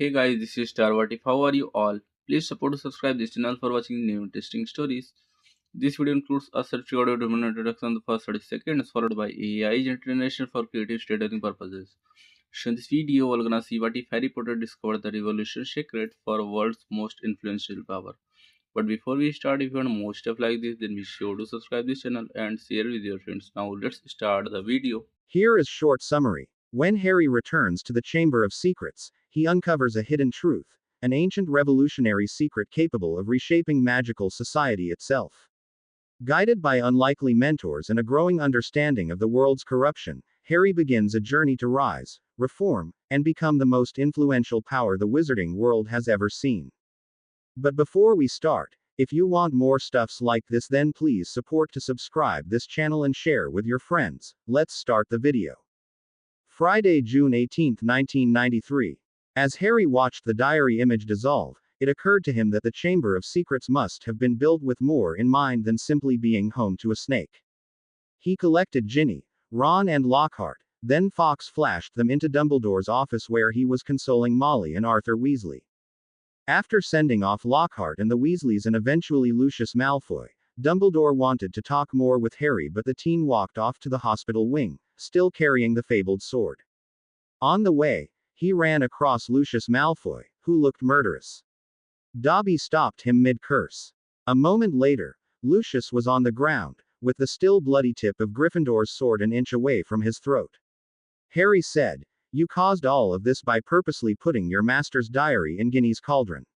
Hey guys, this is Starwatif. How are you all? Please support and subscribe this channel for watching new interesting stories. This video includes a self-recorded human introduction in the first 30 seconds, followed by AI generation for creative storytelling purposes. So in this video, we're gonna see what if Harry Potter discovered the revolution secret for world's most influential power. But before we start, if you want more stuff like this, then be sure to subscribe this channel and share with your friends. Now let's start the video. Here is short summary. When Harry returns to the Chamber of Secrets, he uncovers a hidden truth, an ancient revolutionary secret capable of reshaping magical society itself. Guided by unlikely mentors and a growing understanding of the world's corruption, Harry begins a journey to rise, reform, and become the most influential power the wizarding world has ever seen. But before we start, if you want more stuffs like this, then please support to subscribe this channel and share with your friends. Let's start the video. Friday, June 18, 1993. As Harry watched the diary image dissolve, it occurred to him that the Chamber of Secrets must have been built with more in mind than simply being home to a snake. He collected Ginny, Ron and Lockhart, then Fox flashed them into Dumbledore's office where he was consoling Molly and Arthur Weasley. After sending off Lockhart and the Weasleys and eventually Lucius Malfoy, Dumbledore wanted to talk more with Harry, but the teen walked off to the hospital wing, still carrying the fabled sword. On the way, he ran across Lucius Malfoy, who looked murderous. Dobby stopped him mid-curse. A moment later, Lucius was on the ground, with the still bloody tip of Gryffindor's sword an inch away from his throat. Harry said, "You caused all of this by purposely putting your master's diary in Ginny's cauldron.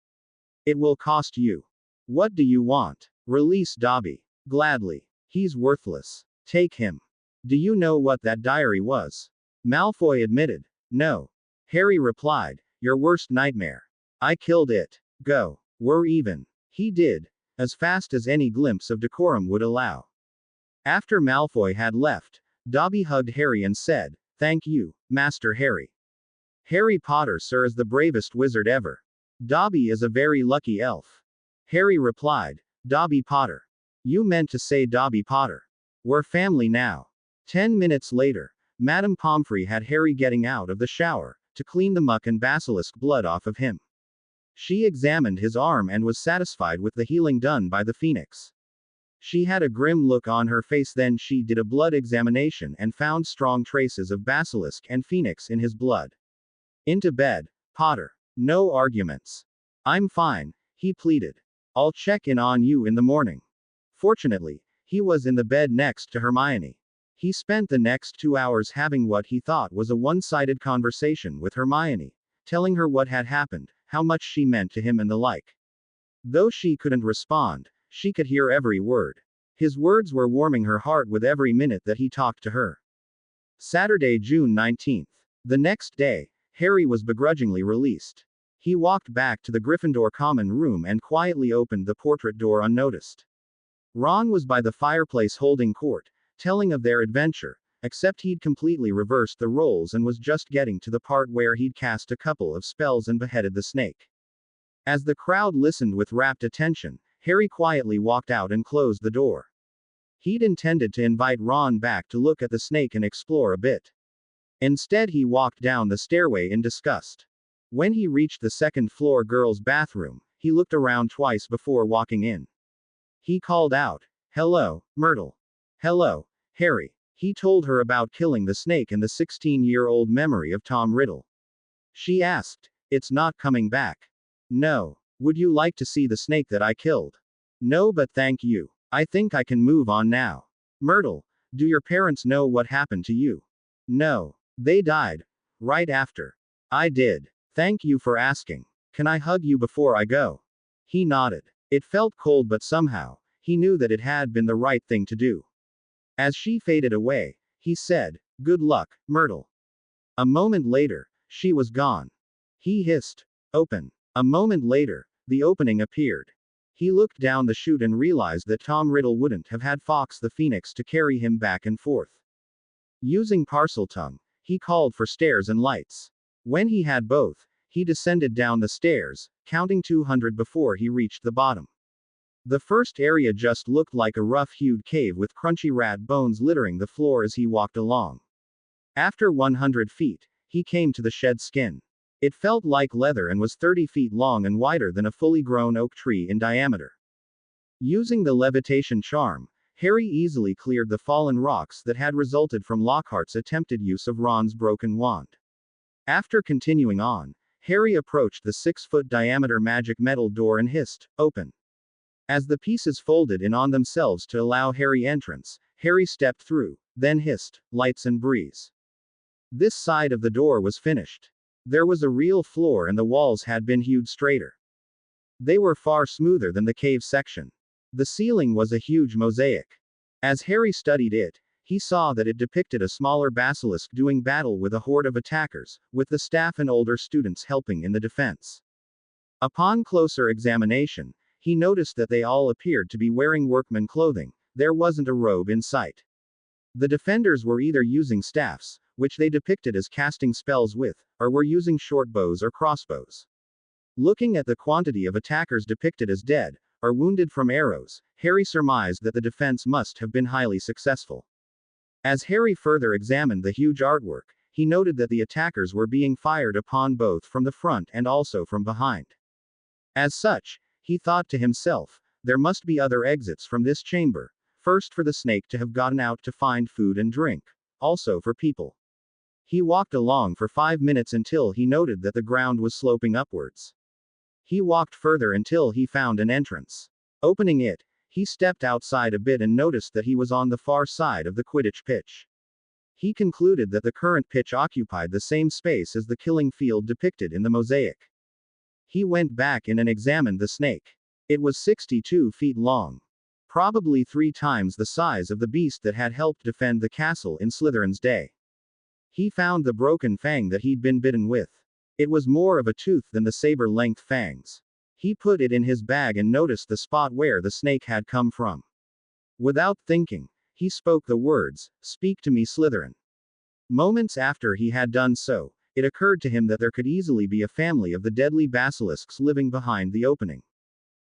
It will cost you. What do you want? Release Dobby. Gladly. He's worthless. Take him. Do you know what that diary was?" Malfoy admitted. "No." Harry replied, "Your worst nightmare. I killed it. Go. We're even." He did, as fast as any glimpse of decorum would allow. After Malfoy had left, Dobby hugged Harry and said, "Thank you, Master Harry. Harry Potter, sir, is the bravest wizard ever. Dobby is a very lucky elf." Harry replied, "Dobby Potter. You meant to say Dobby Potter. We're family now." 10 minutes later, Madame Pomfrey had Harry getting out of the shower, to clean the muck and basilisk blood off of him. She examined his arm and was satisfied with the healing done by the phoenix. She had a grim look on her face, then she did a blood examination and found strong traces of basilisk and phoenix in his blood. "Into bed, Potter. No arguments." "I'm fine," he pleaded. "I'll check in on you in the morning." Fortunately, he was in the bed next to Hermione. He spent the next 2 hours having what he thought was a one-sided conversation with Hermione, telling her what had happened, how much she meant to him and the like. Though she couldn't respond, she could hear every word. His words were warming her heart with every minute that he talked to her. Saturday, June 19th. The next day, Harry was begrudgingly released. He walked back to the Gryffindor common room and quietly opened the portrait door unnoticed. Ron was by the fireplace holding court, telling of their adventure, except he'd completely reversed the roles and was just getting to the part where he'd cast a couple of spells and beheaded the snake. As the crowd listened with rapt attention, Harry quietly walked out and closed the door. He'd intended to invite Ron back to look at the snake and explore a bit. Instead, he walked down the stairway in disgust. When he reached the second-floor girls' bathroom, he looked around twice before walking in. He called out, "Hello, Myrtle." "Hello, Harry." He told her about killing the snake and the 16-year-old memory of Tom Riddle. She asked, "It's not coming back?" "No. Would you like to see the snake that I killed?" "No, but thank you. I think I can move on now." "Myrtle, do your parents know what happened to you?" "No. They died. Right after." "I did. Thank you for asking. Can I hug you before I go?" He nodded. It felt cold, but somehow, he knew that it had been the right thing to do. As she faded away, he said, "Good luck, Myrtle." A moment later, she was gone. He hissed, "Open." A moment later, the opening appeared. He looked down the chute and realized that Tom Riddle wouldn't have had Fox the Phoenix to carry him back and forth. Using Parseltongue, he called for stairs and lights. When he had both, he descended down the stairs, counting 200 before he reached the bottom. The first area just looked like a rough-hewed cave with crunchy rat bones littering the floor as he walked along. After 100 feet, he came to the shed skin. It felt like leather and was 30 feet long and wider than a fully grown oak tree in diameter. Using the levitation charm, Harry easily cleared the fallen rocks that had resulted from Lockhart's attempted use of Ron's broken wand. After continuing on, Harry approached the 6-foot diameter magic metal door and hissed, "Open." As the pieces folded in on themselves to allow Harry entrance, Harry stepped through, then hissed, "Lights and breeze." This side of the door was finished. There was a real floor and the walls had been hewed straighter. They were far smoother than the cave section. The ceiling was a huge mosaic. As Harry studied it, he saw that it depicted a smaller basilisk doing battle with a horde of attackers, with the staff and older students helping in the defense. Upon closer examination, he noticed that they all appeared to be wearing workman clothing. There wasn't a robe in sight. The defenders were either using staffs, which they depicted as casting spells with, or were using short bows or crossbows. Looking at the quantity of attackers depicted as dead, or wounded from arrows, Harry surmised that the defense must have been highly successful. As Harry further examined the huge artwork, he noted that the attackers were being fired upon both from the front and also from behind. As such, he thought to himself, there must be other exits from this chamber, first for the snake to have gotten out to find food and drink, also for people. He walked along for 5 minutes until he noted that the ground was sloping upwards. He walked further until he found an entrance. Opening it, he stepped outside a bit and noticed that he was on the far side of the Quidditch pitch. He concluded that the current pitch occupied the same space as the killing field depicted in the mosaic. He went back in and examined the snake. It was 62 feet long. Probably 3 times the size of the beast that had helped defend the castle in Slytherin's day. He found the broken fang that he'd been bitten with. It was more of a tooth than the saber-length fangs. He put it in his bag and noticed the spot where the snake had come from. Without thinking, he spoke the words, "Speak to me, Slytherin." Moments after he had done so, it occurred to him that there could easily be a family of the deadly basilisks living behind the opening.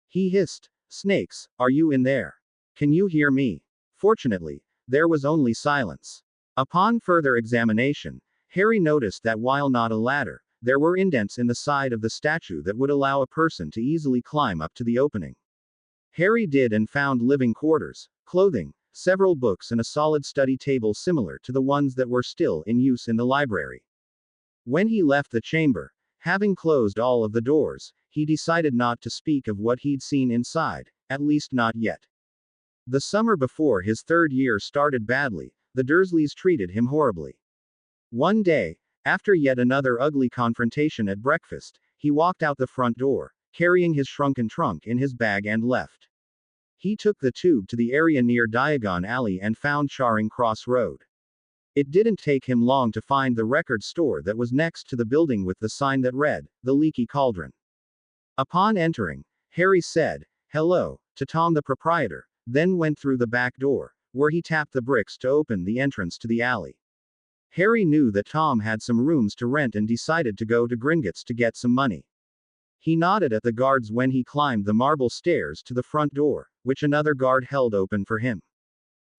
He hissed, "Snakes, are you in there? Can you hear me?" Fortunately, there was only silence. Upon further examination, Harry noticed that while not a ladder, there were indents in the side of the statue that would allow a person to easily climb up to the opening. Harry did and found living quarters, clothing, several books and a solid study table similar to the ones that were still in use in the library. When he left the chamber, having closed all of the doors, he decided not to speak of what he'd seen inside, at least not yet. The summer before his 3rd year started badly. The Dursleys treated him horribly. One day, after yet another ugly confrontation at breakfast, he walked out the front door, carrying his shrunken trunk in his bag and left. He took the tube to the area near Diagon Alley and found Charing Cross Road. It didn't take him long to find the record store that was next to the building with the sign that read, "The Leaky Cauldron." Upon entering, Harry said, "Hello," to Tom the proprietor, then went through the back door, where he tapped the bricks to open the entrance to the alley. Harry knew that Tom had some rooms to rent and decided to go to Gringotts to get some money. He nodded at the guards when he climbed the marble stairs to the front door, which another guard held open for him.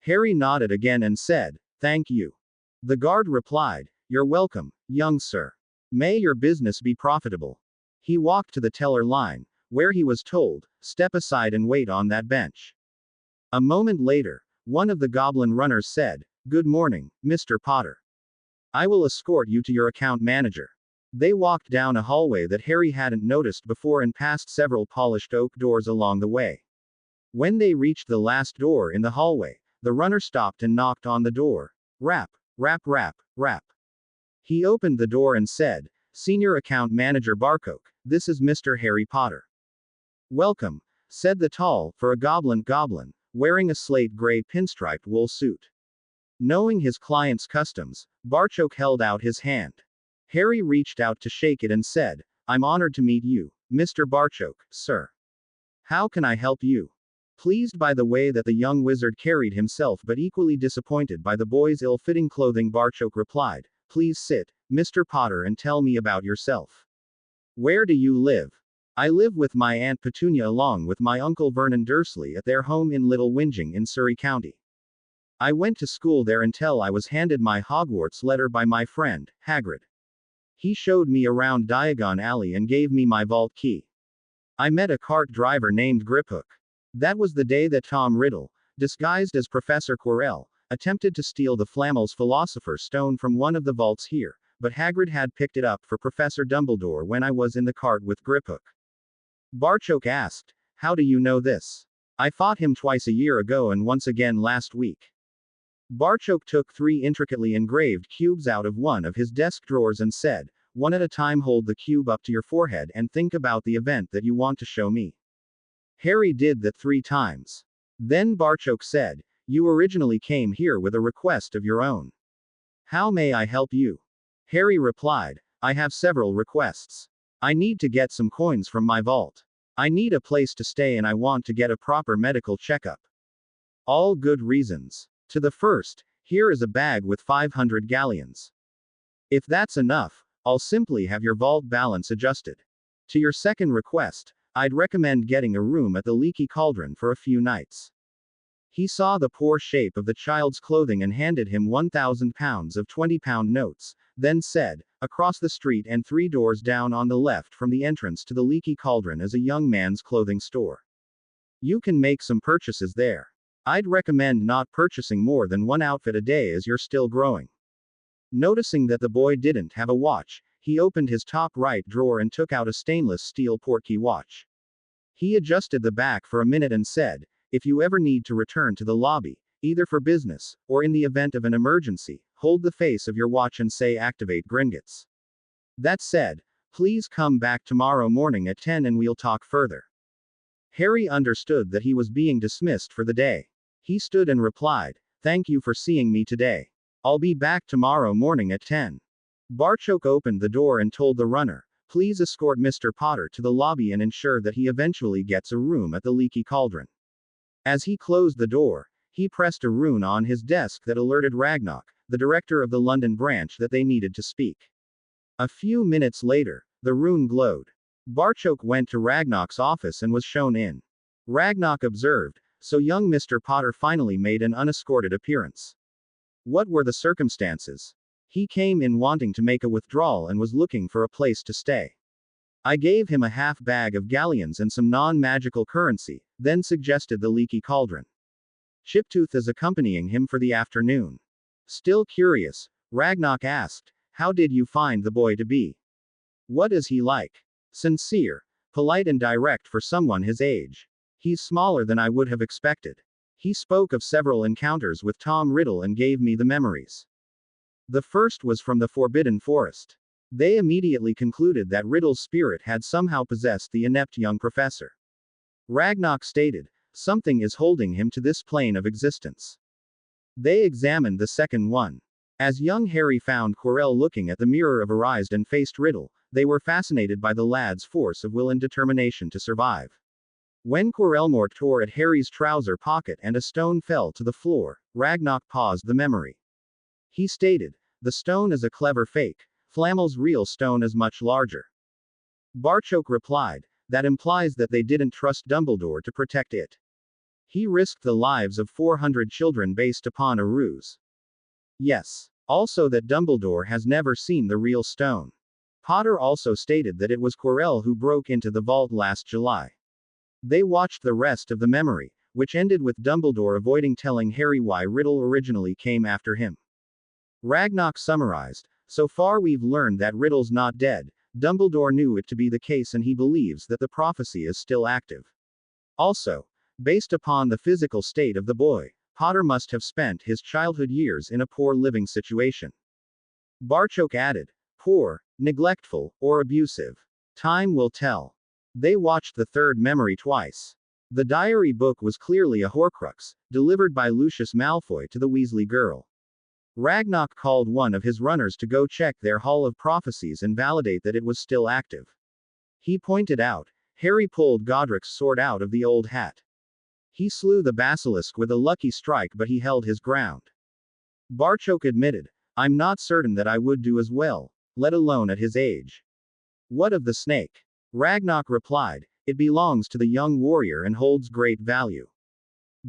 Harry nodded again and said, "Thank you." The guard replied, "You're welcome, young sir. May your business be profitable." He walked to the teller line, where he was told, "Step aside and wait on that bench." A moment later, one of the goblin runners said, "Good morning, Mr. Potter. I will escort you to your account manager." They walked down a hallway that Harry hadn't noticed before and past several polished oak doors along the way. When they reached the last door in the hallway, the runner stopped and knocked on the door. Rap, rap, rap, rap. He opened the door and said, "Senior Account Manager Barcoke, this is Mr. Harry Potter." "Welcome," said the tall, for a goblin, wearing a slate-gray pinstriped wool suit. Knowing his client's customs, Barcoke held out his hand. Harry reached out to shake it and said, "I'm honored to meet you, Mr. Barcoke, sir. How can I help you?" Pleased by the way that the young wizard carried himself but equally disappointed by the boy's ill-fitting clothing, Barcoke replied, "Please sit, Mr. Potter, and tell me about yourself. Where do you live?" "I live with my Aunt Petunia along with my Uncle Vernon Dursley at their home in Little Whinging in Surrey County. I went to school there until I was handed my Hogwarts letter by my friend, Hagrid." He showed me around Diagon Alley and gave me my vault key. I met a cart driver named Griphook. That was the day that Tom Riddle, disguised as Professor Quirrell, attempted to steal the Flammel's Philosopher's Stone from one of the vaults here, but Hagrid had picked it up for Professor Dumbledore when I was in the cart with Griphook. Barchoke asked, "How do you know this?" "I fought him twice a year ago and once again last week." Barchoke took 3 intricately engraved cubes out of one of his desk drawers and said, "One at a time, hold the cube up to your forehead and think about the event that you want to show me." Harry did that 3 times. Then Barchoke said, "You originally came here with a request of your own. How may I help you?" Harry replied, "I have several requests. I need to get some coins from my vault. I need a place to stay and I want to get a proper medical checkup." All good reasons. To the first, here is a bag with 500 galleons. If that's enough, I'll simply have your vault balance adjusted. To your second request, I'd recommend getting a room at the Leaky Cauldron for a few nights. He saw the poor shape of the child's clothing and handed him £1,000 of £20 notes, then said, "Across the street and 3 doors down on the left from the entrance to the Leaky Cauldron is a young man's clothing store. You can make some purchases there. I'd recommend not purchasing more than 1 outfit a day as you're still growing." Noticing that the boy didn't have a watch, he opened his top right drawer and took out a stainless steel portkey watch. He adjusted the back for a minute and said, "If you ever need to return to the lobby, either for business, or in the event of an emergency, hold the face of your watch and say activate Gringotts. That said, please come back tomorrow morning at 10 and we'll talk further." Harry understood that he was being dismissed for the day. He stood and replied, "Thank you for seeing me today. I'll be back tomorrow morning at 10. Barchoke opened the door and told the runner, "Please escort Mr. Potter to the lobby and ensure that he eventually gets a room at the Leaky Cauldron." As he closed the door, he pressed a rune on his desk that alerted Ragnarok, the director of the London branch, that they needed to speak. A few minutes later, the rune glowed. Barchoke went to Ragnarok's office and was shown in. Ragnarok observed, "So young Mr. Potter finally made an unescorted appearance. What were the circumstances?" "He came in wanting to make a withdrawal and was looking for a place to stay. I gave him a half bag of galleons and some non-magical currency, then suggested the Leaky Cauldron. Chiptooth is accompanying him for the afternoon." Still curious, Ragnarok asked, "How did you find the boy to be? What is he like?" "Sincere, polite and direct for someone his age. He's smaller than I would have expected. He spoke of several encounters with Tom Riddle and gave me the memories. The first was from the Forbidden Forest. They immediately concluded that Riddle's spirit had somehow possessed the inept young professor. Ragnarok stated, something is holding him to this plane of existence. They examined the second one. As young Harry found Quirrell looking at the mirror of Arised and faced Riddle, they were fascinated by the lad's force of will and determination to survive. When Quirrell tore at Harry's trouser pocket and a stone fell to the floor, Ragnarok paused the memory. He stated, "The stone is a clever fake. Flammel's real stone is much larger." Barchoke replied, "That implies that they didn't trust Dumbledore to protect it. He risked the lives of 400 children based upon a ruse." "Yes. Also that Dumbledore has never seen the real stone." Potter also stated that it was Quirrell who broke into the vault last July. They watched the rest of the memory, which ended with Dumbledore avoiding telling Harry why Riddle originally came after him. Ragnarok summarized, "So far we've learned that Riddle's not dead. Dumbledore knew it to be the case and he believes that the prophecy is still active. Also, based upon the physical state of the boy, Potter must have spent his childhood years in a poor living situation." Barchoke added, "Poor, neglectful, or abusive. Time will tell." They watched the third memory twice. The diary book was clearly a Horcrux, delivered by Lucius Malfoy to the Weasley girl. Ragnarok called one of his runners to go check their Hall of Prophecies and validate that it was still active. He pointed out, Harry pulled Godric's sword out of the old hat. He slew the basilisk with a lucky strike, but he held his ground. Barchoke admitted, "I'm not certain that I would do as well, let alone at his age." "What of the snake?" Ragnarok replied, "It belongs to the young warrior and holds great value.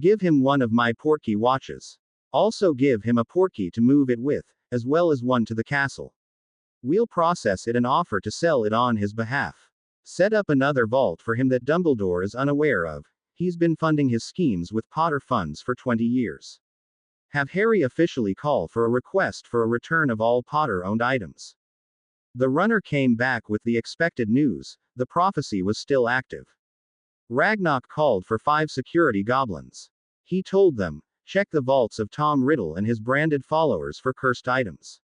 Give him one of my portkey watches. Also give him a portkey to move it with, as well as one to the castle." We'll process it and offer to sell it on his behalf. Set up another vault for him that Dumbledore is unaware of. He's been funding his schemes with Potter funds for 20 years. Have Harry officially call for a request for a return of all Potter-owned items. The runner came back with the expected news: the prophecy was still active. Ragnarok called for 5 security goblins. He told them, check the vaults of Tom Riddle and his branded followers for cursed items.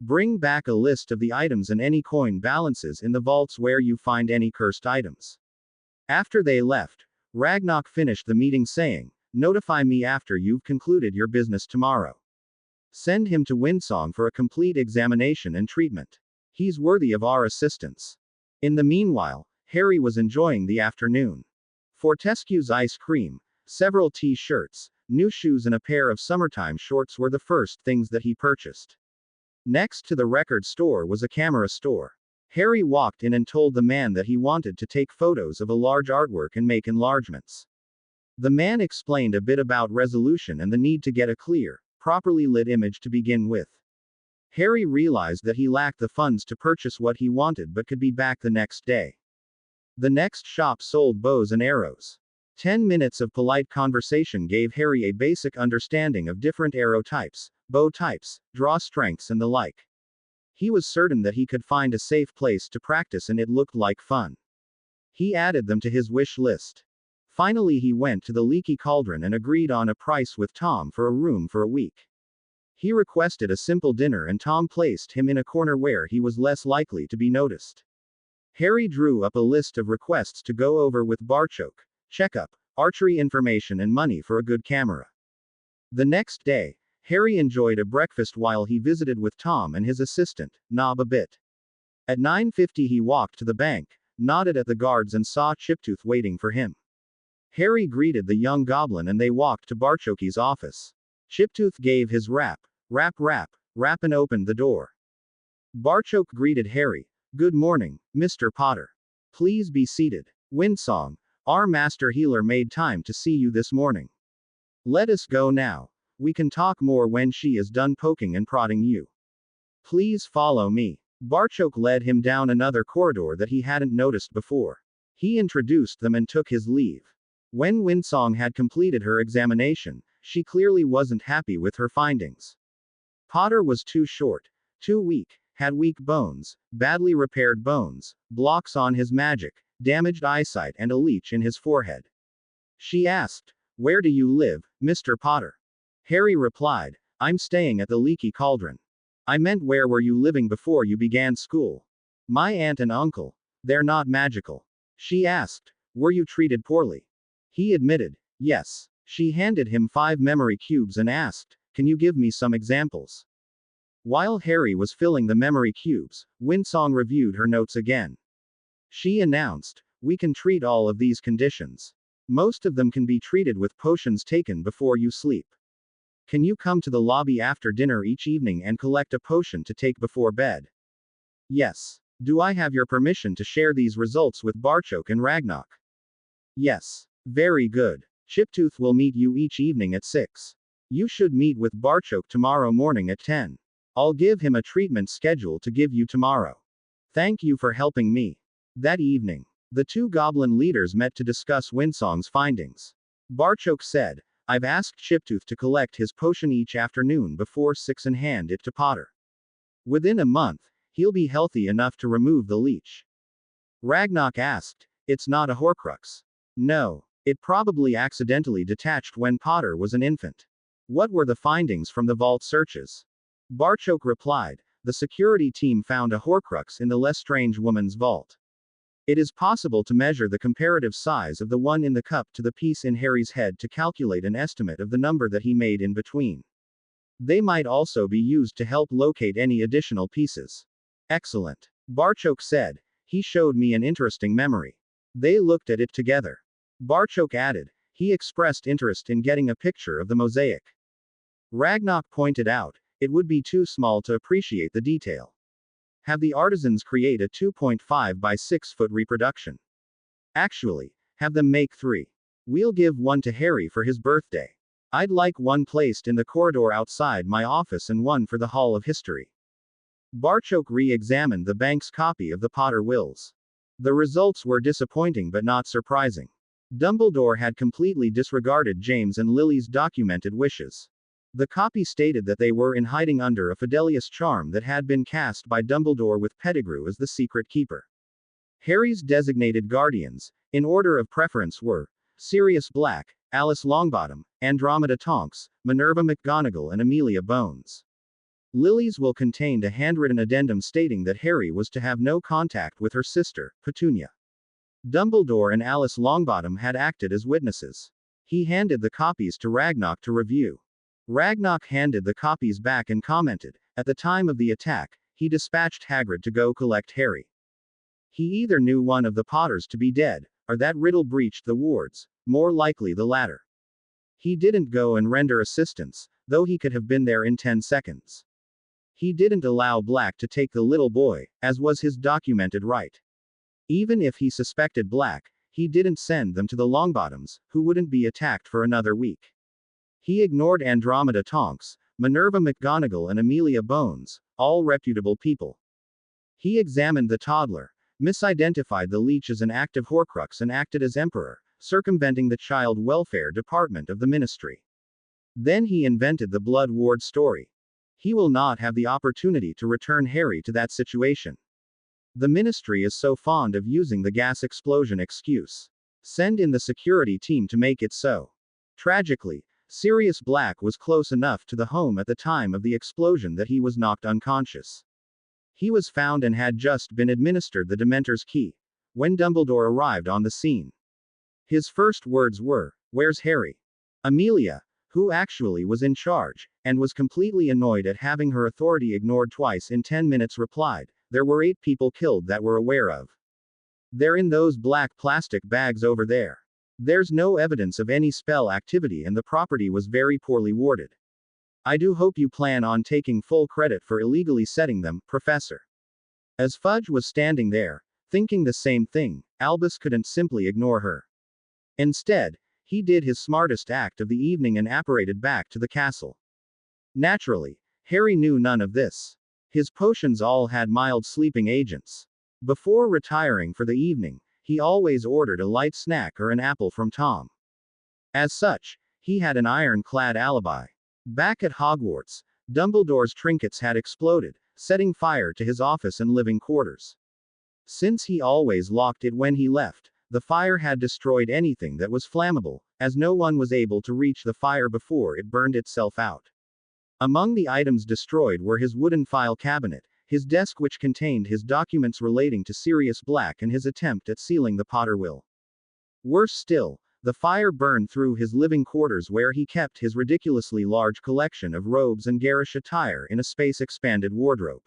Bring back a list of the items and any coin balances in the vaults where you find any cursed items. After they left, Ragnarok finished the meeting saying, notify me after you've concluded your business tomorrow. Send him to Windsong for a complete examination and treatment. He's worthy of our assistance. In the meanwhile, Harry was enjoying the afternoon. Fortescue's ice cream, several t-shirts, new shoes and a pair of summertime shorts were the first things that he purchased. Next to the record store was a camera store. Harry walked in and told the man that he wanted to take photos of a large artwork and make enlargements. The man explained a bit about resolution and the need to get a clear, properly lit image to begin with. Harry realized that he lacked the funds to purchase what he wanted but could be back the next day. The next shop sold bows and arrows. 10 minutes of polite conversation gave Harry a basic understanding of different arrow types, bow types, draw strengths and the like. He was certain that he could find a safe place to practice and it looked like fun. He added them to his wish list. Finally he went to the Leaky Cauldron and agreed on a price with Tom for a room for a week. He requested a simple dinner and Tom placed him in a corner where he was less likely to be noticed. Harry drew up a list of requests to go over with Barchok: checkup, archery information and money for a good camera. The next day, Harry enjoyed a breakfast while he visited with Tom and his assistant, Nob a bit. At 9:50 he walked to the bank, nodded at the guards and saw Chiptooth waiting for him. Harry greeted the young goblin and they walked to Barchoki's office. Chiptooth gave his rap and opened the door. Barchok greeted Harry. Good morning, Mr. Potter. Please be seated. Windsong, our master healer made time to see you this morning. Let us go now. We can talk more when she is done poking and prodding you. Please follow me. Barchok led him down another corridor that he hadn't noticed before. He introduced them and took his leave. When Windsong had completed her examination, she clearly wasn't happy with her findings. Potter was too short, too weak, had weak bones, badly repaired bones, blocks on his magic, damaged eyesight and a leech in his forehead. She asked, where do you live, Mr. Potter? Harry replied, I'm staying at the Leaky Cauldron. I meant where were you living before you began school? My aunt and uncle. They're not magical. She asked, were you treated poorly? He admitted, yes. She handed him 5 memory cubes and asked, can you give me some examples? While Harry was filling the memory cubes, Windsong reviewed her notes again. She announced, we can treat all of these conditions. Most of them can be treated with potions taken before you sleep. Can you come to the lobby after dinner each evening and collect a potion to take before bed? Yes. Do I have your permission to share these results with Barchok and Ragnarok? Yes. Very good. Chiptooth will meet you each evening at 6. You should meet with Barchok tomorrow morning at 10. I'll give him a treatment schedule to give you tomorrow. Thank you for helping me. That evening, the 2 goblin leaders met to discuss Windsong's findings. Barchok said, I've asked Chiptooth to collect his potion each afternoon before 6 and hand it to Potter. Within a month, he'll be healthy enough to remove the leech. Ragnarok asked, it's not a Horcrux. No. It probably accidentally detached when Potter was an infant. What were the findings from the vault searches? Barchok replied, the security team found a Horcrux in the Lestrange woman's vault. It is possible to measure the comparative size of the one in the cup to the piece in Harry's head to calculate an estimate of the number that he made in between. They might also be used to help locate any additional pieces. Excellent. Barchok said, he showed me an interesting memory. They looked at it together. Barchok added, he expressed interest in getting a picture of the mosaic. Ragnarok pointed out, it would be too small to appreciate the detail. Have the artisans create a 2.5 by 6 foot reproduction. Actually, have them make 3. We'll give one to Harry for his birthday. I'd like one placed in the corridor outside my office and one for the Hall of History. Barchoke re-examined the bank's copy of the Potter wills. The results were disappointing but not surprising. Dumbledore had completely disregarded James and Lily's documented wishes. The copy stated that they were in hiding under a Fidelius charm that had been cast by Dumbledore with Pettigrew as the secret keeper. Harry's designated guardians, in order of preference, were Sirius Black, Alice Longbottom, Andromeda Tonks, Minerva McGonagall, and Amelia Bones. Lily's will contained a handwritten addendum stating that Harry was to have no contact with her sister, Petunia. Dumbledore and Alice Longbottom had acted as witnesses. He handed the copies to Ragnarok to review. Ragnarok handed the copies back and commented, "At the time of the attack, he dispatched Hagrid to go collect Harry. He either knew one of the Potters to be dead, or that Riddle breached the wards, more likely the latter. He didn't go and render assistance, though he could have been there in 10 seconds. He didn't allow Black to take the little boy, as was his documented right. Even if he suspected Black, he didn't send them to the Longbottoms, who wouldn't be attacked for another week. He ignored Andromeda Tonks, Minerva McGonagall, and Amelia Bones, all reputable people. He examined the toddler, misidentified the leech as an active Horcrux, and acted as Emperor, circumventing the Child Welfare Department of the Ministry. Then he invented the Blood Ward story. He will not have the opportunity to return Harry to that situation. The Ministry is so fond of using the gas explosion excuse. Send in the security team to make it so." Tragically, Sirius Black was close enough to the home at the time of the explosion that he was knocked unconscious. He was found and had just been administered the Dementor's key when Dumbledore arrived on the scene. His first words were, "Where's Harry?" Amelia, who actually was in charge, and was completely annoyed at having her authority ignored twice in 10 minutes, replied, "There were 8 people killed that we're aware of. They're in those black plastic bags over there. There's no evidence of any spell activity and the property was very poorly warded. I do hope you plan on taking full credit for illegally setting them, Professor." As Fudge was standing there, thinking the same thing, Albus couldn't simply ignore her. Instead, he did his smartest act of the evening and apparated back to the castle. Naturally, Harry knew none of this. His potions all had mild sleeping agents. Before retiring for the evening, he always ordered a light snack or an apple from Tom. As such, he had an iron-clad alibi. Back at Hogwarts, Dumbledore's trinkets had exploded, setting fire to his office and living quarters. Since he always locked it when he left, the fire had destroyed anything that was flammable, as no one was able to reach the fire before it burned itself out. Among the items destroyed were his wooden file cabinet, his desk which contained his documents relating to Sirius Black, and his attempt at sealing the Potter will. Worse still, the fire burned through his living quarters where he kept his ridiculously large collection of robes and garish attire in a space-expanded wardrobe.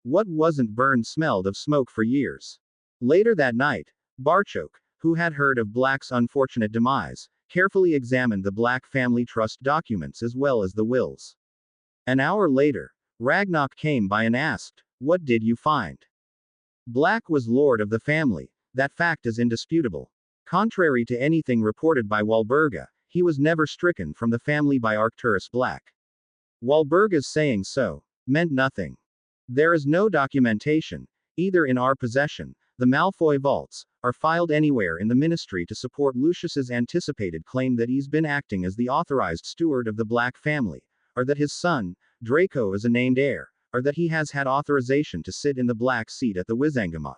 What wasn't burned smelled of smoke for years. Later that night, Barchoke, who had heard of Black's unfortunate demise, carefully examined the Black family trust documents as well as the wills. An hour later, Ragnarok came by and asked, "What did you find?" Black was lord of the family, that fact is indisputable. Contrary to anything reported by Walburga, he was never stricken from the family by Arcturus Black. Walburga's saying so meant nothing. There is no documentation, either in our possession, the Malfoy vaults, or filed anywhere in the Ministry to support Lucius's anticipated claim that he's been acting as the authorized steward of the Black family, or that his son, Draco, is a named heir, or that he has had authorization to sit in the Black seat at the Wizengamot.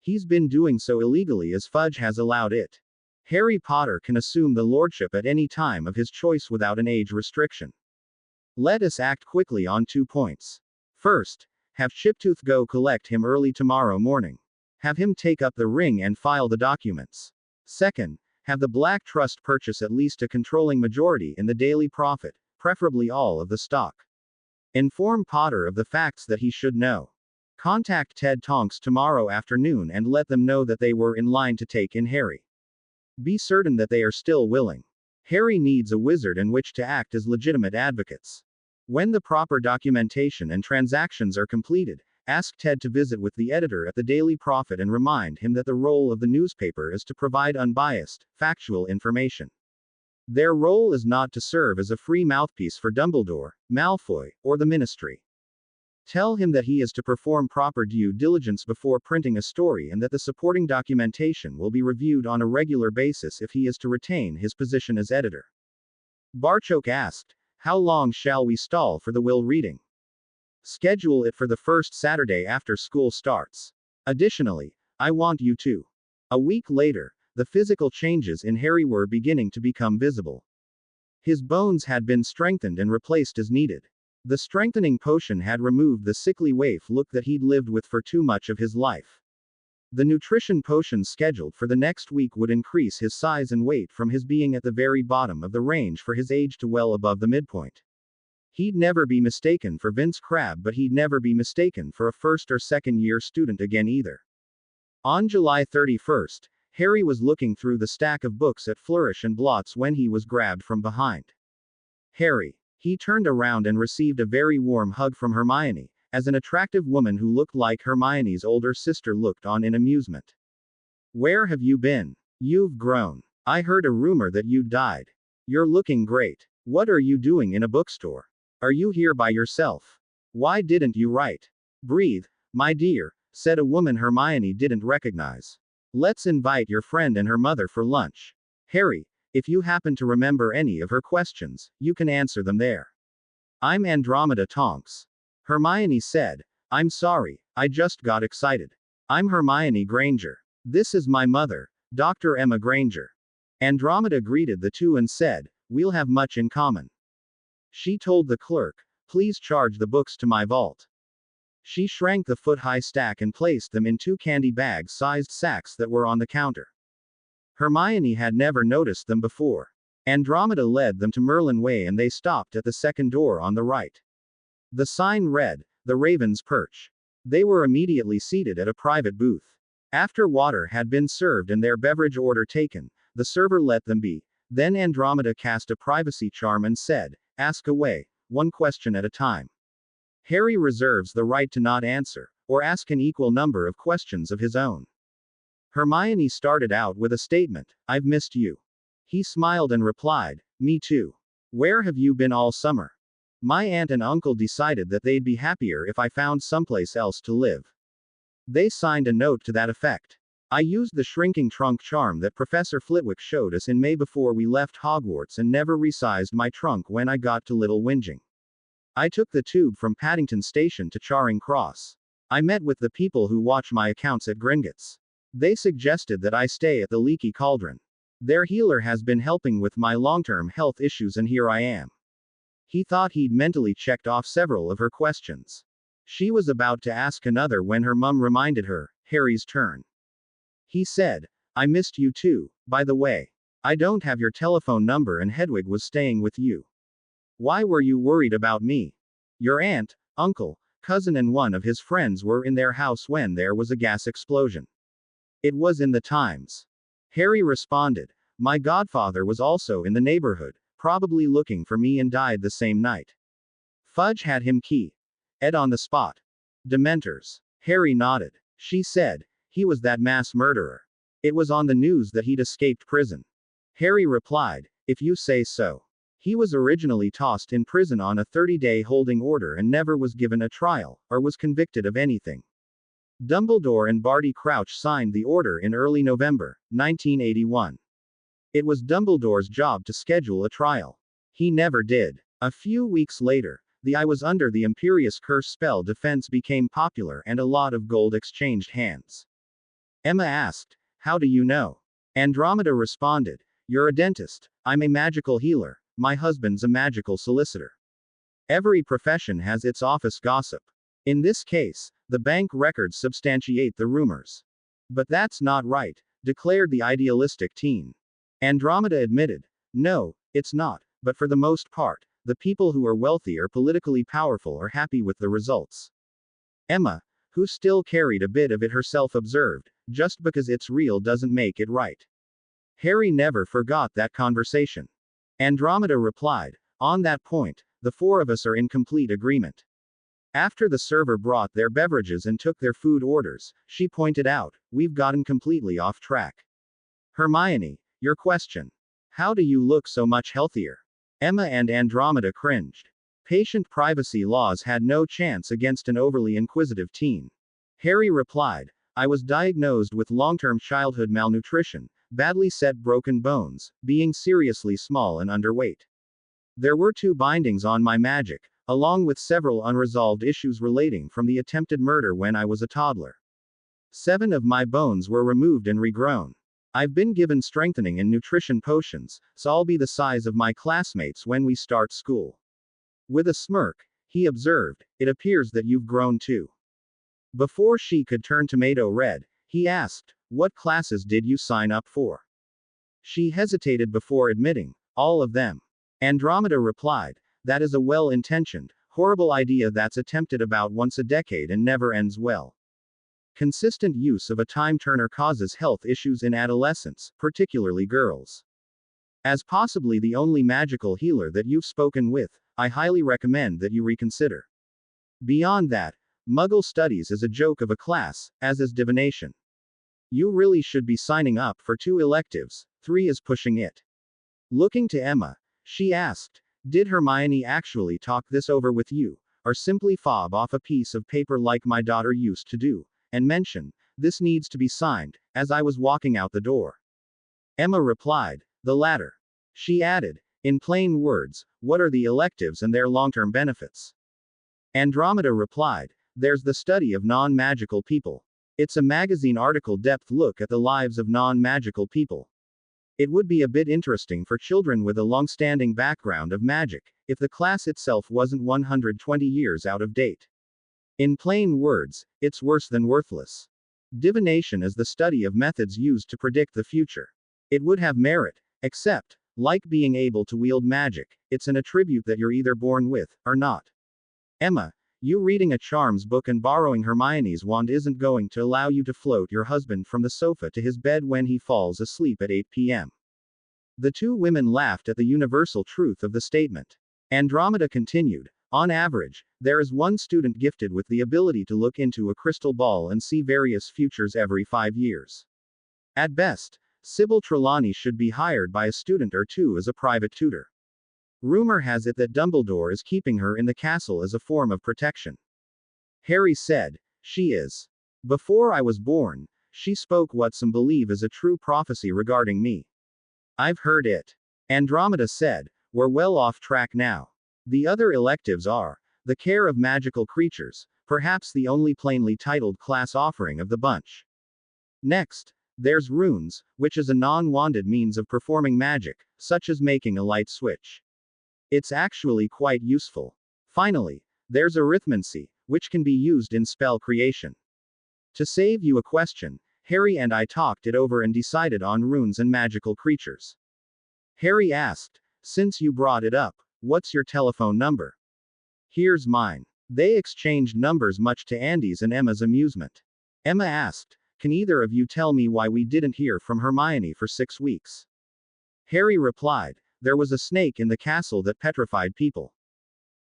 He's been doing so illegally as Fudge has allowed it. Harry Potter can assume the lordship at any time of his choice without an age restriction. Let us act quickly on 2 points. First, have Chiptooth go collect him early tomorrow morning. Have him take up the ring and file the documents. Second, have the Black Trust purchase at least a controlling majority in the Daily Prophet, preferably all of the stock. Inform Potter of the facts that he should know. Contact Ted Tonks tomorrow afternoon and let them know that they were in line to take in Harry. Be certain that they are still willing. Harry needs a wizard in which to act as legitimate advocates. When the proper documentation and transactions are completed, ask Ted to visit with the editor at the Daily Prophet and remind him that the role of the newspaper is to provide unbiased, factual information. Their role is not to serve as a free mouthpiece for Dumbledore, Malfoy, or the Ministry. Tell him that he is to perform proper due diligence before printing a story and that the supporting documentation will be reviewed on a regular basis if he is to retain his position as editor. Barchok asked, "How long shall we stall for the will reading?" "Schedule it for the first Saturday after school starts. Additionally, I want you to." A week later, the physical changes in Harry were beginning to become visible. His bones had been strengthened and replaced as needed. The strengthening potion had removed the sickly waif look that he'd lived with for too much of his life. The nutrition potion scheduled for the next week would increase his size and weight from his being at the very bottom of the range for his age to well above the midpoint. He'd never be mistaken for Vince Crabbe, but he'd never be mistaken for a first or second year student again either. On July 31st, Harry was looking through the stack of books at Flourish and Blots when he was grabbed from behind. "Harry." He turned around and received a very warm hug from Hermione, as an attractive woman who looked like Hermione's older sister looked on in amusement. "Where have you been? You've grown. I heard a rumor that you died. You're looking great. What are you doing in a bookstore? Are you here by yourself? Why didn't you write?" "Breathe, my dear," said a woman Hermione didn't recognize. "Let's invite your friend and her mother for lunch. Harry, if you happen to remember any of her questions, you can answer them there." "I'm Andromeda Tonks," Hermione said. "I'm sorry, I just got excited. I'm Hermione Granger. This is my mother, Dr. Emma Granger." Andromeda greeted the two and said, "We'll have much in common." She told the clerk, "Please charge the books to my vault." She shrank the foot-high stack and placed them in two candy bag-sized sacks that were on the counter. Hermione had never noticed them before. Andromeda led them to Merlin Way and they stopped at the second door on the right. The sign read, "The Raven's Perch." They were immediately seated at a private booth. After water had been served and their beverage order taken, the server let them be. Then Andromeda cast a privacy charm and said, "Ask away, one question at a time." Harry reserves the right to not answer, or ask an equal number of questions of his own. Hermione started out with a statement, "I've missed you." He smiled and replied, "Me too. Where have you been all summer?" "My aunt and uncle decided that they'd be happier if I found someplace else to live. They signed a note to that effect. I used the shrinking trunk charm that Professor Flitwick showed us in May before we left Hogwarts and never resized my trunk when I got to Little Whinging. I took the tube from Paddington Station to Charing Cross. I met with the people who watch my accounts at Gringotts. They suggested that I stay at the Leaky Cauldron. Their healer has been helping with my long-term health issues and here I am." He thought he'd mentally checked off several of her questions. She was about to ask another when her mum reminded her, "Harry's turn." He said, "I missed you too, by the way. I don't have your telephone number and Hedwig was staying with you. Why were you worried about me? Your aunt, uncle, cousin and one of his friends were in their house when there was a gas explosion. It was in the Times." Harry responded, "My godfather was also in the neighborhood, probably looking for me and died the same night. Fudge had him key. Ed on the spot. Dementors." Harry nodded. She said, "He was that mass murderer. It was on the news that he'd escaped prison." Harry replied, "If you say so. He was originally tossed in prison on a 30-day holding order and never was given a trial, or was convicted of anything. Dumbledore and Barty Crouch signed the order in early November, 1981. It was Dumbledore's job to schedule a trial. He never did. A few weeks later, the I was under the Imperious Curse spell defense became popular and a lot of gold exchanged hands." Emma asked, "How do you know?" Andromeda responded, "You're a dentist. I'm a magical healer. My husband's a magical solicitor. Every profession has its office gossip. In this case, the bank records substantiate the rumors." "But that's not right," declared the idealistic teen. Andromeda admitted, "No, it's not, but for the most part, the people who are wealthy or politically powerful are happy with the results." Emma, who still carried a bit of it herself, observed, "Just because it's real doesn't make it right." Harry never forgot that conversation. Andromeda replied, "On that point, the four of us are in complete agreement." After the server brought their beverages and took their food orders, she pointed out, "We've gotten completely off track. Hermione, your question. How do you look so much healthier?" Emma and Andromeda cringed. Patient privacy laws had no chance against an overly inquisitive teen. Harry replied, I was diagnosed with long-term childhood malnutrition, badly set broken bones, being seriously small and underweight. There were 2 bindings on my magic, along with several unresolved issues relating from the attempted murder when I was a toddler. 7 of my bones were removed and regrown. I've been given strengthening and nutrition potions, so I'll be the size of my classmates when we start school. With a smirk, he observed, it appears that you've grown too. Before she could turn tomato red, he asked, what classes did you sign up for? She hesitated before admitting, all of them. Andromeda replied, that is a well-intentioned, horrible idea that's attempted about once a decade and never ends well. Consistent use of a time turner causes health issues in adolescents, particularly girls. As possibly the only magical healer that you've spoken with, I highly recommend that you reconsider. Beyond that, Muggle studies is a joke of a class, as is divination. You really should be signing up for 2 electives, 3 is pushing it. Looking to Emma, she asked, did Hermione actually talk this over with you, or simply fob off a piece of paper like my daughter used to do, and mention, this needs to be signed, as I was walking out the door? Emma replied, the latter. She added, in plain words, what are the electives and their long-term benefits? Andromeda replied, there's the study of non-magical people. It's a magazine article depth look at the lives of non-magical people. It would be a bit interesting for children with a long-standing background of magic, if the class itself wasn't 120 years out of date. In plain words, it's worse than worthless. Divination is the study of methods used to predict the future. It would have merit, except, like being able to wield magic, it's an attribute that you're either born with, or not. Emma, you reading a charms book and borrowing Hermione's wand isn't going to allow you to float your husband from the sofa to his bed when he falls asleep at 8 p.m. The 2 women laughed at the universal truth of the statement. Andromeda continued, on average, there is 1 student gifted with the ability to look into a crystal ball and see various futures every 5 years. At best, Sybil Trelawney should be hired by a student or 2 as a private tutor. Rumor has it that Dumbledore is keeping her in the castle as a form of protection. Harry said, she is. Before I was born, she spoke what some believe is a true prophecy regarding me. I've heard it. Andromeda said, we're well off track now. The other electives are, the care of magical creatures, perhaps the only plainly titled class offering of the bunch. Next, there's runes, which is a non-wanded means of performing magic, such as making a light switch. It's actually quite useful. Finally, there's arithmancy, which can be used in spell creation. To save you a question, Harry and I talked it over and decided on runes and magical creatures. Harry asked, since you brought it up, what's your telephone number? Here's mine. They exchanged numbers much to Andy's and Emma's amusement. Emma asked, can either of you tell me why we didn't hear from Hermione for 6 weeks? Harry replied, there was a snake in the castle that petrified people.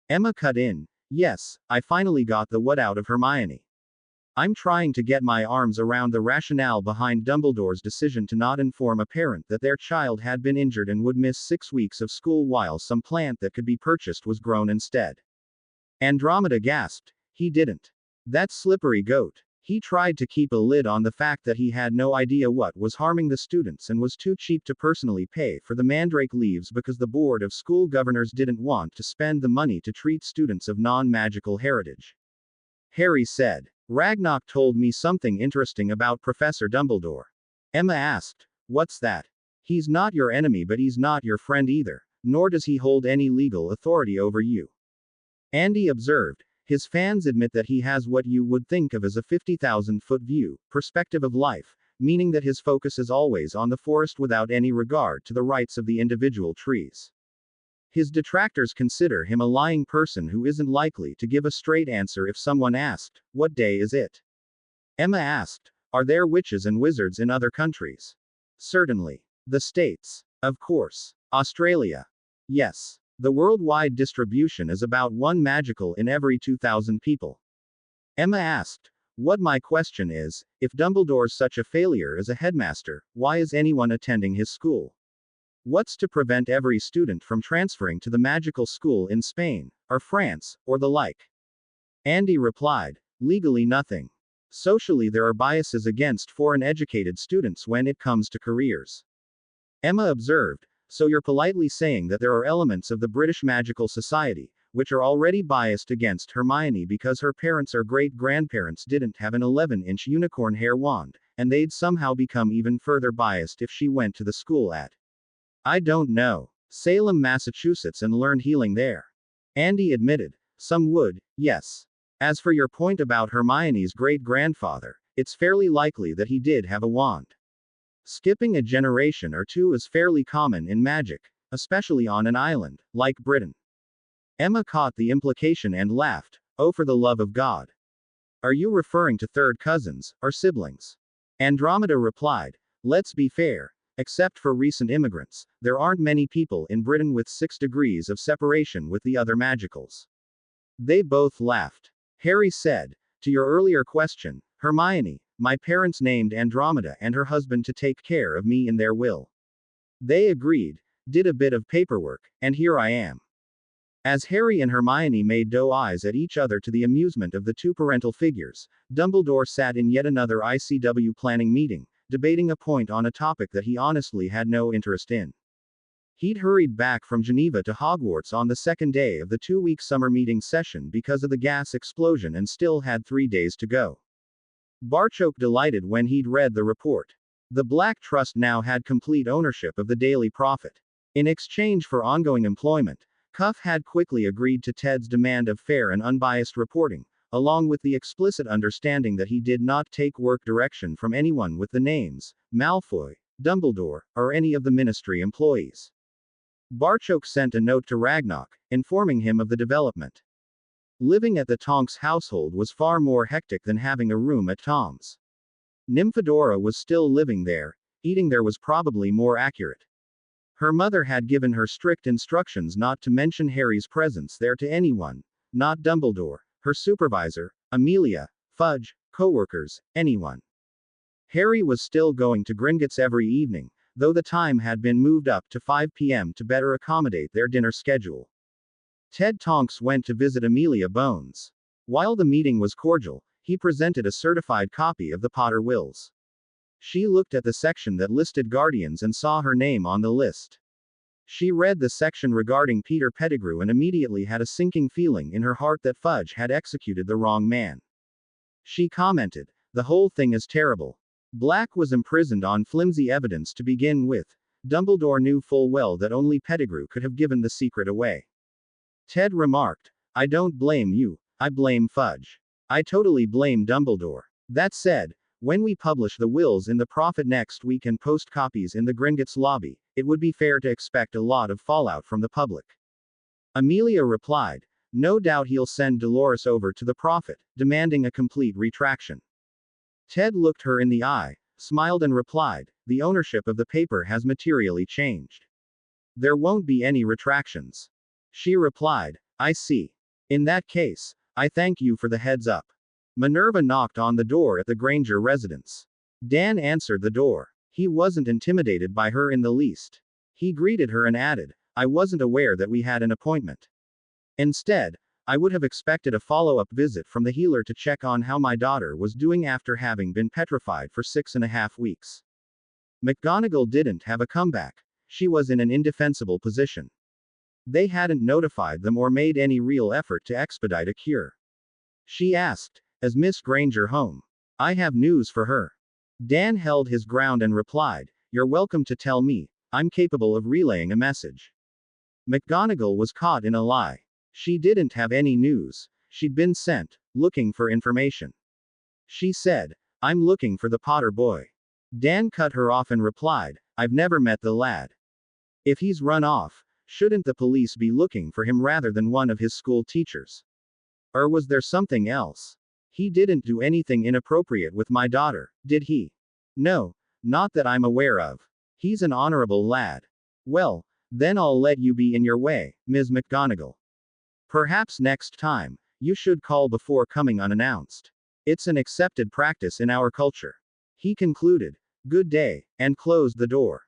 Emma cut in, yes, I finally got the what out of Hermione. I'm trying to get my arms around the rationale behind Dumbledore's decision to not inform a parent that their child had been injured and would miss 6 weeks of school while some plant that could be purchased was grown instead. Andromeda gasped, he didn't. That slippery goat. He tried to keep a lid on the fact that he had no idea what was harming the students and was too cheap to personally pay for the mandrake leaves because the board of school governors didn't want to spend the money to treat students of non-magical heritage. Harry said, Ragnarok told me something interesting about Professor Dumbledore. Emma asked, what's that? He's not your enemy but he's not your friend either, nor does he hold any legal authority over you. Andy observed, his fans admit that he has what you would think of as a 50,000-foot view, perspective of life, meaning that his focus is always on the forest without any regard to the rights of the individual trees. His detractors consider him a lying person who isn't likely to give a straight answer if someone asked, what day is it? Emma asked, are there witches and wizards in other countries? Certainly. The States. Of course. Australia. Yes. The worldwide distribution is about 1 magical in every 2,000 people. Emma asked, what my question is, if Dumbledore's such a failure as a headmaster, why is anyone attending his school? What's to prevent every student from transferring to the magical school in Spain, or France, or the like? Andy replied, legally nothing. Socially, there are biases against foreign educated students when it comes to careers. Emma observed, so you're politely saying that there are elements of the British Magical Society, which are already biased against Hermione because her parents or great-grandparents didn't have an 11-inch unicorn hair wand, and they'd somehow become even further biased if she went to the school at, I don't know, Salem, Massachusetts and learned healing there. Andy admitted, some would, yes. As for your point about Hermione's great-grandfather, it's fairly likely that he did have a wand. Skipping a generation or two is fairly common in magic, especially on an island, like Britain. Emma caught the implication and laughed, oh, for the love of God. Are you referring to third cousins, or siblings? Andromeda replied, let's be fair. Except for recent immigrants, there aren't many people in Britain with 6 degrees of separation with the other magicals. They both laughed. Harry said, to your earlier question, Hermione, my parents named Andromeda and her husband to take care of me in their will. They agreed, did a bit of paperwork, and here I am. As Harry and Hermione made doe eyes at each other to the amusement of the two parental figures, Dumbledore sat in yet another ICW planning meeting, debating a point on a topic that he honestly had no interest in. He'd hurried back from Geneva to Hogwarts on the second day of the 2-week summer meeting session because of the gas explosion and still had 3 days to go. Barchoke delighted when he'd read the report. The Black Trust now had complete ownership of the Daily Prophet. In exchange for ongoing employment, Cuff had quickly agreed to Ted's demand of fair and unbiased reporting, along with the explicit understanding that he did not take work direction from anyone with the names Malfoy, Dumbledore, or any of the ministry employees. Barchoke sent a note to Ragnarok, informing him of the development. Living at the Tonks household was far more hectic than having a room at Tom's. Nymphadora was still living there, eating there was probably more accurate. Her mother had given her strict instructions not to mention Harry's presence there to anyone, not Dumbledore, her supervisor, Amelia, Fudge, co-workers, anyone. Harry was still going to Gringotts every evening, though the time had been moved up to 5 p.m. to better accommodate their dinner schedule. Ted Tonks went to visit Amelia Bones. While the meeting was cordial, he presented a certified copy of the Potter Wills. She looked at the section that listed guardians and saw her name on the list. She read the section regarding Peter Pettigrew and immediately had a sinking feeling in her heart that Fudge had executed the wrong man. She commented, the whole thing is terrible. Black was imprisoned on flimsy evidence to begin with. Dumbledore knew full well that only Pettigrew could have given the secret away. Ted remarked, I don't blame you, I blame Fudge. I totally blame Dumbledore. That said, when we publish the wills in the Prophet next week and post copies in the Gringotts lobby, it would be fair to expect a lot of fallout from the public. Amelia replied, no doubt he'll send Dolores over to the Prophet, demanding a complete retraction. Ted looked her in the eye, smiled and replied, the ownership of the paper has materially changed. There won't be any retractions. She replied, I see. In that case, I thank you for the heads up. Minerva knocked on the door at the Granger residence. Dan answered the door. He wasn't intimidated by her in the least. He greeted her and added, I wasn't aware that we had an appointment. Instead, I would have expected a follow-up visit from the healer to check on how my daughter was doing after having been petrified for 6.5 weeks. McGonagall didn't have a comeback. She was in an indefensible position. They hadn't notified them or made any real effort to expedite a cure. She asked, is Miss Granger home? I have news for her. Dan held his ground and replied, you're welcome to tell me, I'm capable of relaying a message. McGonagall was caught in a lie. She didn't have any news. She'd been sent, looking for information. She said, I'm looking for the Potter boy. Dan cut her off and replied, I've never met the lad. If he's run off, shouldn't the police be looking for him rather than one of his school teachers? Or was there something else? He didn't do anything inappropriate with my daughter, did he? No, not that I'm aware of. He's an honorable lad. Well, then I'll let you be in your way, Ms. McGonagall. Perhaps next time, you should call before coming unannounced. It's an accepted practice in our culture. He concluded, good day, and closed the door.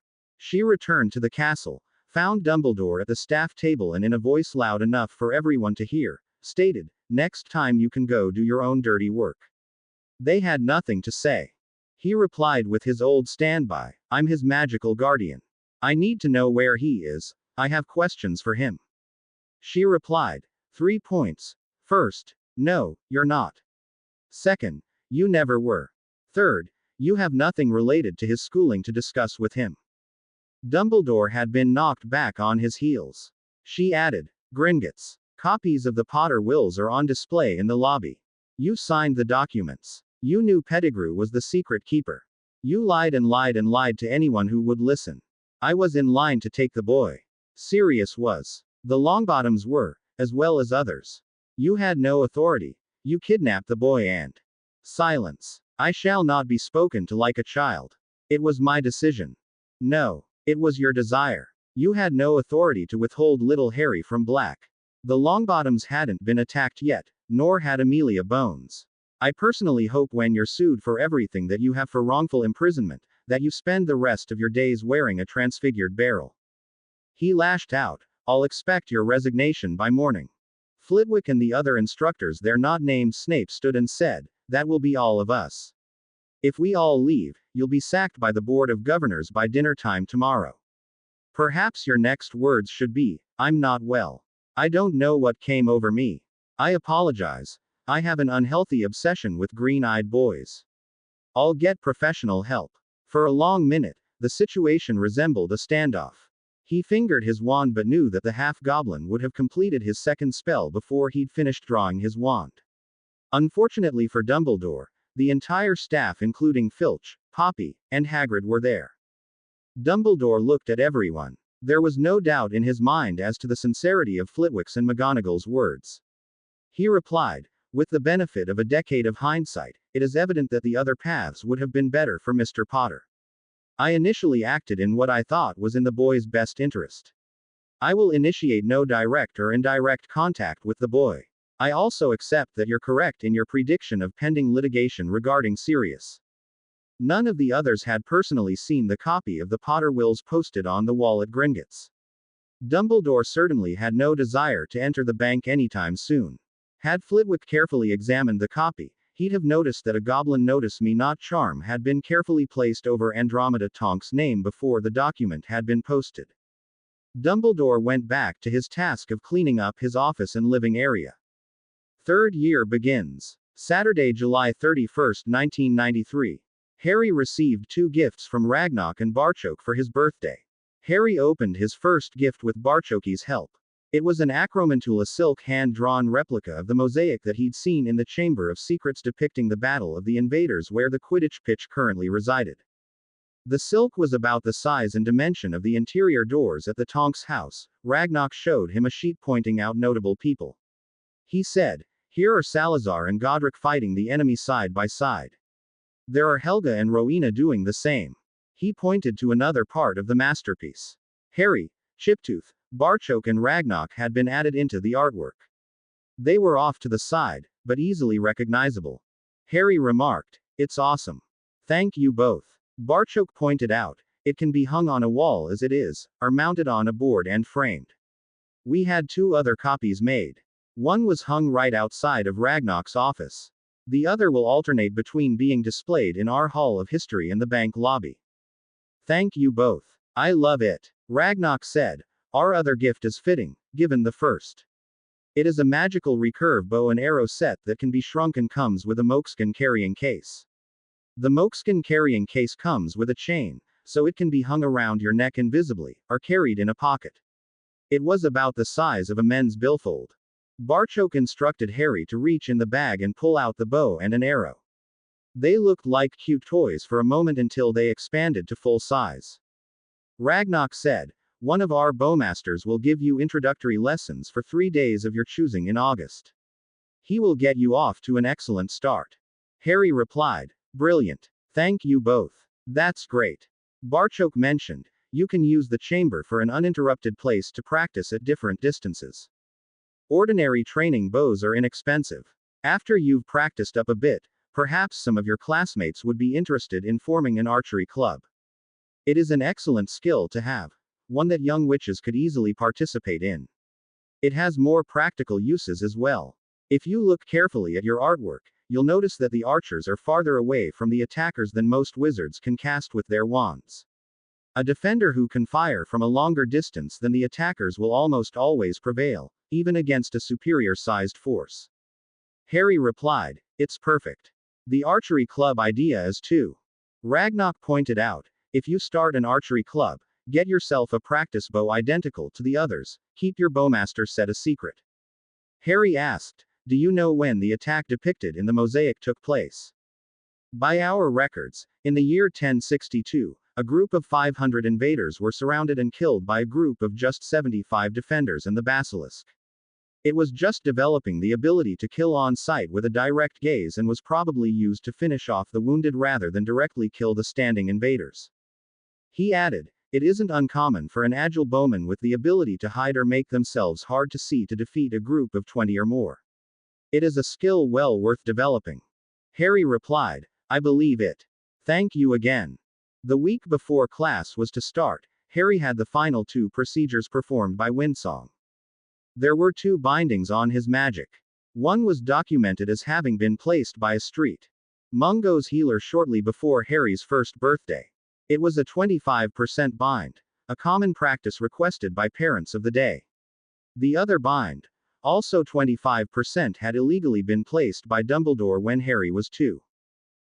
She returned to the castle, found Dumbledore at the staff table and in a voice loud enough for everyone to hear, stated, "Next time you can go do your own dirty work." They had nothing to say. He replied with his old standby, "I'm his magical guardian. I need to know where he is. I have questions for him." She replied, 3 points. First, no, you're not. Second, you never were. Third, you have nothing related to his schooling to discuss with him. Dumbledore had been knocked back on his heels. She added, "Gringotts. Copies of the Potter wills are on display in the lobby. You signed the documents. You knew Pettigrew was the secret keeper. You lied and lied and lied to anyone who would listen. I was in line to take the boy. Sirius was. The Longbottoms were, as well as others. You had no authority. You kidnapped the boy and..." Silence. "I shall not be spoken to like a child. It was my decision." "No. It was your desire. You had no authority to withhold little Harry from Black. The Longbottoms hadn't been attacked yet, nor had Amelia Bones. I personally hope when you're sued for everything that you have for wrongful imprisonment, that you spend the rest of your days wearing a transfigured barrel." He lashed out, "I'll expect your resignation by morning." Flitwick and the other instructors there not named Snape stood and said, "That will be all of us. If we all leave, you'll be sacked by the Board of Governors by dinner time tomorrow. Perhaps your next words should be, 'I'm not well. I don't know what came over me. I apologize. I have an unhealthy obsession with green-eyed boys. I'll get professional help.'" For a long minute, the situation resembled a standoff. He fingered his wand but knew that the half-goblin would have completed his second spell before he'd finished drawing his wand. Unfortunately for Dumbledore, the entire staff including Filch, Poppy, and Hagrid were there. Dumbledore looked at everyone. There was no doubt in his mind as to the sincerity of Flitwick's and McGonagall's words. He replied, "With the benefit of a decade of hindsight, it is evident that the other paths would have been better for Mr. Potter. I initially acted in what I thought was in the boy's best interest. I will initiate no direct or indirect contact with the boy. I also accept that you're correct in your prediction of pending litigation regarding Sirius." None of the others had personally seen the copy of the Potter wills posted on the wall at Gringotts. Dumbledore certainly had no desire to enter the bank anytime soon. Had Flitwick carefully examined the copy, he'd have noticed that a Goblin Notice Me Not charm had been carefully placed over Andromeda Tonk's name before the document had been posted. Dumbledore went back to his task of cleaning up his office and living area. Third year begins. Saturday, July 31, 1993. Harry received 2 gifts from Ragnarok and Barchoke for his birthday. Harry opened his first gift with Barchoke's help. It was an Acromantula silk hand-drawn replica of the mosaic that he'd seen in the Chamber of Secrets depicting the Battle of the Invaders where the Quidditch pitch currently resided. The silk was about the size and dimension of the interior doors at the Tonks house. Ragnarok showed him a sheet pointing out notable people. He said, "Here are Salazar and Godric fighting the enemy side by side. There are Helga and Rowena doing the same." He pointed to another part of the masterpiece. Harry, Chiptooth, Barchoke and Ragnarok had been added into the artwork. They were off to the side, but easily recognizable. Harry remarked, "It's awesome. Thank you both." Barchoke pointed out, "It can be hung on a wall as it is, or mounted on a board and framed. We had 2 other copies made. One was hung right outside of Ragnarok's office. The other will alternate between being displayed in our Hall of History and the bank lobby." "Thank you both. I love it." Ragnarok said, "Our other gift is fitting, given the first. It is a magical recurve bow and arrow set that can be shrunk and comes with a Mokeskin carrying case. The Mokeskin carrying case comes with a chain, so it can be hung around your neck invisibly, or carried in a pocket. It was about the size of a men's billfold." Barchoke instructed Harry to reach in the bag and pull out the bow and an arrow. They looked like cute toys for a moment until they expanded to full size. Ragnarok said, "One of our bowmasters will give you introductory lessons for 3 days of your choosing in August. He will get you off to an excellent start." Harry replied, "Brilliant. Thank you both. That's great." Barchoke mentioned, "You can use the chamber for an uninterrupted place to practice at different distances. Ordinary training bows are inexpensive. After you've practiced up a bit, perhaps some of your classmates would be interested in forming an archery club." It is an excellent skill to have, one that young witches could easily participate in. It has more practical uses as well. If you look carefully at your artwork, you'll notice that the archers are farther away from the attackers than most wizards can cast with their wands. A defender who can fire from a longer distance than the attackers will almost always prevail, even against a superior-sized force. Harry replied, "It's perfect. The archery club idea is too." Ragnarok pointed out, "If you start an archery club, get yourself a practice bow identical to the others, keep your bowmaster set a secret." Harry asked, "Do you know when the attack depicted in the mosaic took place?" By our records, in the year 1062, a group of 500 invaders were surrounded and killed by a group of just 75 defenders and the basilisk. It was just developing the ability to kill on sight with a direct gaze and was probably used to finish off the wounded rather than directly kill the standing invaders. He added, "It isn't uncommon for an agile bowman with the ability to hide or make themselves hard to see to defeat a group of 20 or more. It is a skill well worth developing." Harry replied, "I believe it. Thank you again." The week before class was to start, Harry had the final 2 procedures performed by Windsong. There were 2 bindings on his magic. One was documented as having been placed by a street Mungo's healer shortly before Harry's first birthday. It was a 25% bind, a common practice requested by parents of the day. The other bind, also 25%, had illegally been placed by Dumbledore when Harry was 2.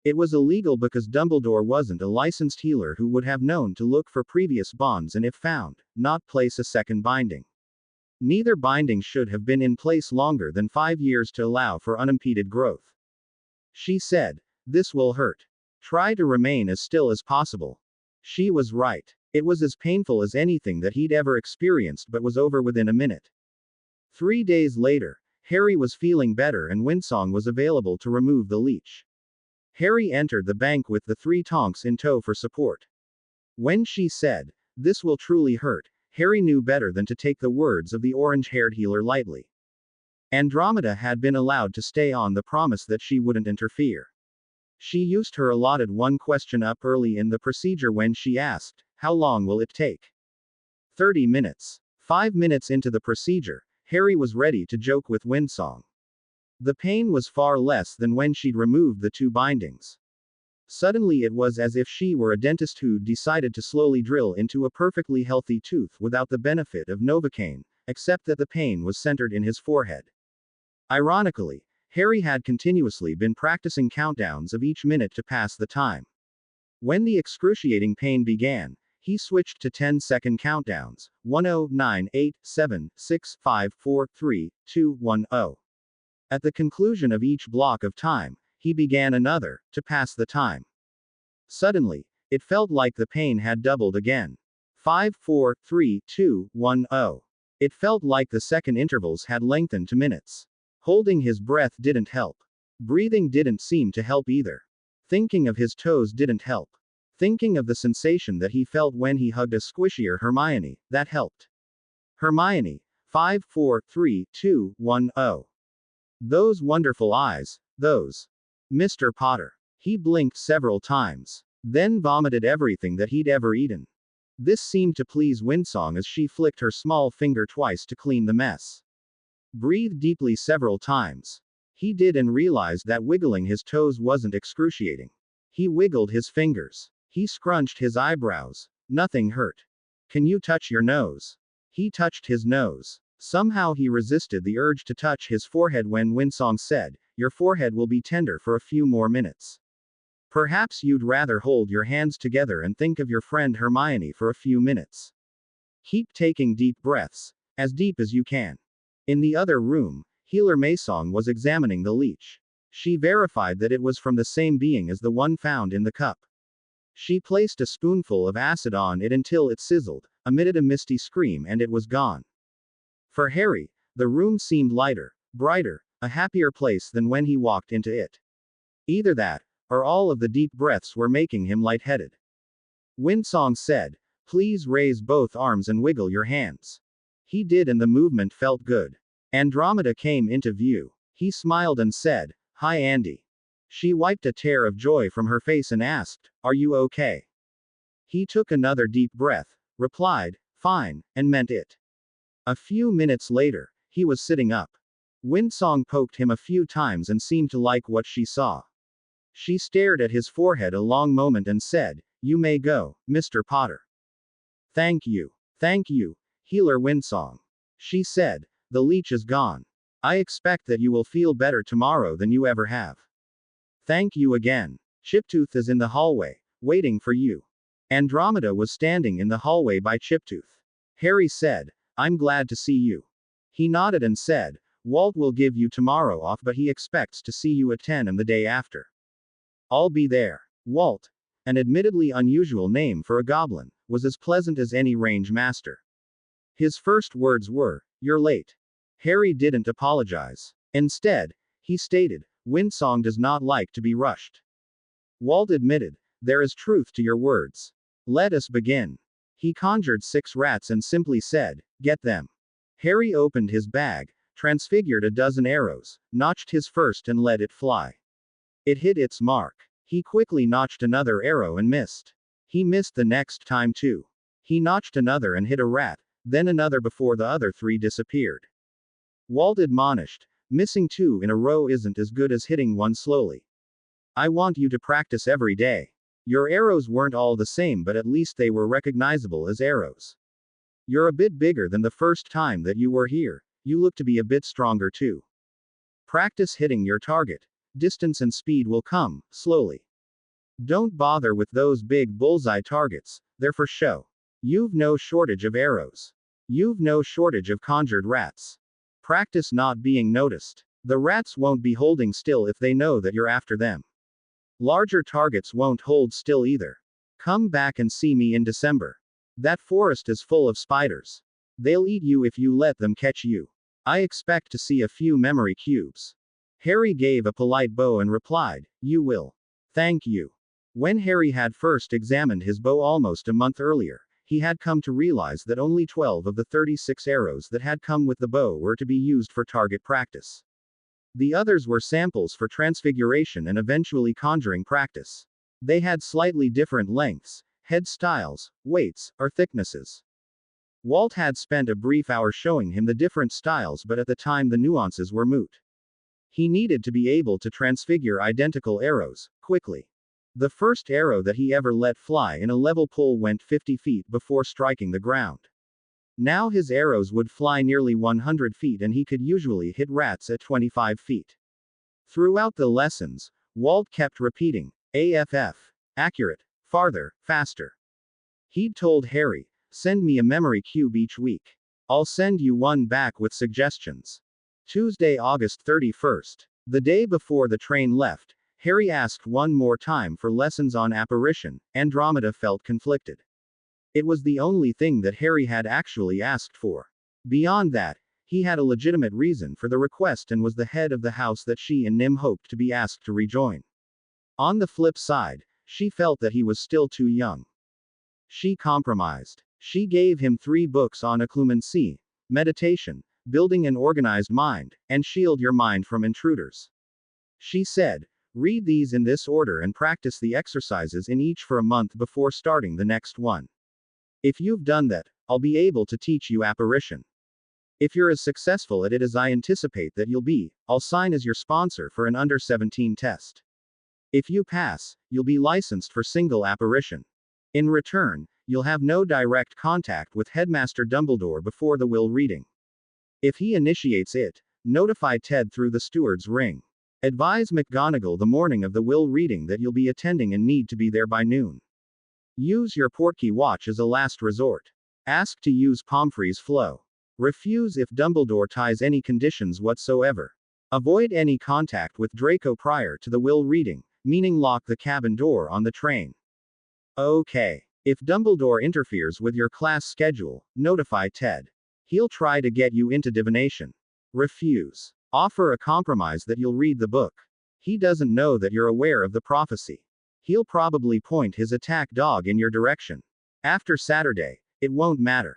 It was illegal because Dumbledore wasn't a licensed healer who would have known to look for previous bonds and if found, not place a second binding. Neither binding should have been in place longer than 5 years to allow for unimpeded growth. She said, "This will hurt. Try to remain as still as possible." She was right. It was as painful as anything that he'd ever experienced but was over within a minute. 3 days later, Harry was feeling better and Windsong was available to remove the leech. Harry entered the bank with the 3 Tonks in tow for support. When she said, "This will truly hurt," Harry knew better than to take the words of the orange-haired healer lightly. Andromeda had been allowed to stay on the promise that she wouldn't interfere. She used her allotted 1 question up early in the procedure when she asked, "How long will it take?" 30 minutes. 5 minutes into the procedure, Harry was ready to joke with Windsong. The pain was far less than when she'd removed the 2 bindings. Suddenly it was as if she were a dentist who'd decided to slowly drill into a perfectly healthy tooth without the benefit of Novocaine, except that the pain was centered in his forehead. Ironically, Harry had continuously been practicing countdowns of each minute to pass the time. When the excruciating pain began, he switched to 10-second countdowns, 10, 9, 8, 7, 6, 5, 4, 3, 2, 1, 0. At the conclusion of each block of time, he began another, to pass the time. Suddenly, it felt like the pain had doubled again. 5, 4, 3, 2, 1, 0. It felt like the second intervals had lengthened to minutes. Holding his breath didn't help. Breathing didn't seem to help either. Thinking of his toes didn't help. Thinking of the sensation that he felt when he hugged a squishier Hermione, that helped. Hermione. 5, 4, 3, 2, 1, 0. Those wonderful eyes, those. Mr. Potter. He blinked several times. Then vomited everything that he'd ever eaten. This seemed to please Windsong as she flicked her small finger twice to clean the mess. Breathe deeply several times. He did and realized that wiggling his toes wasn't excruciating. He wiggled his fingers. He scrunched his eyebrows. Nothing hurt. Can you touch your nose? He touched his nose. Somehow he resisted the urge to touch his forehead when Windsong said, "Your forehead will be tender for a few more minutes. Perhaps you'd rather hold your hands together and think of your friend Hermione for a few minutes. Keep taking deep breaths, as deep as you can." In the other room, Healer Maysong was examining the leech. She verified that it was from the same being as the one found in the cup. She placed a spoonful of acid on it until it sizzled, emitted a misty scream, and it was gone. For Harry, the room seemed lighter, brighter, a happier place than when he walked into it. Either that, or all of the deep breaths were making him lightheaded. Windsong said, "Please raise both arms and wiggle your hands." He did and the movement felt good. Andromeda came into view. He smiled and said, "Hi Andy." She wiped a tear of joy from her face and asked, "Are you okay?" He took another deep breath, replied, "Fine," and meant it. A few minutes later, he was sitting up. Windsong poked him a few times and seemed to like what she saw. She stared at his forehead a long moment and said, "You may go, Mr. Potter." "Thank you. Thank you, Healer Windsong." She said, "The leech is gone. I expect that you will feel better tomorrow than you ever have." "Thank you again. Chiptooth is in the hallway, waiting for you." Andromeda was standing in the hallway by Chiptooth. Harry said, "I'm glad to see you." He nodded and said, "Walt will give you tomorrow off, but he expects to see you at 10 am the day after." "I'll be there." Walt, an admittedly unusual name for a goblin, was as pleasant as any range master. His first words were, "You're late." Harry didn't apologize. Instead, he stated, "Windsong does not like to be rushed." Walt admitted, "There is truth to your words. Let us begin." He conjured 6 rats and simply said, "Get them." Harry opened his bag, transfigured a dozen arrows, notched his first and let it fly. It hit its mark. He quickly notched another arrow and missed. He missed the next time too. He notched another and hit a rat, then another before the other 3 disappeared. Walt admonished, "Missing 2 in a row isn't as good as hitting 1 slowly. I want you to practice every day. Your arrows weren't all the same, but at least they were recognizable as arrows. You're a bit bigger than the first time that you were here. You look to be a bit stronger too. Practice hitting your target. Distance and speed will come, slowly. Don't bother with those big bullseye targets, they're for show. You've no shortage of arrows. You've no shortage of conjured rats. Practice not being noticed. The rats won't be holding still if they know that you're after them. Larger targets won't hold still either. Come back and see me in December. That forest is full of spiders. They'll eat you if you let them catch you. I expect to see a few memory cubes." Harry gave a polite bow and replied, "You will. Thank you." When Harry had first examined his bow almost a month earlier, he had come to realize that only 12 of the 36 arrows that had come with the bow were to be used for target practice. The others were samples for transfiguration and eventually conjuring practice. They had slightly different lengths, head styles, weights, or thicknesses. Walt had spent a brief hour showing him the different styles, but at the time the nuances were moot. He needed to be able to transfigure identical arrows, quickly. The first arrow that he ever let fly in a level pull went 50 feet before striking the ground. Now his arrows would fly nearly 100 feet and he could usually hit rats at 25 feet. Throughout the lessons, Walt kept repeating, AFF. Accurate. Farther, faster. He'd told Harry, "Send me a memory cube each week. I'll send you one back with suggestions." Tuesday, August 31st. The day before the train left, Harry asked one more time for lessons on apparition. Andromeda felt conflicted. It was the only thing that Harry had actually asked for. Beyond that, he had a legitimate reason for the request and was the head of the house that she and Nim hoped to be asked to rejoin. On the flip side, she felt that he was still too young. She compromised. She gave him 3 books on occlumency, meditation, building an organized mind, and shield your mind from intruders. She said, "Read these in this order and practice the exercises in each for a month before starting the next one. If you've done that, I'll be able to teach you apparition. If you're as successful at it as I anticipate that you'll be, I'll sign as your sponsor for an under 17 test. If you pass, you'll be licensed for single apparition. In return, you'll have no direct contact with Headmaster Dumbledore before the will reading. If he initiates it, notify Ted through the steward's ring. Advise McGonagall the morning of the will reading that you'll be attending and need to be there by noon. Use your portkey watch as a last resort. Ask to use Pomfrey's flow. Refuse if Dumbledore ties any conditions whatsoever. Avoid any contact with Draco prior to the will reading, meaning lock the cabin door on the train. Okay. If Dumbledore interferes with your class schedule, notify Ted. He'll try to get you into divination. Refuse. Offer a compromise that you'll read the book. He doesn't know that you're aware of the prophecy. He'll probably point his attack dog in your direction. After Saturday, it won't matter.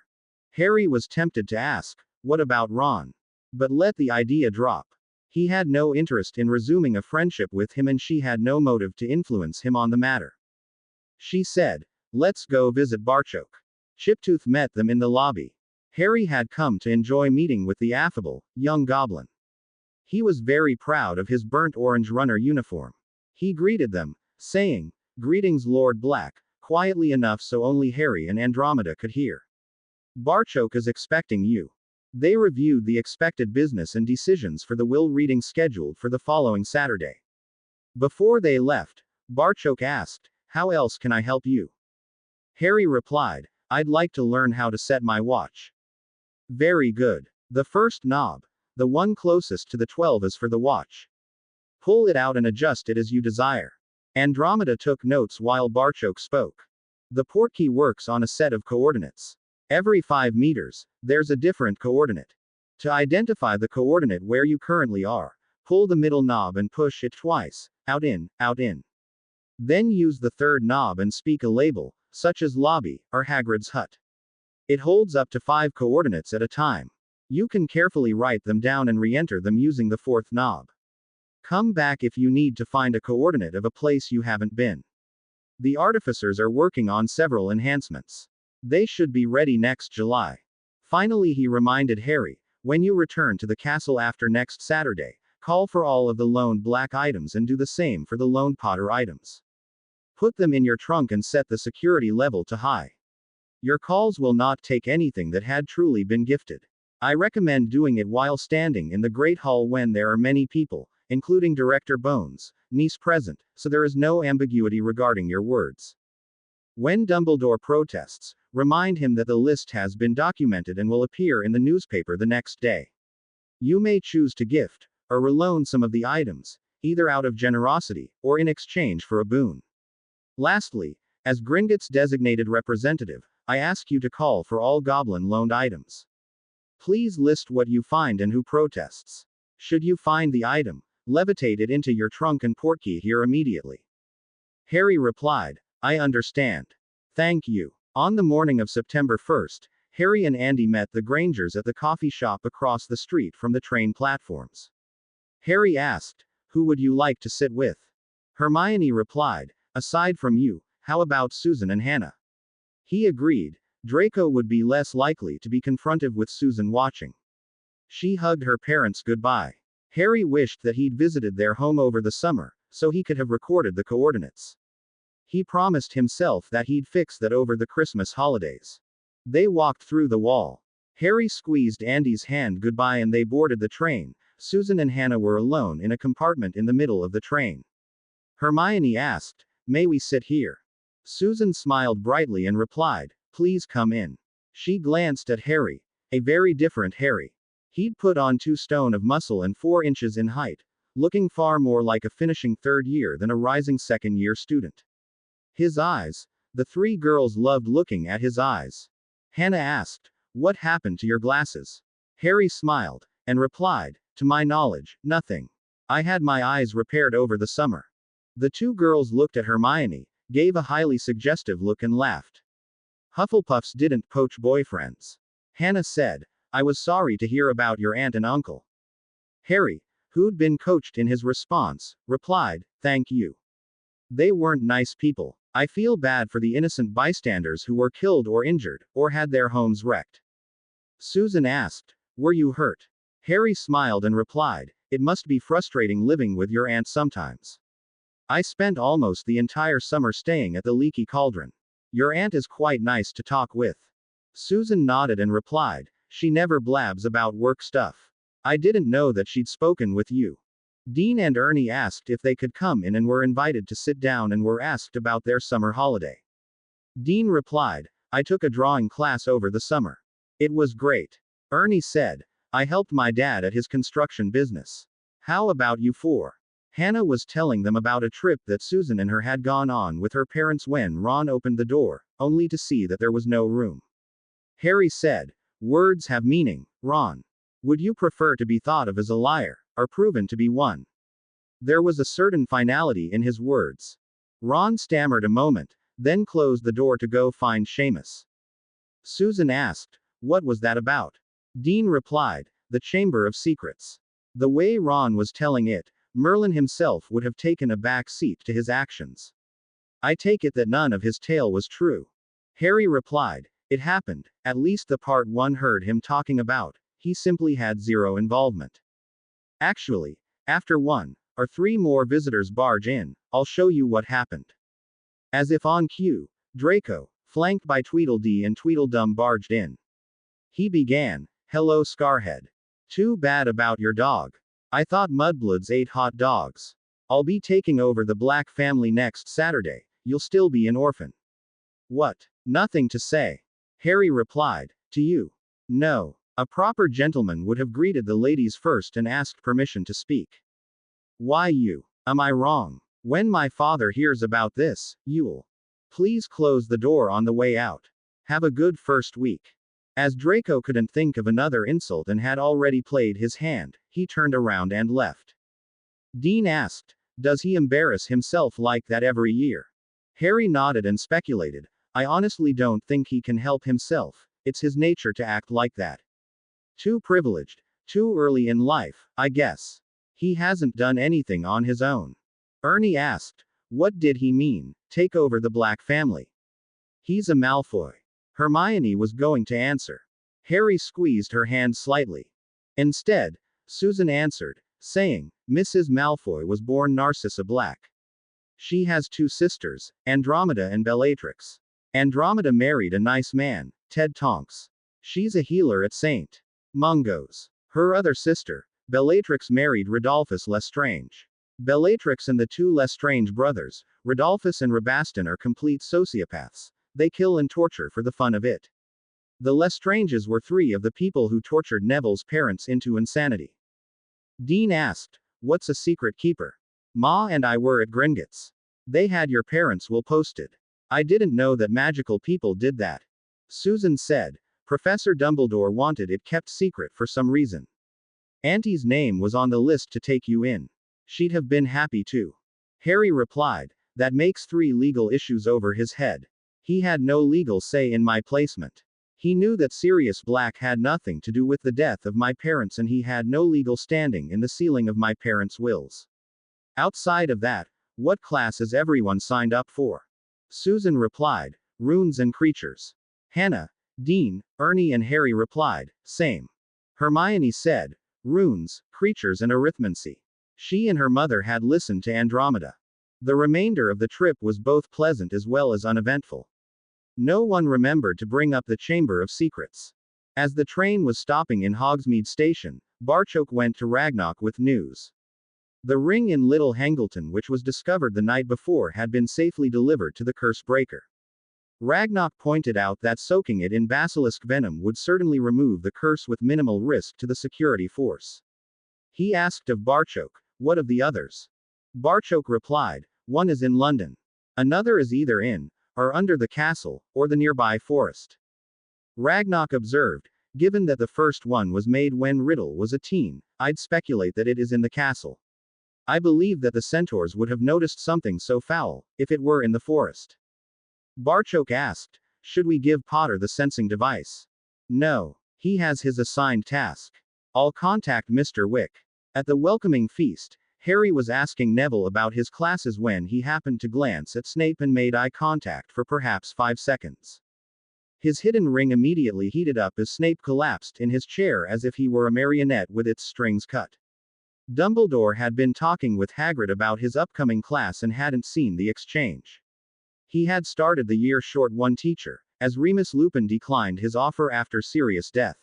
Harry was tempted to ask, what about Ron? But let the idea drop. He had no interest in resuming a friendship with him and she had no motive to influence him on the matter. She said, Let's go visit Barchok. Chiptooth met them in the lobby. Harry had come to enjoy meeting with the affable, young goblin. He was very proud of his burnt orange runner uniform. He greeted them, saying, "Greetings, Lord Black," quietly enough so only Harry and Andromeda could hear. "Barchok is expecting you." They reviewed the expected business and decisions for the will reading scheduled for the following Saturday. Before they left, Barchok asked, "How else can I help you?" Harry replied, "I'd like to learn how to set my watch." "Very good. The first knob, the one closest to the 12, is for the watch. Pull it out and adjust it as you desire." Andromeda took notes while Barchok spoke. "The portkey works on a set of coordinates. Every 5 meters, there's a different coordinate. To identify the coordinate where you currently are, pull the middle knob and push it twice, out in, out in. Then use the third knob and speak a label, such as lobby, or Hagrid's hut. It holds up to 5 coordinates at a time. You can carefully write them down and re-enter them using the fourth knob. Come back if you need to find a coordinate of a place you haven't been. The artificers are working on several enhancements. They should be ready next July." Finally, he reminded Harry, "When you return to the castle after next Saturday, call for all of the loaned black items and do the same for the loaned Potter items. Put them in your trunk and set the security level to high. Your calls will not take anything that had truly been gifted. I recommend doing it while standing in the Great Hall when there are many people, including Director Bones, niece present, so there is no ambiguity regarding your words. When Dumbledore protests, remind him that the list has been documented and will appear in the newspaper the next day. You may choose to gift, or reloan some of the items, either out of generosity, or in exchange for a boon. Lastly, as Gringotts' designated representative, I ask you to call for all goblin loaned items. Please list what you find and who protests. Should you find the item, levitate it into your trunk and portkey here immediately." Harry replied, "I understand. Thank you." On the morning of September 1st, Harry and Andy met the Grangers at the coffee shop across the street from the train platforms. Harry asked, "Who would you like to sit with?" Hermione replied, "Aside from you, how about Susan and Hannah?" He agreed. Draco would be less likely to be confronted with Susan watching. She hugged her parents goodbye. Harry wished that he'd visited their home over the summer, so he could have recorded the coordinates. He promised himself that he'd fix that over the Christmas holidays. They walked through the wall. Harry squeezed Andy's hand goodbye and they boarded the train. Susan and Hannah were alone in a compartment in the middle of the train. Hermione asked, "May we sit here?" Susan smiled brightly and replied, "Please come in." She glanced at Harry. A very different Harry. He'd put on 2 stone of muscle and 4 inches in height, looking far more like a finishing third year than a rising second-year student. His eyes. The 3 girls loved looking at his eyes. Hannah asked, "What happened to your glasses?" Harry smiled, and replied, "To my knowledge, nothing. I had my eyes repaired over the summer." The 2 girls looked at Hermione, gave a highly suggestive look and laughed. Hufflepuffs didn't poach boyfriends. Hannah said, "I was sorry to hear about your aunt and uncle." Harry, who'd been coached in his response, replied, "Thank you. They weren't nice people. I feel bad for the innocent bystanders who were killed or injured, or had their homes wrecked." Susan asked, "Were you hurt?" Harry smiled and replied, "It must be frustrating living with your aunt sometimes. I spent almost the entire summer staying at the Leaky Cauldron. Your aunt is quite nice to talk with." Susan nodded and replied, "She never blabs about work stuff. I didn't know that she'd spoken with you." Dean and Ernie asked if they could come in and were invited to sit down and were asked about their summer holiday. Dean replied, "I took a drawing class over the summer. It was great." Ernie said, "I helped my dad at his construction business. How about you 4? Hannah was telling them about a trip that Susan and her had gone on with her parents when Ron opened the door, only to see that there was no room. Harry said, "Words have meaning, Ron. Would you prefer to be thought of as a liar, or proven to be one?" There was a certain finality in his words. Ron stammered a moment, then closed the door to go find Seamus. Susan asked, "What was that about?" Dean replied, "The Chamber of Secrets." The way Ron was telling it, Merlin himself would have taken a back seat to his actions. I take it that none of his tale was true. Harry replied, it happened, at least the part one heard him talking about. He simply had zero involvement. Actually, after 1 or 3 more visitors barge in, I'll show you what happened. As if on cue, Draco, flanked by Tweedledee and Tweedledum, barged in. He began, hello Scarhead. Too bad about your dog. I thought Mudbloods ate hot dogs. I'll be taking over the Black family next Saturday, you'll still be an orphan. What? Nothing to say. Harry replied, to you. No. A proper gentleman would have greeted the ladies first and asked permission to speak. Why you? Am I wrong? When my father hears about this, you'll. Please close the door on the way out. Have a good first week. As Draco couldn't think of another insult and had already played his hand, he turned around and left. Dean asked, does he embarrass himself like that every year? Harry nodded and speculated, I honestly don't think he can help himself, it's his nature to act like that. Too privileged, too early in life, I guess. He hasn't done anything on his own. Ernie asked, what did he mean, take over the Black family? He's a Malfoy. Hermione was going to answer. Harry squeezed her hand slightly. Instead, Susan answered, saying, Mrs. Malfoy was born Narcissa Black. She has 2 sisters, Andromeda and Bellatrix. Andromeda married a nice man, Ted Tonks. She's a healer at St. Mungo's. Her other sister, Bellatrix, married Rodolphus Lestrange. Bellatrix and the 2 Lestrange brothers, Rodolphus and Rabaston, are complete sociopaths. They kill and torture for the fun of it. The Lestranges were 3 of the people who tortured Neville's parents into insanity. Dean asked, what's a secret keeper? Ma and I were at Gringotts. They had your parents' will posted. I didn't know that magical people did that. Susan said, Professor Dumbledore wanted it kept secret for some reason. Auntie's name was on the list to take you in. She'd have been happy to. Harry replied, that makes 3 legal issues over his head. He had no legal say in my placement. He knew that Sirius Black had nothing to do with the death of my parents, and he had no legal standing in the sealing of my parents' wills. Outside of that, what class is everyone signed up for? Susan replied, runes and creatures. Hannah, Dean, Ernie and Harry replied, same. Hermione said, runes, creatures and arithmancy. She and her mother had listened to Andromeda. The remainder of the trip was both pleasant as well as uneventful. No one remembered to bring up the Chamber of Secrets. As the train was stopping in Hogsmeade Station, Barchoke went to Ragnarok with news. The ring in Little Hangleton, which was discovered the night before, had been safely delivered to the curse breaker. Ragnarok pointed out that soaking it in basilisk venom would certainly remove the curse with minimal risk to the security force. He asked of Barchoke, what of the others? Barchoke replied, one is in London. Another is either in, or under the castle, or the nearby forest. Ragnarok observed, given that the first one was made when Riddle was a teen, I'd speculate that it is in the castle. I believe that the centaurs would have noticed something so foul, if it were in the forest. Barchoke asked, should we give Potter the sensing device? No. He has his assigned task. I'll contact Mr. Wick. At the welcoming feast, Harry was asking Neville about his classes when he happened to glance at Snape and made eye contact for perhaps 5 seconds. His hidden ring immediately heated up as Snape collapsed in his chair as if he were a marionette with its strings cut. Dumbledore had been talking with Hagrid about his upcoming class and hadn't seen the exchange. He had started the year short 1 teacher, as Remus Lupin declined his offer after Sirius' death.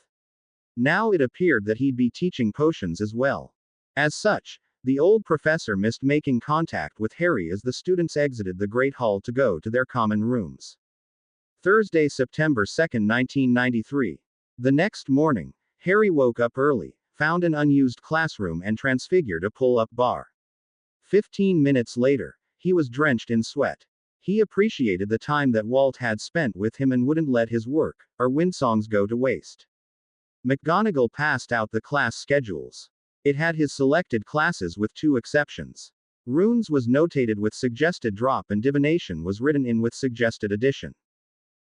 Now it appeared that he'd be teaching potions as well. As such, the old professor missed making contact with Harry as the students exited the Great Hall to go to their common rooms. Thursday, September 2, 1993. The next morning, Harry woke up early, found an unused classroom and transfigured a pull-up bar. 15 minutes later, he was drenched in sweat. He appreciated the time that Walt had spent with him and wouldn't let his work, or Windsongs, go to waste. McGonagall passed out the class schedules. It had his selected classes with 2 exceptions. Runes was notated with suggested drop and divination was written in with suggested addition.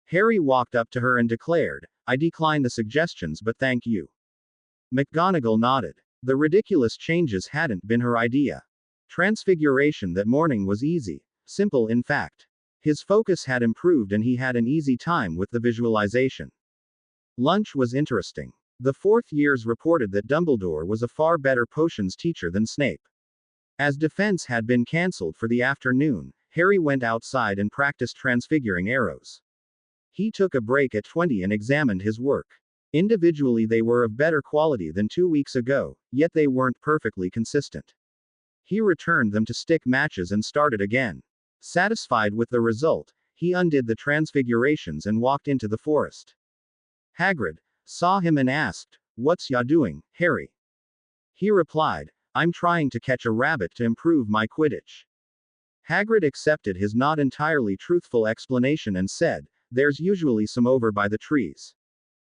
Harry walked up to her and declared, I decline the suggestions but thank you. McGonagall nodded. The ridiculous changes hadn't been her idea. Transfiguration that morning was easy, simple in fact. His focus had improved and he had an easy time with the visualization. Lunch was interesting. The fourth years reported that Dumbledore was a far better potions teacher than Snape. As defense had been cancelled for the afternoon, Harry went outside and practiced transfiguring arrows. He took a break at 20 and examined his work. Individually they were of better quality than 2 weeks ago, yet they weren't perfectly consistent. He returned them to stick matches and started again. Satisfied with the result, he undid the transfigurations and walked into the forest. Hagrid saw him and asked, "What's ya doing, Harry?" He replied, "I'm trying to catch a rabbit to improve my Quidditch." Hagrid accepted his not entirely truthful explanation and said, "There's usually some over by the trees.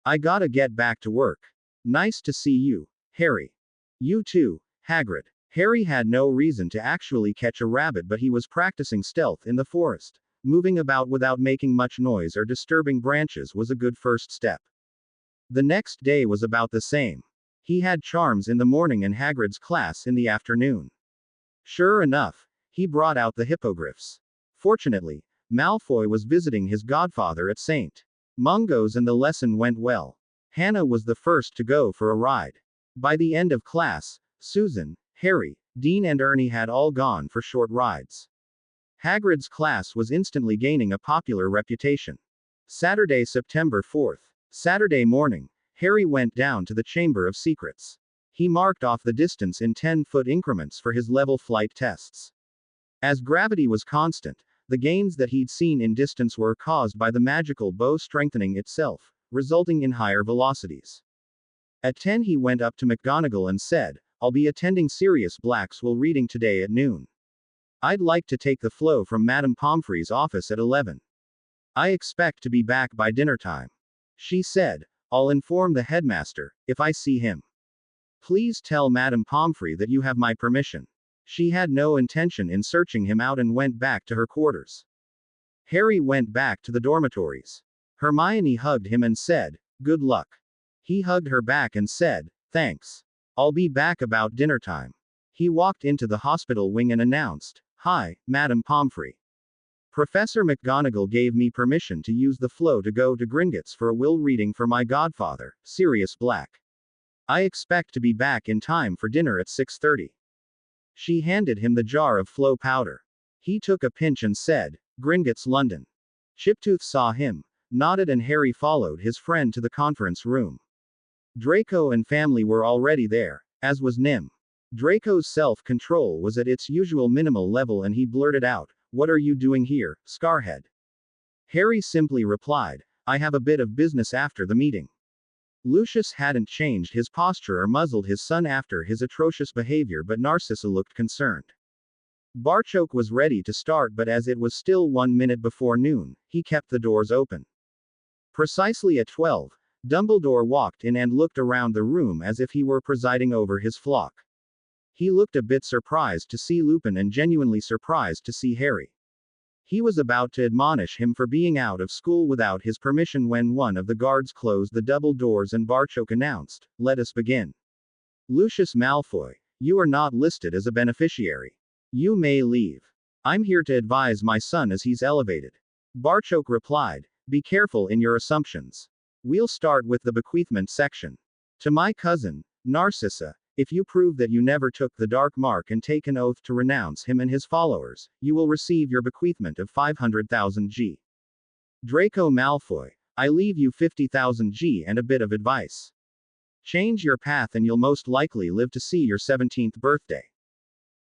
I gotta get back to work. Nice to see you, Harry." "You too, Hagrid." Harry had no reason to actually catch a rabbit, but he was practicing stealth in the forest. Moving about without making much noise or disturbing branches was a good first step. The next day was about the same. He had charms in the morning and Hagrid's class in the afternoon. Sure enough, he brought out the hippogriffs. Fortunately, Malfoy was visiting his godfather at St. Mungo's and the lesson went well. Hannah was the first to go for a ride. By the end of class, Susan, Harry, Dean and Ernie had all gone for short rides. Hagrid's class was instantly gaining a popular reputation. Saturday, September 4th. Saturday morning, Harry went down to the Chamber of Secrets. He marked off the distance in 10-foot increments for his level flight tests. As gravity was constant, the gains that he'd seen in distance were caused by the magical bow strengthening itself, resulting in higher velocities. At 10 he went up to McGonagall and said, "I'll be attending Sirius Black's will reading today at noon. I'd like to take the flow from Madame Pomfrey's office at 11. I expect to be back by dinner time." She said, "I'll inform the headmaster, if I see him. Please tell Madame Pomfrey that you have my permission." She had no intention in searching him out and went back to her quarters. Harry went back to the dormitories. Hermione hugged him and said, "Good luck." He hugged her back and said, "Thanks. I'll be back about dinner time." He walked into the hospital wing and announced, "Hi, Madame Pomfrey. Professor McGonagall gave me permission to use the flow to go to Gringotts for a will reading for my godfather, Sirius Black. I expect to be back in time for dinner at 6:30. She handed him the jar of flow powder. He took a pinch and said, "Gringotts, London." Chiptooth saw him, nodded and Harry followed his friend to the conference room. Draco and family were already there, as was Nim. Draco's self-control was at its usual minimal level and he blurted out, "What are you doing here, Scarhead?" Harry simply replied, "I have a bit of business after the meeting." Lucius hadn't changed his posture or muzzled his son after his atrocious behavior, but Narcissa looked concerned. Barchoke was ready to start, but as it was still 1 minute before noon, he kept the doors open. Precisely at 12, Dumbledore walked in and looked around the room as if he were presiding over his flock. He looked a bit surprised to see Lupin and genuinely surprised to see Harry. He was about to admonish him for being out of school without his permission when one of the guards closed the double doors and Barchoke announced, "Let us begin. Lucius Malfoy, you are not listed as a beneficiary. You may leave. I'm here to advise my son as he's elevated." Barchoke replied, "Be careful in your assumptions. We'll start with the bequeathment section. To my cousin, Narcissa, if you prove that you never took the Dark Mark and take an oath to renounce him and his followers, you will receive your bequeathment of 500,000 G. Draco Malfoy, I leave you 50,000 G and a bit of advice. Change your path and you'll most likely live to see your 17th birthday."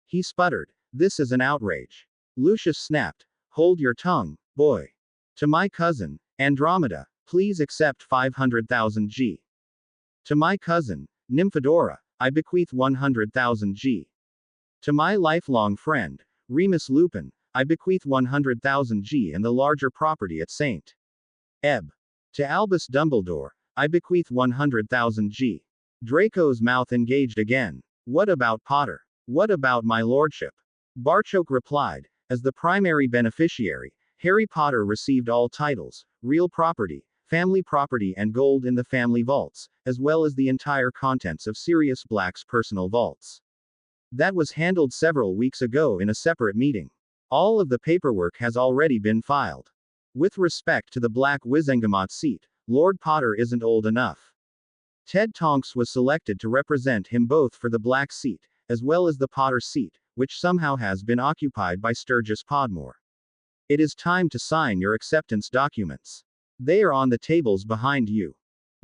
He sputtered, "This is an outrage." Lucius snapped, "Hold your tongue, boy. To my cousin, Andromeda, please accept 500,000 G. To my cousin, Nymphadora, I bequeath 100,000 G. To my lifelong friend, Remus Lupin, I bequeath 100,000 G and the larger property at St. Ebb. To Albus Dumbledore, I bequeath 100,000 G. Draco's mouth engaged again. "What about Potter? What about my lordship?" Barchoke replied, "As the primary beneficiary, Harry Potter received all titles, real property, family property and gold in the family vaults, as well as the entire contents of Sirius Black's personal vaults. That was handled several weeks ago in a separate meeting. All of the paperwork has already been filed. With respect to the Black Wizengamot seat, Lord Potter isn't old enough. Ted Tonks was selected to represent him both for the Black seat, as well as the Potter seat, which somehow has been occupied by Sturgis Podmore. It is time to sign your acceptance documents. They are on the tables behind you.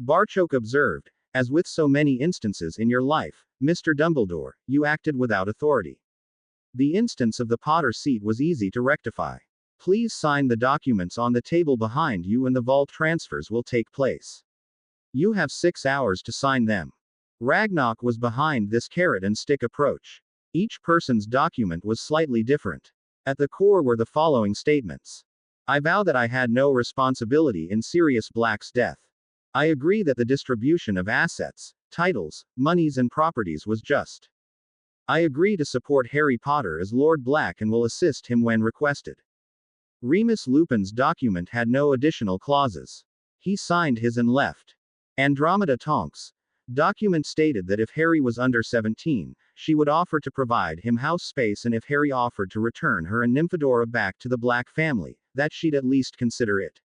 Barchoke observed, as with so many instances in your life, Mr. Dumbledore, you acted without authority. The instance of the Potter seat was easy to rectify. Please sign the documents on the table behind you and the vault transfers will take place. You have 6 hours to sign them. Ragnarok was behind this carrot and stick approach. Each person's document was slightly different. At the core were the following statements. I vow that I had no responsibility in Sirius Black's death. I agree that the distribution of assets, titles, monies and properties was just. I agree to support Harry Potter as Lord Black and will assist him when requested. Remus Lupin's document had no additional clauses. He signed his and left. Andromeda Tonks' document stated that if Harry was under 17, she would offer to provide him house space, and if Harry offered to return her and Nymphadora back to the Black family, that she'd at least consider it.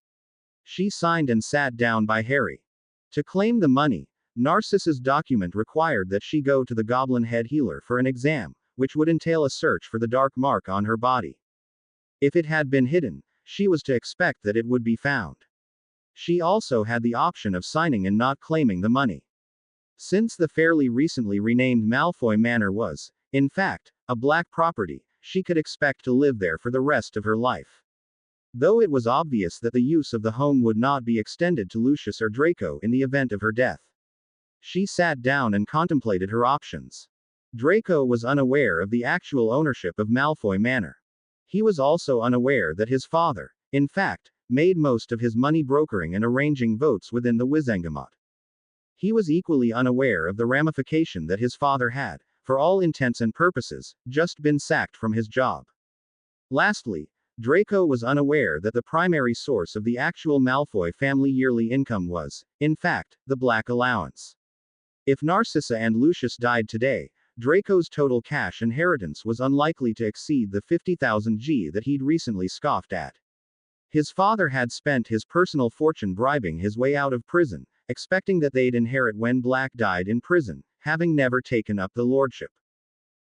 She signed and sat down by Harry. To claim the money, Narcissa's document required that she go to the Goblin Head Healer for an exam, which would entail a search for the dark mark on her body. If it had been hidden, she was to expect that it would be found. She also had the option of signing and not claiming the money. Since the fairly recently renamed Malfoy Manor was, in fact, a Black property, she could expect to live there for the rest of her life. Though it was obvious that the use of the home would not be extended to Lucius or Draco in the event of her death. She sat down and contemplated her options. Draco was unaware of the actual ownership of Malfoy Manor. He was also unaware that his father, in fact, made most of his money brokering and arranging votes within the Wizengamot. He was equally unaware of the ramification that his father had, for all intents and purposes, just been sacked from his job. Lastly, Draco was unaware that the primary source of the actual Malfoy family yearly income was, in fact, the Black allowance. If Narcissa and Lucius died today, Draco's total cash inheritance was unlikely to exceed the 50,000 G that he'd recently scoffed at. His father had spent his personal fortune bribing his way out of prison, expecting that they'd inherit when Black died in prison, having never taken up the lordship.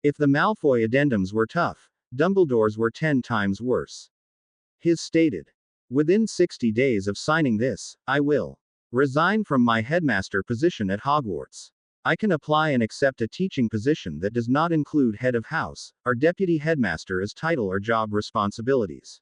If the Malfoy addendums were tough, Dumbledore's were 10 times worse. His stated, "Within 60 days of signing this, I will resign from my headmaster position at Hogwarts. I can apply and accept a teaching position that does not include head of house, or deputy headmaster as title or job responsibilities.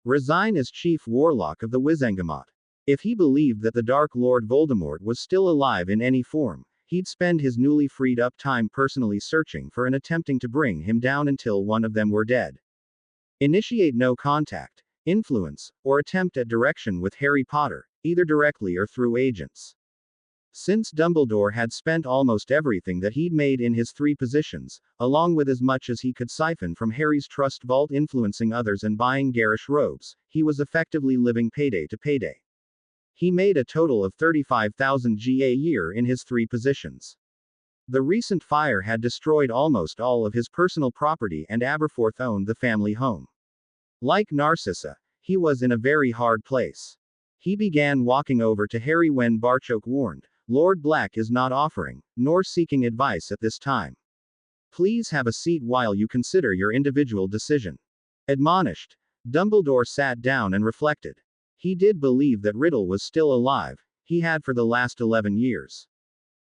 Resign as chief warlock of the Wizengamot." If he believed that the Dark Lord Voldemort was still alive in any form, he'd spend his newly freed up time personally searching for and attempting to bring him down until one of them were dead. Initiate no contact, influence, or attempt at direction with Harry Potter, either directly or through agents. Since Dumbledore had spent almost everything that he'd made in his 3 positions, along with as much as he could siphon from Harry's trust vault influencing others and buying garish robes, he was effectively living payday to payday. He made a total of 35,000 G a year in his 3 positions. The recent fire had destroyed almost all of his personal property, and Aberforth owned the family home. Like Narcissa, he was in a very hard place. He began walking over to Harry when Barchoke warned, "Lord Black is not offering, nor seeking advice at this time. Please have a seat while you consider your individual decision." Admonished, Dumbledore sat down and reflected. He did believe that Riddle was still alive, he had for the last 11 years.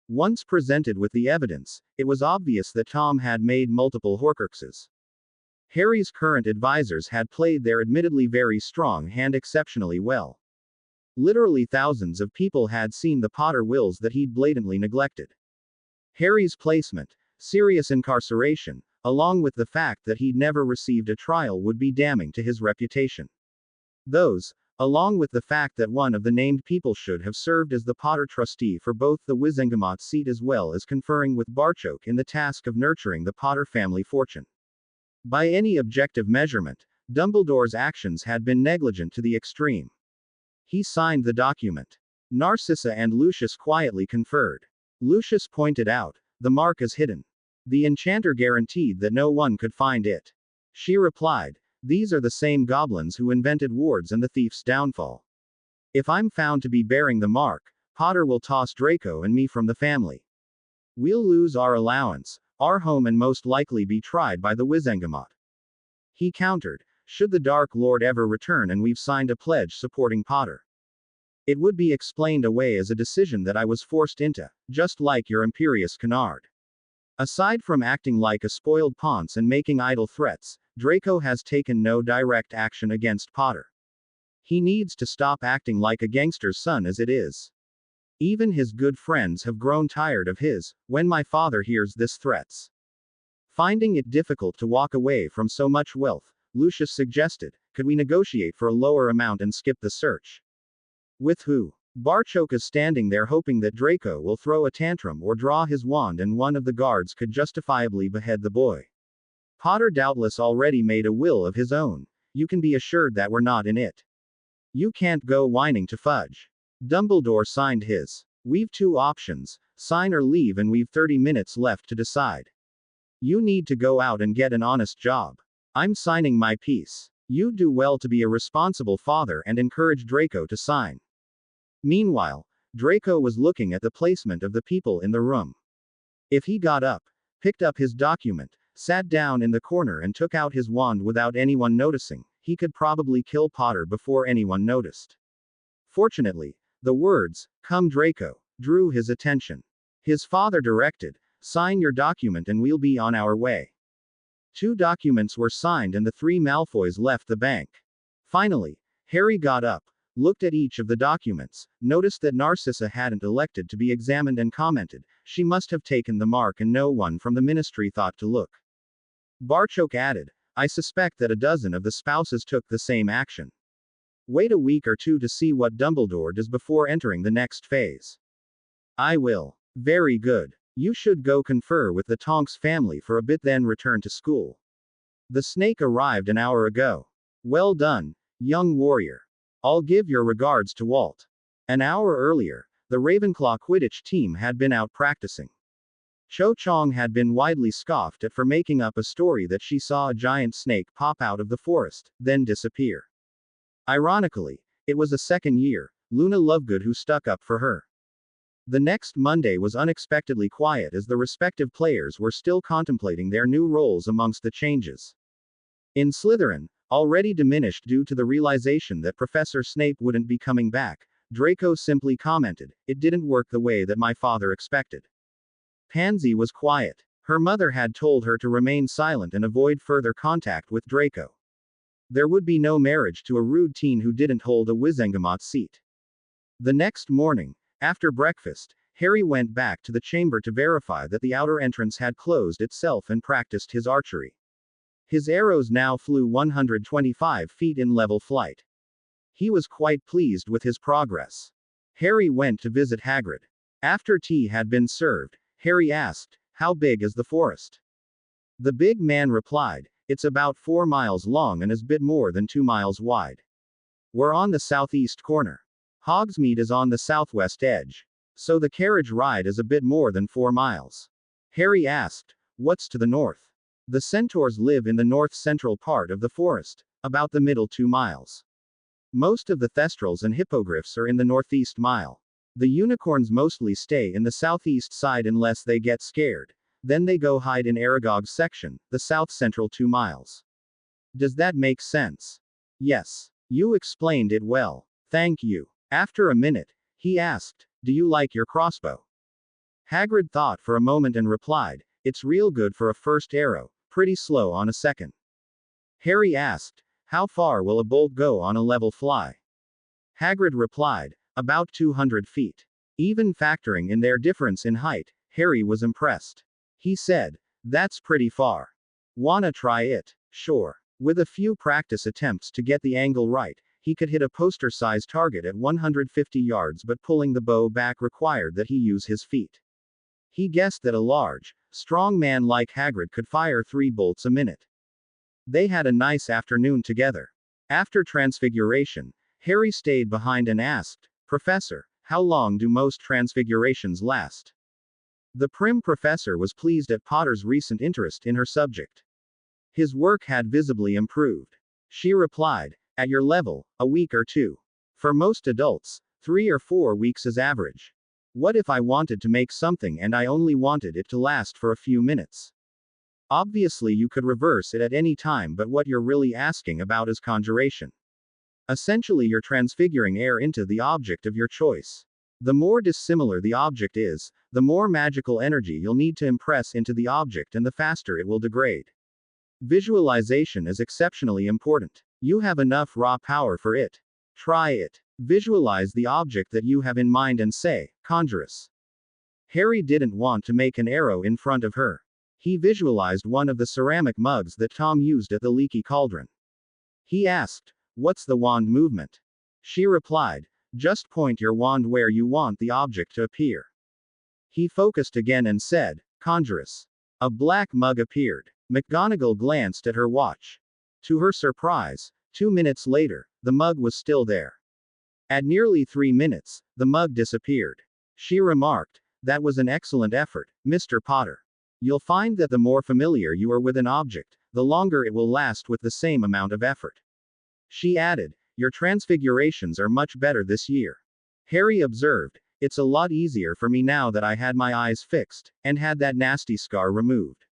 Once presented with the evidence, it was obvious that Tom had made multiple Horcruxes. Harry's current advisors had played their admittedly very strong hand exceptionally well. Literally thousands of people had seen the Potter wills that he'd blatantly neglected. Harry's placement, Sirius incarceration, along with the fact that he'd never received a trial would be damning to his reputation. Those, along with the fact that one of the named people should have served as the Potter trustee for both the Wizengamot seat as well as conferring with Barchoke in the task of nurturing the Potter family fortune. By any objective measurement, Dumbledore's actions had been negligent to the extreme. He signed the document. Narcissa and Lucius quietly conferred. Lucius pointed out, "The mark is hidden. The enchanter guaranteed that no one could find it." She replied, These are the same goblins who invented wards and the thief's downfall. If I'm found to be bearing the mark, Potter will toss Draco and me from the family. We'll lose our allowance, our home, and most likely be tried by the Wizengamot. He countered, should the Dark Lord ever return and we've signed a pledge supporting Potter. It would be explained away as a decision that I was forced into, just like your Imperious Canard. Aside from acting like a spoiled ponce and making idle threats, Draco has taken no direct action against Potter. He needs to stop acting like a gangster's son as it is. Even his good friends have grown tired of his, when my father hears this threats. Finding it difficult to walk away from so much wealth, Lucius suggested, could we negotiate for a lower amount and skip the search? With who? Barchok is standing there hoping that Draco will throw a tantrum or draw his wand and one of the guards could justifiably behead the boy. Potter doubtless already made a will of his own. You can be assured that we're not in it. You can't go whining to Fudge. Dumbledore signed his. We've two options, sign or leave, and we've 30 minutes left to decide. You need to go out and get an honest job. I'm signing my piece. You do well to be a responsible father and encourage Draco to sign. Meanwhile, Draco was looking at the placement of the people in the room. If he got up, picked up his document, sat down in the corner and took out his wand without anyone noticing, he could probably kill Potter before anyone noticed. Fortunately, the words, "Come Draco," drew his attention. His father directed, sign your document and we'll be on our way. 2 documents were signed and the 3 Malfoys left the bank. Finally, Harry got up, looked at each of the documents, noticed that Narcissa hadn't elected to be examined and commented, she must have taken the mark and no one from the ministry thought to look. Barchok added, I suspect that a dozen of the spouses took the same action. Wait a week or 2 to see what Dumbledore does before entering the next phase. I will. Very good. You should go confer with the Tonks family for a bit then return to school. The snake arrived an hour ago. Well done, young warrior. I'll give your regards to Walt. An hour earlier, the Ravenclaw Quidditch team had been out practicing. Cho Chang had been widely scoffed at for making up a story that she saw a giant snake pop out of the forest, then disappear. Ironically, it was a second year, Luna Lovegood, who stuck up for her. The next Monday was unexpectedly quiet as the respective players were still contemplating their new roles amongst the changes. In Slytherin, already diminished due to the realization that Professor Snape wouldn't be coming back, Draco simply commented, it didn't work the way that my father expected. Pansy was quiet. Her mother had told her to remain silent and avoid further contact with Draco. There would be no marriage to a rude teen who didn't hold a Wizengamot seat. The next morning, after breakfast, Harry went back to the chamber to verify that the outer entrance had closed itself and practiced his archery. His arrows now flew 125 feet in level flight. He was quite pleased with his progress. Harry went to visit Hagrid. After tea had been served, Harry asked, how big is the forest? The big man replied, it's about 4 miles long and is a bit more than 2 miles wide. We're on the southeast corner. Hogsmeade is on the southwest edge. So the carriage ride is a bit more than 4 miles. Harry asked, what's to the north? The centaurs live in the north-central part of the forest, about the middle 2 miles. Most of the thestrals and hippogriffs are in the northeast mile. The unicorns mostly stay in the southeast side unless they get scared. Then they go hide in Aragog's section, the south-central 2 miles. Does that make sense? Yes. You explained it well. Thank you. After a minute, he asked, do you like your crossbow? Hagrid thought for a moment and replied, it's real good for a first arrow, pretty slow on a second. Harry asked, how far will a bolt go on a level fly? Hagrid replied, about 200 feet. Even factoring in their difference in height, Harry was impressed. He said, that's pretty far. Wanna try it? Sure. With a few practice attempts to get the angle right, he could hit a poster-sized target at 150 yards, but pulling the bow back required that he use his feet. He guessed that a large, strong man like Hagrid could fire 3 bolts a minute. They had a nice afternoon together. After Transfiguration, Harry stayed behind and asked, Professor, how long do most transfigurations last? The prim professor was pleased at Potter's recent interest in her subject. His work had visibly improved. She replied, at your level, a week or two. For most adults, 3 or 4 weeks is average. What if I wanted to make something and I only wanted it to last for a few minutes? Obviously, you could reverse it at any time, but what you're really asking about is conjuration. Essentially, you're transfiguring air into the object of your choice. The more dissimilar the object is, the more magical energy you'll need to impress into the object and the faster it will degrade. Visualization is exceptionally important. You have enough raw power for it. Try it. Visualize the object that you have in mind and say, Conjurus. Harry didn't want to make an arrow in front of her. He visualized one of the ceramic mugs that Tom used at the Leaky Cauldron. He asked, what's the wand movement? She replied, just point your wand where you want the object to appear. He focused again and said, Conjurus. A black mug appeared. McGonagall glanced at her watch. To her surprise, 2 minutes later, the mug was still there. At nearly 3 minutes, the mug disappeared. She remarked, that was an excellent effort, Mr. Potter. You'll find that the more familiar you are with an object, the longer it will last with the same amount of effort. She added, your transfigurations are much better this year. Harry observed, it's a lot easier for me now that I had my eyes fixed, and had that nasty scar removed.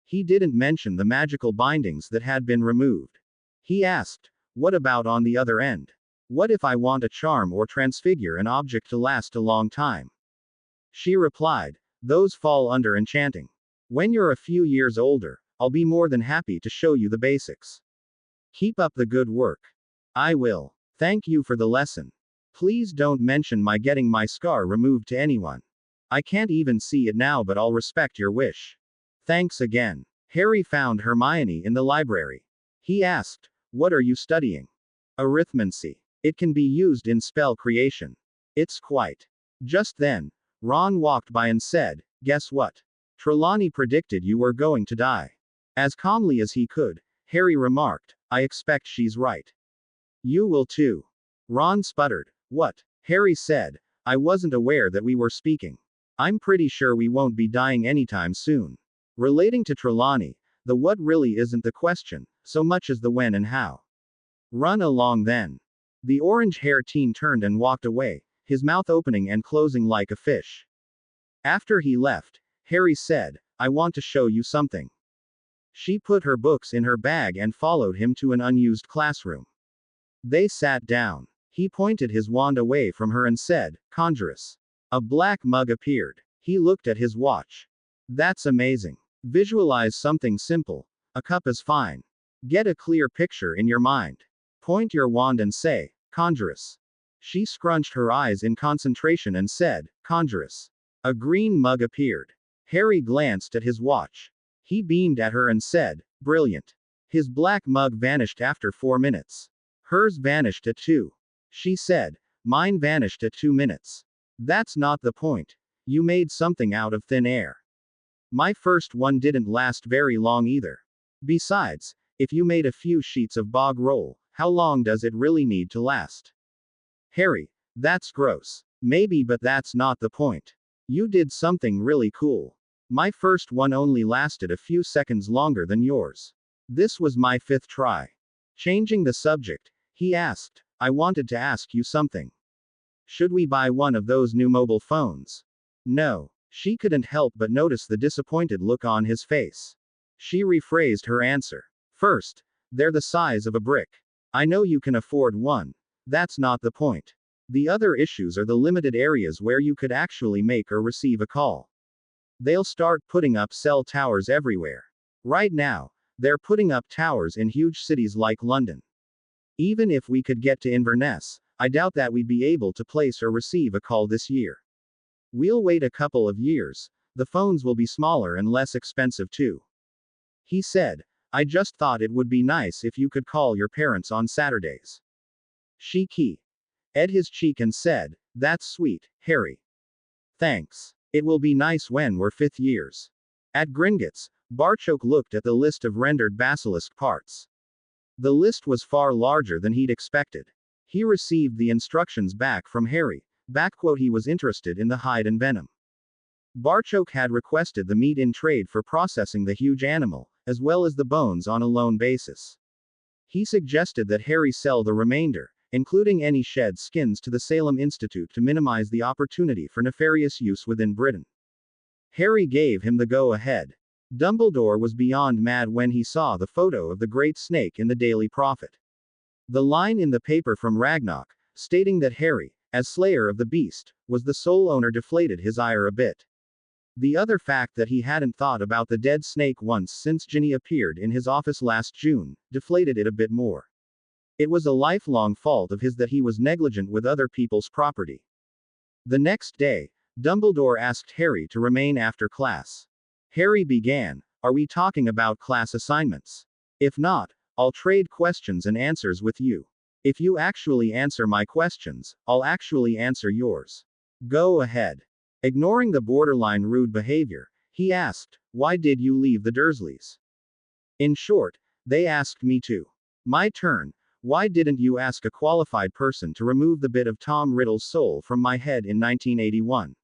He didn't mention the magical bindings that had been removed. He asked, what about on the other end? What if I want a charm or transfigure an object to last a long time? She replied, those fall under enchanting. When you're a few years older, I'll be more than happy to show you the basics. Keep up the good work. I will. Thank you for the lesson. Please don't mention my getting my scar removed to anyone. I can't even see it now, but I'll respect your wish. Thanks again. Harry found Hermione in the library. He asked, what are you studying? Arithmancy. It can be used in spell creation. It's quite. Just then, Ron walked by and said, guess what? Trelawney predicted you were going to die. As calmly as he could, Harry remarked, I expect she's right. You will too. Ron sputtered. What? Harry said, I wasn't aware that we were speaking. I'm pretty sure we won't be dying anytime soon. Relating to Trelawney, the what really isn't the question, so much as the when and how. Run along then. The orange-haired teen turned and walked away, his mouth opening and closing like a fish. After he left, Harry said, I want to show you something. She put her books in her bag and followed him to an unused classroom. They sat down. He pointed his wand away from her and said, Conjurus. A black mug appeared. He looked at his watch. That's amazing. Visualize something simple. A cup is fine. Get a clear picture in your mind. Point your wand and say, Conjurus. She scrunched her eyes in concentration and said, Conjurus. A green mug appeared. Harry glanced at his watch. He beamed at her and said, brilliant. His black mug vanished after 4 minutes. Hers vanished at 2. She said, mine vanished at 2 minutes. That's not the point. You made something out of thin air. My first one didn't last very long either. Besides, if you made a few sheets of bog roll, how long does it really need to last? Harry, that's gross. Maybe, but that's not the point. You did something really cool. My first one only lasted a few seconds longer than yours. This was my 5th try. Changing the subject, he asked, I wanted to ask you something. Should we buy one of those new mobile phones? No. She couldn't help but notice the disappointed look on his face. She rephrased her answer. First, they're the size of a brick. I know you can afford one. That's not the point. The other issues are the limited areas where you could actually make or receive a call. They'll start putting up cell towers everywhere. Right now, they're putting up towers in huge cities like London. Even if we could get to Inverness, I doubt that we'd be able to place or receive a call this year. We'll wait a couple of years. The phones will be smaller and less expensive too. He said, I just thought it would be nice if you could call your parents on Saturdays. She keyed his cheek and said, that's sweet, Harry. Thanks. It will be nice when we're 5th years. At Gringotts, Barchoke looked at the list of rendered basilisk parts. The list was far larger than he'd expected. He received the instructions back from Harry. He was interested in the hide and venom. Barchoke had requested the meat in trade for processing the huge animal, as well as the bones on a loan basis. He suggested that Harry sell the remainder, including any shed skins, to the Salem Institute to minimize the opportunity for nefarious use within Britain. Harry gave him the go-ahead. Dumbledore was beyond mad when he saw the photo of the Great Snake in the Daily Prophet. The line in the paper from Ragnarok, stating that Harry, as Slayer of the Beast, was the sole owner, deflated his ire a bit. The other fact that he hadn't thought about the dead snake once since Ginny appeared in his office last June, deflated it a bit more. It was a lifelong fault of his that he was negligent with other people's property. The next day, Dumbledore asked Harry to remain after class. Harry began, "Are we talking about class assignments? If not, I'll trade questions and answers with you. If you actually answer my questions, I'll actually answer yours. Go ahead." Ignoring the borderline rude behavior, he asked, "Why did you leave the Dursleys?" "In short, they asked me to." "My turn. Why didn't you ask a qualified person to remove the bit of Tom Riddle's soul from my head in 1981?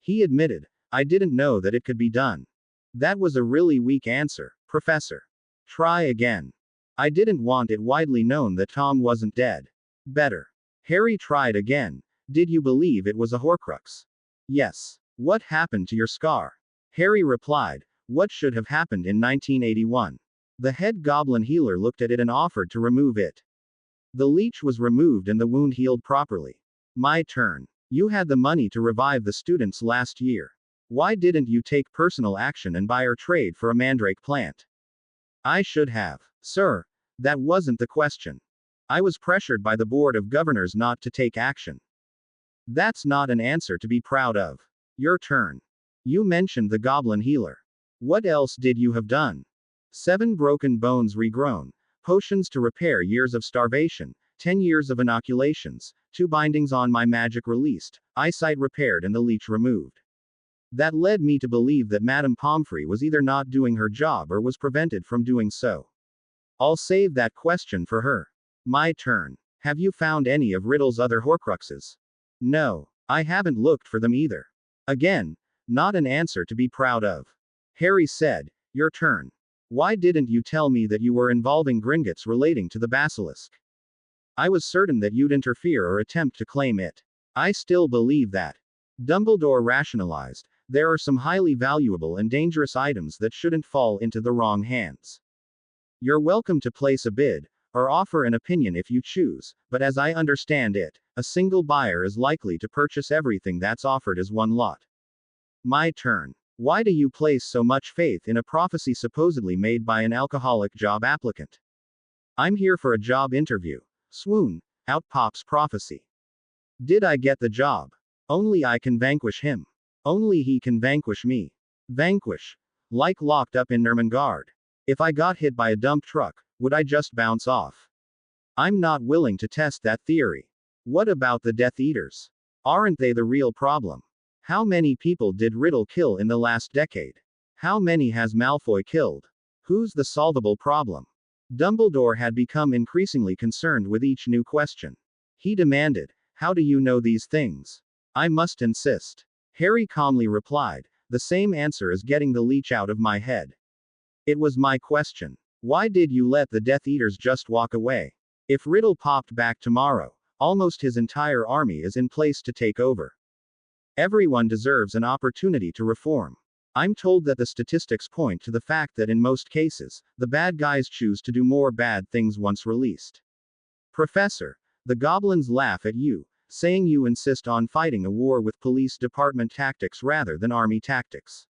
He admitted, "I didn't know that it could be done." "That was a really weak answer, Professor. Try again." "I didn't want it widely known that Tom wasn't dead." "Better." Harry tried again. "Did you believe it was a Horcrux?" "Yes." "What happened to your scar?" Harry replied, "What should have happened in 1981? The head goblin healer looked at it and offered to remove it. The leech was removed and the wound healed properly." "My turn. You had the money to revive the students last year. Why didn't you take personal action and buy or trade for a mandrake plant?" "I should have." "Sir, that wasn't the question. I was pressured by the Board of Governors not to take action." "That's not an answer to be proud of. Your turn. You mentioned the goblin healer. What else did you have done?" 7 broken bones regrown, potions to repair years of starvation, 10 years of inoculations, 2 bindings on my magic released, eyesight repaired and the leech removed. That led me to believe that Madame Pomfrey was either not doing her job or was prevented from doing so. I'll save that question for her. My turn. Have you found any of Riddle's other Horcruxes?" "No. I haven't looked for them either." Again, not an answer to be proud of. Harry said, "Your turn. Why didn't you tell me that you were involving Gringotts relating to the basilisk? I was certain that you'd interfere or attempt to claim it." "I still believe that." Dumbledore rationalized, "There are some highly valuable and dangerous items that shouldn't fall into the wrong hands. You're welcome to place a bid, or offer an opinion if you choose, but as I understand it, a single buyer is likely to purchase everything that's offered as one lot." "My turn. Why do you place so much faith in a prophecy supposedly made by an alcoholic job applicant?" "I'm here for a job interview." Swoon. Out pops prophecy. "Did I get the job? Only I can vanquish him. Only he can vanquish me." "Vanquish? Like locked up in Nermangard? If I got hit by a dump truck, would I just bounce off?" "I'm not willing to test that theory." "What about the Death Eaters? Aren't they the real problem? How many people did Riddle kill in the last decade? How many has Malfoy killed? Who's the solvable problem?" Dumbledore had become increasingly concerned with each new question. He demanded, "How do you know these things?" "I must insist." Harry calmly replied, "The same answer as getting the leech out of my head. It was my question. Why did you let the Death Eaters just walk away? If Riddle popped back tomorrow, almost his entire army is in place to take over. Everyone deserves an opportunity to reform. I'm told that the statistics point to the fact that in most cases, the bad guys choose to do more bad things once released." "Professor, the goblins laugh at you, saying you insist on fighting a war with police department tactics rather than army tactics."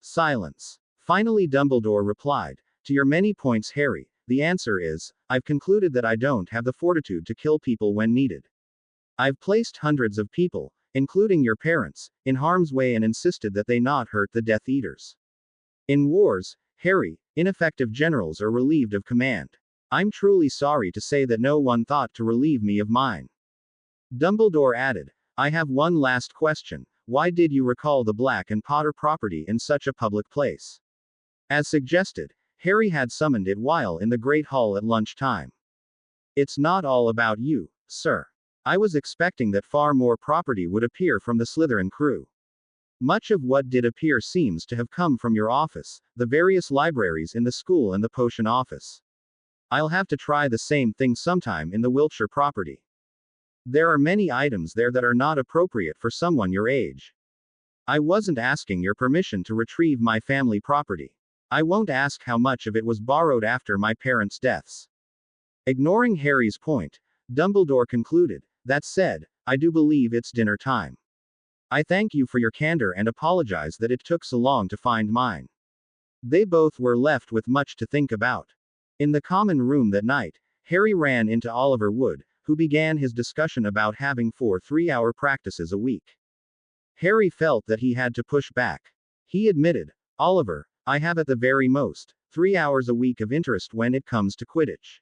Silence. Finally Dumbledore replied, "To your many points, Harry, the answer is, I've concluded that I don't have the fortitude to kill people when needed. I've placed hundreds of people, including your parents, in harm's way and insisted that they not hurt the Death Eaters. In wars, Harry, ineffective generals are relieved of command. I'm truly sorry to say that no one thought to relieve me of mine." Dumbledore added, "I have one last question. Why did you recall the Black and Potter property in such a public place?" As suggested, Harry had summoned it while in the Great Hall at lunchtime. "It's not all about you, sir. I was expecting that far more property would appear from the Slytherin crew. Much of what did appear seems to have come from your office, the various libraries in the school and the potion office. I'll have to try the same thing sometime in the Wiltshire property. There are many items there that are not appropriate for someone your age. I wasn't asking your permission to retrieve my family property. I won't ask how much of it was borrowed after my parents' deaths. Ignoring Harry's point, Dumbledore concluded, that said, I do believe it's dinner time. I thank you for your candor and apologize that it took so long to find mine. They both were left with much to think about. In the common room that night, Harry ran into Oliver Wood, who began his discussion about having 4 3-hour practices a week. Harry felt that he had to push back. He admitted, Oliver, I have at the very most 3 hours a week of interest when it comes to Quidditch.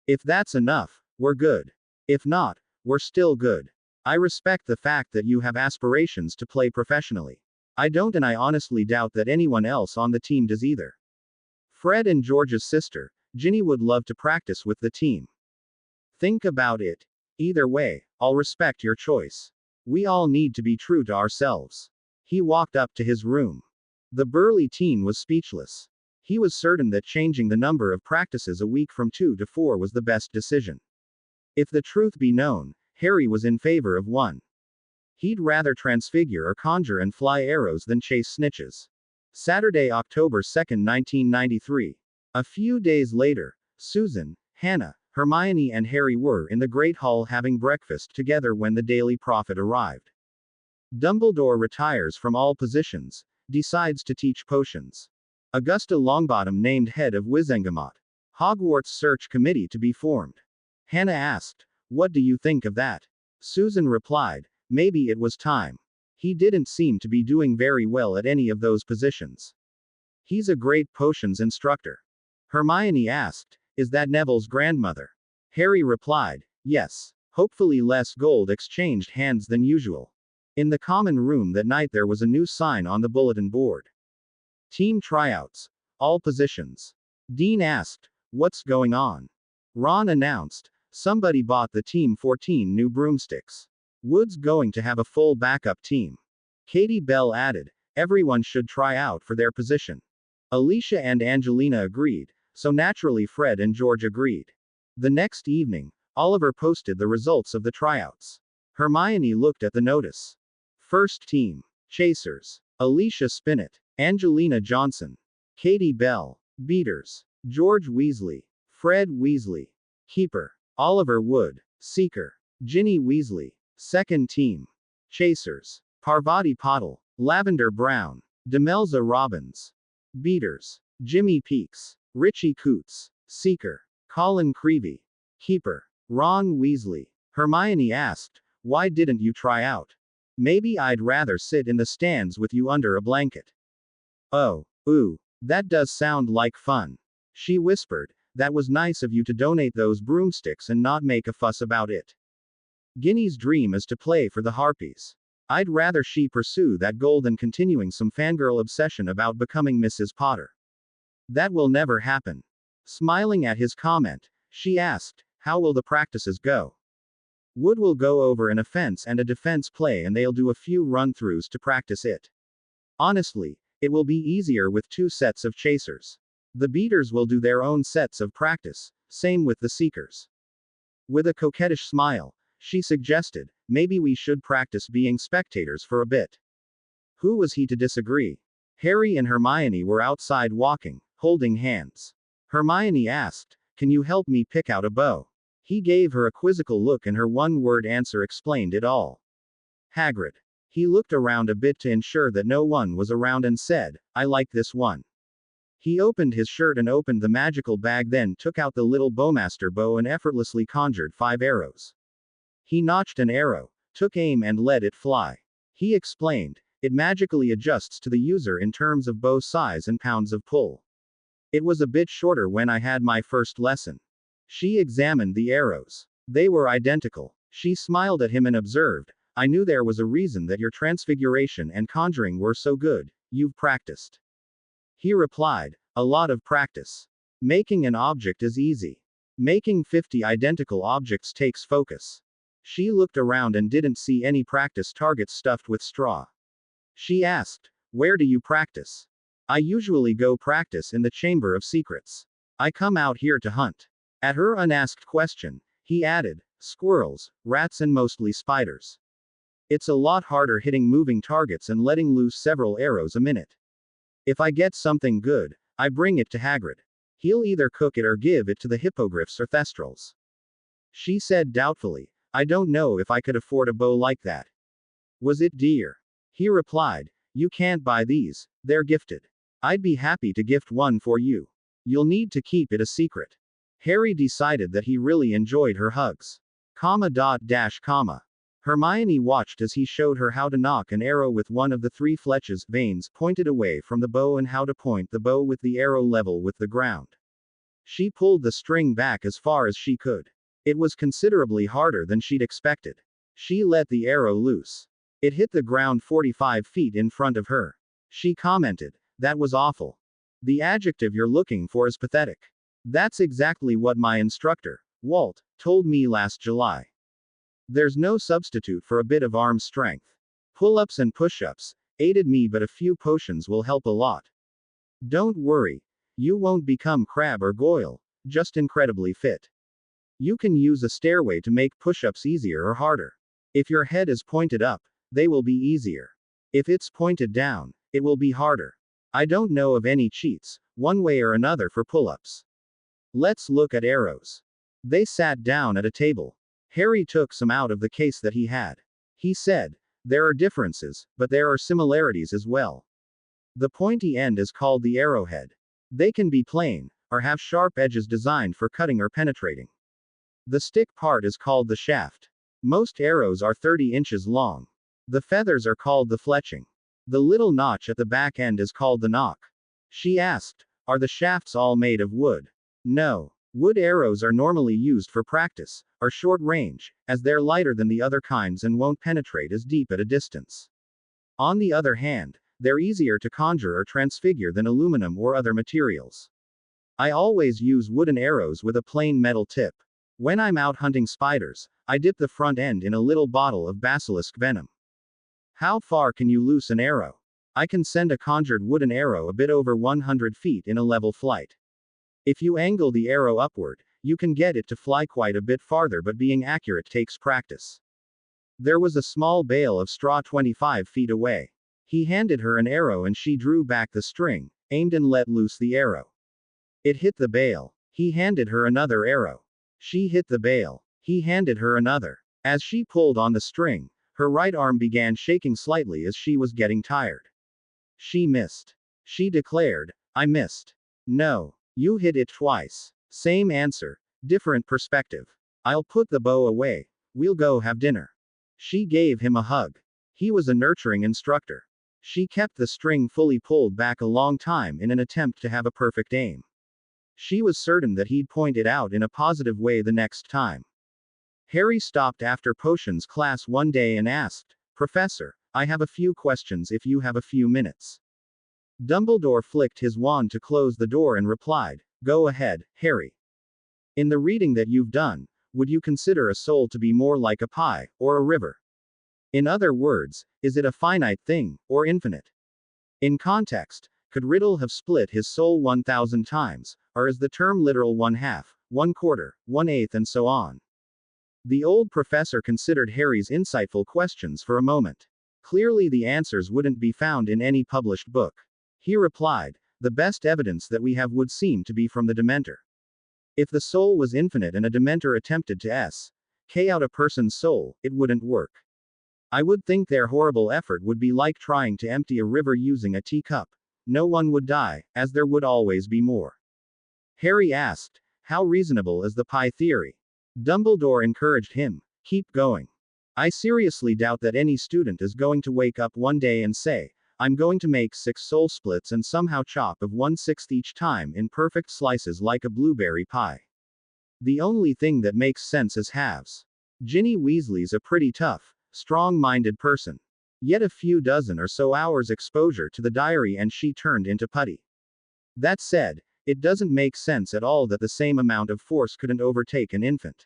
If that's enough, we're good. If not, we're still good. I respect the fact that you have aspirations to play professionally. I don't, and I honestly doubt that anyone else on the team does either. Fred and George's sister, Ginny, would love to practice with the team. Think about it. Either way, I'll respect your choice. We all need to be true to ourselves. He walked up to his room. The burly teen was speechless. He was certain that changing the number of practices a week from 2 to 4 was the best decision. If the truth be known, Harry was in favor of 1. He'd rather transfigure or conjure and fly arrows than chase snitches. Saturday, October 2, 1993. A few days later, Susan, Hannah, Hermione and Harry were in the Great Hall having breakfast together when the Daily Prophet arrived. Dumbledore retires from all positions, decides to teach potions. Augusta Longbottom named head of Wizengamot. Hogwarts search committee to be formed. Hannah asked, what do you think of that? Susan replied, maybe it was time. He didn't seem to be doing very well at any of those positions. He's a great potions instructor. Hermione asked, is that Neville's grandmother? Harry replied, yes. Hopefully less gold exchanged hands than usual. In the common room that night there was a new sign on the bulletin board. Team tryouts. All positions. Dean asked, what's going on? Ron announced, somebody bought the team 14 new broomsticks. Wood's going to have a full backup team. Katie Bell added, everyone should try out for their position. Alicia and Angelina agreed, so naturally Fred and George agreed. The next evening, Oliver posted the results of the tryouts. Hermione looked at the notice. First team. Chasers. Alicia Spinnet. Angelina Johnson. Katie Bell. Beaters. George Weasley. Fred Weasley. Keeper. Oliver Wood. Seeker. Ginny Weasley. Second team. Chasers. Parvati Patil. Lavender Brown. Demelza Robbins. Beaters. Jimmy Peaks. Richie Coots. Seeker. Colin Creevy. Keeper. Ron Weasley. Hermione asked, why didn't you try out? Maybe I'd rather sit in the stands with you under a blanket. Oh, ooh, that does sound like fun. She whispered, that was nice of you to donate those broomsticks and not make a fuss about it. Ginny's dream is to play for the Harpies. I'd rather she pursue that goal than continuing some fangirl obsession about becoming Mrs. Potter. That will never happen. Smiling at his comment, she asked, how will the practices go? Wood will go over an offense and a defense play and they'll do a few run-throughs to practice it. Honestly, it will be easier with 2 sets of chasers. The beaters will do their own sets of practice, same with the seekers. With a coquettish smile, she suggested, maybe we should practice being spectators for a bit. Who was he to disagree? Harry and Hermione were outside walking, holding hands. Hermione asked, can you help me pick out a bow? He gave her a quizzical look and her one-word answer explained it all. Hagrid. He looked around a bit to ensure that no one was around and said, I like this one. He opened his shirt and opened the magical bag, then took out the little bowmaster bow and effortlessly conjured 5 arrows. He notched an arrow, took aim and let it fly. He explained, it magically adjusts to the user in terms of bow size and pounds of pull. It was a bit shorter when I had my first lesson. She examined the arrows. They were identical. She smiled at him and observed, I knew there was a reason that your transfiguration and conjuring were so good, you've practiced. He replied, a lot of practice. Making an object is easy. Making 50 identical objects takes focus. She looked around and didn't see any practice targets stuffed with straw. She asked, where do you practice? I usually go practice in the Chamber of Secrets. I come out here to hunt. At her unasked question, he added, squirrels, rats, and mostly spiders. It's a lot harder hitting moving targets and letting loose several arrows a minute. If I get something good, I bring it to Hagrid. He'll either cook it or give it to the hippogriffs or thestrals. She said doubtfully, I don't know if I could afford a bow like that. Was it dear? He replied, you can't buy these, they're gifted. I'd be happy to gift one for you. You'll need to keep it a secret. Harry decided that he really enjoyed her hugs. Comma. Hermione watched as he showed her how to nock an arrow with one of the three fletches vanes pointed away from the bow and how to point the bow with the arrow level with the ground. She pulled the string back as far as she could. It was considerably harder than she'd expected. She let the arrow loose. It hit the ground 45 feet in front of her. She commented, that was awful. The adjective you're looking for is pathetic. That's exactly what my instructor, Walt, told me last July. There's no substitute for a bit of arm strength. Pull-ups and push-ups aided me, but a few potions will help a lot. Don't worry. You won't become Crabbe or Goyle, just incredibly fit. You can use a stairway to make push-ups easier or harder. If your head is pointed up, they will be easier. If it's pointed down, it will be harder. I don't know of any cheats, one way or another, for pull-ups. Let's look at arrows. They sat down at a table. Harry took some out of the case that he had. He said, there are differences, but there are similarities as well. The pointy end is called the arrowhead. They can be plain, or have sharp edges designed for cutting or penetrating. The stick part is called the shaft. Most arrows are 30 inches long. The feathers are called the fletching. The little notch at the back end is called the nock. She asked, are the shafts all made of wood? No. Wood arrows are normally used for practice, or short range, as they're lighter than the other kinds and won't penetrate as deep at a distance. On the other hand, they're easier to conjure or transfigure than aluminum or other materials. I always use wooden arrows with a plain metal tip. When I'm out hunting spiders, I dip the front end in a little bottle of basilisk venom. How far can you loose an arrow? I can send a conjured wooden arrow a bit over 100 feet in a level flight. If you angle the arrow upward, you can get it to fly quite a bit farther, but being accurate takes practice. There was a small bale of straw 25 feet away. He handed her an arrow and she drew back the string, aimed and let loose the arrow. It hit the bale. He handed her another arrow. She hit the bale. He handed her another. As she pulled on the string, her right arm began shaking slightly as she was getting tired. She missed. She declared, I missed. No. You hit it twice. Same answer. Different perspective. I'll put the bow away. We'll go have dinner. She gave him a hug. He was a nurturing instructor. She kept the string fully pulled back a long time in an attempt to have a perfect aim. She was certain that he'd point it out in a positive way the next time. Harry stopped after potions class one day and asked, Professor, I have a few questions if you have a few minutes. Dumbledore flicked his wand to close the door and replied, Go ahead, Harry. In the reading that you've done, would you consider a soul to be more like a pie, or a river? In other words, is it a finite thing, or infinite? In context, could Riddle have split his soul 1,000 times, or is the term literal 1/2, 1/4, 1/8, and so on? The old professor considered Harry's insightful questions for a moment. Clearly the answers wouldn't be found in any published book. He replied, the best evidence that we have would seem to be from the Dementor. If the soul was infinite and a Dementor attempted to s.k. out a person's soul, it wouldn't work. I would think their horrible effort would be like trying to empty a river using a teacup. No one would die, as there would always be more. Harry asked, how reasonable is the pie theory? Dumbledore encouraged him, keep going. I seriously doubt that any student is going to wake up one day and say, I'm going to make 6 soul splits and somehow chop of 1/6 each time in perfect slices like a blueberry pie. The only thing that makes sense is halves. Ginny Weasley's a pretty tough, strong-minded person. Yet a few dozen or so hours exposure to the diary and she turned into putty. That said, it doesn't make sense at all that the same amount of force couldn't overtake an infant.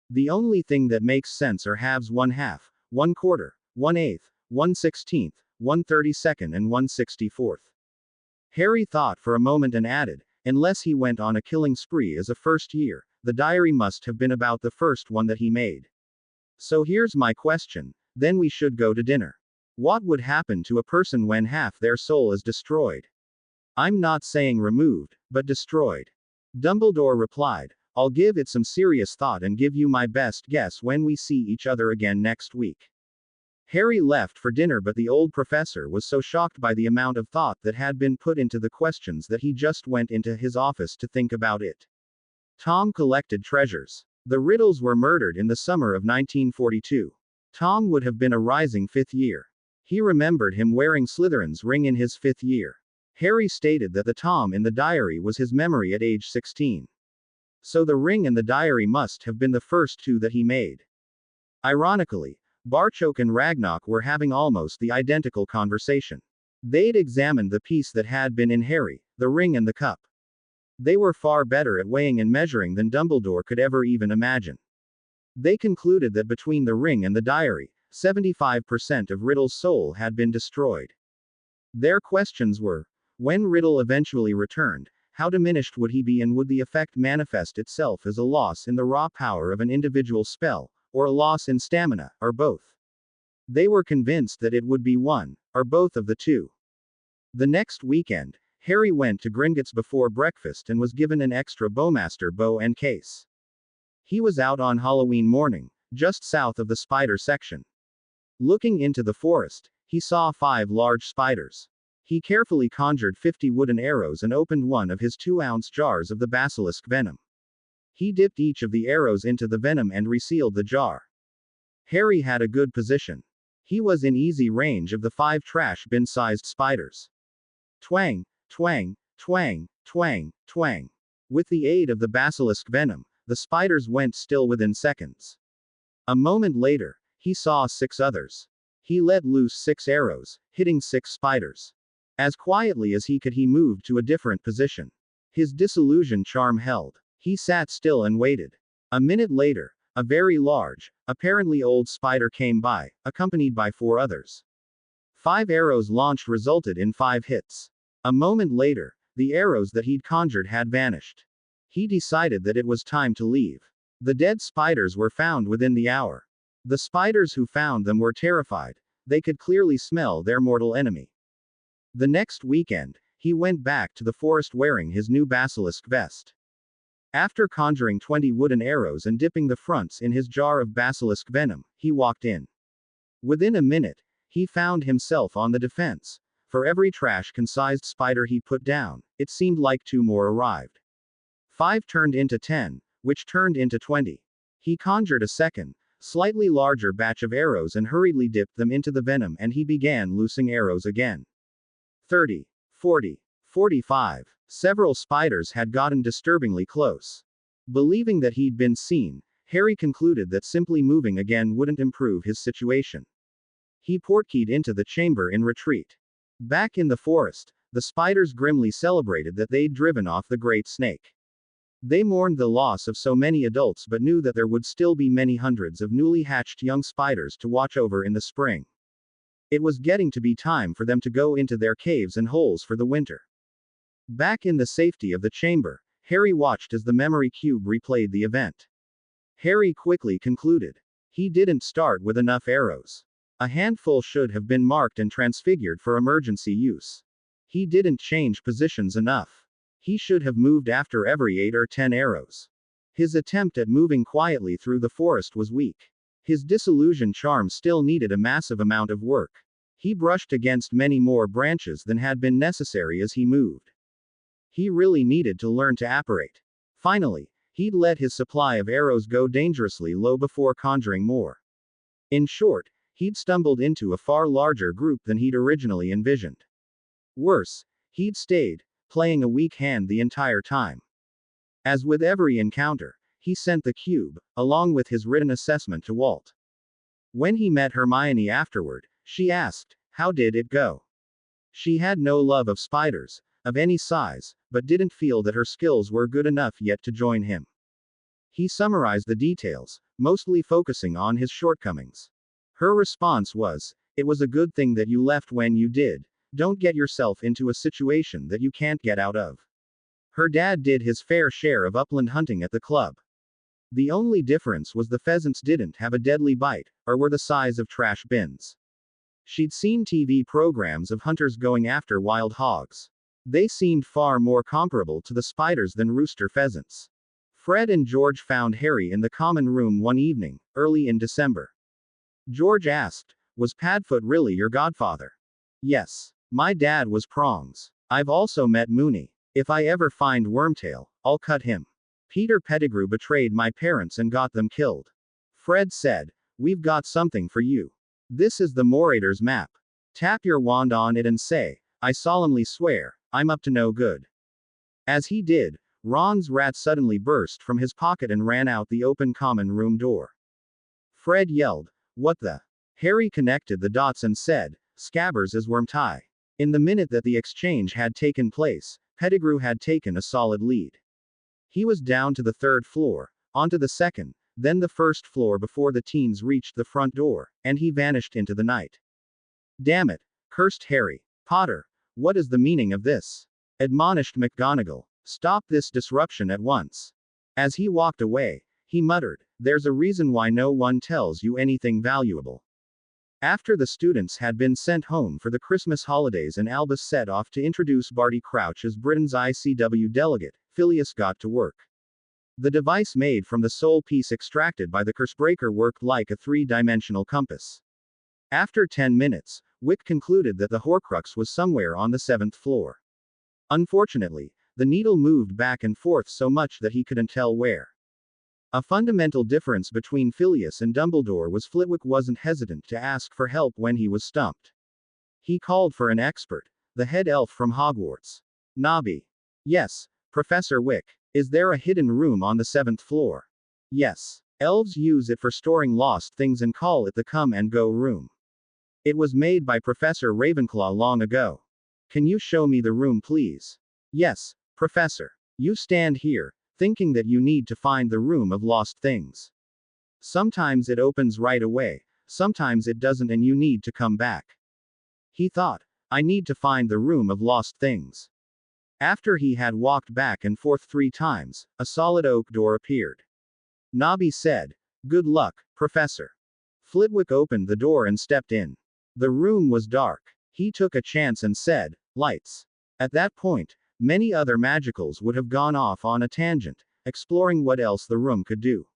The only thing that makes sense are halves 1/2, 1/4, 1/8, 1/16, 1/32, and 1/64. Harry thought for a moment and added, unless he went on a killing spree as a first year, the diary must have been about the first one that he made. So here's my question. Then we should go to dinner. What would happen to a person when half their soul is destroyed? I'm not saying removed, but destroyed. Dumbledore replied, I'll give it some serious thought and give you my best guess when we see each other again next week. Harry left for dinner, but the old professor was so shocked by the amount of thought that had been put into the questions that he just went into his office to think about it. Tom collected treasures. The Riddles were murdered in the summer of 1942. Tom would have been a rising fifth year. He remembered him wearing Slytherin's ring in his fifth year. Harry stated that the Tom in the diary was his memory at age 16. So the ring and the diary must have been the first two that he made. Ironically, Barchok and Ragnarok were having almost the identical conversation. They'd examined the piece that had been in Harry, the ring and the cup. They were far better at weighing and measuring than Dumbledore could ever even imagine. They concluded that between the ring and the diary, 75% of Riddle's soul had been destroyed. Their questions were, when Riddle eventually returned, how diminished would he be, and would the effect manifest itself as a loss in the raw power of an individual spell, or a loss in stamina, or both? They were convinced that it would be one, or both of the two. The next weekend, Harry went to Gringotts before breakfast and was given an extra Bowmaster bow and case. He was out on Halloween morning, just south of the spider section. Looking into the forest, he saw 5 large spiders. He carefully conjured 50 wooden arrows and opened one of his 2-ounce jars of the basilisk venom. He dipped each of the arrows into the venom and resealed the jar. Harry had a good position. He was in easy range of the 5 trash bin-sized spiders. Twang, twang, twang, twang, twang. With the aid of the basilisk venom, the spiders went still within seconds. A moment later, he saw 6 others. He let loose 6 arrows, hitting 6 spiders. As quietly as he could, he moved to a different position. His disillusion charm held. He sat still and waited. A minute later, a very large, apparently old spider came by, accompanied by 4 others. 5 arrows launched resulted in 5 hits. A moment later, the arrows that he'd conjured had vanished. He decided that it was time to leave. The dead spiders were found within the hour. The spiders who found them were terrified. They could clearly smell their mortal enemy. The next weekend, he went back to the forest wearing his new basilisk vest. After conjuring 20 wooden arrows and dipping the fronts in his jar of basilisk venom, he walked in. Within a minute, he found himself on the defense. For every trash-can-sized spider he put down, it seemed like 2 more arrived. 5 turned into 10, which turned into 20. He conjured a second, slightly larger batch of arrows and hurriedly dipped them into the venom, and he began loosing arrows again. 30, 40, 45. Several spiders had gotten disturbingly close. Believing that he'd been seen, Harry concluded that simply moving again wouldn't improve his situation. He portkeyed into the chamber in retreat. Back in the forest, the spiders grimly celebrated that they'd driven off the great snake. They mourned the loss of so many adults but knew that there would still be many hundreds of newly hatched young spiders to watch over in the spring. It was getting to be time for them to go into their caves and holes for the winter. Back in the safety of the chamber, Harry watched as the memory cube replayed the event. Harry quickly concluded. He didn't start with enough arrows. A handful should have been marked and transfigured for emergency use. He didn't change positions enough. He should have moved after every 8 or 10 arrows. His attempt at moving quietly through the forest was weak. His disillusion charm still needed a massive amount of work. He brushed against many more branches than had been necessary as he moved. He really needed to learn to apparate. Finally, he'd let his supply of arrows go dangerously low before conjuring more. In short, he'd stumbled into a far larger group than he'd originally envisioned. Worse, he'd stayed, playing a weak hand the entire time. As with every encounter, he sent the cube, along with his written assessment, to Walt. When he met Hermione afterward, she asked, how did it go? She had no love of spiders, of any size, but didn't feel that her skills were good enough yet to join him. He summarized the details, mostly focusing on his shortcomings. Her response was, it was a good thing that you left when you did. Don't get yourself into a situation that you can't get out of. Her dad did his fair share of upland hunting at the club. The only difference was the pheasants didn't have a deadly bite, or were the size of trash bins. She'd seen TV programs of hunters going after wild hogs. They seemed far more comparable to the spiders than rooster pheasants. Fred and George found Harry in the common room one evening, early in December. George asked, "Was Padfoot really your godfather?" "Yes. My dad was Prongs. I've also met Mooney. If I ever find Wormtail, I'll cut him. Peter Pettigrew betrayed my parents and got them killed." Fred said, "We've got something for you. This is the Morator's map. Tap your wand on it and say, 'I solemnly swear, I'm up to no good.'" As he did, Ron's rat suddenly burst from his pocket and ran out the open common room door. Fred yelled, "What the?" Harry connected the dots and said, "Scabbers is Wormtai." In the minute that the exchange had taken place, Pettigrew had taken a solid lead. He was down to the third floor, onto the second, then the first floor before the teens reached the front door, and he vanished into the night. "Damn it," cursed Harry. "Potter, what is the meaning of this?" admonished McGonagall. "Stop this disruption at once." As he walked away, he muttered, "There's a reason why no one tells you anything valuable." After the students had been sent home for the Christmas holidays and Albus set off to introduce Barty Crouch as Britain's ICW delegate, Phileas got to work. The device made from the soul piece extracted by the Cursebreaker worked like a three-dimensional compass. After 10 minutes, Wick concluded that the Horcrux was somewhere on the 7th floor. Unfortunately, the needle moved back and forth so much that he couldn't tell where. A fundamental difference between Phileas and Dumbledore was Flitwick wasn't hesitant to ask for help when he was stumped. He called for an expert, the head elf from Hogwarts. "Nobby." "Yes, Professor Wick. Is there a hidden room on the 7th floor?" "Yes. Elves use it for storing lost things and call it the come and go room. It was made by Professor Ravenclaw long ago. Can you show me the room, please?" "Yes, Professor. You stand here, thinking that you need to find the room of lost things. Sometimes it opens right away, sometimes it doesn't, and you need to come back." He thought, "I need to find the room of lost things." After he had walked back and forth 3 times, a solid oak door appeared. Nobby said, "Good luck, Professor." Flitwick opened the door and stepped in. The room was dark. He took a chance and said, "Lights." At that point, many other magicals would have gone off on a tangent, exploring what else the room could do.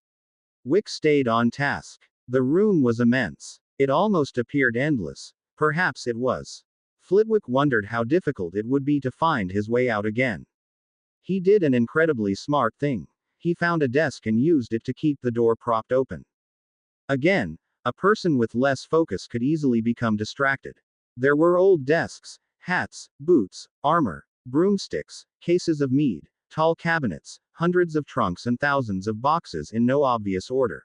Wick stayed on task. The room was immense. It almost appeared endless. Perhaps it was. Flitwick wondered how difficult it would be to find his way out again. He did an incredibly smart thing. He found a desk and used it to keep the door propped open. Again, a person with less focus could easily become distracted. There were old desks, hats, boots, armor, broomsticks, cases of mead, tall cabinets, hundreds of trunks and thousands of boxes in no obvious order.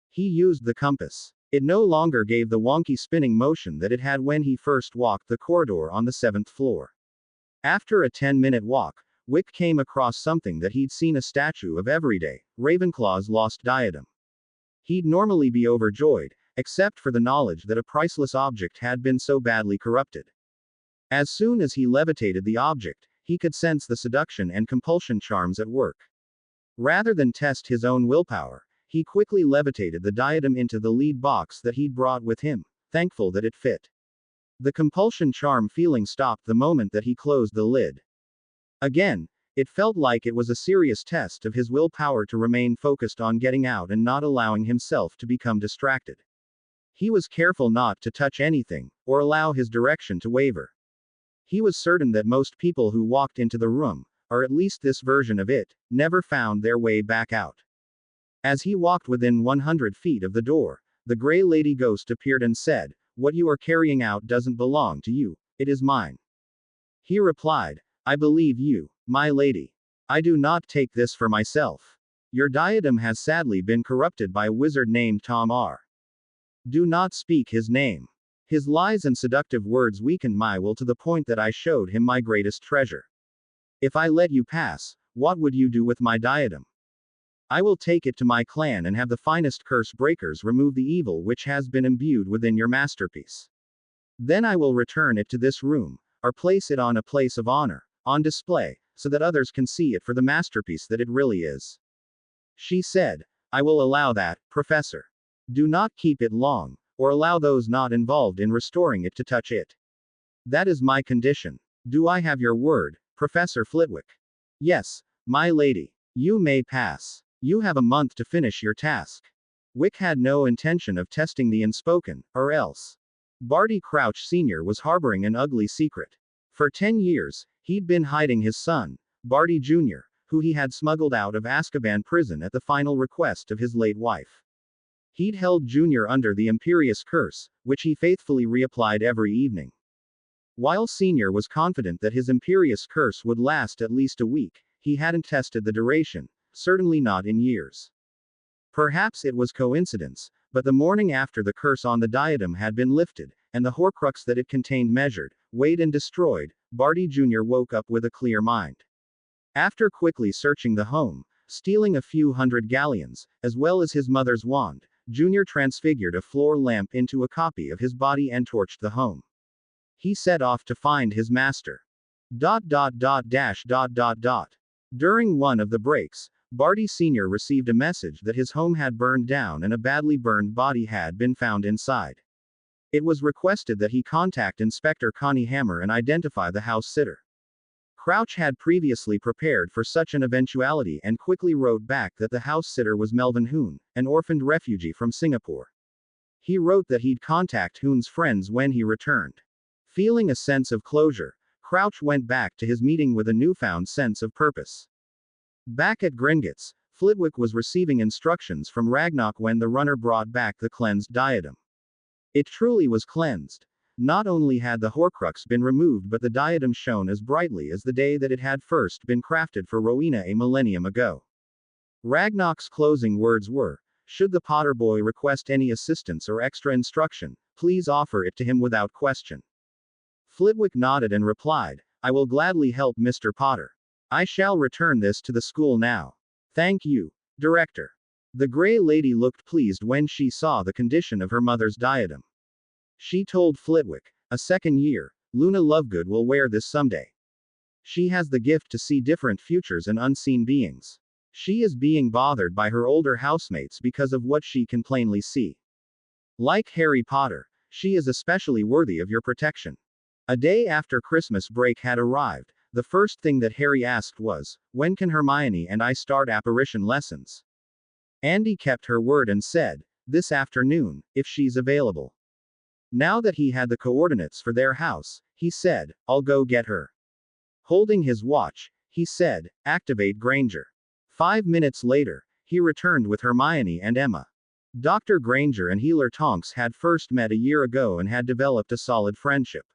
He used the compass. It no longer gave the wonky spinning motion that it had when he first walked the corridor on the 7th floor. After a 10-minute walk, Wick came across something that he'd seen a statue of every day, Ravenclaw's lost diadem. He'd normally be overjoyed, except for the knowledge that a priceless object had been so badly corrupted. As soon as he levitated the object, he could sense the seduction and compulsion charms at work. Rather than test his own willpower, he quickly levitated the diadem into the lead box that he'd brought with him, thankful that it fit. The compulsion charm feeling stopped the moment that he closed the lid. Again, it felt like it was a serious test of his willpower to remain focused on getting out and not allowing himself to become distracted. He was careful not to touch anything, or allow his direction to waver. He was certain that most people who walked into the room, or at least this version of it, never found their way back out. As he walked within 100 feet of the door, the Grey Lady Ghost appeared and said, "What you are carrying out doesn't belong to you, it is mine." He replied, "I believe you, my lady. I do not take this for myself. Your diadem has sadly been corrupted by a wizard named Tom R. Do not speak his name. His lies and seductive words weakened my will to the point that I showed him my greatest treasure. If I let you pass, what would you do with my diadem? I will take it to my clan and have the finest curse breakers remove the evil which has been imbued within your masterpiece. Then I will return it to this room, or place it on a place of honor, on display, so that others can see it for the masterpiece that it really is." She said, I will allow that, Professor. Do not keep it long, or allow those not involved in restoring it to touch it. That is my condition. Do I have your word, Professor Flitwick? Yes, my lady. You may pass. You have a month to finish your task. Wick had no intention of testing the unspoken, or else. Barty Crouch Sr. was harboring an ugly secret. For 10 years, he'd been hiding his son, Barty Jr., who he had smuggled out of Azkaban prison at the final request of his late wife. He'd held Jr. under the Imperious Curse, which he faithfully reapplied every evening. While Sr. was confident that his Imperious Curse would last at least a week, he hadn't tested the duration, certainly not in years. Perhaps it was coincidence, but the morning after the curse on the diadem had been lifted, and the Horcrux that it contained measured, weighed and destroyed, Barty Jr. woke up with a clear mind. After quickly searching the home, stealing a few hundred galleons, as well as his mother's wand, Jr. transfigured a floor lamp into a copy of his body and torched the home. He set off to find his master. During one of the breaks, Barty Sr. received a message that his home had burned down and a badly burned body had been found inside. It was requested that he contact Inspector Connie Hammer and identify the house sitter. Crouch had previously prepared for such an eventuality and quickly wrote back that the house sitter was Melvin Hoon, an orphaned refugee from Singapore. He wrote that he'd contact Hoon's friends when he returned. Feeling a sense of closure, Crouch went back to his meeting with a newfound sense of purpose. Back at Gringotts, Flitwick was receiving instructions from Ragnarok when the runner brought back the cleansed diadem. It truly was cleansed. Not only had the Horcrux been removed, but the diadem shone as brightly as the day that it had first been crafted for Rowena a millennium ago. Ragnarok's closing words were, should the Potter boy request any assistance or extra instruction, please offer it to him without question. Flitwick nodded and replied, I will gladly help Mr. Potter. I shall return this to the school now. Thank you, Director. The Grey Lady looked pleased when she saw the condition of her mother's diadem. She told Flitwick, a second year, Luna Lovegood will wear this someday. She has the gift to see different futures and unseen beings. She is being bothered by her older housemates because of what she can plainly see. Like Harry Potter, she is especially worthy of your protection. A day after Christmas break had arrived, the first thing that Harry asked was, when can Hermione and I start apparition lessons? Andy kept her word and said, this afternoon, if she's available. Now that he had the coordinates for their house, he said, I'll go get her. Holding his watch, he said, activate Granger. 5 minutes later, he returned with Hermione and Emma. Dr. Granger and Healer Tonks had first met a year ago and had developed a solid friendship.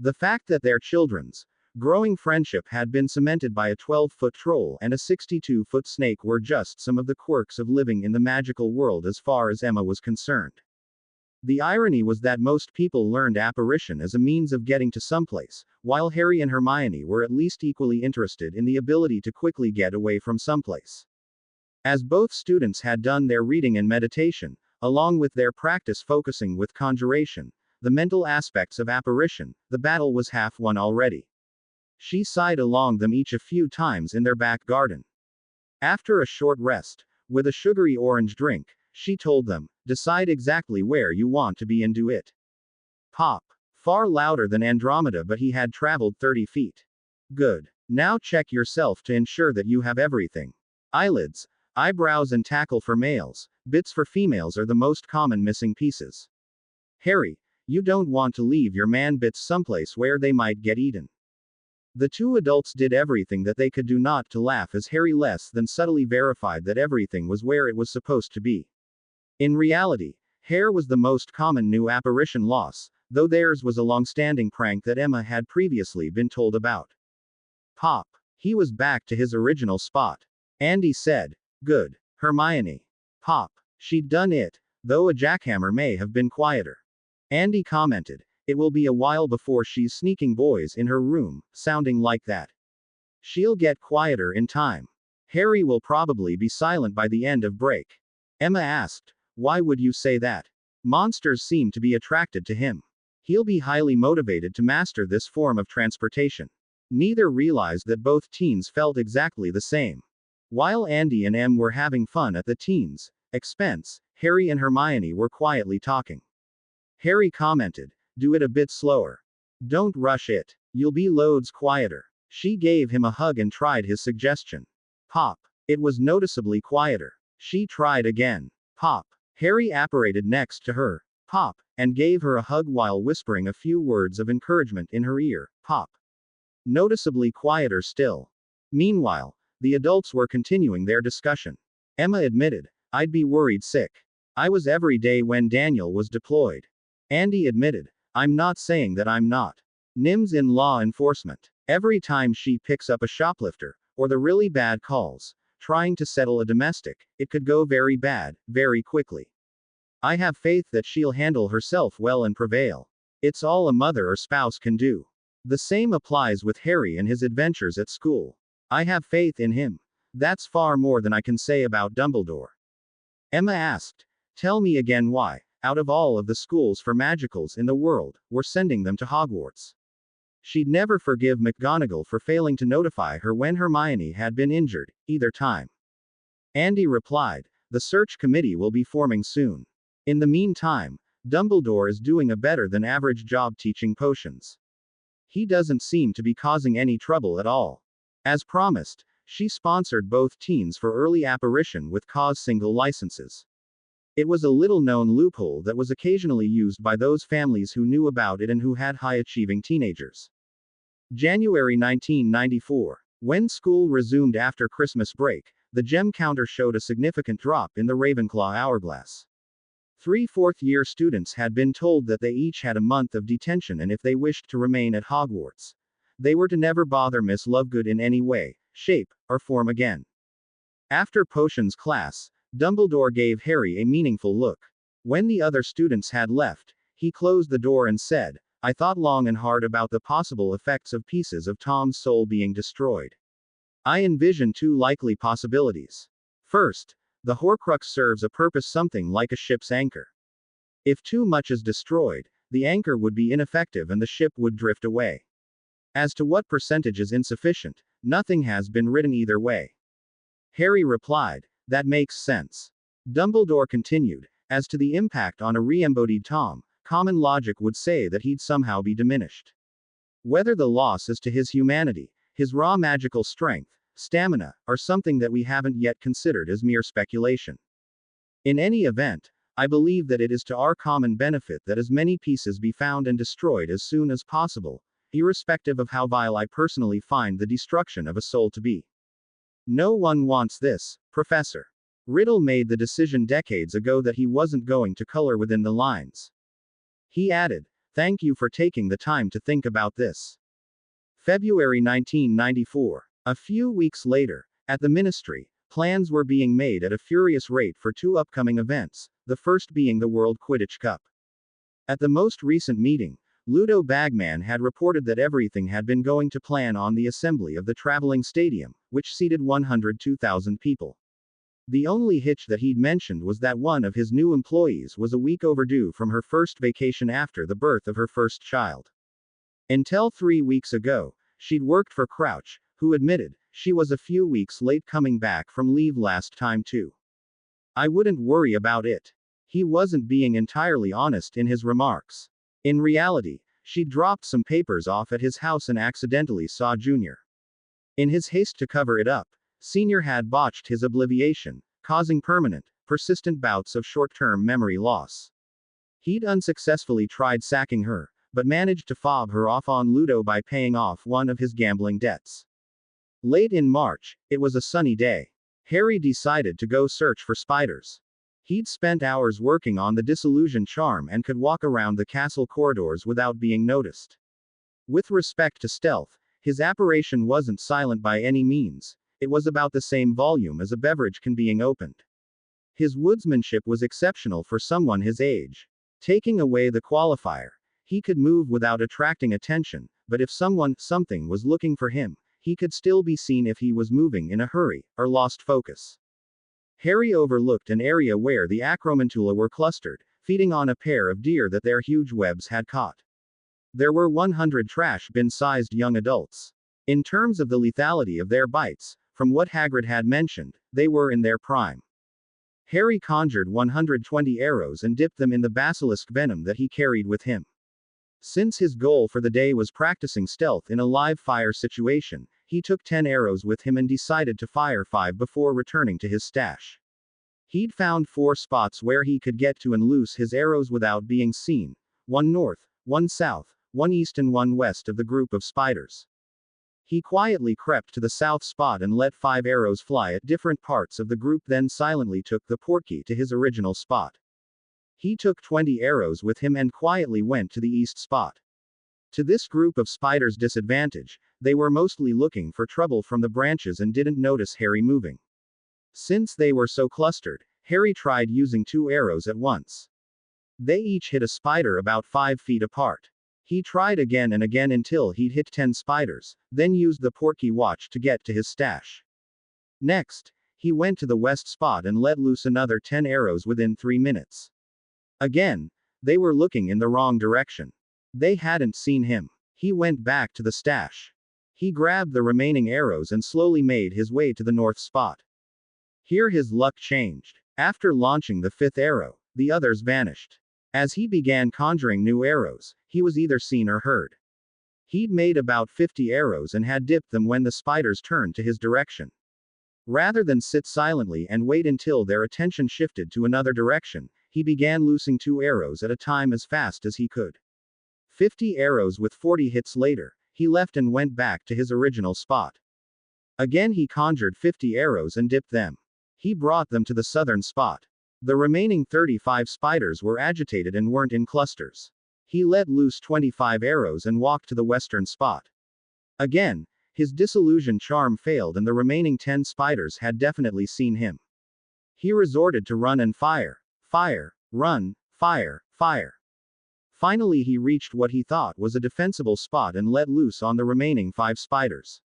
The fact that their children's growing friendship had been cemented by a 12-foot troll and a 62-foot snake were just some of the quirks of living in the magical world as far as Emma was concerned. The irony was that most people learned apparition as a means of getting to someplace, while Harry and Hermione were at least equally interested in the ability to quickly get away from someplace. As both students had done their reading and meditation, along with their practice focusing with conjuration, the mental aspects of apparition, the battle was half won already. She sighed along them each a few times in their back garden. After a short rest, with a sugary orange drink, she told them, decide exactly where you want to be and do it. Pop. Far louder than Andromeda, but he had traveled 30 feet. Good. Now check yourself to ensure that you have everything. Eyelids, eyebrows and tackle for males, bits for females are the most common missing pieces. Harry, you don't want to leave your man bits someplace where they might get eaten. The two adults did everything that they could do not to laugh as Harry less than subtly verified that everything was where it was supposed to be. In reality, hair was the most common new apparition loss, though theirs was a long-standing prank that Emma had previously been told about. Pop. He was back to his original spot. Andy said, good. Hermione. Pop. She'd done it, though a jackhammer may have been quieter. Andy commented, it will be a while before she's sneaking boys in her room, sounding like that. She'll get quieter in time. Harry will probably be silent by the end of break. Emma asked, why would you say that? Monsters seem to be attracted to him. He'll be highly motivated to master this form of transportation. Neither realized that both teens felt exactly the same. While Andy and Em were having fun at the teens' expense, Harry and Hermione were quietly talking. Harry commented, "Do it a bit slower. Don't rush it. You'll be loads quieter." She gave him a hug and tried his suggestion. Pop. It was noticeably quieter. She tried again. Pop. Harry apparated next to her. Pop, and gave her a hug while whispering a few words of encouragement in her ear. Pop. Noticeably quieter still. Meanwhile, the adults were continuing their discussion. Emma admitted, "I'd be worried sick. I was every day when Daniel was deployed." Andy admitted, "I'm not saying that I'm not. Nim's in law enforcement. Every time she picks up a shoplifter, or the really bad calls, trying to settle a domestic, it could go very bad, very quickly. I have faith that she'll handle herself well and prevail. It's all a mother or spouse can do." The same applies with Harry and his adventures at school. "I have faith in him. That's far more than I can say about Dumbledore." Emma asked, "Tell me again why, out of all of the schools for magicals in the world, we're sending them to Hogwarts." She'd never forgive McGonagall for failing to notify her when Hermione had been injured, either time. Andy replied, "The search committee will be forming soon. In the meantime, Dumbledore is doing a better than average job teaching potions. He doesn't seem to be causing any trouble at all." As promised, she sponsored both teens for early apparition with cause single licenses. It was a little known loophole that was occasionally used by those families who knew about it and who had high achieving teenagers. January 1994. When school resumed after Christmas break, the gem counter showed a significant drop in the Ravenclaw hourglass. 3 fourth-year students had been told that they each had a month of detention, and if they wished to remain at Hogwarts, they were to never bother Miss Lovegood in any way, shape, or form again. After potions class, Dumbledore gave Harry a meaningful look. When the other students had left, he closed the door and said, "I thought long and hard about the possible effects of pieces of Tom's soul being destroyed. I envision 2 likely possibilities. First, the Horcrux serves a purpose something like a ship's anchor. If too much is destroyed, the anchor would be ineffective and the ship would drift away. As to what percentage is insufficient, nothing has been written either way." Harry replied, "That makes sense." Dumbledore continued, "As to the impact on a re-embodied Tom, common logic would say that he'd somehow be diminished. Whether the loss is to his humanity, his raw magical strength, stamina, or something that we haven't yet considered is mere speculation. In any event, I believe that it is to our common benefit that as many pieces be found and destroyed as soon as possible, irrespective of how vile I personally find the destruction of a soul to be. No one wants this, Professor. Riddle made the decision decades ago that he wasn't going to color within the lines." He added, "Thank you for taking the time to think about this." February 1994. A few weeks later, at the Ministry, plans were being made at a furious rate for 2 upcoming events, the first being the World Quidditch Cup. At the most recent meeting, Ludo Bagman had reported that everything had been going to plan on the assembly of the traveling stadium, which seated 102,000 people. The only hitch that he'd mentioned was that one of his new employees was a week overdue from her first vacation after the birth of her first child. Until 3 weeks ago, she'd worked for Crouch, who admitted she was a few weeks late coming back from leave last time too. "I wouldn't worry about it." He wasn't being entirely honest in his remarks. In reality, she dropped some papers off at his house and accidentally saw Junior. In his haste to cover it up, Senior had botched his obliviation, causing permanent, persistent bouts of short-term memory loss. He'd unsuccessfully tried sacking her, but managed to fob her off on Ludo by paying off one of his gambling debts. Late in March, it was a sunny day. Harry decided to go search for spiders. He'd spent hours working on the disillusion charm and could walk around the castle corridors without being noticed. With respect to stealth, his apparition wasn't silent by any means. It was about the same volume as a beverage can being opened. His woodsmanship was exceptional for someone his age. Taking away the qualifier, he could move without attracting attention, but if something was looking for him, he could still be seen if he was moving in a hurry, or lost focus. Harry overlooked an area where the Acromantula were clustered, feeding on a pair of deer that their huge webs had caught. There were 100 trash bin-sized young adults. In terms of the lethality of their bites, From what Hagrid had mentioned, they were in their prime. Harry conjured 120 arrows and dipped them in the basilisk venom that he carried with him. Since his goal for the day was practicing stealth in a live fire situation, he took 10 arrows with him and decided to fire 5 before returning to his stash. He'd found 4 spots where he could get to and loose his arrows without being seen: 1 north, 1 south, 1 east, and 1 west of the group of spiders. He quietly crept to the south spot and let 5 arrows fly at different parts of the group, then silently took the portkey to his original spot. He took 20 arrows with him and quietly went to the east spot. To this group of spiders' disadvantage, they were mostly looking for trouble from the branches and didn't notice Harry moving. Since they were so clustered, Harry tried using 2 arrows at once. They each hit a spider about 5 feet apart. He tried again and again until he'd hit 10 spiders, then used the portkey watch to get to his stash. Next, he went to the west spot and let loose another 10 arrows within 3 minutes. Again, they were looking in the wrong direction. They hadn't seen him. He went back to the stash. He grabbed the remaining arrows and slowly made his way to the north spot. Here his luck changed. After launching the 5th arrow, the others vanished. As he began conjuring new arrows, he was either seen or heard. He'd made about 50 arrows and had dipped them when the spiders turned to his direction. Rather than sit silently and wait until their attention shifted to another direction, he began loosing 2 arrows at a time as fast as he could. 50 arrows with 40 hits later, he left and went back to his original spot. Again he conjured 50 arrows and dipped them. He brought them to the southern spot. The remaining 35 spiders were agitated and weren't in clusters. He let loose 25 arrows and walked to the western spot. Again, his disillusion charm failed and the remaining 10 spiders had definitely seen him. He resorted to run and fire. Fire, run, fire, fire. Finally he reached what he thought was a defensible spot and let loose on the remaining 5 spiders.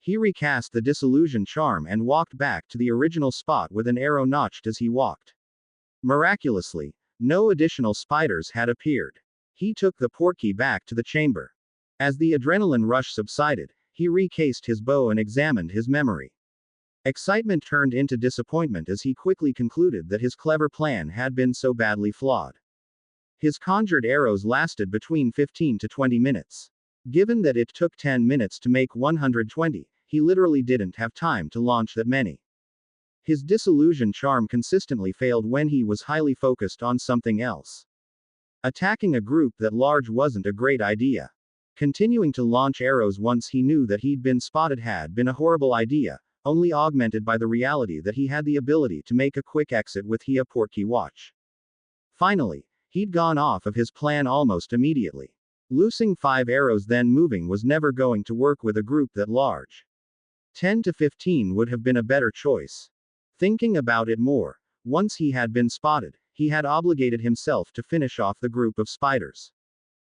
He recast the disillusion charm and walked back to the original spot with an arrow notched as he walked. Miraculously, no additional spiders had appeared. He took the portkey back to the chamber. As the adrenaline rush subsided, he recased his bow and examined his memory. Excitement turned into disappointment as he quickly concluded that his clever plan had been so badly flawed. His conjured arrows lasted between 15 to 20 minutes. Given that it took 10 minutes to make 120, he literally didn't have time to launch that many. His disillusion charm consistently failed when he was highly focused on something else. Attacking a group that large wasn't a great idea. Continuing to launch arrows once he knew that he'd been spotted had been a horrible idea, only augmented by the reality that he had the ability to make a quick exit with a portkey watch. Finally, he'd gone off of his plan almost immediately. Loosing 5 arrows then moving was never going to work with a group that large. 10 to 15 would have been a better choice. Thinking about it more, once he had been spotted, he had obligated himself to finish off the group of spiders.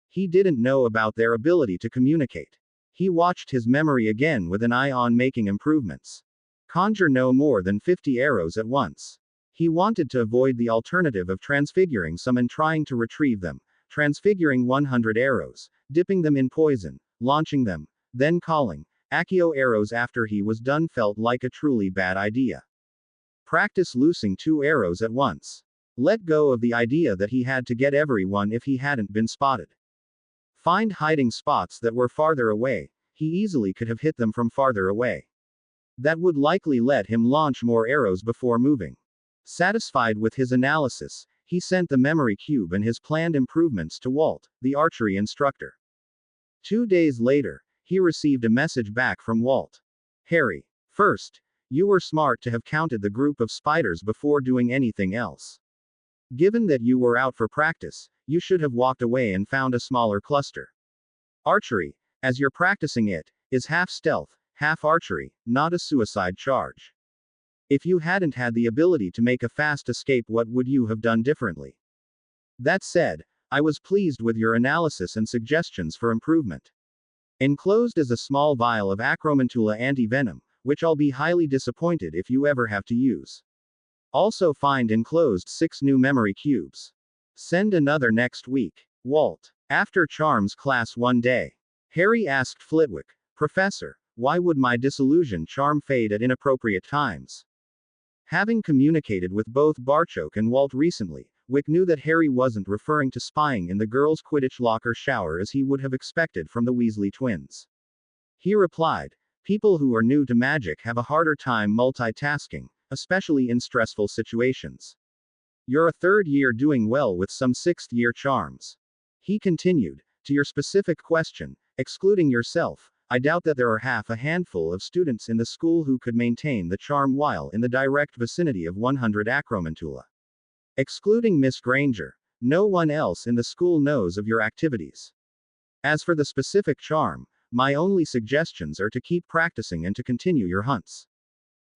He didn't know about their ability to communicate. He watched his memory again with an eye on making improvements. Conjure no more than 50 arrows at once. He wanted to avoid the alternative of transfiguring some and trying to retrieve them, transfiguring 100 arrows, dipping them in poison, launching them, then calling Accio arrows after he was done felt like a truly bad idea. Practice loosing 2 arrows at once. Let go of the idea that he had to get everyone if he hadn't been spotted. Find hiding spots that were farther away. He easily could have hit them from farther away. That would likely let him launch more arrows before moving. Satisfied with his analysis, he sent the memory cube and his planned improvements to Walt, the archery instructor. 2 days later, he received a message back from Walt. Harry, first, you were smart to have counted the group of spiders before doing anything else. Given that you were out for practice, you should have walked away and found a smaller cluster. Archery, as you're practicing it, is half stealth, half archery, not a suicide charge. If you hadn't had the ability to make a fast escape, what would you have done differently? That said, I was pleased with your analysis and suggestions for improvement. Enclosed is a small vial of Acromantula anti-venom, which I'll be highly disappointed if you ever have to use. Also find enclosed 6 new memory cubes. Send another next week. Walt. After Charms class one day, Harry asked Flitwick, Professor, Why would my disillusion charm fade at inappropriate times? Having communicated with both Barchok and Walt recently, Wick knew that Harry wasn't referring to spying in the girls' Quidditch locker shower as he would have expected from the Weasley twins. He replied, "People who are new to magic have a harder time multitasking, especially in stressful situations. You're a third year doing well with some sixth year charms." He continued, "To your specific question, excluding yourself, I doubt that there are half a handful of students in the school who could maintain the charm while in the direct vicinity of 100 Acromantula. Excluding Miss Granger, no one else in the school knows of your activities. As for the specific charm, my only suggestions are to keep practicing and to continue your hunts.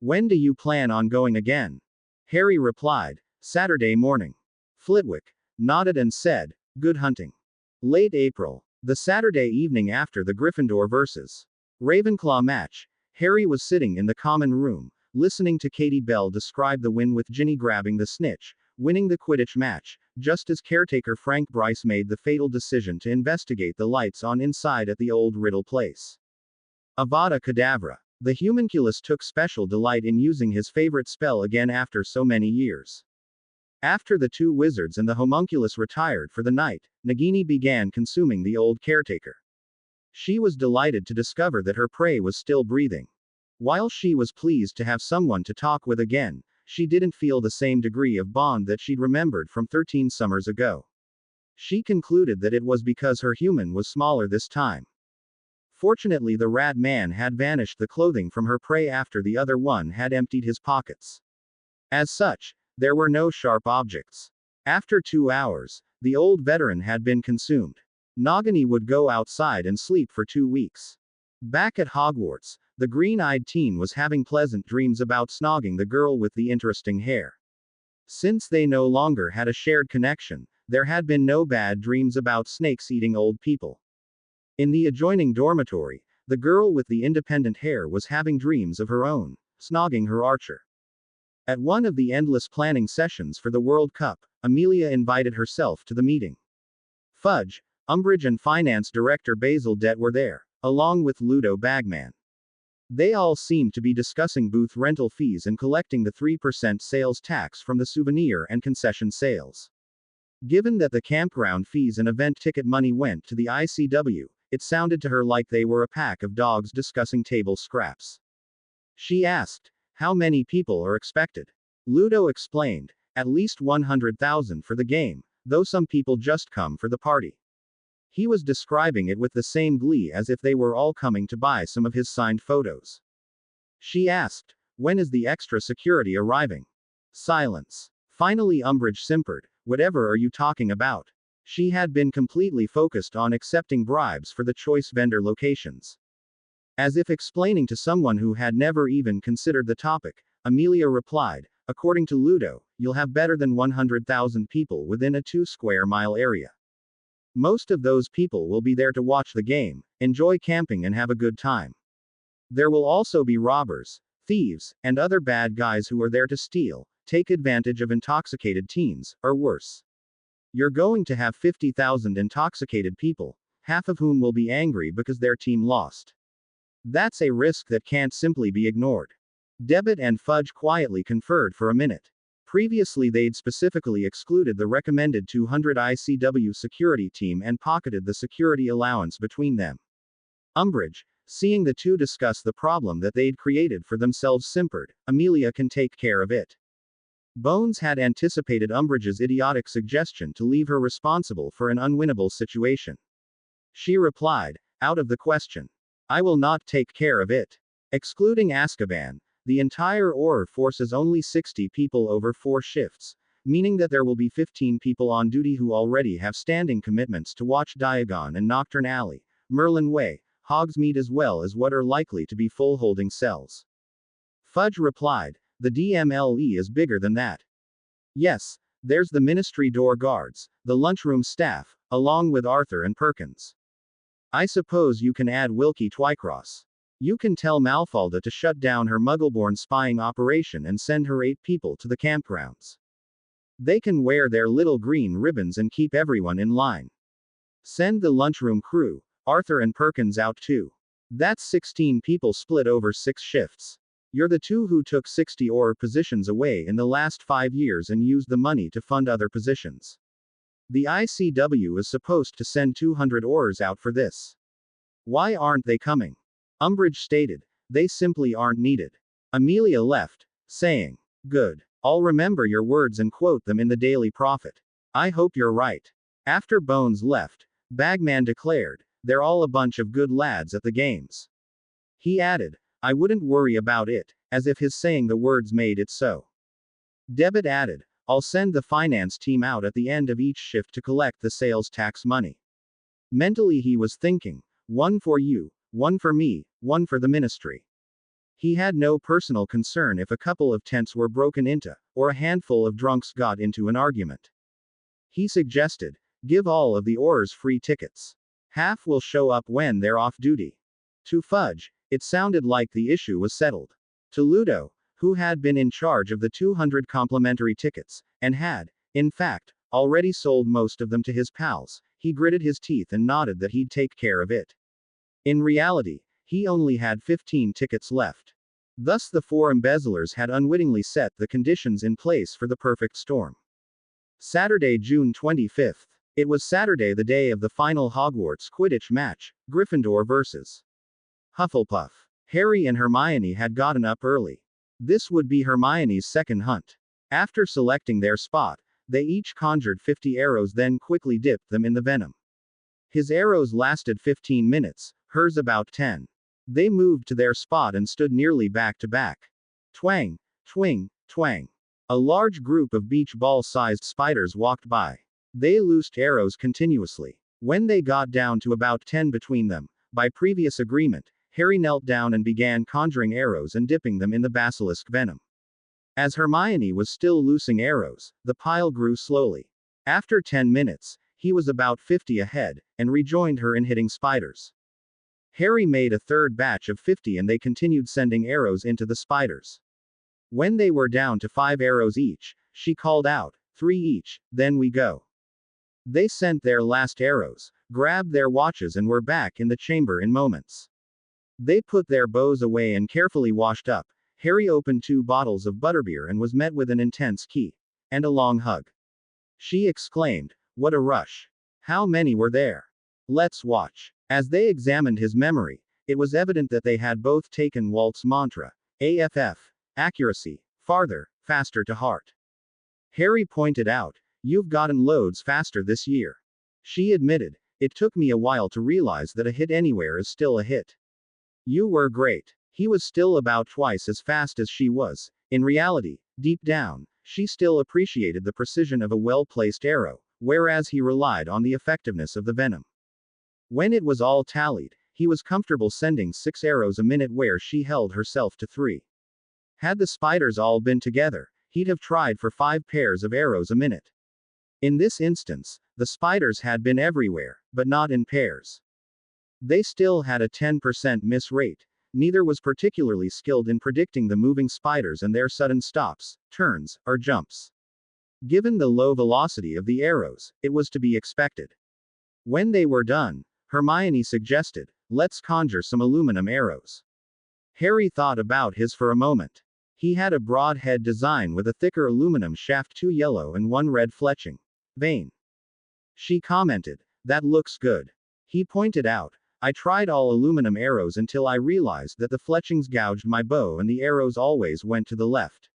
When do you plan on going again?" Harry replied, "Saturday morning." Flitwick nodded and said, "Good hunting." Late April. The Saturday evening after the Gryffindor vs. Ravenclaw match, Harry was sitting in the common room, listening to Katie Bell describe the win with Ginny grabbing the snitch, winning the Quidditch match, just as caretaker Frank Bryce made the fatal decision to investigate the lights on inside at the old Riddle place. Avada Kedavra. The homunculus took special delight in using his favorite spell again after so many years. After the two wizards and the homunculus retired for the night, Nagini began consuming the old caretaker. She was delighted to discover that her prey was still breathing. While she was pleased to have someone to talk with again, she didn't feel the same degree of bond that she'd remembered from 13 summers ago. She concluded that it was because her human was smaller this time. Fortunately, the rat man had vanished the clothing from her prey after the other one had emptied his pockets. As such, there were no sharp objects. After 2 hours, the old veteran had been consumed. Nagini would go outside and sleep for 2 weeks. Back at Hogwarts, the green-eyed teen was having pleasant dreams about snogging the girl with the interesting hair. Since they no longer had a shared connection, there had been no bad dreams about snakes eating old people. In the adjoining dormitory, the girl with the independent hair was having dreams of her own, snogging her archer. At one of the endless planning sessions for the World Cup, Amelia invited herself to the meeting. Fudge, Umbridge and Finance Director Basil Dett were there, along with Ludo Bagman. They all seemed to be discussing booth rental fees and collecting the 3% sales tax from the souvenir and concession sales. Given that the campground fees and event ticket money went to the ICW, it sounded to her like they were a pack of dogs discussing table scraps. She asked, "How many people are expected?" Ludo explained, "At least 100,000 for the game, though some people just come for the party." He was describing it with the same glee as if they were all coming to buy some of his signed photos. She asked, "When is the extra security arriving?" Silence. Finally Umbridge simpered, "Whatever are you talking about?" She had been completely focused on accepting bribes for the choice vendor locations. As if explaining to someone who had never even considered the topic, Amelia replied, "According to Ludo, you'll have better than 100,000 people within a 2-square-mile area. Most of those people will be there to watch the game, enjoy camping and have a good time. There will also be robbers, thieves, and other bad guys who are there to steal, take advantage of intoxicated teens, or worse. You're going to have 50,000 intoxicated people, half of whom will be angry because their team lost. That's a risk that can't simply be ignored." Debit and Fudge quietly conferred for a minute. Previously they'd specifically excluded the recommended 200 ICW security team and pocketed the security allowance between them. Umbridge, seeing the two discuss the problem that they'd created for themselves, simpered, "Amelia can take care of it." Bones had anticipated Umbridge's idiotic suggestion to leave her responsible for an unwinnable situation. She replied, "Out of the question. I will not take care of it." Excluding Azkaban, the entire Auror force is only 60 people over 4 shifts, meaning that there will be 15 people on duty who already have standing commitments to watch Diagon and Nocturne Alley, Merlin Way, Hogsmeade, as well as what are likely to be full holding cells. Fudge replied, "The DMLE is bigger than that. Yes, there's the ministry door guards, the lunchroom staff, along with Arthur and Perkins. I suppose you can add Wilkie Twycross. You can tell Malfalda to shut down her Muggleborn spying operation and send her 8 people to the campgrounds. They can wear their little green ribbons and keep everyone in line. Send the lunchroom crew, Arthur and Perkins, out too. That's 16 people split over 6 shifts. You're the two who took 60 ore positions away in the last 5 years and used the money to fund other positions. The ICW is supposed to send 200 ores out for this. Why aren't they coming? Umbridge stated, they simply aren't needed. Amelia left, saying, good. I'll remember your words and quote them in the Daily Prophet. I hope you're right. After Bones left, Bagman declared, they're all a bunch of good lads at the games. He added, I wouldn't worry about it, as if his saying the words made it so. Debit added, I'll send the finance team out at the end of each shift to collect the sales tax money. Mentally he was thinking, one for you, one for me, one for the ministry. He had no personal concern if a couple of tents were broken into, or a handful of drunks got into an argument. He suggested, give all of the ores free tickets. Half will show up when they're off duty. To Fudge, it sounded like the issue was settled. To Ludo, who had been in charge of the 200 complimentary tickets, and had, in fact, already sold most of them to his pals, he gritted his teeth and nodded that he'd take care of it. In reality, he only had 15 tickets left. Thus the 4 embezzlers had unwittingly set the conditions in place for the perfect storm. Saturday, June 25th. It was Saturday, the day of the final Hogwarts Quidditch match, Gryffindor vs. Hufflepuff. Harry and Hermione had gotten up early. This would be Hermione's second hunt. After selecting their spot, they each conjured 50 arrows, then quickly dipped them in the venom. His arrows lasted 15 minutes, hers about 10. They moved to their spot and stood nearly back to back. Twang, twing, twang. A large group of beach ball-sized spiders walked by. They loosed arrows continuously. When they got down to about 10 between them, by previous agreement, Harry knelt down and began conjuring arrows and dipping them in the basilisk venom. As Hermione was still loosing arrows, the pile grew slowly. After 10 minutes, he was about 50 ahead, and rejoined her in hitting spiders. Harry made a third batch of 50 and they continued sending arrows into the spiders. When they were down to 5 arrows each, she called out, 3 each, then we go. They sent their last arrows, grabbed their watches and were back in the chamber in moments. They put their bows away and carefully washed up. Harry opened 2 bottles of butterbeer and was met with an intense key. And a long hug. She exclaimed, what a rush. How many were there? Let's watch. As they examined his memory, it was evident that they had both taken Walt's mantra, AFF, accuracy, farther, faster to heart. Harry pointed out, you've gotten loads faster this year. She admitted, it took me a while to realize that a hit anywhere is still a hit. You were great. He was still about twice as fast as she was. In reality, deep down, she still appreciated the precision of a well-placed arrow, whereas he relied on the effectiveness of the venom. When it was all tallied, he was comfortable sending 6 arrows a minute where she held herself to 3. Had the spiders all been together, he'd have tried for 5 pairs of arrows a minute. In this instance, the spiders had been everywhere, but not in pairs. They still had a 10% miss rate. Neither was particularly skilled in predicting the moving spiders and their sudden stops, turns, or jumps. Given the low velocity of the arrows, it was to be expected. When they were done, Hermione suggested, let's conjure some aluminum arrows. Harry thought about his for a moment. He had a broad head design with a thicker aluminum shaft, 2 yellow and 1 red fletching vein. She commented, that looks good. He pointed out, I tried all aluminum arrows until I realized that the fletchings gouged my bow and the arrows always went to the left.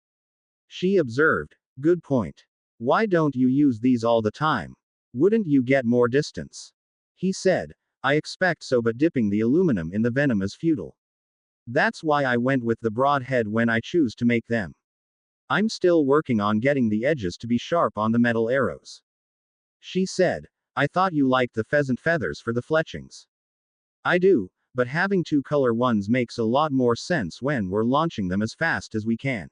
She observed, good point. Why don't you use these all the time? Wouldn't you get more distance? He said, I expect so, but dipping the aluminum in the venom is futile. That's why I went with the broad head when I choose to make them. I'm still working on getting the edges to be sharp on the metal arrows. She said, I thought you liked the pheasant feathers for the fletchings. I do, but having 2 color ones makes a lot more sense when we're launching them as fast as we can.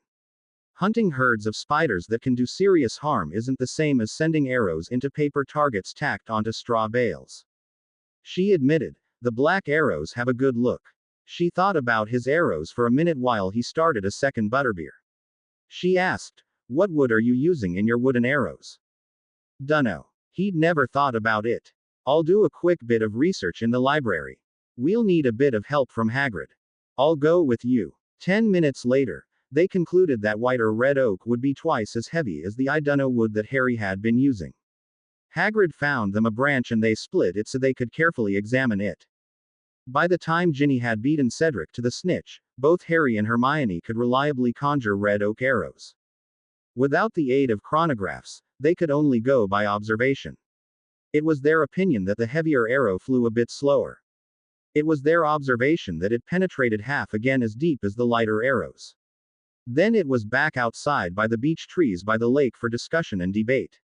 Hunting herds of spiders that can do serious harm isn't the same as sending arrows into paper targets tacked onto straw bales. She admitted, the black arrows have a good look. She thought about his arrows for a minute while he started a second butterbeer. She asked, what wood are you using in your wooden arrows? Dunno. He'd never thought about it. I'll do a quick bit of research in the library. We'll need a bit of help from Hagrid. I'll go with you. 10 minutes later, they concluded that white or red oak would be twice as heavy as the I dunno wood that Harry had been using. Hagrid found them a branch and they split it so they could carefully examine it. By the time Ginny had beaten Cedric to the snitch, both Harry and Hermione could reliably conjure red oak arrows. Without the aid of chronographs, they could only go by observation. It was their opinion that the heavier arrow flew a bit slower. It was their observation that it penetrated half again as deep as the lighter arrows. Then it was back outside by the beech trees by the lake for discussion and debate.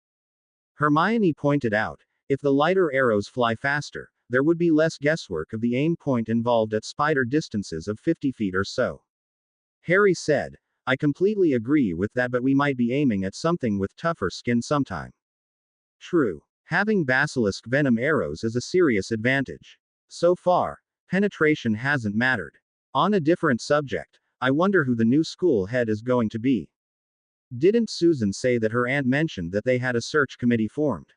Hermione pointed out, if the lighter arrows fly faster, there would be less guesswork of the aim point involved at spider distances of 50 feet or so. Harry said, I completely agree with that, but we might be aiming at something with tougher skin sometime. True. Having basilisk venom arrows is a serious advantage. So far, penetration hasn't mattered. On a different subject, I wonder who the new school head is going to be. Didn't Susan say that her aunt mentioned that they had a search committee formed?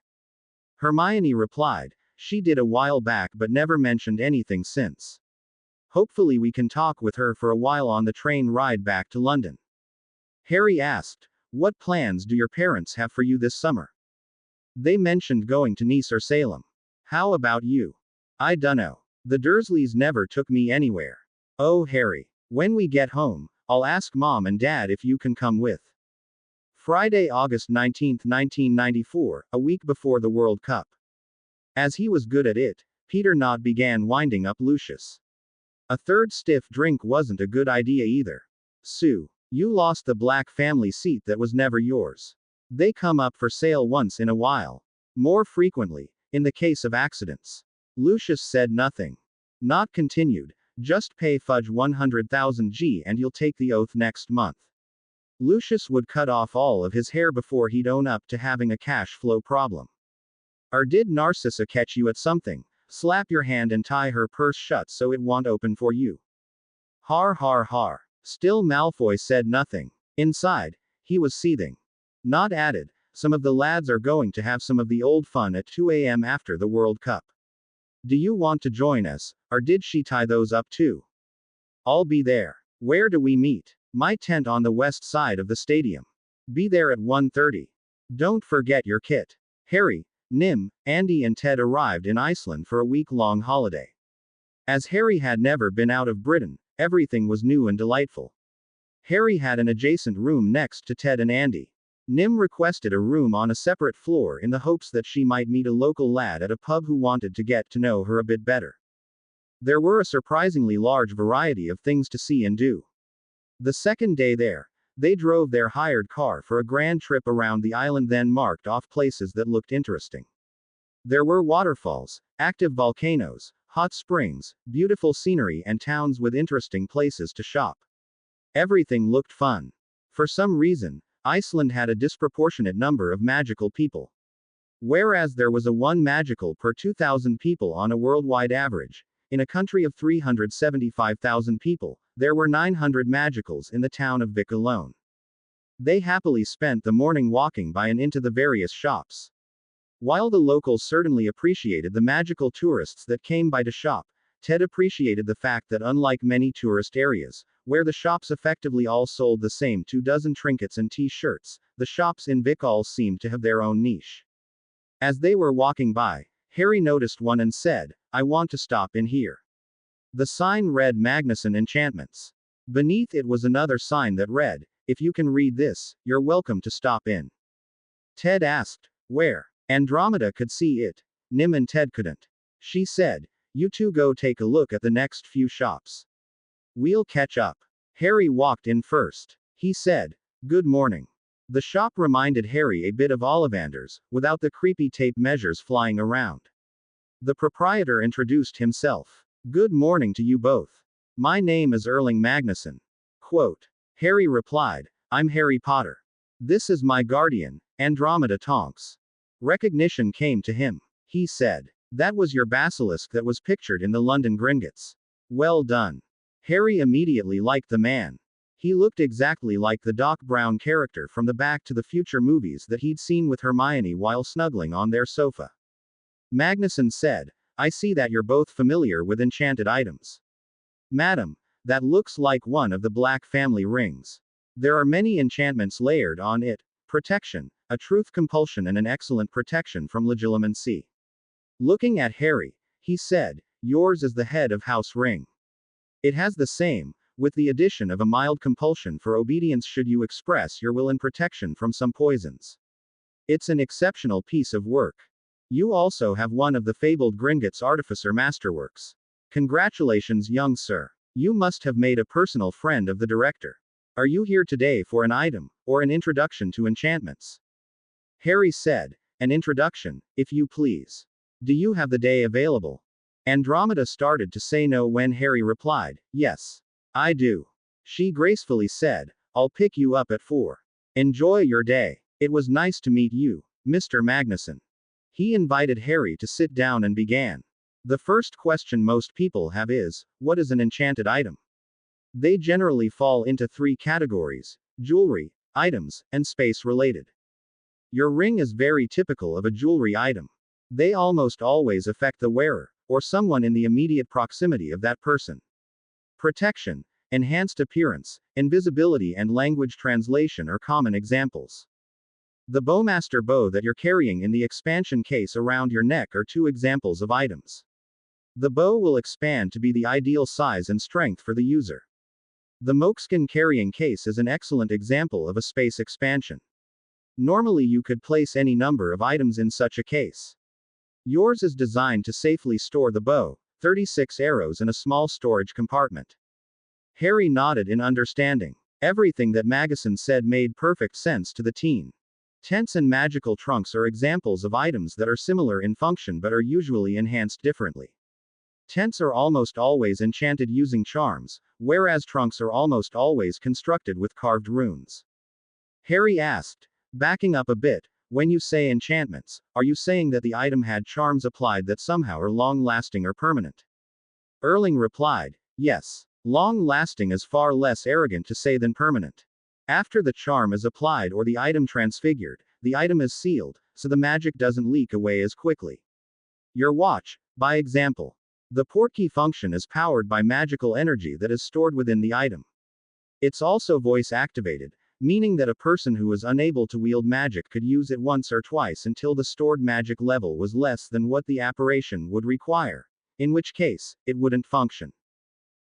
Hermione replied, she did a while back but never mentioned anything since. Hopefully we can talk with her for a while on the train ride back to London. Harry asked, what plans do your parents have for you this summer? They mentioned going to Nice or Salem. How about you? I dunno. The Dursleys never took me anywhere. Oh Harry, when we get home, I'll ask Mom and Dad if you can come with. Friday, August 19, 1994, a week before the World Cup. As he was good at it, Peter Nott began winding up Lucius. A third stiff drink wasn't a good idea either. Sue, you lost the black family seat that was never yours. They come up for sale once in a while. More frequently, in the case of accidents. Lucius said nothing. Nott continued, just pay Fudge 100,000 G and you'll take the oath next month. Lucius would cut off all of his hair before he'd own up to having a cash flow problem. Or did Narcissa catch you at something? Slap your hand and tie her purse shut so it won't open for you. Har har har. Still Malfoy said nothing. Inside, he was seething. Nott added, some of the lads are going to have some of the old fun at 2 a.m. after the World Cup. Do you want to join us, or did she tie those up too? I'll be there. Where do we meet? My tent on the west side of the stadium. Be there at 1:30. Don't forget your kit. Harry, Nim, Andy and Ted arrived in Iceland for a week-long holiday. As Harry had never been out of Britain, everything was new and delightful. Harry had an adjacent room next to Ted and Andy. Nim requested a room on a separate floor in the hopes that she might meet a local lad at a pub who wanted to get to know her a bit better. There were a surprisingly large variety of things to see and do. The second day there, they drove their hired car for a grand trip around the island, then marked off places that looked interesting. There were waterfalls, active volcanoes, hot springs, beautiful scenery and towns with interesting places to shop. Everything looked fun. For some reason, Iceland had a disproportionate number of magical people. Whereas there was a 1 magical per 2,000 people on a worldwide average, in a country of 375,000 people, there were 900 magicals in the town of Vik alone. They happily spent the morning walking by and into the various shops. While the locals certainly appreciated the magical tourists that came by to shop, Ted appreciated the fact that unlike many tourist areas, where the shops effectively all sold the same 24 trinkets and t-shirts, the shops in Vik all seemed to have their own niche. As they were walking by, Harry noticed one and said, I want to stop in here. The sign read Magnuson Enchantments. Beneath it was another sign that read, if you can read this, you're welcome to stop in. Ted asked, where? Andromeda could see it. Nim and Ted couldn't. She said, you two go take a look at the next few shops. We'll catch up. Harry walked in first. He said, good morning. The shop reminded Harry a bit of Ollivander's, without the creepy tape measures flying around. The proprietor introduced himself. Good morning to you both. My name is Erling Magnuson. Quote. Harry replied, I'm Harry Potter. This is my guardian, Andromeda Tonks. Recognition came to him. He said, that was your basilisk that was pictured in the London Gringotts. Well done. Harry immediately liked the man. He looked exactly like the Doc Brown character from the Back to the Future movies that he'd seen with Hermione while snuggling on their sofa. Magnuson said, I see that you're both familiar with enchanted items. Madam, that looks like one of the Black family rings. There are many enchantments layered on it. Protection, a truth compulsion and an excellent protection from legilimency. Looking at Harry, he said, yours is the head of House Ring. It has the same, with the addition of a mild compulsion for obedience should you express your will and protection from some poisons. It's an exceptional piece of work. You also have one of the fabled Gringotts Artificer masterworks. Congratulations, young sir. You must have made a personal friend of the director. Are you here today for an item, or an introduction to enchantments? Harry said, an introduction, if you please. Do you have the day available? Andromeda started to say no when Harry replied, yes. I do. She gracefully said, I'll pick you up at 4. Enjoy your day. It was nice to meet you, Mr. Magnuson. He invited Harry to sit down and began. The first question most people have is, what is an enchanted item? They generally fall into 3 categories: jewelry, items, and space related. Your ring is very typical of a jewelry item. They almost always affect the wearer, or someone in the immediate proximity of that person. Protection, enhanced appearance, invisibility, and language translation are common examples. The Bowmaster bow that you're carrying in the expansion case around your neck are 2 examples of items. The bow will expand to be the ideal size and strength for the user. The Mokeskin carrying case is an excellent example of a space expansion. Normally you could place any number of items in such a case. Yours is designed to safely store the bow, 36 arrows in a small storage compartment. Harry nodded in understanding. Everything that Magnuson said made perfect sense to the teen. Tents and magical trunks are examples of items that are similar in function but are usually enhanced differently. Tents are almost always enchanted using charms, whereas trunks are almost always constructed with carved runes. Harry asked, backing up a bit, when you say enchantments, are you saying that the item had charms applied that somehow are long-lasting or permanent? Erling replied, yes. Long-lasting is far less arrogant to say than permanent. After the charm is applied or the item transfigured, the item is sealed, so the magic doesn't leak away as quickly. Your watch, by example. The portkey function is powered by magical energy that is stored within the item. It's also voice activated, meaning that a person who is unable to wield magic could use it once or twice until the stored magic level was less than what the apparition would require, in which case, it wouldn't function.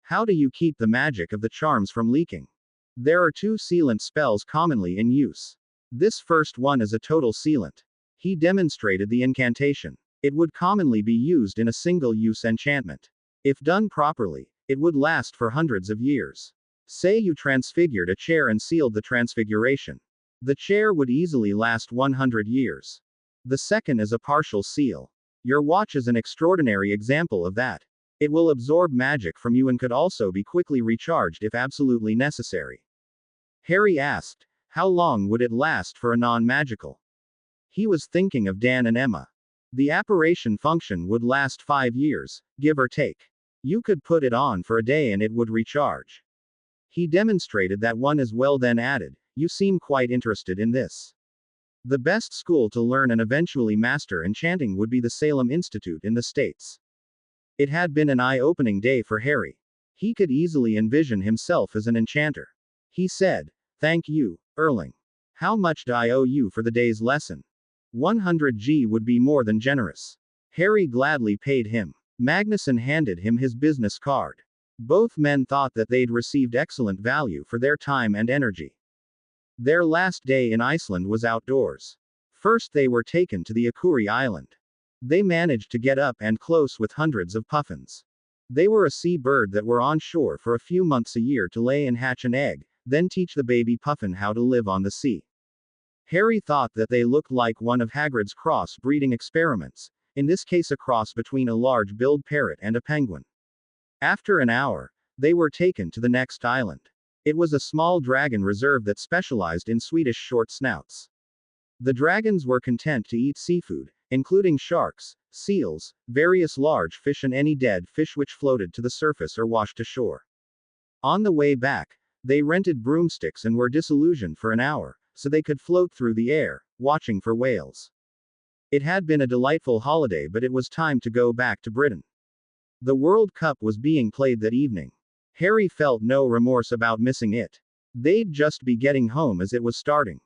How do you keep the magic of the charms from leaking? There are 2 sealant spells commonly in use. This first one is a total sealant. He demonstrated the incantation. It would commonly be used in a single-use enchantment. If done properly, it would last for hundreds of years. Say you transfigured a chair and sealed the transfiguration. The chair would easily last 100 years. The second is a partial seal. Your watch is an extraordinary example of that. It will absorb magic from you and could also be quickly recharged if absolutely necessary. Harry asked, how long would it last for a non-magical? He was thinking of Dan and Emma. The apparition function would last 5 years, give or take. You could put it on for a day and it would recharge. He demonstrated that one as well, then added, you seem quite interested in this. The best school to learn and eventually master enchanting would be the Salem Institute in the States. It had been an eye-opening day for Harry. He could easily envision himself as an enchanter. He said, thank you, Erling. How much do I owe you for the day's lesson? 100G would be more than generous. Harry gladly paid him. Magnuson handed him his business card. Both men thought that they'd received excellent value for their time and energy. Their last day in Iceland was outdoors. First they were taken to the Akuri Island. They managed to get up and close with hundreds of puffins. They were a sea bird that were on shore for a few months a year to lay and hatch an egg, then teach the baby puffin how to live on the sea. Harry thought that they looked like one of Hagrid's cross-breeding experiments, in this case a cross between a large-billed parrot and a penguin. After an hour, they were taken to the next island. It was a small dragon reserve that specialized in Swedish short snouts. The dragons were content to eat seafood, including sharks, seals, various large fish and any dead fish which floated to the surface or washed ashore. On the way back, they rented broomsticks and were disillusioned for an hour, so they could float through the air, watching for whales. It had been a delightful holiday, but it was time to go back to Britain. The World Cup was being played that evening. Harry felt no remorse about missing it. They'd just be getting home as it was starting.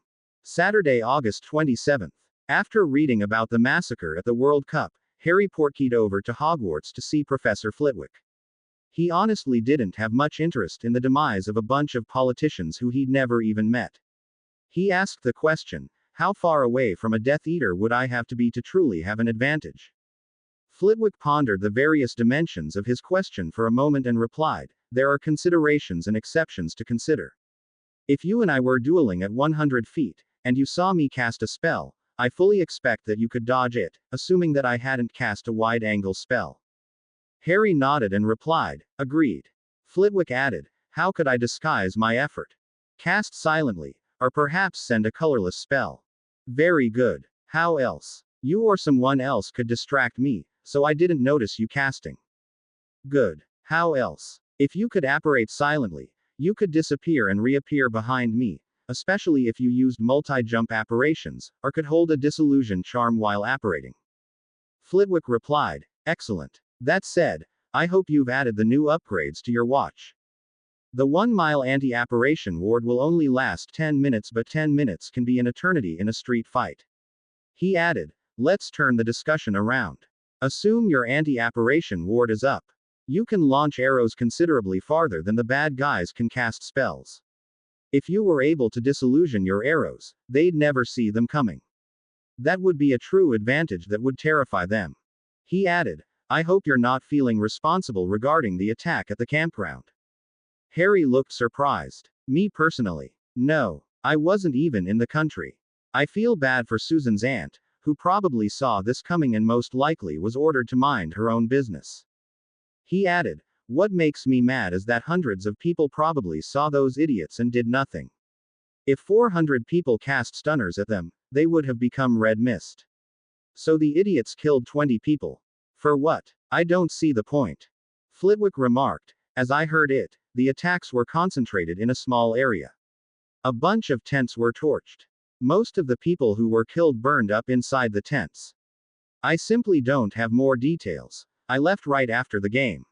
Saturday, August 27th. After reading about the massacre at the World Cup, Harry portkeyed over to Hogwarts to see Professor Flitwick. He honestly didn't have much interest in the demise of a bunch of politicians who he'd never even met. He asked the question, how far away from a Death Eater would I have to be to truly have an advantage? Flitwick pondered the various dimensions of his question for a moment and replied, there are considerations and exceptions to consider. If you and I were dueling at 100 feet, and you saw me cast a spell, I fully expect that you could dodge it, assuming that I hadn't cast a wide-angle spell. Harry nodded and replied, agreed. Flitwick added, how could I disguise my effort? Cast silently, or perhaps send a colorless spell. Very good. How else? You or someone else could distract me, so I didn't notice you casting. Good. How else? If you could apparate silently, you could disappear and reappear behind me, especially if you used multi-jump apparitions, or could hold a disillusion charm while apparating. Flitwick replied, excellent. That said, I hope you've added the new upgrades to your watch. The 1 mile anti-apparition ward will only last 10 minutes, but 10 minutes can be an eternity in a street fight. He added, let's turn the discussion around. Assume your anti-apparition ward is up. You can launch arrows considerably farther than the bad guys can cast spells. If you were able to disillusion your arrows, they'd never see them coming. That would be a true advantage that would terrify them. He added, I hope you're not feeling responsible regarding the attack at the campground. Harry looked surprised. Me personally? No. I wasn't even in the country. I feel bad for Susan's aunt, who probably saw this coming and most likely was ordered to mind her own business. He added, what makes me mad is that hundreds of people probably saw those idiots and did nothing. If 400 people cast stunners at them, they would have become red mist. So the idiots killed 20 people. For what? I don't see the point. Flitwick remarked, as I heard it, the attacks were concentrated in a small area. A bunch of tents were torched. Most of the people who were killed burned up inside the tents. I simply don't have more details. I left right after the game.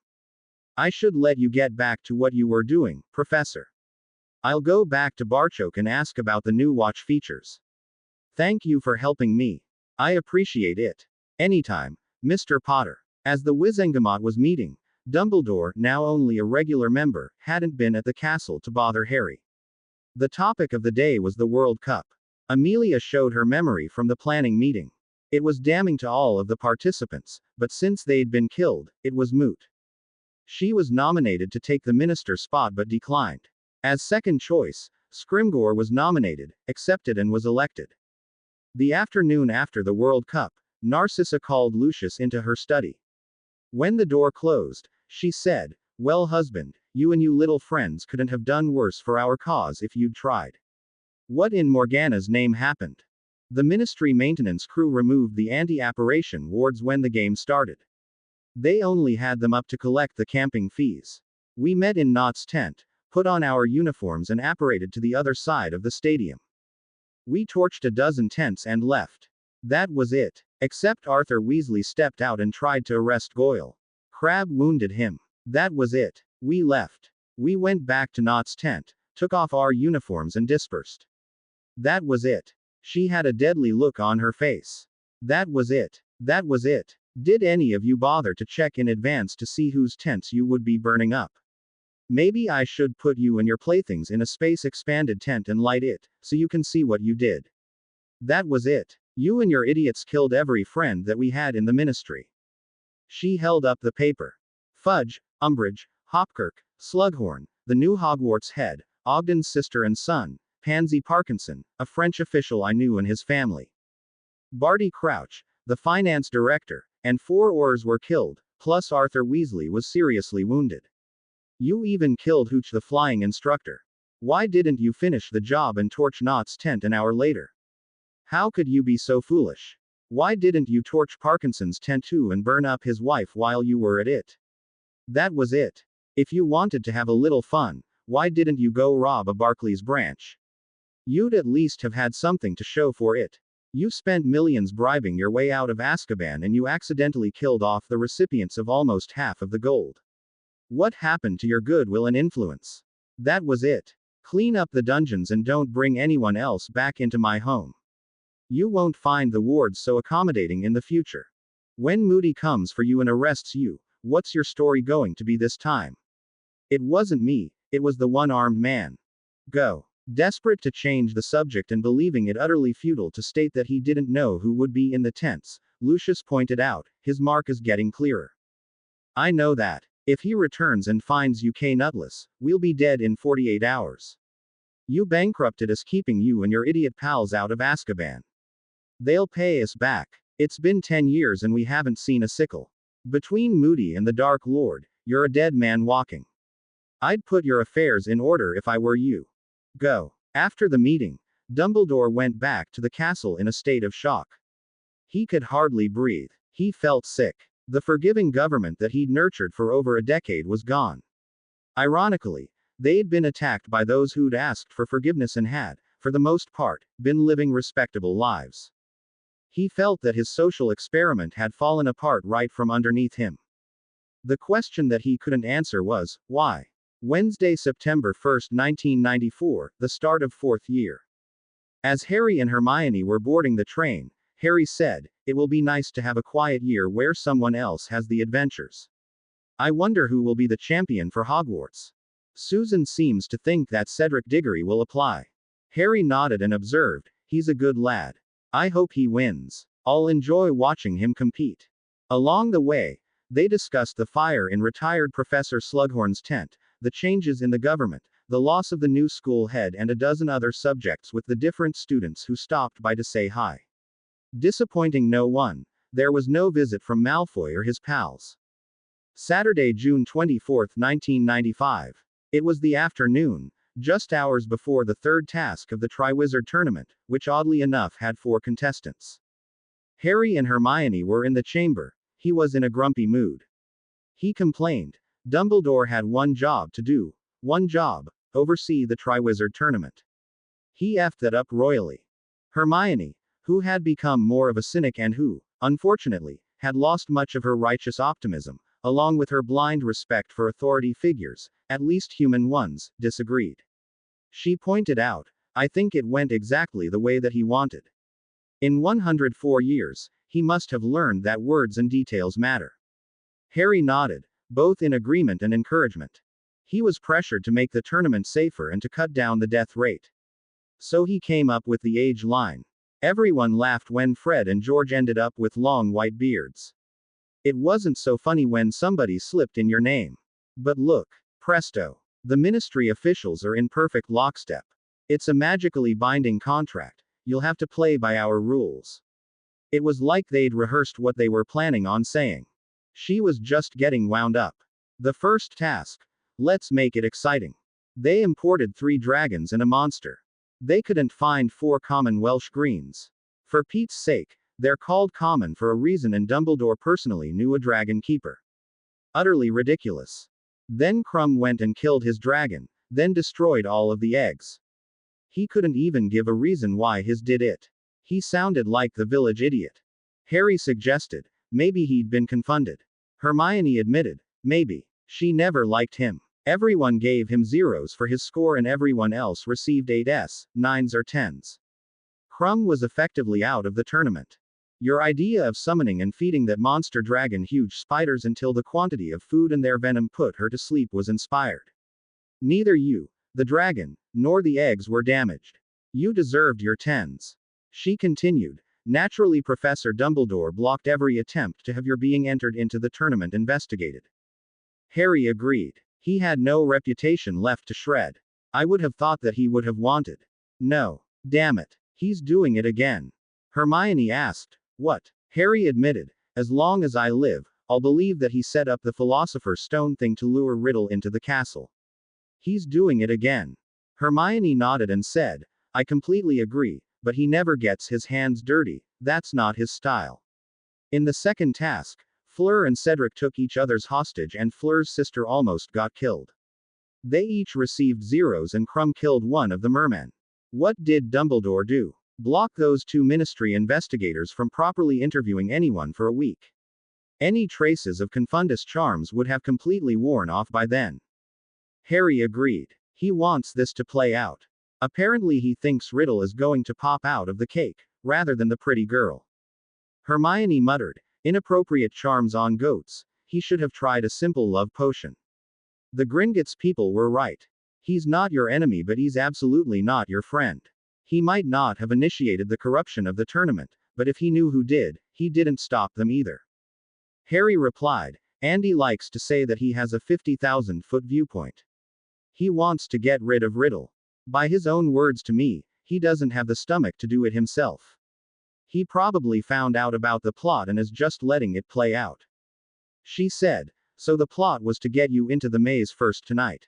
I should let you get back to what you were doing, Professor. I'll go back to Barchoke and ask about the new watch features. Thank you for helping me. I appreciate it. Anytime, Mr. Potter. As the Wizengamot was meeting, Dumbledore, now only a regular member, hadn't been at the castle to bother Harry. The topic of the day was the World Cup. Amelia showed her memory from the planning meeting. It was damning to all of the participants, but since they'd been killed, it was moot. She was nominated to take the minister spot but declined. As second choice, Scrimgeour was nominated, accepted and was elected. The afternoon after the World Cup, Narcissa called Lucius into her study. When the door closed, she said, well husband, you and you little friends couldn't have done worse for our cause if you'd tried. What in Morgana's name happened? The ministry maintenance crew removed the anti-apparition wards when the game started. They only had them up to collect the camping fees. We met in Knott's tent, put on our uniforms and apparated to the other side of the stadium. We torched a dozen tents and left. That was it. Except Arthur Weasley stepped out and tried to arrest Goyle. Crabbe wounded him. That was it. We left. We went back to Knott's tent, took off our uniforms and dispersed. That was it. She had a deadly look on her face. That was it. That was it. Did any of you bother to check in advance to see whose tents you would be burning up? Maybe I should put you and your playthings in a space-expanded tent and light it, so you can see what you did. That was it. You and your idiots killed every friend that we had in the ministry. She held up the paper. Fudge, Umbridge, Hopkirk, Slughorn, the new Hogwarts head, Ogden's sister and son, Pansy Parkinson, a French official I knew and his family. Barty Crouch, the finance director, and 4 Aurors were killed, plus Arthur Weasley was seriously wounded. You even killed Hooch the flying instructor. Why didn't you finish the job and torch Knott's tent an hour later? How could you be so foolish? Why didn't you torch Parkinson's tent too and burn up his wife while you were at it? That was it. If you wanted to have a little fun, why didn't you go rob a Barclays branch? You'd at least have had something to show for it. You spent millions bribing your way out of Azkaban and you accidentally killed off the recipients of almost half of the gold. What happened to your goodwill and influence? That was it. Clean up the dungeons and don't bring anyone else back into my home. You won't find the wards so accommodating in the future. When Moody comes for you and arrests you, what's your story going to be this time? It wasn't me, it was the one-armed man. Go. Desperate to change the subject and believing it utterly futile to state that he didn't know who would be in the tents, Lucius pointed out, his mark is getting clearer. I know that. If he returns and finds UK nutless, we'll be dead in 48 hours. You bankrupted us keeping you and your idiot pals out of Azkaban. They'll pay us back. It's been 10 years and we haven't seen a sickle. Between Moody and the Dark Lord, you're a dead man walking. I'd put your affairs in order if I were you. Go. After the meeting, Dumbledore went back to the castle in a state of shock. He could hardly breathe. He felt sick. The forgiving government that he'd nurtured for over a decade was gone. Ironically, they'd been attacked by those who'd asked for forgiveness and had, for the most part, been living respectable lives. He felt that his social experiment had fallen apart right from underneath him. The question that he couldn't answer was, why? Wednesday, September 1, 1994, the start of fourth year. As Harry and Hermione were boarding the train, Harry said, "It will be nice to have a quiet year where someone else has the adventures. I wonder who will be the champion for Hogwarts. Susan seems to think that Cedric Diggory will apply." Harry nodded and observed, "He's a good lad. I hope he wins. I'll enjoy watching him compete." Along the way, they discussed the fire in retired Professor Slughorn's tent, the changes in the government, the loss of the new school head and a dozen other subjects with the different students who stopped by to say hi. Disappointing no one, there was no visit from Malfoy or his pals. Saturday, June 24, 1995. It was the afternoon, just hours before the third task of the Triwizard Tournament, which oddly enough had 4 contestants. Harry and Hermione were in the chamber. He was in a grumpy mood. He complained. Dumbledore had one job to do. One job: oversee the Triwizard Tournament. He effed that up royally. Hermione, who had become more of a cynic and who, unfortunately, had lost much of her righteous optimism, along with her blind respect for authority figures, at least human ones, disagreed. She pointed out, "I think it went exactly the way that he wanted. In 104 years, he must have learned that words and details matter." Harry nodded, both in agreement and encouragement. He was pressured to make the tournament safer and to cut down the death rate. So he came up with the age line. Everyone laughed when Fred and George ended up with long white beards. It wasn't so funny when somebody slipped in your name. But look, presto. The ministry officials are in perfect lockstep. It's a magically binding contract. You'll have to play by our rules. It was like they'd rehearsed what they were planning on saying. She was just getting wound up. The first task. Let's make it exciting. They imported 3 dragons and a monster. They couldn't find 4 common Welsh greens. For Pete's sake, they're called common for a reason and Dumbledore personally knew a dragon keeper. Utterly ridiculous. Then Krum went and killed his dragon, then destroyed all of the eggs. He couldn't even give a reason why his did it. He sounded like the village idiot. Harry suggested, maybe he'd been confounded. Hermione admitted, maybe. She never liked him. Everyone gave him 0s for his score and everyone else received 8s, 9s or 10s. Krum was effectively out of the tournament. Your idea of summoning and feeding that monster dragon huge spiders until the quantity of food and their venom put her to sleep was inspired. Neither you, the dragon, nor the eggs were damaged. You deserved your 10s. She continued. Naturally, Professor Dumbledore blocked every attempt to have your being entered into the tournament investigated. Harry agreed. He had no reputation left to shred. I would have thought that he would have wanted. No. Damn it. He's doing it again. Hermione asked. What? Harry admitted. As long as I live, I'll believe that he set up the Philosopher's Stone thing to lure Riddle into the castle. He's doing it again. Hermione nodded and said, I completely agree, but he never gets his hands dirty, that's not his style. In the second task, Fleur and Cedric took each other's hostage and Fleur's sister almost got killed. They each received 0s and Krum killed one of the mermen. What did Dumbledore do? Block those two ministry investigators from properly interviewing anyone for a week. Any traces of Confundus charms would have completely worn off by then. Harry agreed. He wants this to play out. Apparently he thinks Riddle is going to pop out of the cake, rather than the pretty girl. Hermione muttered, inappropriate charms on goats, he should have tried a simple love potion. The Gringotts people were right. He's not your enemy, but he's absolutely not your friend. He might not have initiated the corruption of the tournament, but if he knew who did, he didn't stop them either. Harry replied, Andy likes to say that he has a 50,000-foot viewpoint. He wants to get rid of Riddle. By his own words to me, he doesn't have the stomach to do it himself. He probably found out about the plot and is just letting it play out. She said, so the plot was to get you into the maze first tonight.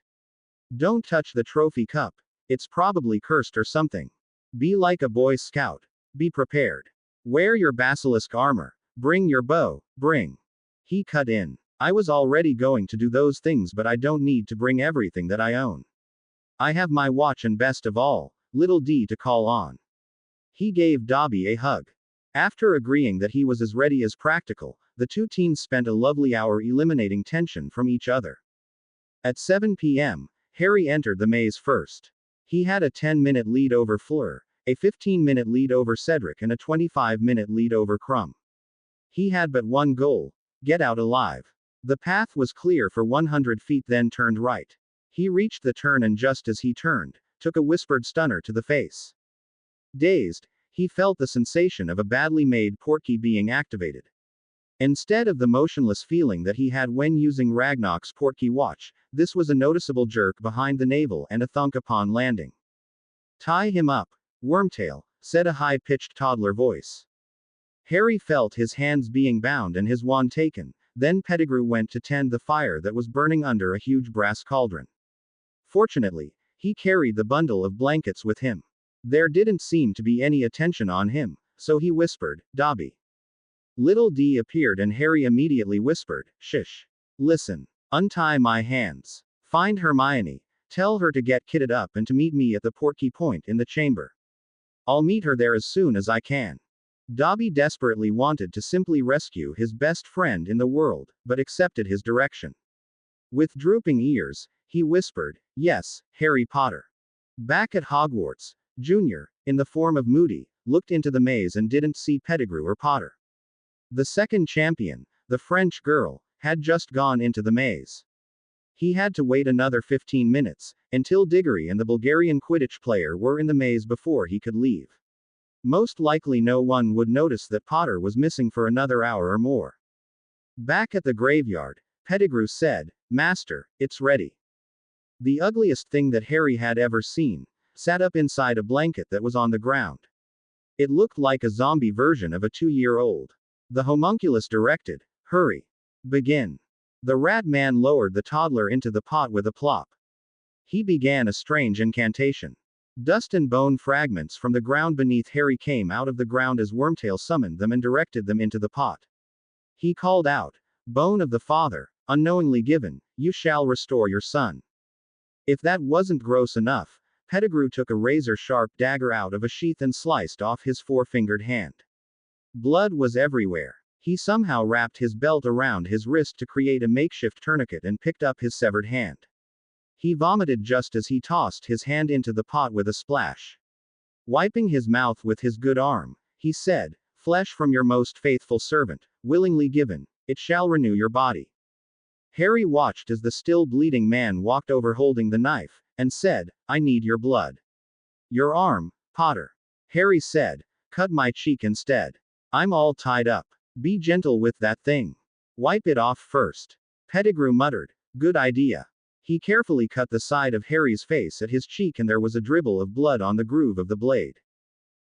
Don't touch the trophy cup. It's probably cursed or something. Be like a Boy Scout. Be prepared. Wear your basilisk armor. Bring your bow. Bring. He cut in. I was already going to do those things, but I don't need to bring everything that I own. I have my watch and best of all, little D to call on. He gave Dobby a hug. After agreeing that he was as ready as practical, the two teens spent a lovely hour eliminating tension from each other. At 7 p.m., Harry entered the maze first. He had a 10-minute lead over Fleur, a 15-minute lead over Cedric, and a 25-minute lead over Krum. He had but one goal: get out alive. The path was clear for 100 feet, then turned right. He reached the turn and just as he turned, took a whispered stunner to the face. Dazed, he felt the sensation of a badly made portkey being activated. Instead of the motionless feeling that he had when using Ragnarok's portkey watch, this was a noticeable jerk behind the navel and a thunk upon landing. Tie him up, Wormtail, said a high-pitched toddler voice. Harry felt his hands being bound and his wand taken, then Pettigrew went to tend the fire that was burning under a huge brass cauldron. Fortunately, he carried the bundle of blankets with him. There didn't seem to be any attention on him, so he whispered, Dobby. Little D appeared and Harry immediately whispered, Shish. Listen. Untie my hands. Find Hermione. Tell her to get kitted up and to meet me at the portkey point in the chamber. I'll meet her there as soon as I can. Dobby desperately wanted to simply rescue his best friend in the world, but accepted his direction. With drooping ears, he whispered, Yes, Harry Potter. Back at Hogwarts, Junior, in the form of Moody, looked into the maze and didn't see Pettigrew or Potter. The second champion, the French girl, had just gone into the maze. He had to wait another 15 minutes, until Diggory and the Bulgarian Quidditch player were in the maze before he could leave. Most likely no one would notice that Potter was missing for another hour or more. Back at the graveyard, Pettigrew said, Master, it's ready. The ugliest thing that Harry had ever seen sat up inside a blanket that was on the ground. It looked like a zombie version of a 2-year-old. The homunculus directed, Hurry. Begin. The rat man lowered the toddler into the pot with a plop. He began a strange incantation. Dust and bone fragments from the ground beneath Harry came out of the ground as Wormtail summoned them and directed them into the pot. He called out, Bone of the Father, unknowingly given, you shall restore your son. If that wasn't gross enough, Pettigrew took a razor-sharp dagger out of a sheath and sliced off his 4-fingered hand. Blood was everywhere. He somehow wrapped his belt around his wrist to create a makeshift tourniquet and picked up his severed hand. He vomited just as he tossed his hand into the pot with a splash. Wiping his mouth with his good arm, he said, Flesh from your most faithful servant, willingly given, it shall renew your body. Harry watched as the still bleeding man walked over holding the knife, and said, I need your blood. Your arm, Potter. Harry said, Cut my cheek instead. I'm all tied up. Be gentle with that thing. Wipe it off first. Pettigrew muttered, Good idea. He carefully cut the side of Harry's face at his cheek and there was a dribble of blood on the groove of the blade.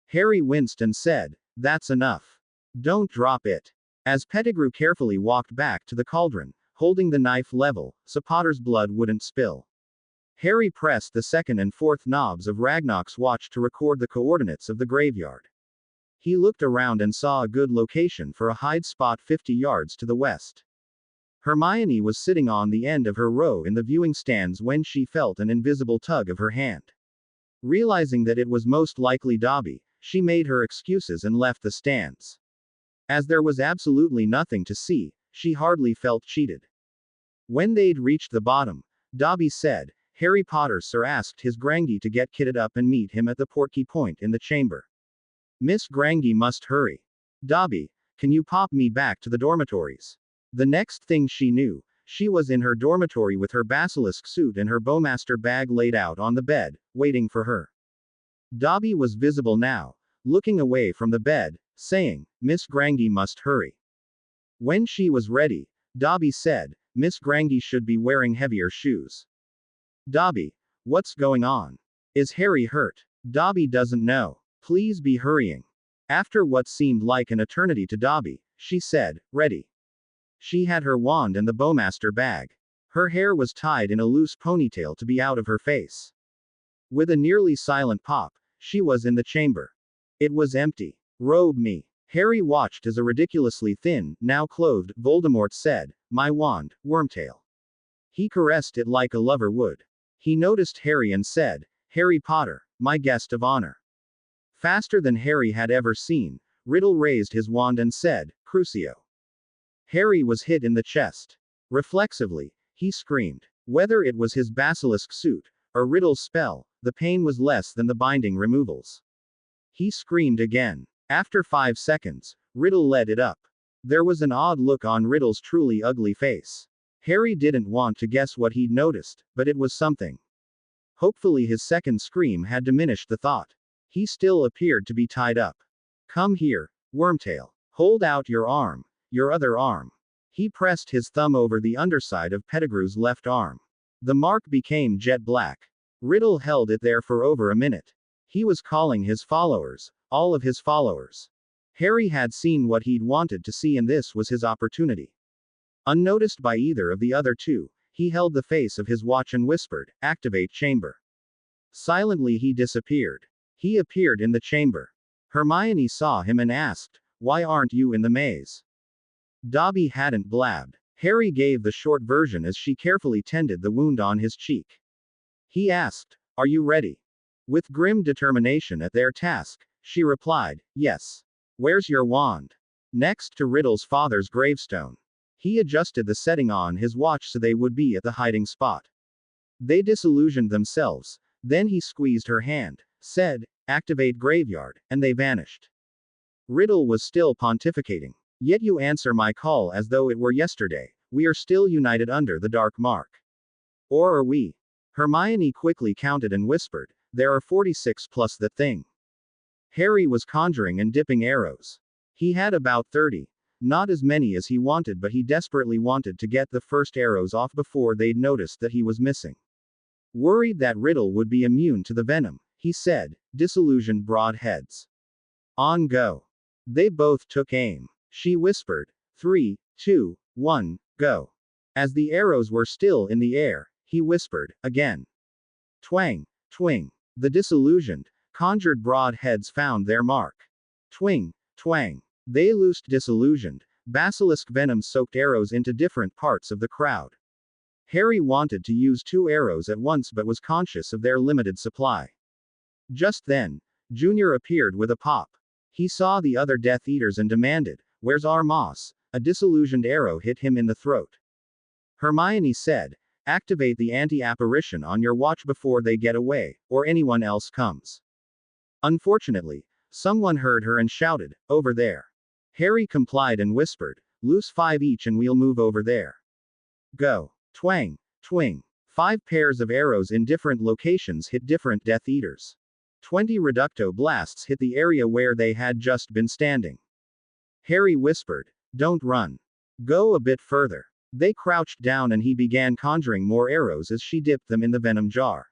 Harry winced and said, That's enough. Don't drop it. As Pettigrew carefully walked back to the cauldron, holding the knife level, so Potter's blood wouldn't spill. Harry pressed the second and fourth knobs of Ragnarok's watch to record the coordinates of the graveyard. He looked around and saw a good location for a hide spot 50 yards to the west. Hermione was sitting on the end of her row in the viewing stands when she felt an invisible tug of her hand. Realizing that it was most likely Dobby, she made her excuses and left the stands. As there was absolutely nothing to see, she hardly felt cheated. When they'd reached the bottom, Dobby said, Harry Potter sir asked his Grangy to get kitted up and meet him at the Portkey Point in the chamber. Miss Grangy must hurry. Dobby, can you pop me back to the dormitories? The next thing she knew, she was in her dormitory with her basilisk suit and her bowmaster bag laid out on the bed, waiting for her. Dobby was visible now, looking away from the bed, saying, Miss Grangy must hurry. When she was ready, Dobby said, Miss Grangy should be wearing heavier shoes. Dobby, what's going on? Is Harry hurt? Dobby doesn't know. Please be hurrying. After what seemed like an eternity to Dobby, she said, ready. She had her wand and the bowmaster bag. Her hair was tied in a loose ponytail to be out of her face. With a nearly silent pop, she was in the chamber. It was empty. Robe me. Harry watched as a ridiculously thin, now clothed, Voldemort said, my wand, Wormtail. He caressed it like a lover would. He noticed Harry and said, Harry Potter, my guest of honor. Faster than Harry had ever seen, Riddle raised his wand and said, Crucio. Harry was hit in the chest. Reflexively, he screamed. Whether it was his basilisk suit, or Riddle's spell, the pain was less than the binding removals. He screamed again. After 5 seconds, Riddle let it up. There was an odd look on Riddle's truly ugly face. Harry didn't want to guess what he'd noticed, but it was something. Hopefully his second scream had diminished the thought. He still appeared to be tied up. Come here, Wormtail. Hold out your arm. Your other arm. He pressed his thumb over the underside of Pettigrew's left arm. The mark became jet black. Riddle held it there for over a minute. He was calling his followers, all of his followers. Harry had seen what he'd wanted to see and this was his opportunity. Unnoticed by either of the other two, he held the face of his watch and whispered, activate chamber. Silently he disappeared. He appeared in the chamber. Hermione saw him and asked, why aren't you in the maze? Dobby hadn't blabbed. Harry gave the short version as she carefully tended the wound on his cheek. He asked, are you ready? With grim determination at their task, she replied, yes. Where's your wand? Next to Riddle's father's gravestone. He adjusted the setting on his watch so they would be at the hiding spot. They disillusioned themselves, then he squeezed her hand, said, activate graveyard, and they vanished. Riddle was still pontificating. Yet you answer my call as though it were yesterday. We are still united under the dark mark. Or are we? Hermione quickly counted and whispered, there are 46 plus that thing. Harry was conjuring and dipping arrows. He had about 30. Not as many as he wanted, but he desperately wanted to get the first arrows off before they'd noticed that he was missing. Worried that Riddle would be immune to the venom, he said, disillusioned broadheads. On go. They both took aim. She whispered, 3, 2, 1, go. As the arrows were still in the air, he whispered, again. Twang, twing. The disillusioned, conjured broadheads found their mark. Twing, twang. They loosed disillusioned, basilisk venom-soaked arrows into different parts of the crowd. Harry wanted to use 2 arrows at once but was conscious of their limited supply. Just then, Junior appeared with a pop. He saw the other Death Eaters and demanded, where's our moss? A disillusioned arrow hit him in the throat. Hermione said, activate the anti-apparition on your watch before they get away, or anyone else comes. Unfortunately, someone heard her and shouted, over there. Harry complied and whispered, loose 5 each and we'll move over there. Go. Twang, twing. 5 pairs of arrows in different locations hit different Death Eaters. 20 reducto blasts hit the area where they had just been standing. Harry whispered, don't run. Go a bit further. They crouched down and he began conjuring more arrows as she dipped them in the venom jar.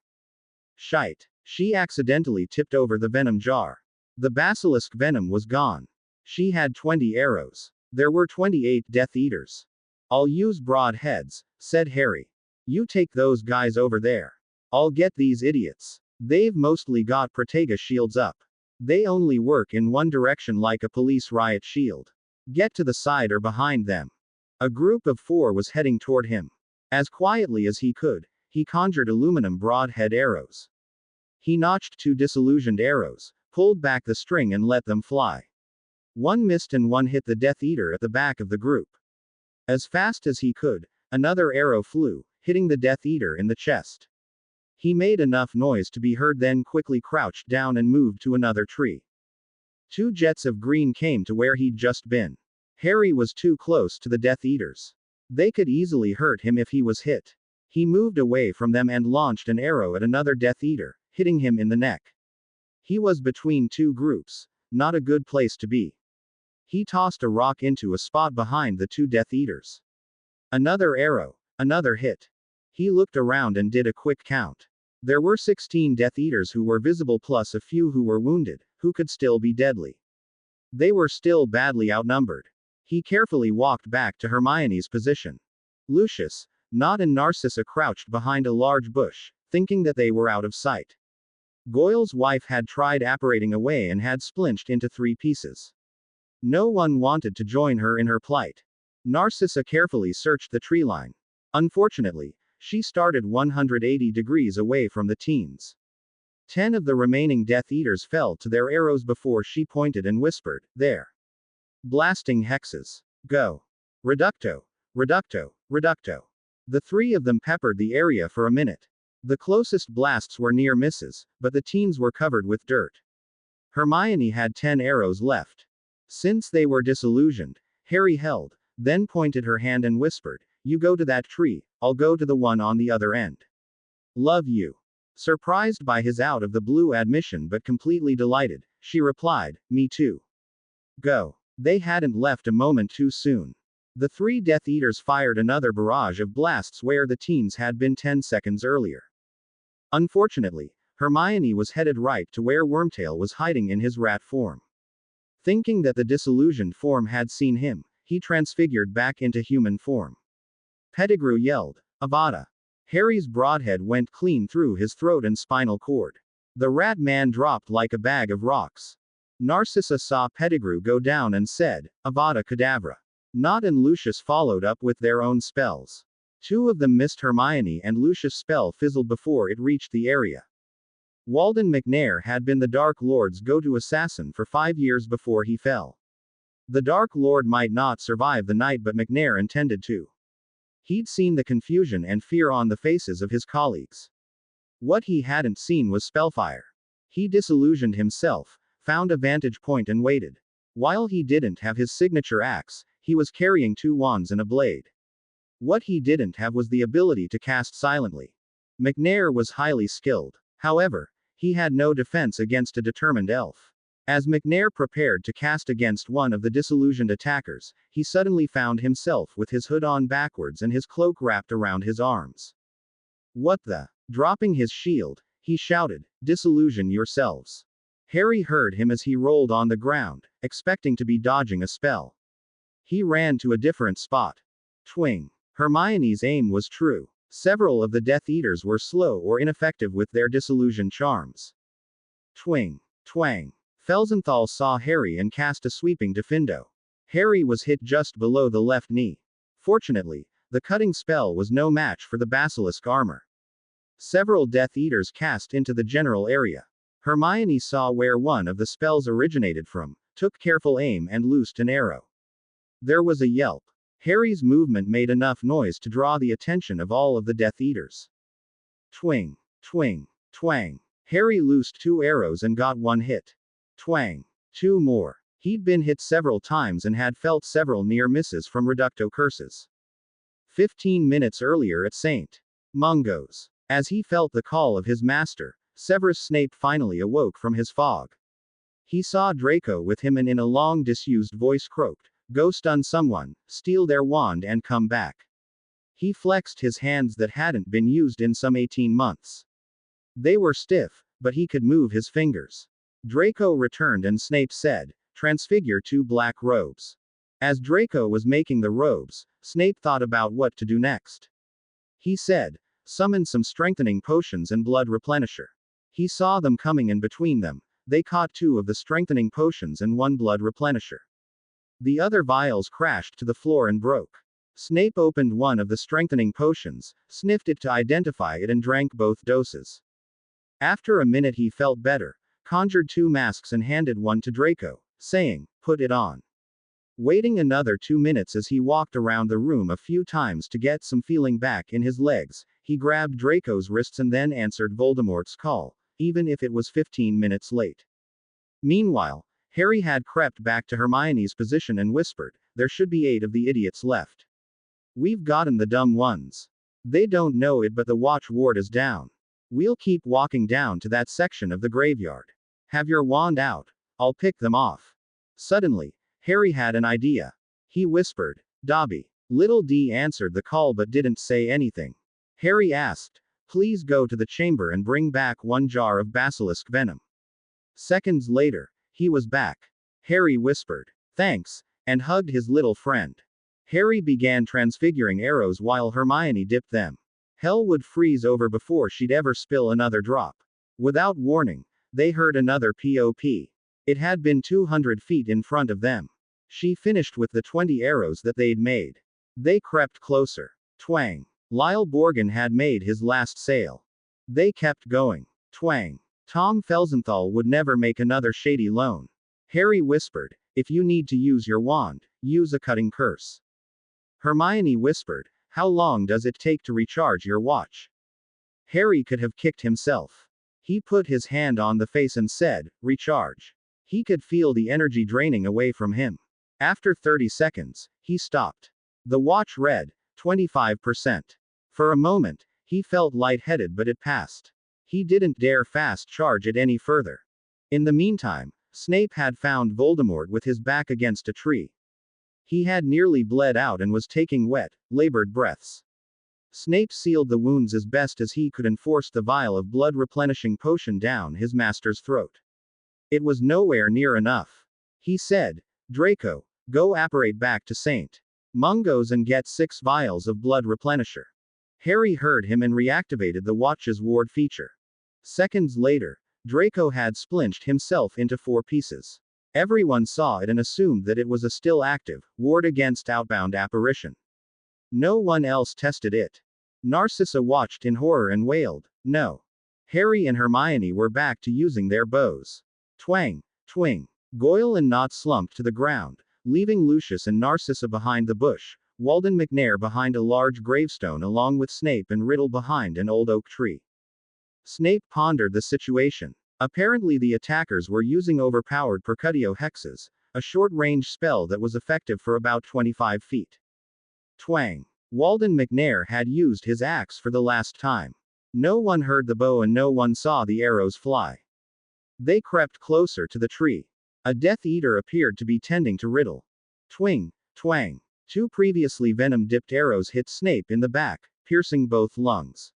Shite. She accidentally tipped over the venom jar. The basilisk venom was gone. She had 20 arrows. There were 28 Death Eaters. I'll use broadheads, said Harry. You take those guys over there. I'll get these idiots. They've mostly got Protega shields up. They only work in one direction like a police riot shield. Get to the side or behind them. A group of 4 was heading toward him. As quietly as he could, he conjured aluminum broadhead arrows. He notched 2 disillusioned arrows, pulled back the string and let them fly. One missed and one hit the Death Eater at the back of the group. As fast as he could, another arrow flew, hitting the Death Eater in the chest. He made enough noise to be heard, then quickly crouched down and moved to another tree. Two jets of green came to where he'd just been. Harry was too close to the Death Eaters. They could easily hurt him if he was hit. He moved away from them and launched an arrow at another Death Eater, hitting him in the neck. He was between two groups. Not a good place to be. He tossed a rock into a spot behind the two Death Eaters. Another arrow. Another hit. He looked around and did a quick count. There were 16 Death Eaters who were visible plus a few who were wounded, who could still be deadly. They were still badly outnumbered. He carefully walked back to Hermione's position. Lucius, Nott and Narcissa crouched behind a large bush, thinking that they were out of sight. Goyle's wife had tried apparating away and had splinched into 3 pieces. No one wanted to join her in her plight. Narcissa carefully searched the tree line. Unfortunately, she started 180 degrees away from the teens. 10 of the remaining Death Eaters fell to their arrows before she pointed and whispered, "There. Blasting hexes. Go. Reducto. Reducto. Reducto." The 3 of them peppered the area for a minute. The closest blasts were near misses, but the teens were covered with dirt. Hermione had 10 arrows left. Since they were disillusioned, Harry held, then pointed her hand and whispered, "You go to that tree, I'll go to the one on the other end. Love you." Surprised by his out-of-the-blue admission but completely delighted, she replied, "Me too. Go." They hadn't left a moment too soon. The 3 Death Eaters fired another barrage of blasts where the teens had been 10 seconds earlier. Unfortunately, Hermione was headed right to where Wormtail was hiding in his rat form. Thinking that the disillusioned form had seen him, he transfigured back into human form. Pettigrew yelled, "Avada!" Harry's broadhead went clean through his throat and spinal cord. The rat man dropped like a bag of rocks. Narcissa saw Pettigrew go down and said, "Avada Kedavra." Nott and Lucius followed up with their own spells. 2 of them missed Hermione and Lucius' spell fizzled before it reached the area. Walden McNair had been the Dark Lord's go-to assassin for 5 years before he fell. The Dark Lord might not survive the night, but McNair intended to. He'd seen the confusion and fear on the faces of his colleagues. What he hadn't seen was spellfire. He disillusioned himself, found a vantage point and waited. While he didn't have his signature axe, he was carrying 2 wands and a blade. What he didn't have was the ability to cast silently. McNair was highly skilled. However, he had no defense against a determined elf. As McNair prepared to cast against one of the disillusioned attackers, he suddenly found himself with his hood on backwards and his cloak wrapped around his arms. "What the?" Dropping his shield, he shouted, "Disillusion yourselves." Harry heard him as he rolled on the ground, expecting to be dodging a spell. He ran to a different spot. Twing. Hermione's aim was true. Several of the Death Eaters were slow or ineffective with their disillusion charms. Twing. Twang. Felsenthal saw Harry and cast a sweeping Diffindo. Harry was hit just below the left knee. Fortunately, the cutting spell was no match for the basilisk armor. Several Death Eaters cast into the general area. Hermione saw where one of the spells originated from, took careful aim and loosed an arrow. There was a yelp. Harry's movement made enough noise to draw the attention of all of the Death Eaters. Twing. Twing. Twang. Harry loosed 2 arrows and got 1 hit. Twang. 2 more. He'd been hit several times and had felt several near misses from Reducto curses. 15 minutes earlier at St. Mungo's. As he felt the call of his master, Severus Snape finally awoke from his fog. He saw Draco with him and in a long disused voice croaked, "Go stun someone, steal their wand and come back." He flexed his hands that hadn't been used in some 18 months. They were stiff, but he could move his fingers. Draco returned and Snape said, "Transfigure 2 black robes." As Draco was making the robes, Snape thought about what to do next. He said, "Summon some strengthening potions and blood replenisher." He saw them coming, and between them, they caught 2 of the strengthening potions and 1 blood replenisher. The other vials crashed to the floor and broke. Snape opened one of the strengthening potions, sniffed it to identify it and drank both doses. After a minute he felt better, conjured 2 masks and handed one to Draco, saying, "Put it on." Waiting another 2 minutes as he walked around the room a few times to get some feeling back in his legs, he grabbed Draco's wrists and then answered Voldemort's call, even if it was 15 minutes late. Meanwhile, Harry had crept back to Hermione's position and whispered, "There should be 8 of the idiots left. We've gotten the dumb ones. They don't know it, but the watch ward is down. We'll keep walking down to that section of the graveyard. Have your wand out. I'll pick them off." Suddenly, Harry had an idea. He whispered, "Dobby." Little D answered the call but didn't say anything. Harry asked, "Please go to the chamber and bring back 1 jar of basilisk venom." Seconds later, he was back. Harry whispered, "Thanks," and hugged his little friend. Harry began transfiguring arrows while Hermione dipped them. Hell would freeze over before she'd ever spill another drop. Without warning, they heard another pop. It had been 200 feet in front of them. She finished with the 20 arrows that they'd made. They crept closer. Twang. Lyle Borgin had made his last sale. They kept going. Twang. Tom Felsenthal would never make another shady loan. Harry whispered, "If you need to use your wand, use a cutting curse." Hermione whispered, "How long does it take to recharge your watch?" Harry could have kicked himself. He put his hand on the face and said, "Recharge." He could feel the energy draining away from him. After 30 seconds, he stopped. The watch read, 25%. For a moment, he felt lightheaded, but it passed. He didn't dare fast charge it any further. In the meantime, Snape had found Voldemort with his back against a tree. He had nearly bled out and was taking wet, labored breaths. Snape sealed the wounds as best as he could and forced the vial of blood-replenishing potion down his master's throat. It was nowhere near enough. He said, "Draco, go apparate back to St. Mungo's and get 6 vials of blood replenisher." Harry heard him and reactivated the watch's ward feature. Seconds later, Draco had splinched himself into 4 pieces. Everyone saw it and assumed that it was a still active, ward against outbound apparition. No one else tested it. Narcissa watched in horror and wailed, "No." Harry and Hermione were back to using their bows. Twang, twing. Goyle and Nott slumped to the ground, leaving Lucius and Narcissa behind the bush, Walden McNair behind a large gravestone along with Snape and Riddle behind an old oak tree. Snape pondered the situation. Apparently the attackers were using overpowered Percutio hexes, a short-range spell that was effective for about 25 feet. Twang. Walden McNair had used his axe for the last time. No one heard the bow and no one saw the arrows fly. They crept closer to the tree. A Death Eater appeared to be tending to Riddle. Twing, twang. 2 previously venom-dipped arrows hit Snape in the back, piercing both lungs.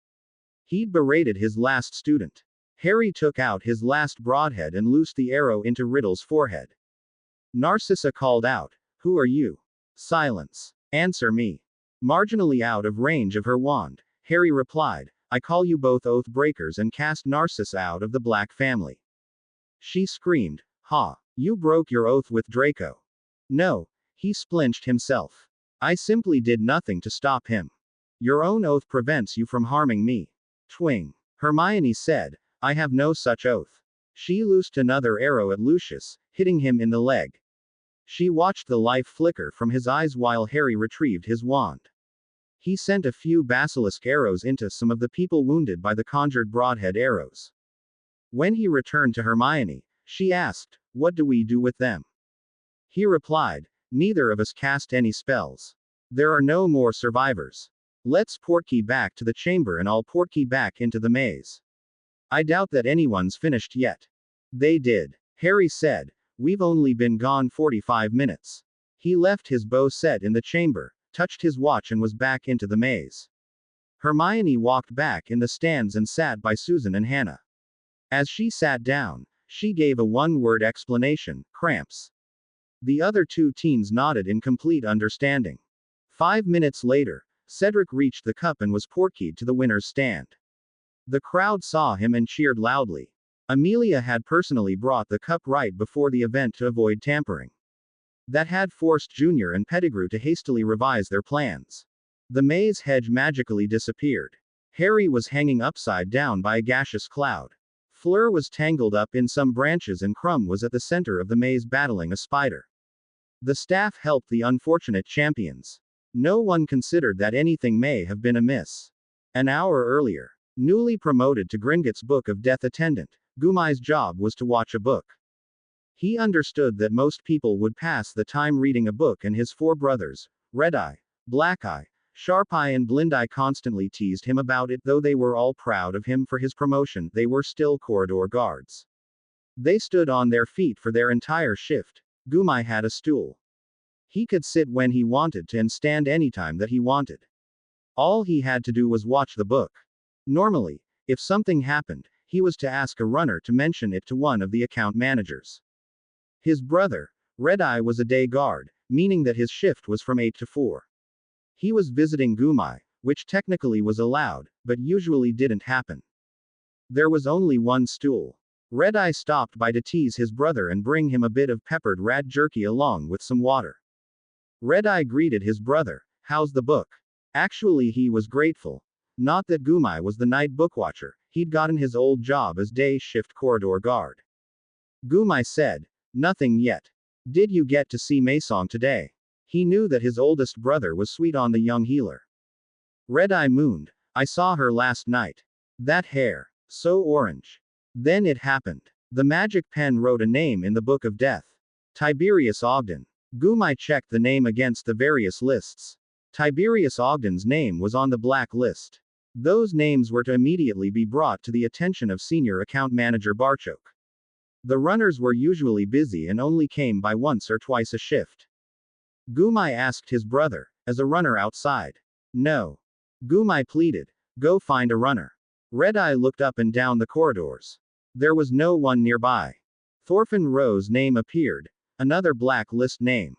He'd berated his last student. Harry took out his last broadhead and loosed the arrow into Riddle's forehead. Narcissa called out, "Who are you?" Silence. "Answer me." Marginally out of range of her wand, Harry replied, "I call you both oath breakers and cast Narcissa out of the Black family." She screamed, "Ha! You broke your oath with Draco." "No. He splinched himself. I simply did nothing to stop him. Your own oath prevents you from harming me." Twing. Hermione said, "I have no such oath." She loosed another arrow at Lucius, hitting him in the leg. She watched the life flicker from his eyes while Harry retrieved his wand. He sent a few basilisk arrows into some of the people wounded by the conjured broadhead arrows. When he returned to Hermione, she asked, "What do we do with them?" He replied, "Neither of us cast any spells. There are no more survivors. Let's portkey back to the chamber and I'll portkey back into the maze. I doubt that anyone's finished yet." They did. Harry said, "We've only been gone 45 minutes. He left his bow set in the chamber, touched his watch and was back into the maze. Hermione walked back in the stands and sat by Susan and Hannah. As she sat down, she gave a one-word explanation, "Cramps." The other 2 teens nodded in complete understanding. 5 minutes later, Cedric reached the cup and was portkeyed to the winner's stand. The crowd saw him and cheered loudly. Amelia had personally brought the cup right before the event to avoid tampering. That had forced Junior and Pettigrew to hastily revise their plans. The maze hedge magically disappeared. Harry was hanging upside down by a gaseous cloud. Fleur was tangled up in some branches and Crumb was at the center of the maze battling a spider. The staff helped the unfortunate champions. No one considered that anything may have been amiss. An hour earlier, newly promoted to Gringotts Book of Death attendant, Gumai's job was to watch a book. He understood that most people would pass the time reading a book, and his four brothers, Red-Eye, Black-Eye, Sharp-Eye and Blind-Eye, constantly teased him about it. Though they were all proud of him for his promotion, they were still corridor guards. They stood on their feet for their entire shift. Gumai had a stool. He could sit when he wanted to and stand anytime that he wanted. All he had to do was watch the book. Normally, if something happened, he was to ask a runner to mention it to one of the account managers. His brother, Red-Eye, was a day guard, meaning that his shift was from 8 to 4. He was visiting Gumai, which technically was allowed, but usually didn't happen. There was only one stool. Red-Eye stopped by to tease his brother and bring him a bit of peppered rat jerky along with some water. Red-Eye greeted his brother. "How's the book?" Actually, he was grateful. Not that Gumai was the night bookwatcher, he'd gotten his old job as day shift corridor guard. Gumai said, "Nothing yet. Did you get to see Maisong today?" He knew that his oldest brother was sweet on the young healer. Red-Eye mooned. "I saw her last night. That hair. So orange." Then it happened. The magic pen wrote a name in the Book of Death. Tiberius Ogden. Gumai checked the name against the various lists. Tiberius Ogden's name was on the black list. Those names were to immediately be brought to the attention of Senior Account Manager Barchok. The runners were usually busy and only came by once or twice a shift. Gumai asked his brother, "As a runner outside?" "No." Gumai pleaded, "Go find a runner." Red-Eye looked up and down the corridors. There was no one nearby. Thorfinn Rowe's name appeared. Another black list name.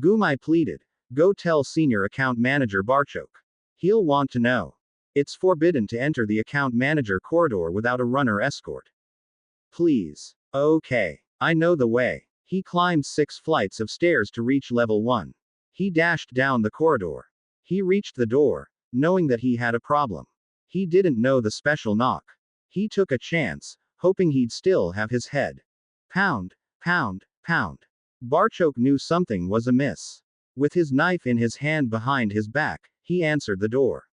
Gumai pleaded, "Go tell Senior Account Manager Barchok. He'll want to know. It's forbidden to enter the account manager corridor without a runner escort." "Please." "Okay. I know the way." He climbed 6 flights of stairs to reach level 1. He dashed down the corridor. He reached the door, knowing that he had a problem. He didn't know the special knock. He took a chance, hoping he'd still have his head. Pound, pound, pound. Barchok knew something was amiss. With his knife in his hand behind his back, he answered the door.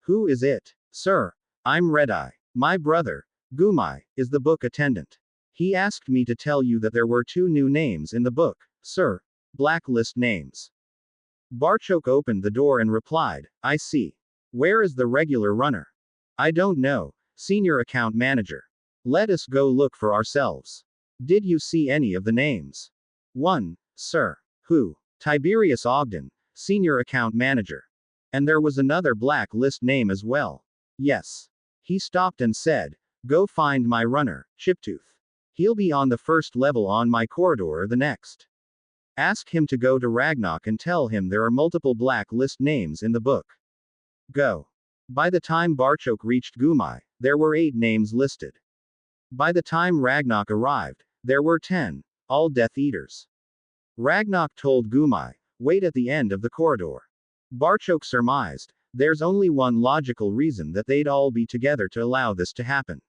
"Who is it?" "Sir, I'm Red-Eye. My brother, Gumai, is the book attendant. He asked me to tell you that there were 2 new names in the book, sir. Blacklist names." Barchok opened the door and replied, "I see. Where is the regular runner?" "I don't know, Senior Account Manager. Let us go look for ourselves." "Did you see any of the names?" "One, sir." "Who?" "Tiberius Ogden, Senior Account Manager." "And there was another black list name as well?" "Yes." He stopped and said, "Go find my runner, Chiptooth. He'll be on the first level on my corridor or the next. Ask him to go to Ragnarok and tell him there are multiple black list names in the book. Go." By the time Barchok reached Gumai, there were 8 names listed. By the time Ragnarok arrived, there were 10, all Death Eaters. Ragnarok told Gumai, "Wait at the end of the corridor." Barchok surmised, there's only one logical reason that they'd all be together to allow this to happen.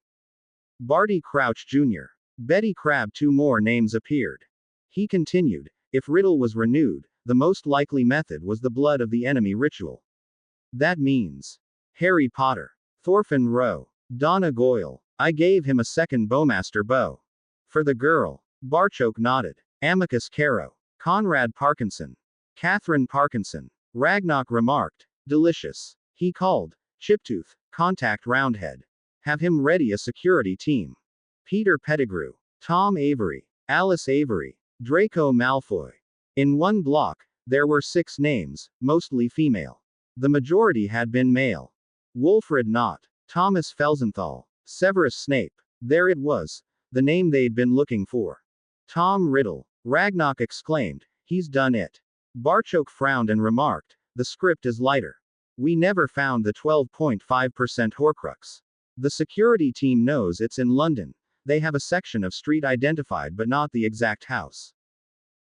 Barty Crouch Jr. Betty Crab. 2 more names appeared. He continued, if Riddle was renewed, the most likely method was the blood of the enemy ritual. That means Harry Potter, Thorfinn Rowe, Donna Goyle. I gave him a second bowmaster bow. For the girl. Barchok nodded. Amicus Caro. Conrad Parkinson. Catherine Parkinson. Ragnarok remarked, "Delicious." He called, "Chiptooth, contact Roundhead. Have him ready a security team." Peter Pettigrew. Tom Avery. Alice Avery. Draco Malfoy. In one block, there were 6 names, mostly female. The majority had been male. Wolfred Knott. Thomas Felsenthal. Severus Snape. There it was, the name they'd been looking for. Tom Riddle. Ragnarok exclaimed, "He's done it." Barchok frowned and remarked, "The script is lighter. We never found the 12.5% Horcrux. The security team knows it's in London. They have a section of street identified but not the exact house."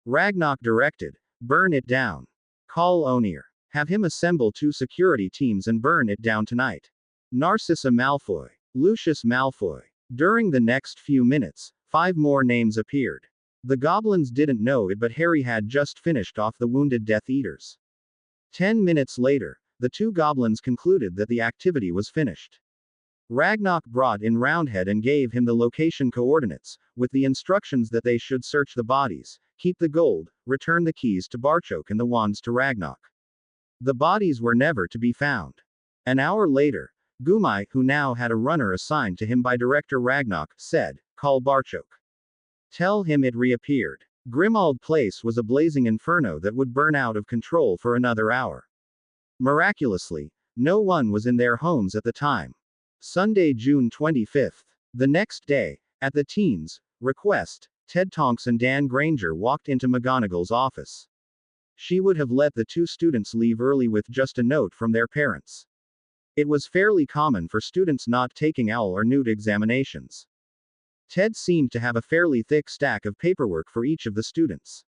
Ragnarok directed, "Burn it down. Call Onir. Have him assemble 2 security teams and burn it down tonight. Narcissa Malfoy. Lucius Malfoy. During the next few minutes, 5 more names appeared. The goblins didn't know it, but Harry had just finished off the wounded Death Eaters. 10 minutes later, the 2 goblins concluded that the activity was finished. Ragnarok brought in Roundhead and gave him the location coordinates, with the instructions that they should search the bodies, keep the gold, return the keys to Barchok and the wands to Ragnarok. The bodies were never to be found. An hour later, Gumai, who now had a runner assigned to him by Director Ragnarok, said, "Call Barchok. Tell him it reappeared." Grimald Place was a blazing inferno that would burn out of control for another hour. Miraculously, no one was in their homes at the time. Sunday, June 25th. The next day, at the team's request, Ted Tonks and Dan Granger walked into McGonagall's office. She would have let the 2 students leave early with just a note from their parents. It was fairly common for students not taking OWL or NEWT examinations. Ted seemed to have a fairly thick stack of paperwork for each of the students.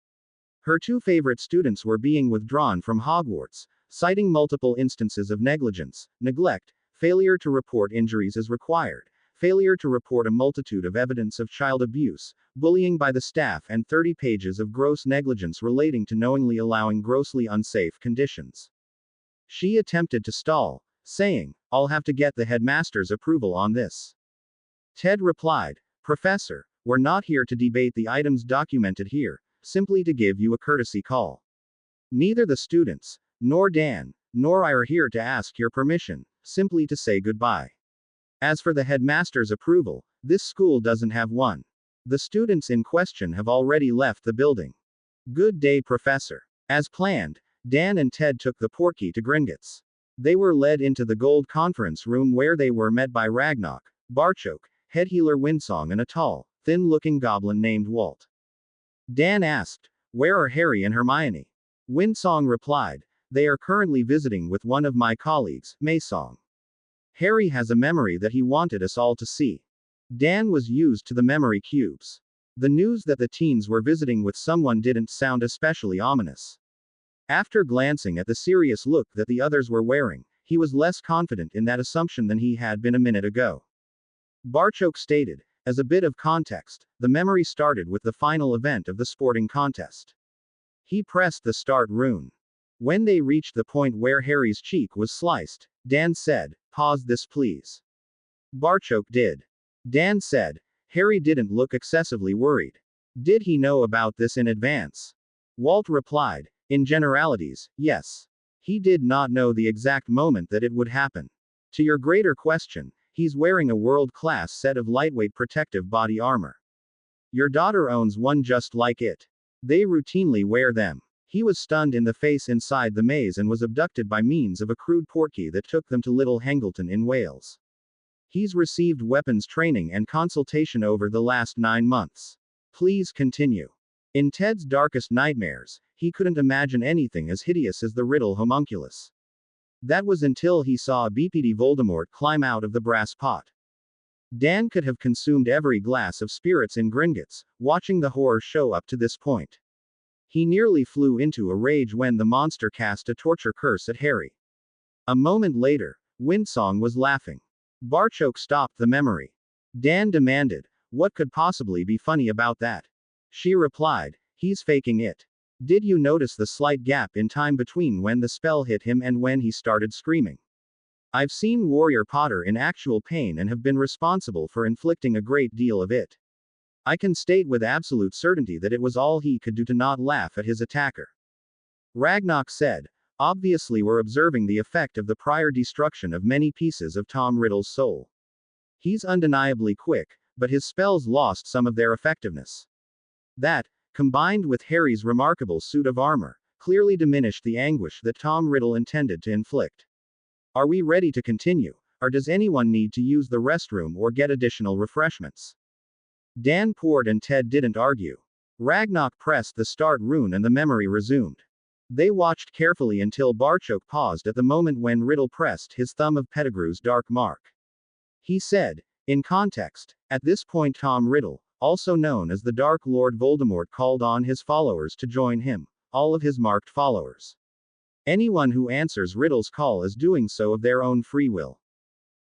Her 2 favorite students were being withdrawn from Hogwarts, citing multiple instances of negligence, neglect, failure to report injuries as required, failure to report a multitude of evidence of child abuse, bullying by the staff, and 30 pages of gross negligence relating to knowingly allowing grossly unsafe conditions. She attempted to stall, saying, "I'll have to get the headmaster's approval on this." Ted replied, "Professor, we're not here to debate the items documented here, simply to give you a courtesy call. Neither the students, nor Dan, nor I are here to ask your permission, simply to say goodbye. As for the headmaster's approval, this school doesn't have one. The students in question have already left the building. Good day, Professor." As planned, Dan and Ted took the portkey to Gringotts. They were led into the gold conference room where they were met by Ragnarok, Barchok, head healer Windsong, and a tall, thin-looking goblin named Walt. Dan asked, "Where are Harry and Hermione?" Windsong replied, "They are currently visiting with one of my colleagues, Maysong. Harry has a memory that he wanted us all to see." Dan was used to the memory cubes. The news that the teens were visiting with someone didn't sound especially ominous. After glancing at the serious look that the others were wearing, he was less confident in that assumption than he had been a minute ago. Barchok stated, as a bit of context, the memory started with the final event of the sporting contest. He pressed the start rune. When they reached the point where Harry's cheek was sliced, Dan said, "Pause this please." Barchok did. Dan said, "Harry didn't look excessively worried. Did he know about this in advance?" Walt replied, "In generalities, yes. He did not know the exact moment that it would happen. To your greater question, he's wearing a world-class set of lightweight protective body armor. Your daughter owns one just like it. They routinely wear them. He was stunned in the face inside the maze and was abducted by means of a crude portkey that took them to Little Hangleton in Wales. He's received weapons training and consultation over the last 9 months. Please continue." In Ted's darkest nightmares, he couldn't imagine anything as hideous as the Riddle homunculus. That was until he saw BPD Voldemort climb out of the brass pot. Dan could have consumed every glass of spirits in Gringotts, watching the horror show up to this point. He nearly flew into a rage when the monster cast a torture curse at Harry. A moment later, Windsong was laughing. Barchok stopped the memory. Dan demanded, "What could possibly be funny about that?" She replied, "He's faking it. Did you notice the slight gap in time between when the spell hit him and when he started screaming? I've seen Warrior Potter in actual pain and have been responsible for inflicting a great deal of it. I can state with absolute certainty that it was all he could do to not laugh at his attacker." Ragnarok said, "Obviously we're observing the effect of the prior destruction of many pieces of Tom Riddle's soul. He's undeniably quick, but his spells lost some of their effectiveness. That, combined with Harry's remarkable suit of armor, clearly diminished the anguish that Tom Riddle intended to inflict. Are we ready to continue, or does anyone need to use the restroom or get additional refreshments?" Dan poured and Ted didn't argue. Ragnarok pressed the start rune and the memory resumed. They watched carefully until Barchok paused at the moment when Riddle pressed his thumb of Pettigrew's dark mark. He said, in context, "At this point Tom Riddle, also known as the Dark Lord Voldemort, called on his followers to join him, all of his marked followers. Anyone who answers Riddle's call is doing so of their own free will.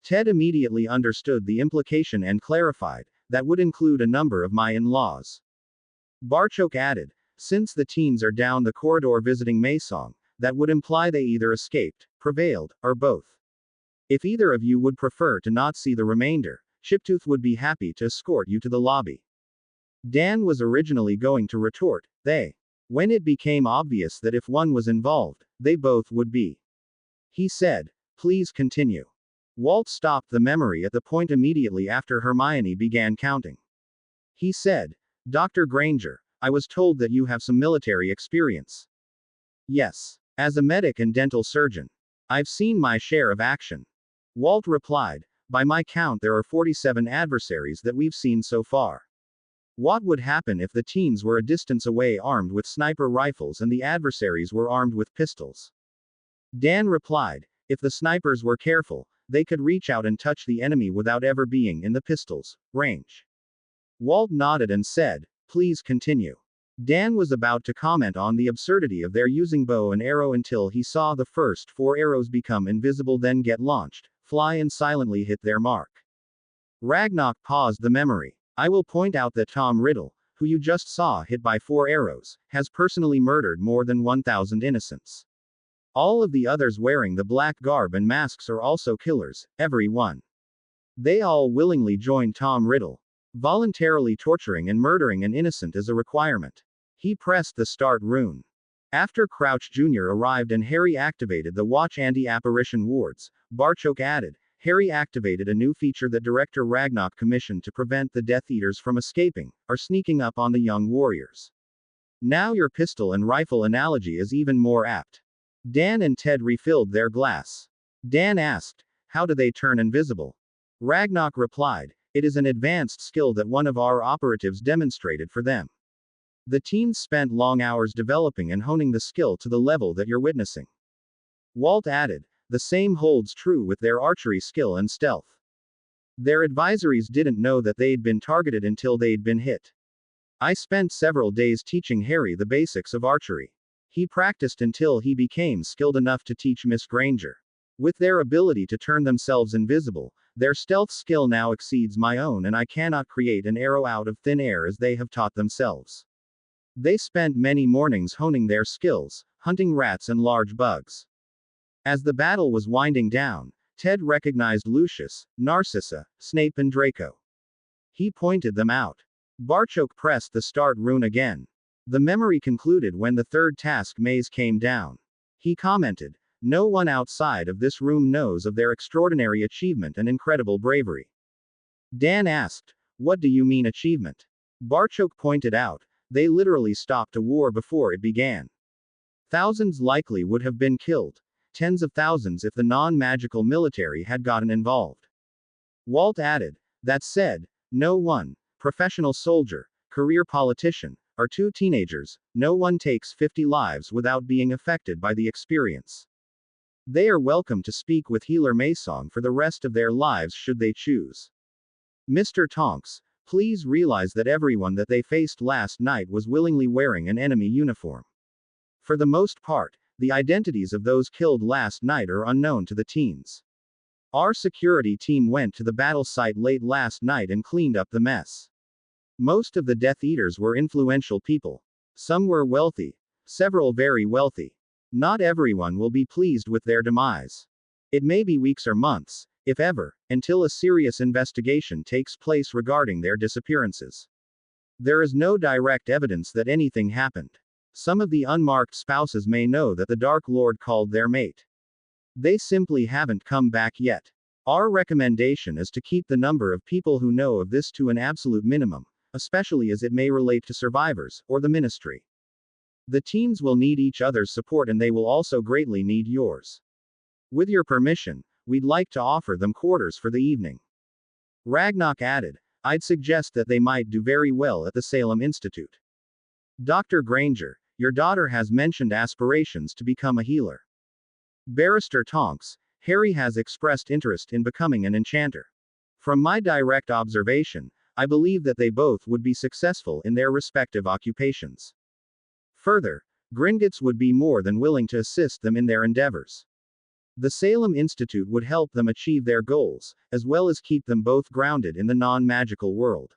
Ted immediately understood the implication and clarified, that would include a number of my in-laws. Barchok added, since the teens are down the corridor visiting Maesong, that would imply they either escaped, prevailed, or both. If either of you would prefer to not see the remainder, Chiptooth would be happy to escort you to the lobby. Dan was originally going to retort, they. When it became obvious that if one was involved, they both would be. He said, please continue. Walt stopped the memory at the point immediately after Hermione began counting. He said, Dr. Granger, I was told that you have some military experience. Yes. As a medic and dental surgeon. I've seen my share of action. Walt replied, by my count there are 47 adversaries that we've seen so far. What would happen if the teens were a distance away armed with sniper rifles and the adversaries were armed with pistols? Dan replied, if the snipers were careful, they could reach out and touch the enemy without ever being in the pistol's range. Walt nodded and said, please continue. Dan was about to comment on the absurdity of their using bow and arrow until he saw the first 4 arrows become invisible, then get launched, fly and silently hit their mark. Ragnarok paused the memory. I will point out that Tom Riddle, who you just saw hit by 4 arrows, has personally murdered more than 1,000 innocents. All of the others wearing the black garb and masks are also killers, every one. They all willingly joined Tom Riddle. Voluntarily torturing and murdering an innocent is a requirement. He pressed the start rune. After Crouch Jr. arrived and Harry activated the Watch anti-apparition wards, Barchok added, Harry activated a new feature that Director Ragnarok commissioned to prevent the Death Eaters from escaping, or sneaking up on the young warriors. Now your pistol and rifle analogy is even more apt. Dan and Ted refilled their glass. Dan asked, how do they turn invisible? Ragnarok replied, it is an advanced skill that one of our operatives demonstrated for them. The teens spent long hours developing and honing the skill to the level that you're witnessing. Walt added, the same holds true with their archery skill and stealth. Their advisories didn't know that they'd been targeted until they'd been hit. I spent several days teaching Harry the basics of archery. He practiced until he became skilled enough to teach Miss Granger. With their ability to turn themselves invisible, their stealth skill now exceeds my own, and I cannot create an arrow out of thin air as they have taught themselves. They spent many mornings honing their skills, hunting rats and large bugs. As the battle was winding down, Ted recognized Lucius, Narcissa, Snape and Draco. He pointed them out. Barchok pressed the start rune again. The memory concluded when the third task maze came down. He commented, no one outside of this room knows of their extraordinary achievement and incredible bravery. Dan asked, what do you mean achievement? Barchok pointed out, they literally stopped a war before it began. Thousands likely would have been killed. Tens of thousands if the non-magical military had gotten involved. Walt added, that said, no one, professional soldier, career politician, or 2 teenagers, no one takes 50 lives without being affected by the experience. They are welcome to speak with Healer Maesong for the rest of their lives should they choose. Mr. Tonks, please realize that everyone that they faced last night was willingly wearing an enemy uniform. For the most part, the identities of those killed last night are unknown to the teens. Our security team went to the battle site late last night and cleaned up the mess. Most of the Death Eaters were influential people. Some were wealthy. Several very wealthy. Not everyone will be pleased with their demise. It may be weeks or months, if ever, until a serious investigation takes place regarding their disappearances. There is no direct evidence that anything happened. Some of the unmarked spouses may know that the Dark Lord called their mate. They simply haven't come back yet. Our recommendation is to keep the number of people who know of this to an absolute minimum, especially as it may relate to survivors, or the ministry. The teens will need each other's support and they will also greatly need yours. With your permission, we'd like to offer them quarters for the evening. Ragnarok added, I'd suggest that they might do very well at the Salem Institute. Dr. Granger, your daughter has mentioned aspirations to become a healer. Barrister Tonks, Harry has expressed interest in becoming an enchanter. From my direct observation, I believe that they both would be successful in their respective occupations. Further, Gringotts would be more than willing to assist them in their endeavors. The Salem Institute would help them achieve their goals, as well as keep them both grounded in the non-magical world.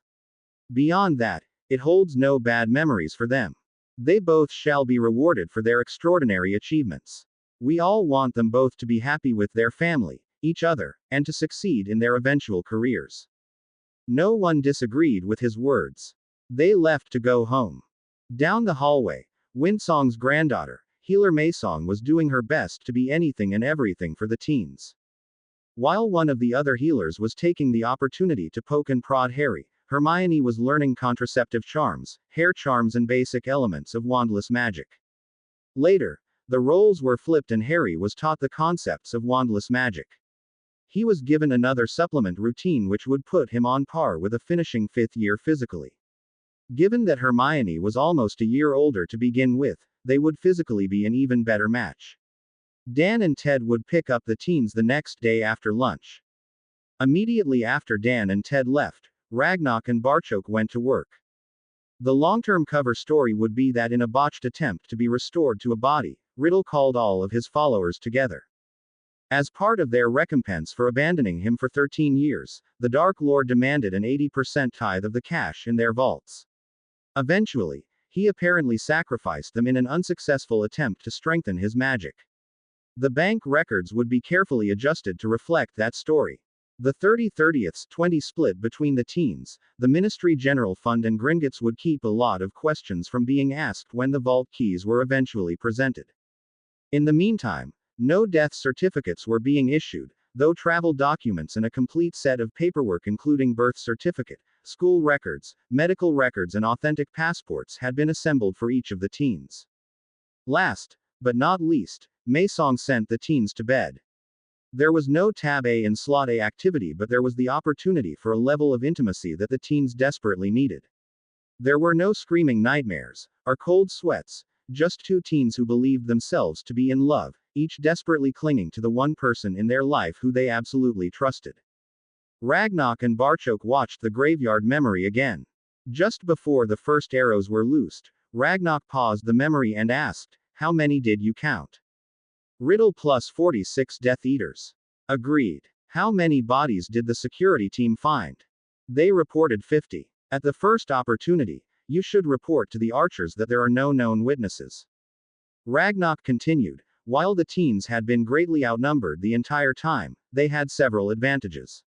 Beyond that, it holds no bad memories for them. They both shall be rewarded for their extraordinary achievements. We all want them both to be happy with their family, each other, and to succeed in their eventual careers. No one disagreed with his words. They left to go home. Down the hallway, Winsong's granddaughter, Healer Maysong, was doing her best to be anything and everything for the teens. While one of the other healers was taking the opportunity to poke and prod Harry, Hermione was learning contraceptive charms, hair charms, and basic elements of wandless magic. Later, the roles were flipped and Harry was taught the concepts of wandless magic. He was given another supplement routine which would put him on par with a finishing 5th year physically. Given that Hermione was almost a year older to begin with, they would physically be an even better match. Dan and Ted would pick up the teens the next day after lunch. Immediately after Dan and Ted left, Ragnarok and Barchok went to work. The long-term cover story would be that in a botched attempt to be restored to a body, Riddle called all of his followers together. As part of their recompense for abandoning him for 13 years, the Dark Lord demanded an 80% tithe of the cash in their vaults. Eventually, he apparently sacrificed them in an unsuccessful attempt to strengthen his magic. The bank records would be carefully adjusted to reflect that story. The 30/30/20 split between the teens, the Ministry General Fund and Gringotts would keep a lot of questions from being asked when the vault keys were eventually presented. In the meantime, no death certificates were being issued, though travel documents and a complete set of paperwork including birth certificate, school records, medical records, and authentic passports had been assembled for each of the teens. Last, but not least, Maysong sent the teens to bed. There was no Tab A and Slot A activity, but there was the opportunity for a level of intimacy that the teens desperately needed. There were no screaming nightmares, or cold sweats, just two teens who believed themselves to be in love, each desperately clinging to the one person in their life who they absolutely trusted. Ragnarok and Barchok watched the graveyard memory again. Just before the first arrows were loosed, Ragnarok paused the memory and asked, "How many did you count?" Riddle plus 46 Death Eaters. Agreed. How many bodies did the security team find? They reported 50. At the first opportunity, you should report to the archers that there are no known witnesses. Ragnarok continued, while the teens had been greatly outnumbered the entire time, they had several advantages.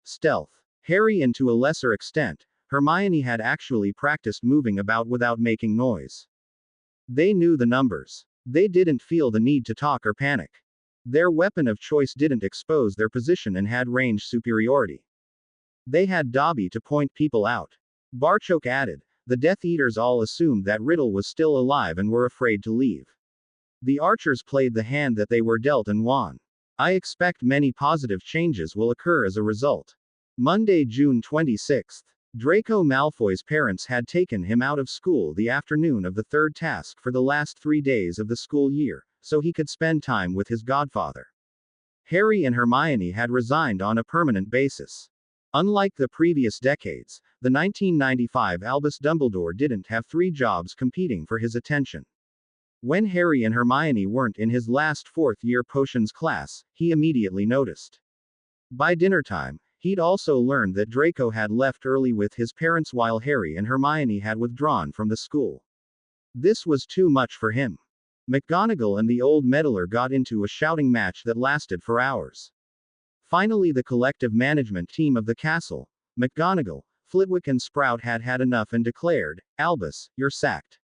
Stealth. Harry, and to a lesser extent, Hermione had actually practiced moving about without making noise. They knew the numbers. They didn't feel the need to talk or panic. Their weapon of choice didn't expose their position and had range superiority. They had Dobby to point people out. Barchok added, the Death Eaters all assumed that Riddle was still alive and were afraid to leave. The archers played the hand that they were dealt and won. I expect many positive changes will occur as a result. Monday, June 26th. Draco Malfoy's parents had taken him out of school the afternoon of the third task for the last 3 days of the school year, so he could spend time with his godfather. Harry and Hermione had resigned on a permanent basis. Unlike the previous decades, the 1995 Albus Dumbledore didn't have 3 jobs competing for his attention. When Harry and Hermione weren't in his last 4th year potions class, he immediately noticed. By dinner time, he'd also learned that Draco had left early with his parents while Harry and Hermione had withdrawn from the school. This was too much for him. McGonagall and the old meddler got into a shouting match that lasted for hours. Finally, the collective management team of the castle, McGonagall, Flitwick, and Sprout had had enough and declared, "Albus, you're sacked."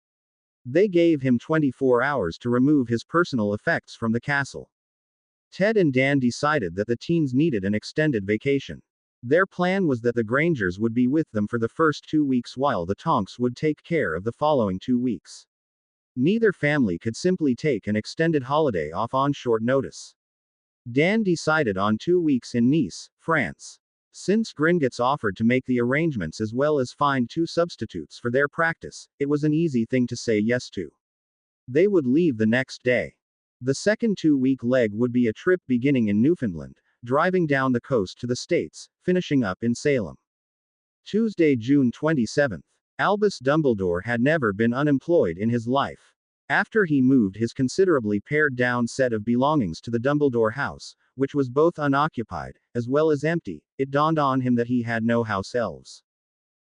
They gave him 24 hours to remove his personal effects from the castle. Ted and Dan decided that the teens needed an extended vacation. Their plan was that the Grangers would be with them for the first 2 weeks while the Tonks would take care of the following 2 weeks. Neither family could simply take an extended holiday off on short notice. Dan decided on 2 weeks in Nice, France. Since Gringotts offered to make the arrangements as well as find 2 substitutes for their practice, it was an easy thing to say yes to. They would leave the next day. The second 2-week leg would be a trip beginning in Newfoundland, driving down the coast to the States, finishing up in Salem. Tuesday, June 27th. Albus Dumbledore had never been unemployed in his life. After he moved his considerably pared-down set of belongings to the Dumbledore house, which was both unoccupied, as well as empty, it dawned on him that he had no house elves.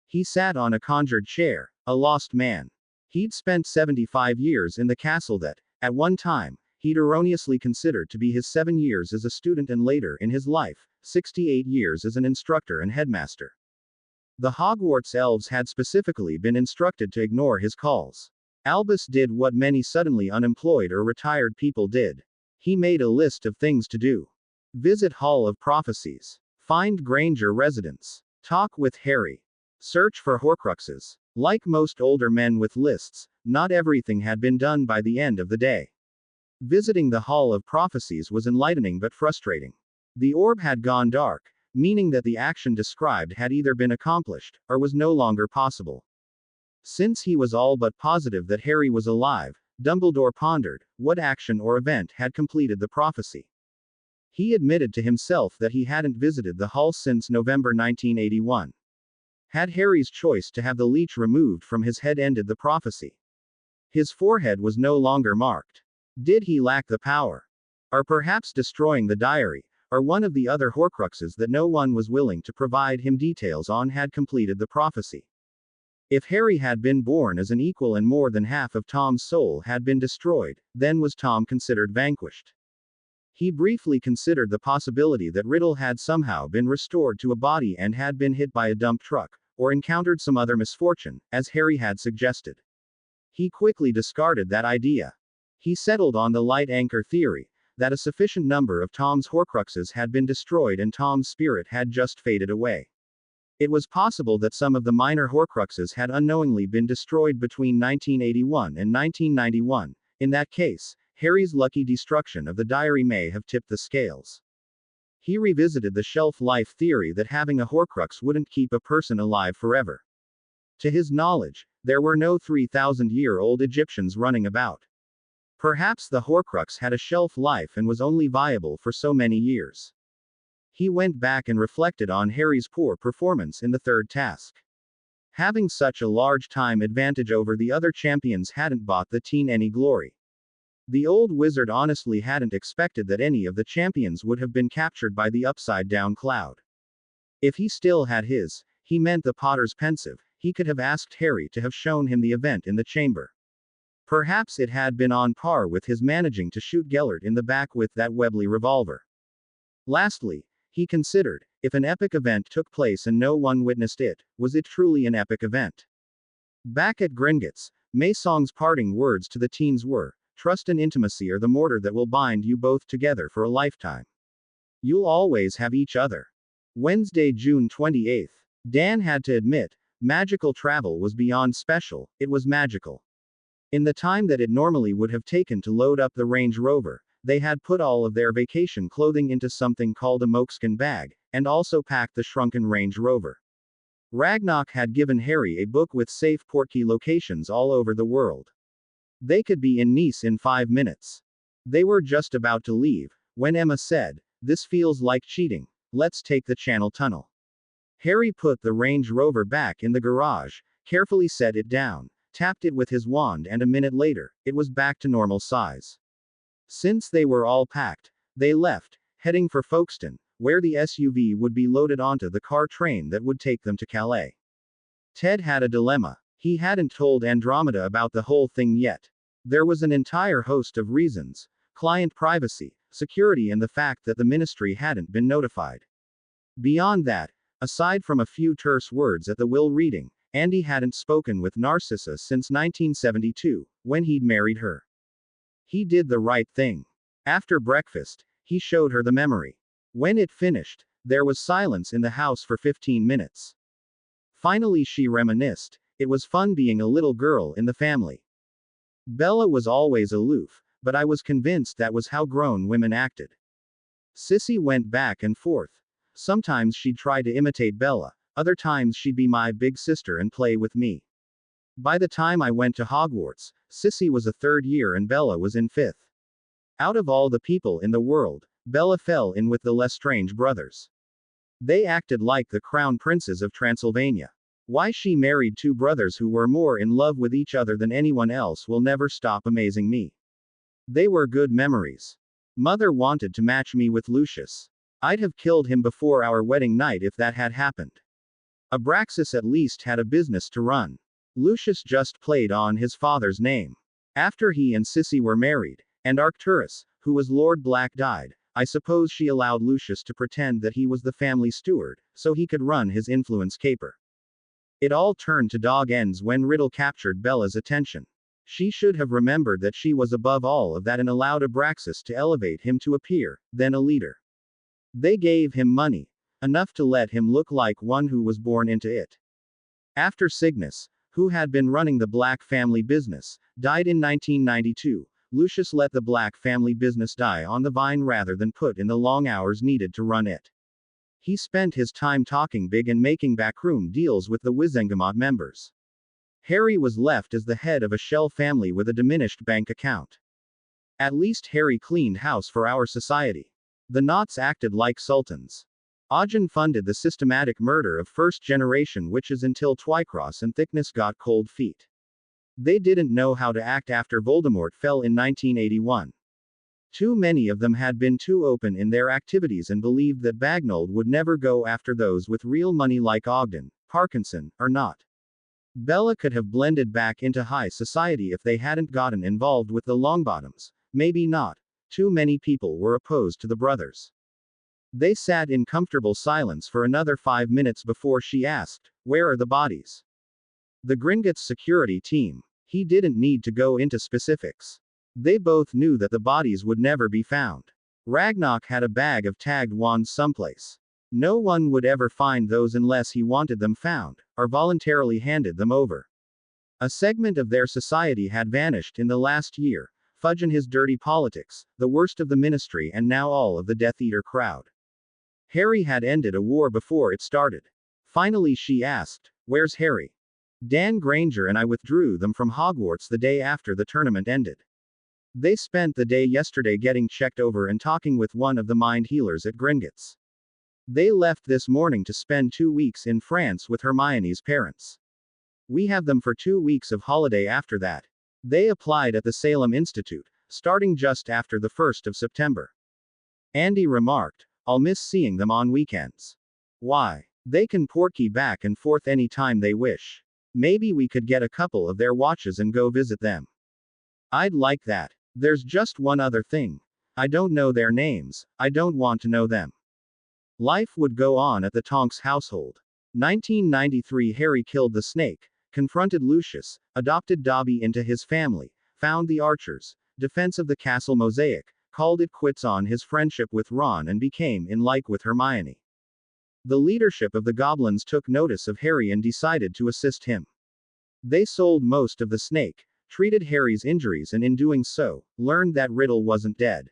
He sat on a conjured chair, a lost man. He'd spent 75 years in the castle that, at one time, he'd erroneously considered to be his 7 years as a student and later in his life, 68 years as an instructor and headmaster. The Hogwarts elves had specifically been instructed to ignore his calls. Albus did what many suddenly unemployed or retired people did. He made a list of things to do. Visit Hall of Prophecies. Find Granger residence. Talk with Harry. Search for Horcruxes. Like most older men with lists, not everything had been done by the end of the day. Visiting the Hall of Prophecies was enlightening but frustrating. The orb had gone dark, meaning that the action described had either been accomplished, or was no longer possible. Since he was all but positive that Harry was alive, Dumbledore pondered, what action or event had completed the prophecy? He admitted to himself that he hadn't visited the Hall since November 1981. Had Harry's choice to have the leech removed from his head ended the prophecy? His forehead was no longer marked. Did he lack the power? Or perhaps destroying the diary, or one of the other Horcruxes that no one was willing to provide him details on had completed the prophecy? If Harry had been born as an equal and more than half of Tom's soul had been destroyed, then was Tom considered vanquished? He briefly considered the possibility that Riddle had somehow been restored to a body and had been hit by a dump truck, or encountered some other misfortune, as Harry had suggested. He quickly discarded that idea. He settled on the light anchor theory, that a sufficient number of Tom's Horcruxes had been destroyed and Tom's spirit had just faded away. It was possible that some of the minor Horcruxes had unknowingly been destroyed between 1981 and 1991. In that case, Harry's lucky destruction of the diary may have tipped the scales. He revisited the shelf life theory that having a Horcrux wouldn't keep a person alive forever. To his knowledge, there were no 3,000-year-old Egyptians running about. Perhaps the Horcrux had a shelf life and was only viable for so many years. He went back and reflected on Harry's poor performance in the third task. Having such a large time advantage over the other champions hadn't bought the teen any glory. The old wizard honestly hadn't expected that any of the champions would have been captured by the upside-down cloud. If he still had his, he meant the Potter's pensive, he could have asked Harry to have shown him the event in the chamber. Perhaps it had been on par with his managing to shoot Gellert in the back with that Webley revolver. Lastly, he considered, if an epic event took place and no one witnessed it, was it truly an epic event? Back at Gringotts, Mei Song's parting words to the teens were, "Trust and intimacy are the mortar that will bind you both together for a lifetime. You'll always have each other." Wednesday, June 28th. Dan had to admit, magical travel was beyond special, it was magical. In the time that it normally would have taken to load up the Range Rover, they had put all of their vacation clothing into something called a moleskin bag, and also packed the shrunken Range Rover. Ragnarok had given Harry a book with safe portkey locations all over the world. They could be in Nice in 5 minutes. They were just about to leave, when Emma said, "This feels like cheating, let's take the Channel Tunnel." Harry put the Range Rover back in the garage, carefully set it down, tapped it with his wand, and a minute later, it was back to normal size. Since they were all packed, they left, heading for Folkestone, where the SUV would be loaded onto the car train that would take them to Calais. Ted had a dilemma. He hadn't told Andromeda about the whole thing yet. There was an entire host of reasons: client privacy, security, and the fact that the ministry hadn't been notified. Beyond that, aside from a few terse words at the will reading, Andy hadn't spoken with Narcissa since 1972, when he'd married her. He did the right thing. After breakfast, he showed her the memory. When it finished, there was silence in the house for 15 minutes. Finally, she reminisced, "It was fun being a little girl in the family. Bella was always aloof, but I was convinced that was how grown women acted." Sissy went back and forth. Sometimes she'd try to imitate Bella, other times she'd be my big sister and play with me. By the time I went to Hogwarts, Sissy was a 3rd year and Bella was in 5th. Out of all the people in the world, Bella fell in with the Lestrange brothers. They acted like the crown princes of Transylvania. Why she married two brothers who were more in love with each other than anyone else will never stop amazing me. They were good memories. Mother wanted to match me with Lucius. I'd have killed him before our wedding night if that had happened. Abraxas at least had a business to run. Lucius just played on his father's name. After he and Sissy were married, and Arcturus, who was Lord Black, died, I suppose she allowed Lucius to pretend that he was the family steward, so he could run his influence caper. It all turned to dog ends when Riddle captured Bella's attention. She should have remembered that she was above all of that and allowed Abraxas to elevate him to a peer, then a leader. They gave him money. Enough to let him look like one who was born into it. After Cygnus, who had been running the Black family business, died in 1992, Lucius let the Black family business die on the vine rather than put in the long hours needed to run it. He spent his time talking big and making backroom deals with the Wizengamot members. Harry was left as the head of a shell family with a diminished bank account. At least Harry cleaned house for our society. The Knots acted like sultans. Ajahn funded the systematic murder of first-generation witches until Twycross and Thickness got cold feet. They didn't know how to act after Voldemort fell in 1981. Too many of them had been too open in their activities and believed that Bagnold would never go after those with real money like Ogden, Parkinson, or not. Bella could have blended back into high society if they hadn't gotten involved with the Longbottoms. Maybe not. Too many people were opposed to the brothers. They sat in comfortable silence for another 5 minutes before she asked, "Where are the bodies?" The Gringotts security team. He didn't need to go into specifics. They both knew that the bodies would never be found. Ragnarok had a bag of tagged wands someplace. No one would ever find those unless he wanted them found, or voluntarily handed them over. A segment of their society had vanished in the last year, Fudge and his dirty politics, the worst of the Ministry and now all of the Death Eater crowd. Harry had ended a war before it started. Finally she asked, "Where's Harry?" "Dan Granger and I withdrew them from Hogwarts the day after the tournament ended. They spent the day yesterday getting checked over and talking with one of the mind healers at Gringotts. They left this morning to spend 2 weeks in France with Hermione's parents. We have them for 2 weeks of holiday after that. They applied at the Salem Institute, starting just after the 1st of September. Andy remarked, "I'll miss seeing them on weekends." "Why? They can portkey back and forth any time they wish. Maybe we could get a couple of their watches and go visit them." "I'd like that. There's just one other thing. I don't know their names, I don't want to know them." Life would go on at the Tonks household. 1993 Harry killed the snake, confronted Lucius, adopted Dobby into his family, found the Archers, defense of the castle mosaic, called it quits on his friendship with Ron and became in like with Hermione. The leadership of the goblins took notice of Harry and decided to assist him. They sold most of the snake, treated Harry's injuries and in doing so, learned that Riddle wasn't dead.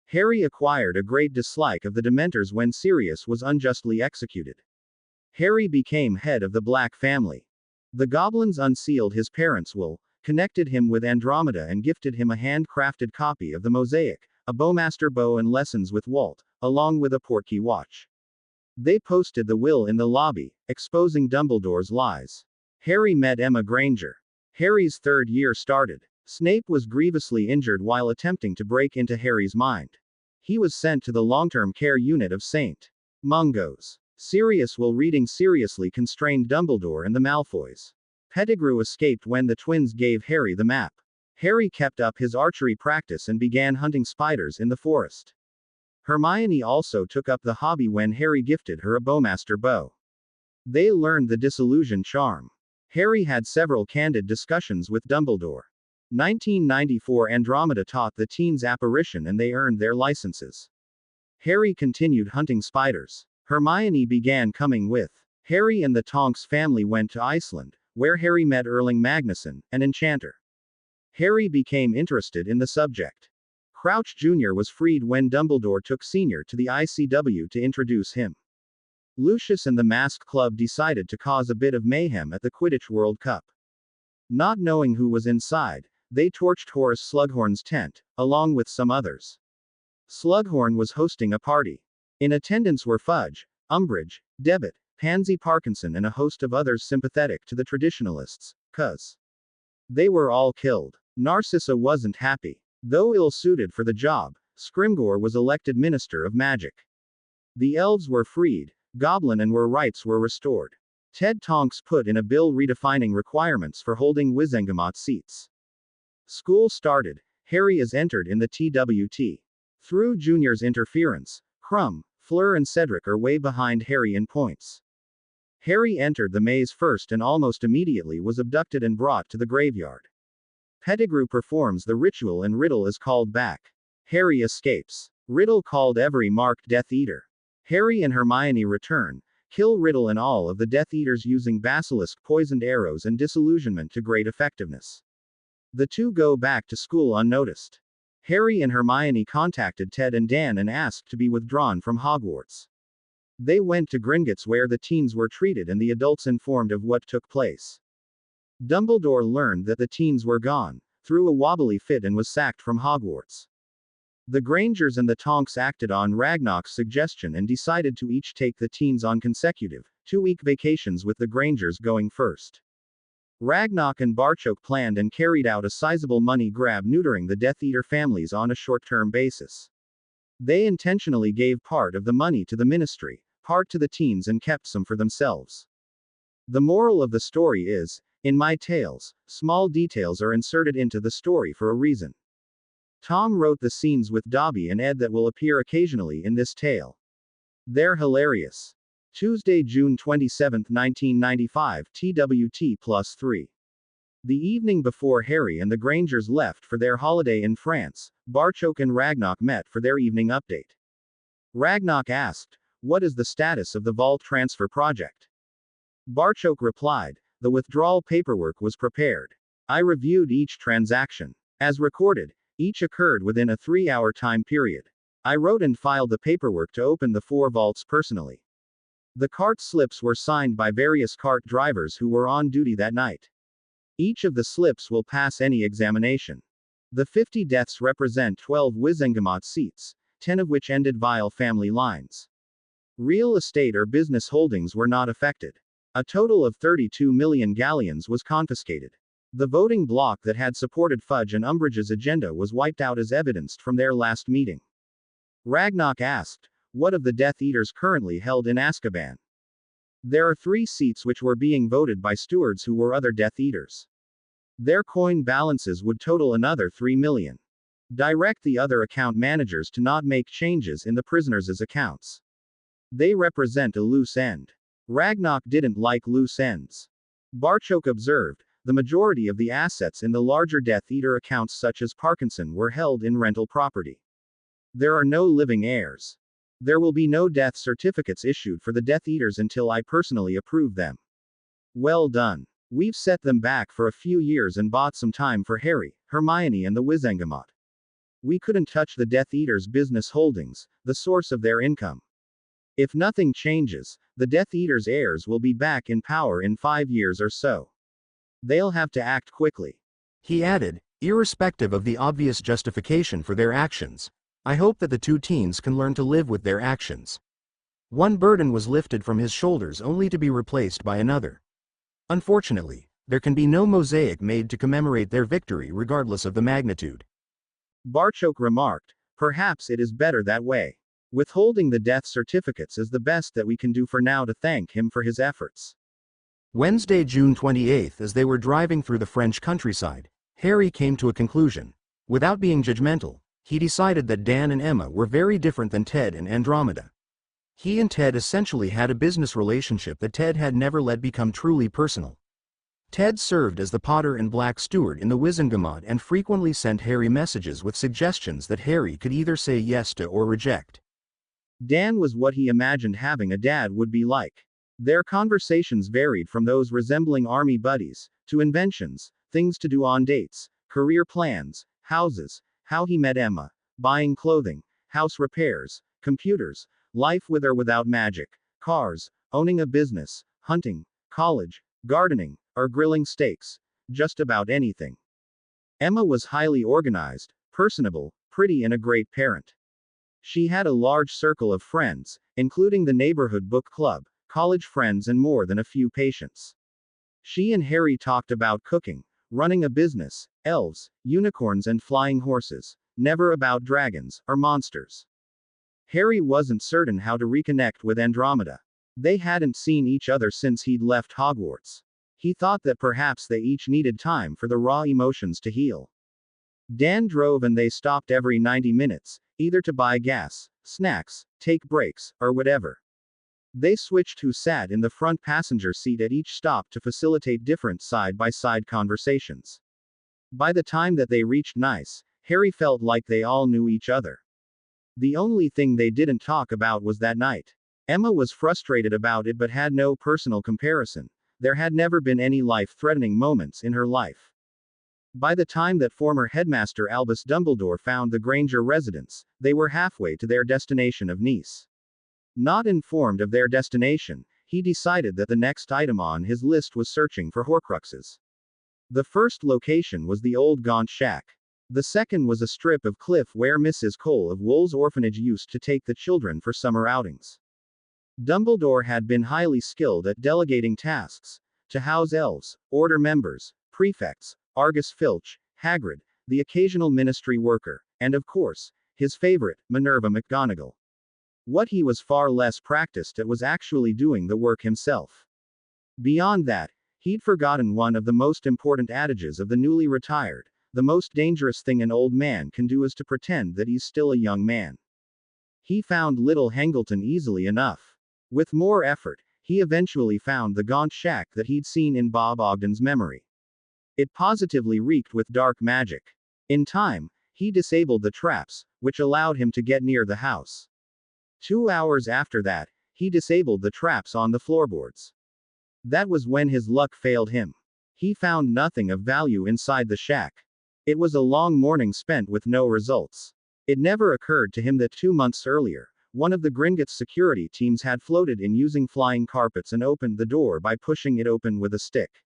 Harry acquired a great dislike of the Dementors when Sirius was unjustly executed. Harry became head of the Black family. The goblins unsealed his parents' will, connected him with Andromeda and gifted him a handcrafted copy of the mosaic, a Bowmaster bow and lessons with Walt, along with a portkey watch. They posted the will in the lobby, exposing Dumbledore's lies. Harry met Emma Granger. Harry's 3rd year started. Snape was grievously injured while attempting to break into Harry's mind. He was sent to the long-term care unit of St. Mungo's. Sirius while reading seriously constrained Dumbledore and the Malfoys. Pettigrew escaped when the twins gave Harry the map. Harry kept up his archery practice and began hunting spiders in the forest. Hermione also took up the hobby when Harry gifted her a Bowmaster bow. They learned the disillusion charm. Harry had several candid discussions with Dumbledore. 1994 Andromeda taught the teens apparition and they earned their licenses. Harry continued hunting spiders. Hermione began coming with. Harry and the Tonks family went to Iceland, where Harry met Erling Magnusson, an enchanter. Harry became interested in the subject. Crouch Jr. was freed when Dumbledore took Senior to the ICW to introduce him. Lucius and the Mask Club decided to cause a bit of mayhem at the Quidditch World Cup. Not knowing who was inside, they torched Horace Slughorn's tent, along with some others. Slughorn was hosting a party. In attendance were Fudge, Umbridge, Debit, Pansy Parkinson and a host of others sympathetic to the traditionalists, 'cause they were all killed. Narcissa wasn't happy. Though ill-suited for the job, Scrimgeour was elected Minister of Magic. The elves were freed, goblin and were rights were restored. Ted Tonks put in a bill redefining requirements for holding Wizengamot seats. School started. Harry is entered in the TWT. Through Junior's interference, Crumb, Fleur and Cedric are way behind Harry in points. Harry entered the maze first and almost immediately was abducted and brought to the graveyard. Pettigrew performs the ritual and Riddle is called back. Harry escapes. Riddle called every marked Death Eater. Harry and Hermione return, kill Riddle and all of the Death Eaters using basilisk poisoned arrows and disillusionment to great effectiveness. The two go back to school unnoticed. Harry and Hermione contacted Ted and Dan and asked to be withdrawn from Hogwarts. They went to Gringotts where the teens were treated and the adults informed of what took place. Dumbledore learned that the teens were gone, threw a wobbly fit and was sacked from Hogwarts. The Grangers and the Tonks acted on Ragnarok's suggestion and decided to each take the teens on consecutive, 2-week vacations with the Grangers going first. Ragnarok and Barchok planned and carried out a sizable money grab neutering the Death Eater families on a short-term basis. They intentionally gave part of the money to the ministry, part to the teens and kept some for themselves. The moral of the story is, in my tales, small details are inserted into the story for a reason. Tom wrote the scenes with Dobby and Ed that will appear occasionally in this tale. They're hilarious. Tuesday, June 27, 1995, TWT+3. The evening before Harry and the Grangers left for their holiday in France, Barchok and Ragnarok met for their evening update. Ragnarok asked, "What is the status of the vault transfer project?" Barchok replied, "The withdrawal paperwork was prepared. I reviewed each transaction. As recorded, each occurred within a 3-hour time period. I wrote and filed the paperwork to open the 4 vaults personally. The cart slips were signed by various cart drivers who were on duty that night. Each of the slips will pass any examination. The 50 deaths represent 12 Wizengamot seats, 10 of which ended via family lines. Real estate or business holdings were not affected. A total of 32 million galleons was confiscated. The voting bloc that had supported Fudge and Umbridge's agenda was wiped out as evidenced from their last meeting. Ragnarok asked, "What of the Death Eaters currently held in Azkaban?" There are 3 seats which were being voted by stewards who were other Death Eaters. Their coin balances would total another 3 million. Direct the other account managers to not make changes in the prisoners' accounts. They represent a loose end. Ragnarok didn't like loose ends. Barchok observed, the majority of the assets in the larger Death Eater accounts such as Parkinson were held in rental property. There are no living heirs. There will be no death certificates issued for the Death Eaters until I personally approve them. Well done. We've set them back for a few years and bought some time for Harry, Hermione and the Wizengamot. We couldn't touch the Death Eaters' business holdings, the source of their income. If nothing changes, the Death Eaters' heirs will be back in power in 5 years or so. They'll have to act quickly. He added, irrespective of the obvious justification for their actions, I hope that the 2 teens can learn to live with their actions. One burden was lifted from his shoulders only to be replaced by another. Unfortunately, there can be no mosaic made to commemorate their victory regardless of the magnitude. Barchok remarked, perhaps it is better that way. Withholding the death certificates is the best that we can do for now to thank him for his efforts. Wednesday, June 28, as they were driving through the French countryside, Harry came to a conclusion. Without being judgmental, he decided that Dan and Emma were very different than Ted and Andromeda. He and Ted essentially had a business relationship that Ted had never let become truly personal. Ted served as the Potter and Black steward in the Wizengamot and frequently sent Harry messages with suggestions that Harry could either say yes to or reject. Dan was what he imagined having a dad would be like. Their conversations varied from those resembling army buddies, to inventions, things to do on dates, career plans, houses, how he met Emma, buying clothing, house repairs, computers, life with or without magic, cars, owning a business, hunting, college, gardening, or grilling steaks, just about anything. Emma was highly organized, personable, pretty and a great parent. She had a large circle of friends, including the neighborhood book club, college friends, and more than a few patients. She and Harry talked about cooking, running a business, elves, unicorns, and flying horses, never about dragons or monsters. Harry wasn't certain how to reconnect with Andromeda. They hadn't seen each other since he'd left Hogwarts. He thought that perhaps they each needed time for the raw emotions to heal. Dan drove and they stopped every 90 minutes, either to buy gas, snacks, take breaks, or whatever. They switched who sat in the front passenger seat at each stop to facilitate different side-by-side conversations. By the time that they reached Nice, Harry felt like they all knew each other. The only thing they didn't talk about was that night. Emma was frustrated about it but had no personal comparison. There had never been any life-threatening moments in her life. By the time that former headmaster Albus Dumbledore found the Granger residence, they were halfway to their destination of Nice. Not informed of their destination, he decided that the next item on his list was searching for Horcruxes. The first location was the old Gaunt Shack. The second was a strip of cliff where Mrs. Cole of Wool's orphanage used to take the children for summer outings. Dumbledore had been highly skilled at delegating tasks to house elves, order members, prefects, Argus Filch, Hagrid, the occasional ministry worker, and of course, his favorite, Minerva McGonagall. What he was far less practiced at was actually doing the work himself. Beyond that, he'd forgotten one of the most important adages of the newly retired: the most dangerous thing an old man can do is to pretend that he's still a young man. He found Little Hangleton easily enough. With more effort, he eventually found the Gaunt Shack that he'd seen in Bob Ogden's memory. It positively reeked with dark magic. In time, he disabled the traps, which allowed him to get near the house. 2 hours after that, he disabled the traps on the floorboards. That was when his luck failed him. He found nothing of value inside the shack. It was a long morning spent with no results. It never occurred to him that 2 months earlier, one of the Gringotts security teams had floated in using flying carpets and opened the door by pushing it open with a stick.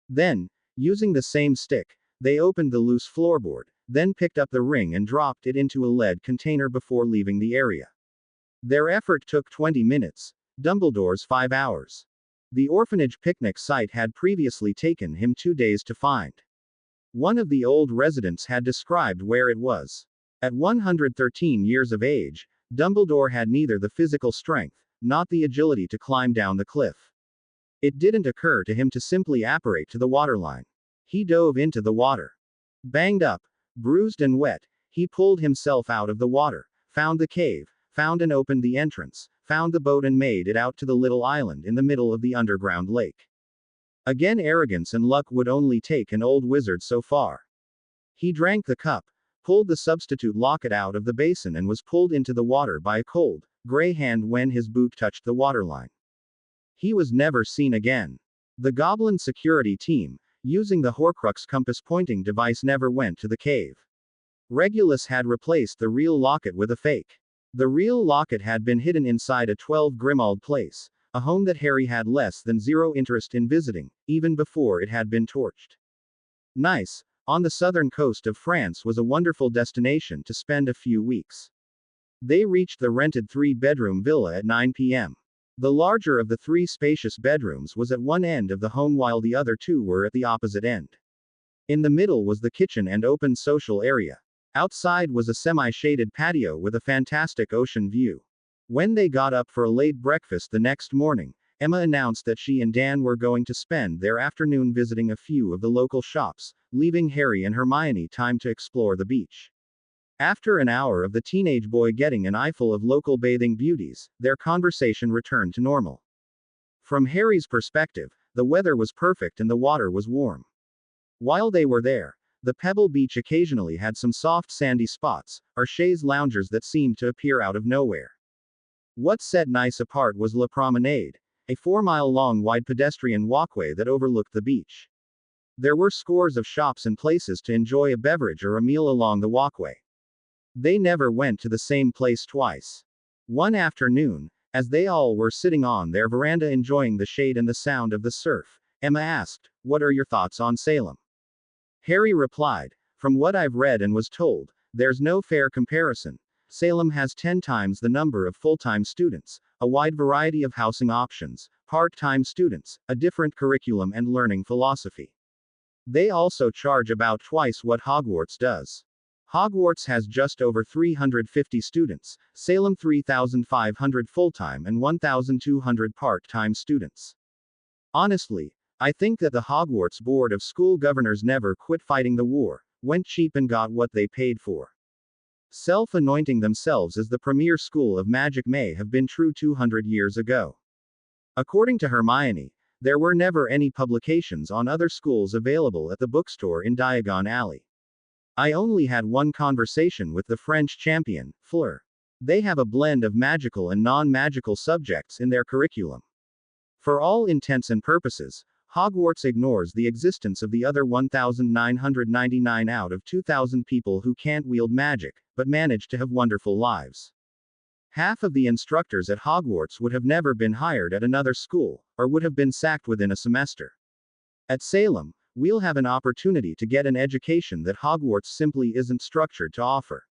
Then, using the same stick, they opened the loose floorboard, then picked up the ring and dropped it into a lead container before leaving the area. Their effort took 20 minutes, Dumbledore's 5 hours. The orphanage picnic site had previously taken him 2 days to find. One of the old residents had described where it was. At 113 years of age, Dumbledore had neither the physical strength, nor the agility to climb down the cliff. It didn't occur to him to simply apparate to the waterline. He dove into the water. Banged up, bruised and wet, he pulled himself out of the water, found the cave, found and opened the entrance, found the boat and made it out to the little island in the middle of the underground lake. Again, arrogance and luck would only take an old wizard so far. He drank the cup, pulled the substitute locket out of the basin and was pulled into the water by a cold, gray hand when his boot touched the waterline. He was never seen again. The Goblin security team, using the Horcrux compass pointing device, never went to the cave. Regulus had replaced the real locket with a fake. The real locket had been hidden inside a 12 Grimmauld place, a home that Harry had less than zero interest in visiting, even before it had been torched. Nice, on the southern coast of France, was a wonderful destination to spend a few weeks. They reached the rented 3-bedroom villa at 9 p.m. The larger of the 3 spacious bedrooms was at one end of the home while the other 2 were at the opposite end. In the middle was the kitchen and open social area. Outside was a semi-shaded patio with a fantastic ocean view. When they got up for a late breakfast the next morning, Emma announced that she and Dan were going to spend their afternoon visiting a few of the local shops, leaving Harry and Hermione time to explore the beach. After an hour of the teenage boy getting an eyeful of local bathing beauties, their conversation returned to normal. From Harry's perspective, the weather was perfect and the water was warm. While they were there, the Pebble Beach occasionally had some soft sandy spots, or chaise loungers that seemed to appear out of nowhere. What set Nice apart was La Promenade, a 4-mile-long wide pedestrian walkway that overlooked the beach. There were scores of shops and places to enjoy a beverage or a meal along the walkway. They never went to the same place twice. One afternoon, as they all were sitting on their veranda enjoying the shade and the sound of the surf, Emma asked, "What are your thoughts on Salem?" Harry replied, "From what I've read and was told, there's no fair comparison. Salem has 10 times the number of full-time students, a wide variety of housing options, part-time students, a different curriculum and learning philosophy. They also charge about twice what Hogwarts does. Hogwarts has just over 350 students, Salem 3,500 full-time and 1,200 part-time students. Honestly, I think that the Hogwarts Board of School Governors never quit fighting the war, went cheap and got what they paid for. Self-anointing themselves as the premier school of magic may have been true 200 years ago. According to Hermione, there were never any publications on other schools available at the bookstore in Diagon Alley. I only had one conversation with the French champion, Fleur. They have a blend of magical and non-magical subjects in their curriculum. For all intents and purposes, Hogwarts ignores the existence of the other 1,999 out of 2,000 people who can't wield magic, but manage to have wonderful lives. Half of the instructors at Hogwarts would have never been hired at another school, or would have been sacked within a semester. At Salem, we'll have an opportunity to get an education that Hogwarts simply isn't structured to offer.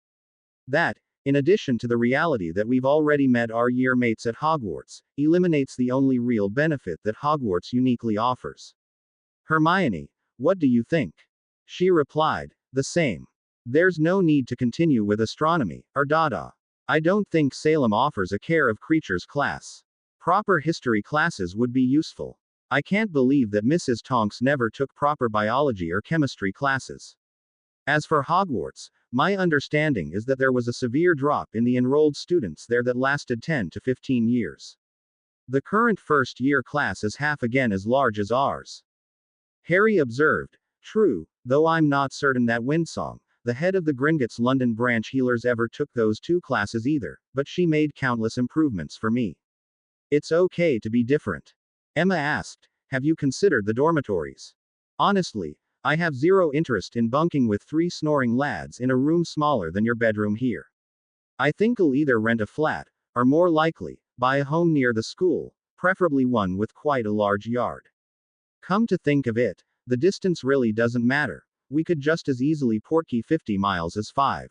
That, in addition to the reality that we've already met our year mates at Hogwarts, eliminates the only real benefit that Hogwarts uniquely offers. Hermione, what do you think? She replied, the same. There's no need to continue with astronomy, or dada. I don't think Salem offers a care of creatures class. Proper history classes would be useful. I can't believe that Mrs. Tonks never took proper biology or chemistry classes. As for Hogwarts, my understanding is that there was a severe drop in the enrolled students there that lasted 10 to 15 years. The current first-year class is half again as large as ours. Harry observed. True, though I'm not certain that Windsong, the head of the Gringotts London branch healers, ever took those two classes either, but she made countless improvements for me. It's okay to be different. Emma asked, have you considered the dormitories? Honestly, I have zero interest in bunking with 3 snoring lads in a room smaller than your bedroom here. I think I'll either rent a flat, or more likely, buy a home near the school, preferably one with quite a large yard. Come to think of it, the distance really doesn't matter. We could just as easily portkey 50 miles as 5.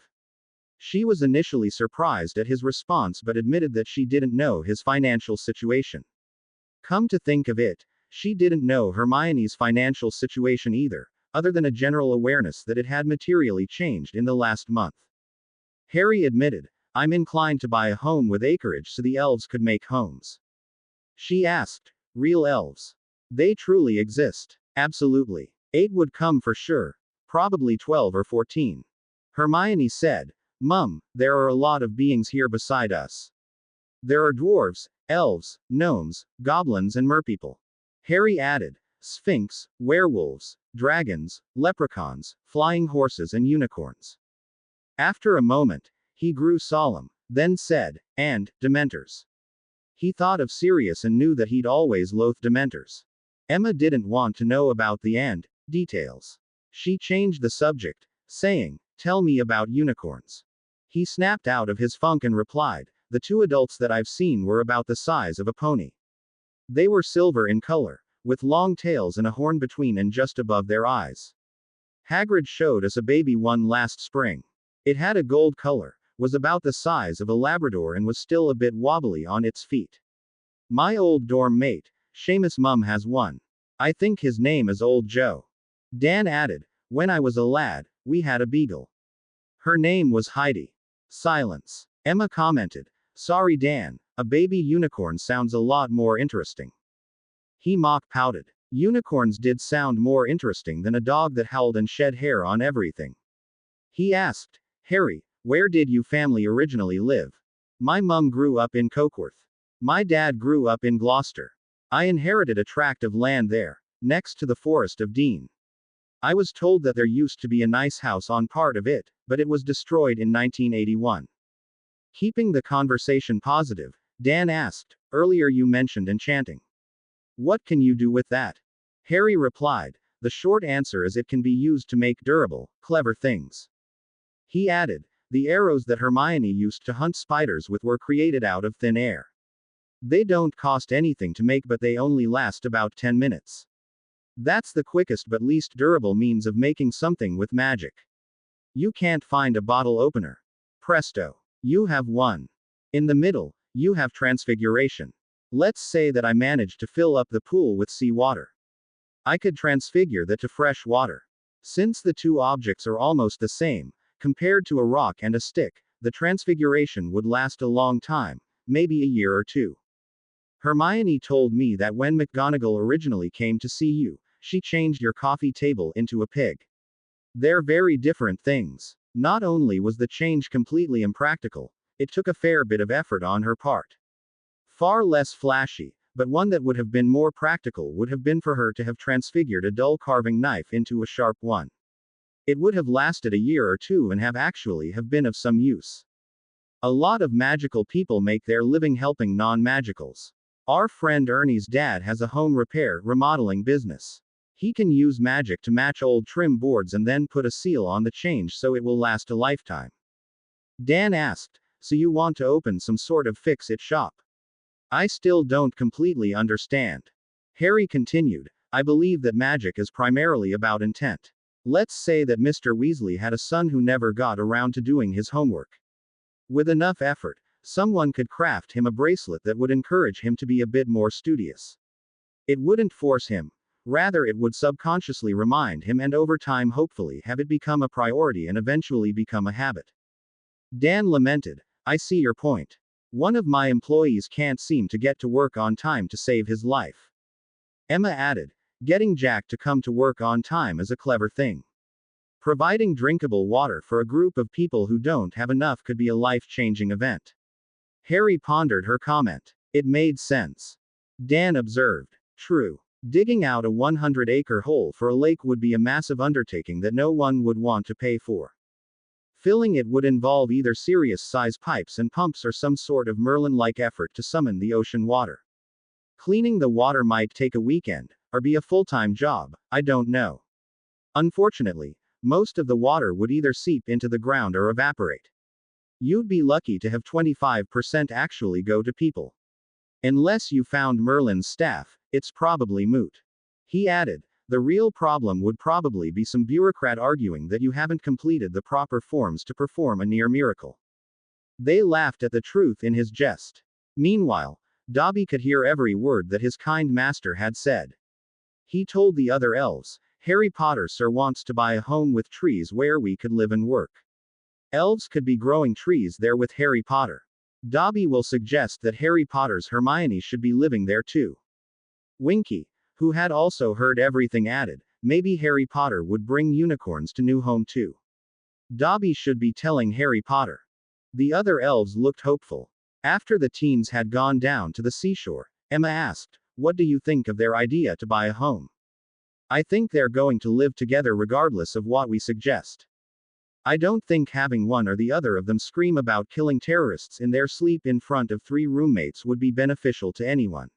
She was initially surprised at his response but admitted that she didn't know his financial situation. Come to think of it, she didn't know Hermione's financial situation either, other than a general awareness that it had materially changed in the last month. Harry admitted, I'm inclined to buy a home with acreage so the elves could make homes. She asked, real elves? They truly exist. Absolutely. 8 would come for sure. Probably 12 or 14. Hermione said, Mum, there are a lot of beings here beside us. There are dwarves, elves, gnomes, goblins and merpeople. Harry added, sphinx, werewolves, dragons, leprechauns, flying horses and unicorns. After a moment, he grew solemn, then said, and dementors. He thought of Sirius and knew that he'd always loathed dementors. Emma didn't want to know about the and details. She changed the subject, saying, tell me about unicorns. He snapped out of his funk and replied, the 2 adults that I've seen were about the size of a pony. They were silver in color, with long tails and a horn between and just above their eyes. Hagrid showed us a baby one last spring. It had a gold color, was about the size of a Labrador and was still a bit wobbly on its feet. My old dorm mate, Seamus' mum has one. I think his name is Old Joe. Dan added, when I was a lad, we had a beagle. Her name was Heidi. Silence. Emma commented, sorry Dan, a baby unicorn sounds a lot more interesting. He mock-pouted. Unicorns did sound more interesting than a dog that howled and shed hair on everything. He asked, Harry, where did you family originally live? My mum grew up in Cokeworth. My dad grew up in Gloucester. I inherited a tract of land there, next to the Forest of Dean. I was told that there used to be a nice house on part of it, but it was destroyed in 1981. Keeping the conversation positive, Dan asked, earlier you mentioned enchanting. What can you do with that? Harry replied, the short answer is it can be used to make durable, clever things. He added, the arrows that Hermione used to hunt spiders with were created out of thin air. They don't cost anything to make but they only last about 10 minutes. That's the quickest but least durable means of making something with magic. You can't find a bottle opener. Presto. You have one. In the middle, You have transfiguration. Let's say that I managed to fill up the pool with seawater. I could transfigure that to fresh water. Since the two objects are almost the same, compared to a rock and a stick, the transfiguration would last a long time, maybe a year or two. Hermione told me that when McGonagall originally came to see you, she changed your coffee table into a pig. They're very different things. Not only was the change completely impractical, it took a fair bit of effort on her part. Far less flashy, but one that would have been more practical would have been for her to have transfigured a dull carving knife into a sharp one. It would have lasted a year or two and have been of some use. A lot of magical people make their living helping non-magicals. Our friend Ernie's dad has a home repair, remodeling business. He can use magic to match old trim boards and then put a seal on the change so it will last a lifetime. Dan asked, so you want to open some sort of fix-it shop? I still don't completely understand. Harry continued, I believe that magic is primarily about intent. Let's say that Mr. Weasley had a son who never got around to doing his homework. With enough effort, someone could craft him a bracelet that would encourage him to be a bit more studious. It wouldn't force him. Rather, it would subconsciously remind him and over time hopefully have it become a priority and eventually become a habit. Dan lamented, I see your point. One of my employees can't seem to get to work on time to save his life. Emma added, getting Jack to come to work on time is a clever thing. Providing drinkable water for a group of people who don't have enough could be a life-changing event. Harry pondered her comment. It made sense. Dan observed. True. Digging out a 100-acre hole for a lake would be a massive undertaking that no one would want to pay for. Filling it would involve either serious-size pipes and pumps or some sort of Merlin-like effort to summon the ocean water. Cleaning the water might take a weekend, or be a full-time job, I don't know. Unfortunately, most of the water would either seep into the ground or evaporate. You'd be lucky to have 25% actually go to people. Unless you found Merlin's staff, it's probably moot. He added, the real problem would probably be some bureaucrat arguing that you haven't completed the proper forms to perform a near miracle. They laughed at the truth in his jest. Meanwhile, Dobby could hear every word that his kind master had said. He told the other elves, Harry Potter sir wants to buy a home with trees where we could live and work. Elves could be growing trees there with Harry Potter. Dobby will suggest that Harry Potter's Hermione should be living there too. Winky, who had also heard everything, added, maybe Harry Potter would bring unicorns to New Home too. Dobby should be telling Harry Potter. The other elves looked hopeful. After the teens had gone down to the seashore, Emma asked, what do you think of their idea to buy a home? I think they're going to live together regardless of what we suggest. I don't think having one or the other of them scream about killing terrorists in their sleep in front of 3 roommates would be beneficial to anyone.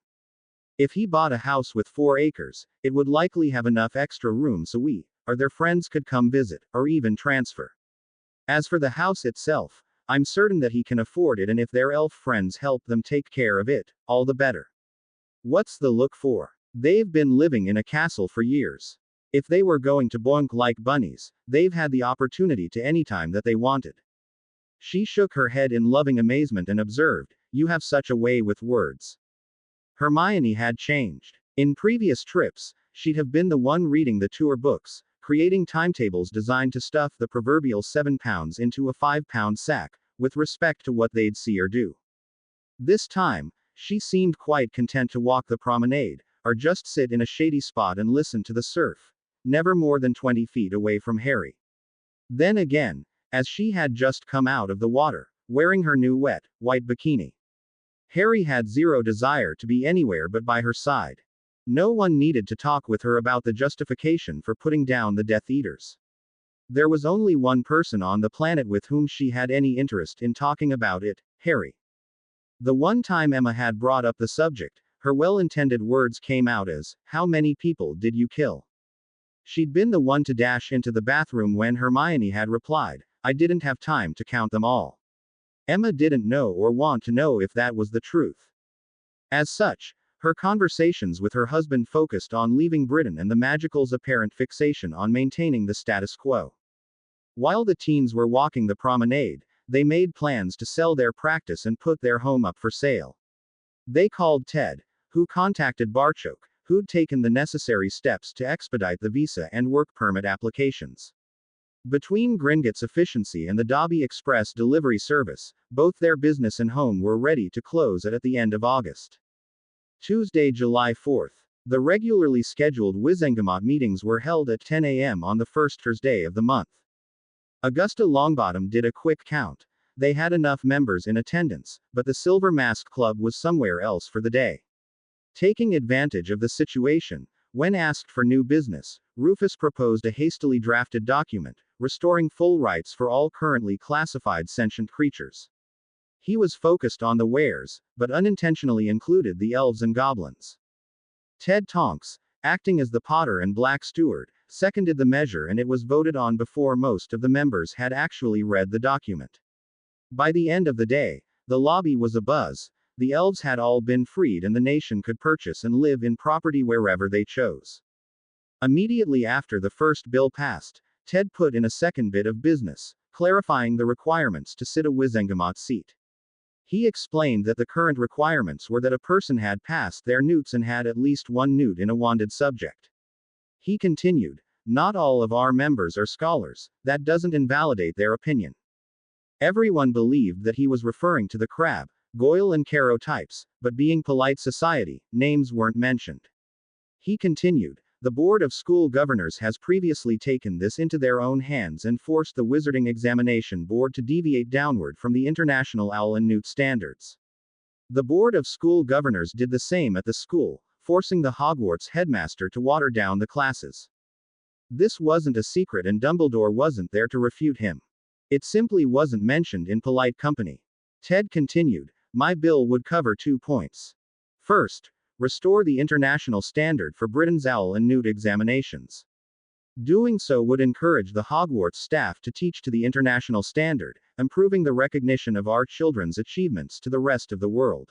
If he bought a house with 4 acres, it would likely have enough extra room so we, or their friends could come visit, or even transfer. As for the house itself, I'm certain that he can afford it, and if their elf friends help them take care of it, all the better. What's the look for? They've been living in a castle for years. If they were going to boink like bunnies, they've had the opportunity to any time that they wanted. She shook her head in loving amazement and observed, you have such a way with words. Hermione had changed. In previous trips, she'd have been the one reading the tour books, creating timetables designed to stuff the proverbial 7 pounds into a 5-pound sack, with respect to what they'd see or do. This time, she seemed quite content to walk the promenade, or just sit in a shady spot and listen to the surf, never more than 20 feet away from Harry. Then again, as she had just come out of the water, wearing her new wet, white bikini. Harry had zero desire to be anywhere but by her side. No one needed to talk with her about the justification for putting down the Death Eaters. There was only one person on the planet with whom she had any interest in talking about it, Harry. The one time Emma had brought up the subject, her well-intended words came out as, how many people did you kill? She'd been the one to dash into the bathroom when Hermione had replied, I didn't have time to count them all. Emma didn't know or want to know if that was the truth. As such, her conversations with her husband focused on leaving Britain and the Magical's apparent fixation on maintaining the status quo. While the teens were walking the promenade, they made plans to sell their practice and put their home up for sale. They called Ted, who contacted Barchok, who'd taken the necessary steps to expedite the visa and work permit applications. Between Gringotts Efficiency and the Dobby Express delivery service, both their business and home were ready to close at the end of August. Tuesday, July 4th. The regularly scheduled Wizengamot meetings were held at 10 a.m. on the first Thursday of the month. Augusta Longbottom did a quick count. They had enough members in attendance, but the Silver Mask Club was somewhere else for the day. Taking advantage of the situation, when asked for new business, Rufus proposed a hastily drafted document, restoring full rights for all currently classified sentient creatures. He was focused on the wares, but unintentionally included the elves and goblins. Ted Tonks, acting as the Potter and Black Steward, seconded the measure and it was voted on before most of the members had actually read the document. By the end of the day, the lobby was abuzz. The elves had all been freed and the nation could purchase and live in property wherever they chose. Immediately after the first bill passed, Ted put in a second bit of business, clarifying the requirements to sit a Wizengamot seat. He explained that the current requirements were that a person had passed their newts and had at least one newt in a wanted subject. He continued, "Not all of our members are scholars, that doesn't invalidate their opinion." Everyone believed that he was referring to the Crab, Goyle and Caro types, but being polite society, names weren't mentioned. He continued, "The Board of School Governors has previously taken this into their own hands and forced the Wizarding Examination Board to deviate downward from the international Owl and Newt standards. The Board of School Governors did the same at the school, forcing the Hogwarts headmaster to water down the classes. This wasn't a secret and Dumbledore wasn't there to refute him. It simply wasn't mentioned in polite company." Ted continued, "My bill would cover 2 points. First, restore the international standard for Britain's Owl and Newt examinations. Doing so would encourage the Hogwarts staff to teach to the international standard, improving the recognition of our children's achievements to the rest of the world.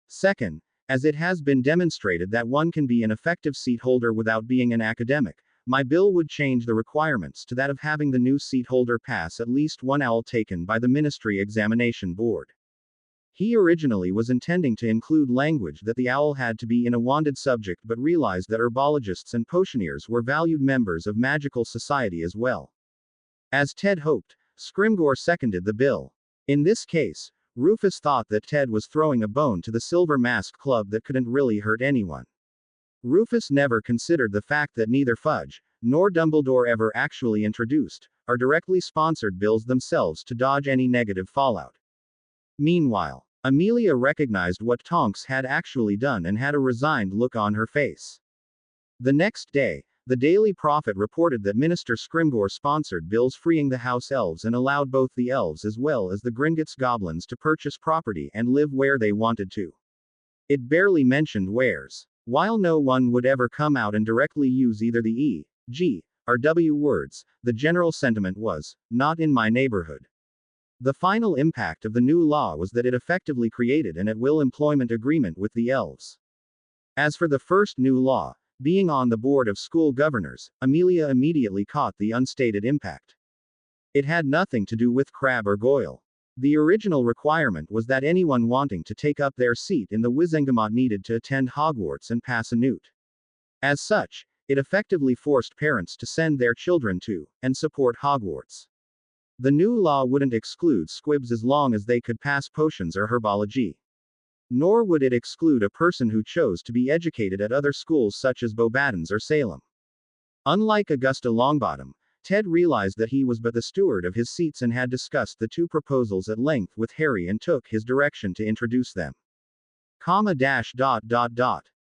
Second, as it has been demonstrated that one can be an effective seat holder without being an academic, my bill would change the requirements to that of having the new seat holder pass at least one owl taken by the Ministry Examination Board." He originally was intending to include language that the owl had to be in a wanted subject but realized that herbologists and potioneers were valued members of magical society as well. As Ted hoped, Scrimgeour seconded the bill. In this case, Rufus thought that Ted was throwing a bone to the Silver Mask Club that couldn't really hurt anyone. Rufus never considered the fact that neither Fudge, nor Dumbledore ever actually introduced, or directly sponsored bills themselves to dodge any negative fallout. Meanwhile, Amelia recognized what Tonks had actually done and had a resigned look on her face. The next day, the Daily Prophet reported that Minister Scrimgeour sponsored bills freeing the house elves and allowed both the elves as well as the Gringotts goblins to purchase property and live where they wanted to. It barely mentioned wares. While no one would ever come out and directly use either the E, G, or W words, the general sentiment was, "Not in my neighborhood." The final impact of the new law was that it effectively created an at-will employment agreement with the elves. As for the first new law, being on the Board of School Governors, Amelia immediately caught the unstated impact. It had nothing to do with Crabbe or Goyle. The original requirement was that anyone wanting to take up their seat in the Wizengamot needed to attend Hogwarts and pass a newt. As such, it effectively forced parents to send their children to, and support Hogwarts. The new law wouldn't exclude squibs as long as they could pass potions or herbology. Nor would it exclude a person who chose to be educated at other schools such as Beauxbatons or Salem. Unlike Augusta Longbottom, Ted realized that he was but the steward of his seats and had discussed the two proposals at length with Harry and took his direction to introduce them.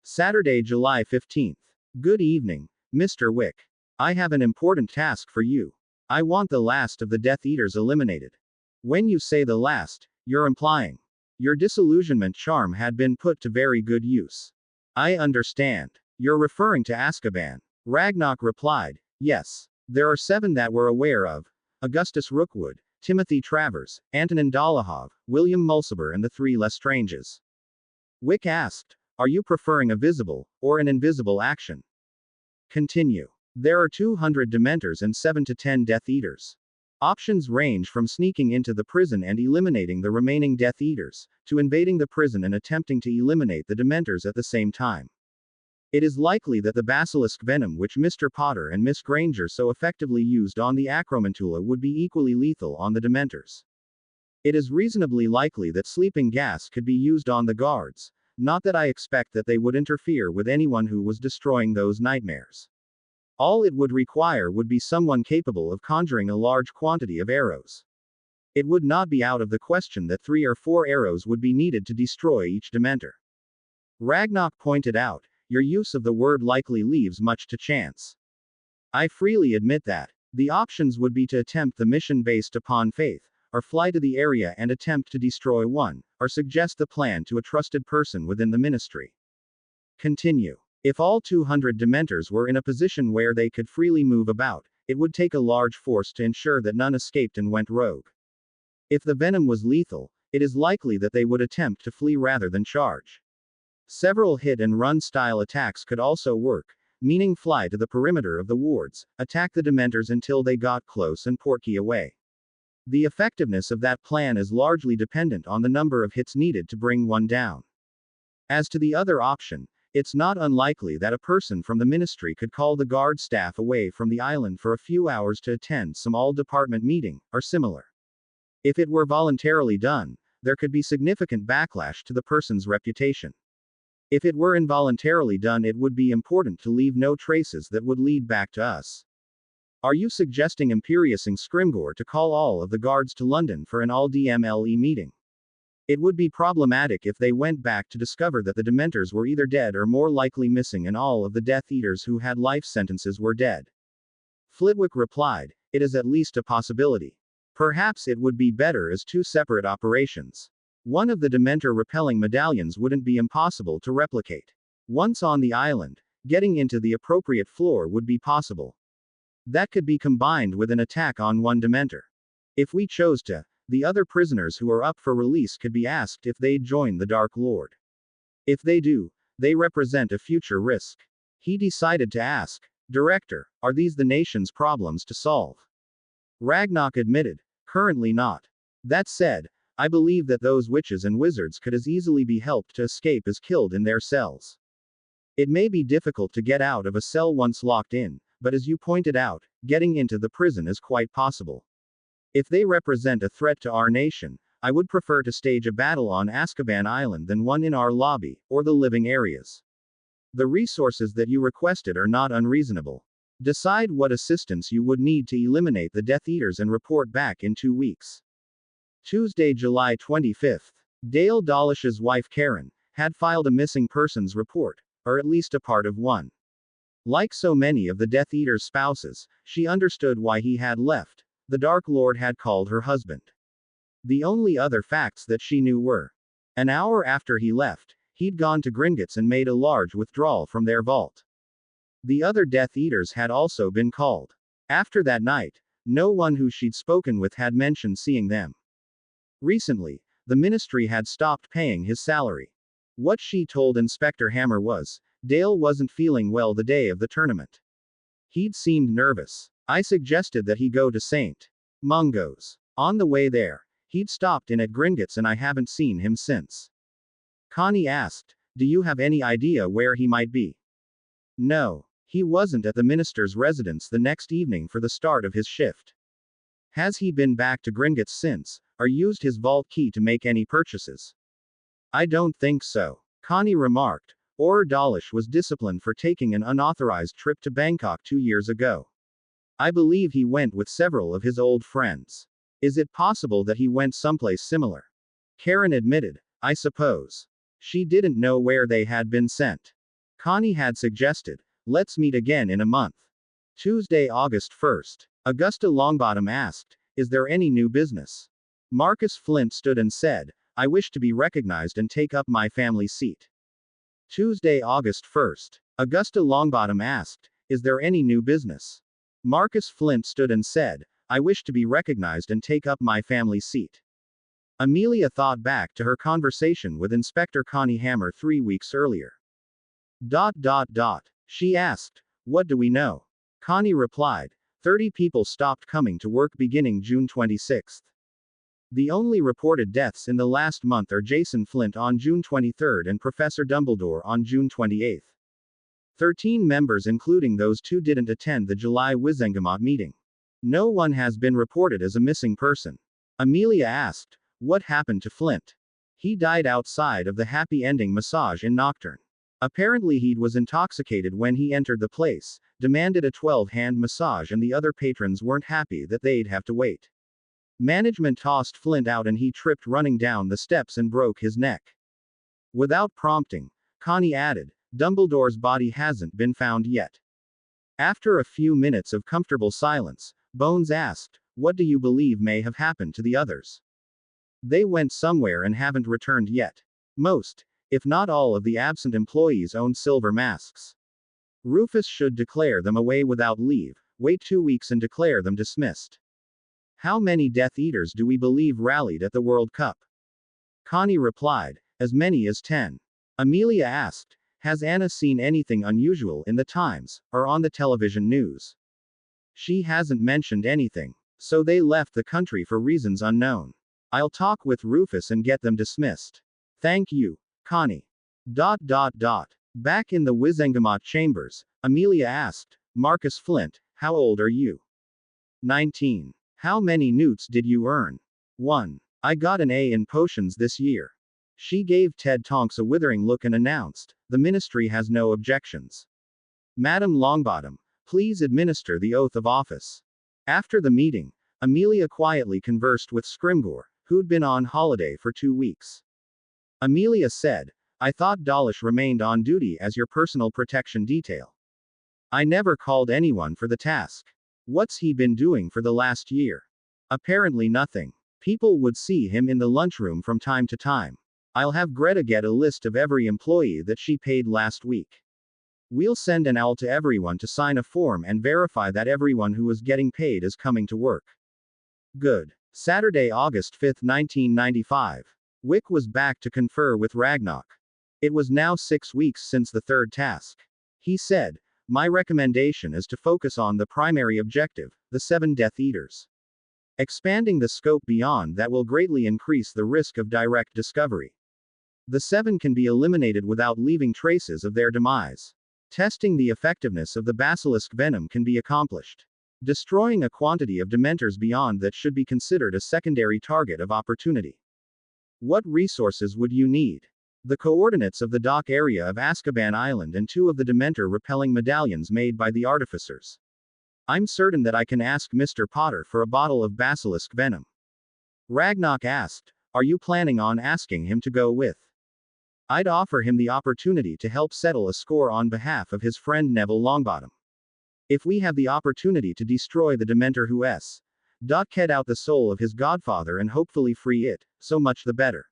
Saturday, July 15th. Good evening, Mr. Wick. I have an important task for you. I want the last of the Death Eaters eliminated. When you say the last, you're implying your disillusionment charm had been put to very good use. I understand. You're referring to Azkaban. Ragnarok replied, "Yes. There are 7 that we're aware of: Augustus Rookwood, Timothy Travers, Antonin Dolohov, William Mulciber and the 3 Lestranges." Wick asked, "Are you preferring a visible, or an invisible action?" Continue. There are 200 Dementors and 7 to 10 Death Eaters. Options range from sneaking into the prison and eliminating the remaining Death Eaters, to invading the prison and attempting to eliminate the Dementors at the same time. It is likely that the basilisk venom which Mr. Potter and Miss Granger so effectively used on the Acromantula would be equally lethal on the Dementors. It is reasonably likely that sleeping gas could be used on the guards, not that I expect that they would interfere with anyone who was destroying those nightmares. All it would require would be someone capable of conjuring a large quantity of arrows. It would not be out of the question that 3 or 4 arrows would be needed to destroy each Dementor. Ragnarok pointed out, your use of the word likely leaves much to chance. I freely admit that. The options would be to attempt the mission based upon faith, or fly to the area and attempt to destroy one, or suggest the plan to a trusted person within the ministry. Continue. If all 200 Dementors were in a position where they could freely move about, it would take a large force to ensure that none escaped and went rogue. If the venom was lethal, it is likely that they would attempt to flee rather than charge. Several hit-and-run style attacks could also work, meaning fly to the perimeter of the wards, attack the Dementors until they got close and portkey away. The effectiveness of that plan is largely dependent on the number of hits needed to bring one down. As to the other option, it's not unlikely that a person from the ministry could call the guard staff away from the island for a few hours to attend some all-department meeting, or similar. If it were voluntarily done, there could be significant backlash to the person's reputation. If it were involuntarily done, it would be important to leave no traces that would lead back to us. Are you suggesting Imperiusing Scrimgore to call all of the guards to London for an all-DMLE meeting? It would be problematic if they went back to discover that the Dementors were either dead or more likely missing and all of the Death Eaters who had life sentences were dead. Flitwick replied, it is at least a possibility. Perhaps it would be better as 2 separate operations. One of the Dementor repelling medallions wouldn't be impossible to replicate. Once on the island, getting into the appropriate floor would be possible. That could be combined with an attack on one Dementor. If we chose to, the other prisoners who are up for release could be asked if they'd join the Dark Lord. If they do, they represent a future risk. He decided to ask, Director, are these the nation's problems to solve? Ragnarok admitted, currently not. That said, I believe that those witches and wizards could as easily be helped to escape as killed in their cells. It may be difficult to get out of a cell once locked in, but as you pointed out, getting into the prison is quite possible. If they represent a threat to our nation, I would prefer to stage a battle on Azkaban Island than one in our lobby, or the living areas. The resources that you requested are not unreasonable. Decide what assistance you would need to eliminate the Death Eaters and report back in 2 weeks. Tuesday, July 25th. Dale Dawlish's wife Karen had filed a missing persons report, or at least a part of one. Like so many of the Death Eater's spouses, she understood why he had left. The Dark Lord had called her husband. The only other facts that she knew were, an hour after he left, he'd gone to Gringotts and made a large withdrawal from their vault. The other Death Eaters had also been called. After that night, no one who she'd spoken with had mentioned seeing them. Recently, the ministry had stopped paying his salary. What she told Inspector Hammer was, Dale wasn't feeling well the day of the tournament. He'd seemed nervous. I suggested that he go to St. Mungo's. On the way there, he'd stopped in at Gringotts and I haven't seen him since. Connie asked, do you have any idea where he might be? No. He wasn't at the minister's residence the next evening for the start of his shift. Has he been back to Gringotts since, or used his vault key to make any purchases? I don't think so. Connie remarked. Auror Dawlish was disciplined for taking an unauthorized trip to Bangkok 2 years ago. I believe he went with several of his old friends. Is it possible that he went someplace similar? Karen admitted, I suppose. She didn't know where they had been sent. Connie had suggested, let's meet again in a month. Tuesday, August 1st. Augusta Longbottom asked, is there any new business? Marcus Flint stood and said, I wish to be recognized and take up my family seat. Tuesday, August 1st. Augusta Longbottom asked, is there any new business? Marcus Flint stood and said, I wish to be recognized and take up my family seat. Amelia thought back to her conversation with Inspector Connie Hammer 3 weeks earlier. She asked, what do we know? Connie replied, 30 people stopped coming to work beginning June 26. The only reported deaths in the last month are Jason Flint on June 23 and Professor Dumbledore on June 28. 13 members, including those two, didn't attend the July Wizengamot meeting. No one has been reported as a missing person. Amelia asked, "What happened to Flint?" "He died outside of the Happy Ending massage in Nocturne. Apparently he was intoxicated when he entered the place, demanded a 12-hand massage, and the other patrons weren't happy that they'd have to wait. Management tossed Flint out and he tripped running down the steps and broke his neck." Without prompting, Connie added, "Dumbledore's body hasn't been found yet." After a few minutes of comfortable silence, Bones asked, "What do you believe may have happened to the others?" "They went somewhere and haven't returned yet. Most, if not all, of the absent employees own silver masks. Rufus should declare them away without leave, wait 2 weeks and declare them dismissed." "How many Death Eaters do we believe rallied at the World Cup?" Connie replied, "As many as 10. Amelia asked, "Has Anna seen anything unusual in the Times, or on the television news?" "She hasn't mentioned anything. So they left the country for reasons unknown. I'll talk with Rufus and get them dismissed. Thank you, Connie." Back in the Wizengamot chambers, Amelia asked, "Marcus Flint, how old are you?" 19. "How many newts did you earn?" 1. "I got an A in potions this year." She gave Ted Tonks a withering look and announced, "The ministry has no objections. Madam Longbottom, please administer the oath of office." After the meeting, Amelia quietly conversed with Scrimgeour, who'd been on holiday for 2 weeks. Amelia said, "I thought Dawlish remained on duty as your personal protection detail. I never called anyone for the task. What's he been doing for the last year?" "Apparently nothing. People would see him in the lunchroom from time to time. I'll have Greta get a list of every employee that she paid last week. We'll send an owl to everyone to sign a form and verify that everyone who is getting paid is coming to work." Good. Saturday, August 5, 1995. Wick was back to confer with Ragnarok. It was now 6 weeks since the third task. He said, "My recommendation is to focus on the primary objective, the 7 Death Eaters. Expanding the scope beyond that will greatly increase the risk of direct discovery. The 7 can be eliminated without leaving traces of their demise. Testing the effectiveness of the basilisk venom can be accomplished. Destroying a quantity of dementors beyond that should be considered a secondary target of opportunity. What resources would you need? The coordinates of the dock area of Azkaban Island and 2 of the dementor repelling medallions made by the artificers. I'm certain that I can ask Mr. Potter for a bottle of basilisk venom." Ragnarok asked, "Are you planning on asking him to go with?" "I'd offer him the opportunity to help settle a score on behalf of his friend Neville Longbottom. If we have the opportunity to destroy the Dementor who get out the soul of his godfather and hopefully free it, so much the better.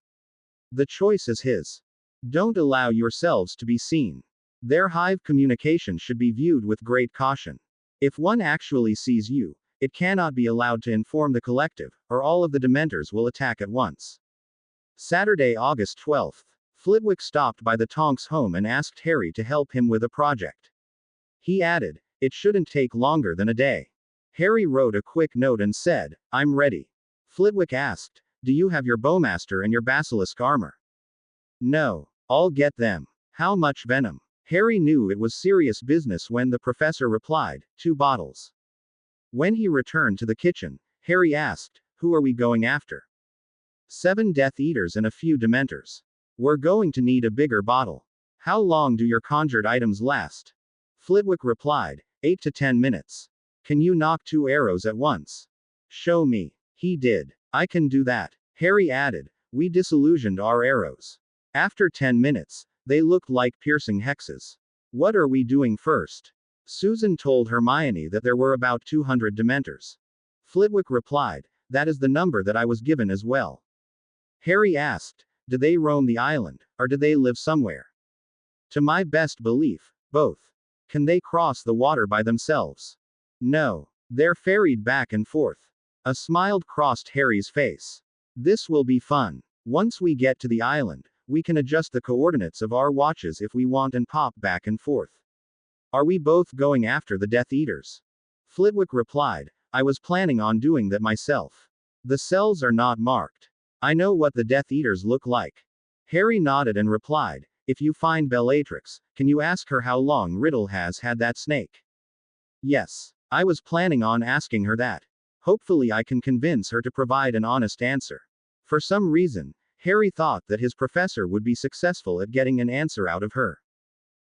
The choice is his. Don't allow yourselves to be seen. Their hive communication should be viewed with great caution. If one actually sees you, it cannot be allowed to inform the collective, or all of the Dementors will attack at once." Saturday, August 12. Flitwick stopped by the Tonks home and asked Harry to help him with a project. He added, "It shouldn't take longer than a day." Harry wrote a quick note and said, "I'm ready." Flitwick asked, "Do you have your bowmaster and your basilisk armor?" "No. I'll get them." "How much venom?" Harry knew it was serious business when the professor replied, 2 bottles. When he returned to the kitchen, Harry asked, "Who are we going after?" 7 Death Eaters and a few Dementors. "We're going to need a bigger bottle. How long do your conjured items last?" Flitwick replied, 8 to 10 minutes. "Can you knock 2 arrows at once?" "Show me." He did. "I can do that." Harry added, "We disillusioned our arrows. After 10 minutes, they looked like piercing hexes. What are we doing first?" Susan told Hermione that there were about 200 Dementors. Flitwick replied, "That is the number that I was given as well." Harry asked, "Do they roam the island, or do they live somewhere?" "To my best belief, both." "Can they cross the water by themselves?" "No. They're ferried back and forth." A smile crossed Harry's face. "This will be fun. Once we get to the island, we can adjust the coordinates of our watches if we want and pop back and forth." "Are we both going after the Death Eaters?" Flitwick replied, I was planning on doing that myself. The cells are not marked. I know what the Death Eaters look like. Harry nodded and replied, if you find Bellatrix, can you ask her how long Riddle has had that snake? Yes. I was planning on asking her that. Hopefully I can convince her to provide an honest answer. For some reason, Harry thought that his professor would be successful at getting an answer out of her.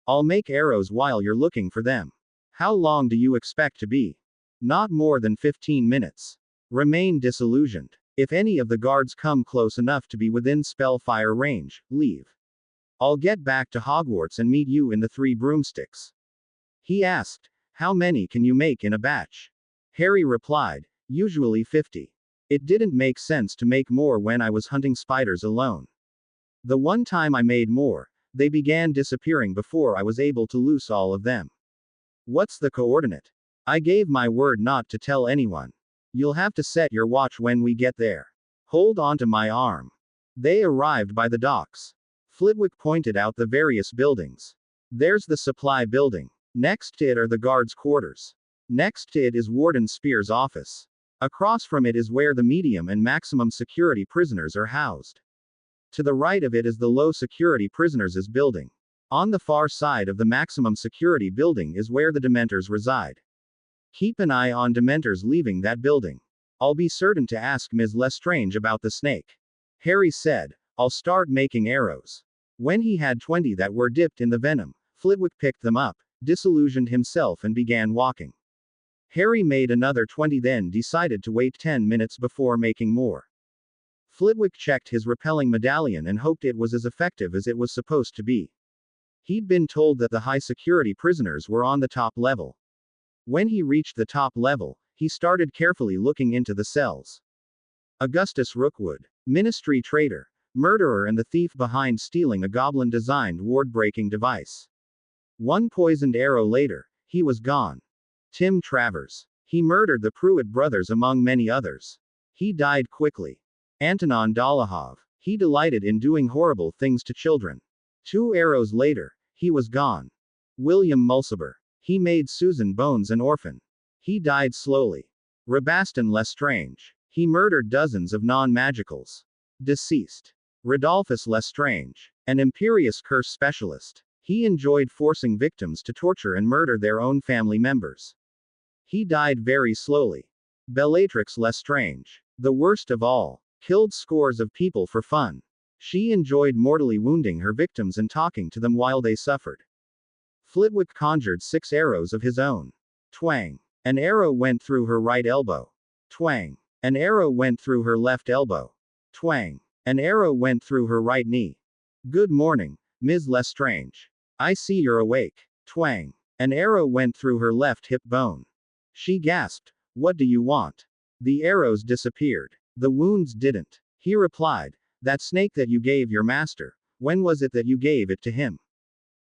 I'll make arrows while you're looking for them. How long do you expect to be? Not more than 15 minutes. Remain disillusioned. If any of the guards come close enough to be within spellfire range, leave. I'll get back to Hogwarts and meet you in the Three Broomsticks. He asked, how many can you make in a batch? Harry replied, usually 50. It didn't make sense to make more when I was hunting spiders alone. The one time I made more, they began disappearing before I was able to loose all of them. What's the coordinate? I gave my word not to tell anyone. You'll have to set your watch when we get there. Hold on to my arm. They arrived by the docks. Flitwick pointed out the various buildings. There's the supply building. Next to it are the guards' quarters. Next to it is Warden Spear's office. Across from it is where the medium and maximum security prisoners are housed. To the right of it is the low security prisoners' building. On the far side of the maximum security building is where the Dementors reside. Keep an eye on Dementors leaving that building. I'll be certain to ask Ms. Lestrange about the snake. Harry said, I'll start making arrows. When he had 20 that were dipped in the venom, Flitwick picked them up, disillusioned himself and began walking. Harry made another 20 then decided to wait 10 minutes before making more. Flitwick checked his repelling medallion and hoped it was as effective as it was supposed to be. He'd been told that the high security prisoners were on the top level. When he reached the top level, he started carefully looking into the cells. Augustus Rookwood, Ministry traitor, murderer and the thief behind stealing a goblin-designed ward-breaking device. One poisoned arrow later, he was gone. Tim Travers. He murdered the Pruitt brothers among many others. He died quickly. Antonin Dolohov. He delighted in doing horrible things to children. 2 arrows later, he was gone. William Mulciber. He made Susan Bones an orphan. He died slowly. Rabaston Lestrange. He murdered dozens of non-magicals. Deceased. Rodolphus Lestrange. An Imperious curse specialist. He enjoyed forcing victims to torture and murder their own family members. He died very slowly. Bellatrix Lestrange. The worst of all. Killed scores of people for fun. She enjoyed mortally wounding her victims and talking to them while they suffered. Flitwick conjured 6 arrows of his own. Twang. An arrow went through her right elbow. Twang. An arrow went through her left elbow. Twang. An arrow went through her right knee. Good morning, Ms. Lestrange. I see you're awake. Twang. An arrow went through her left hip bone. She gasped, what do you want? The arrows disappeared. The wounds didn't. He replied, that snake that you gave your master, when was it that you gave it to him?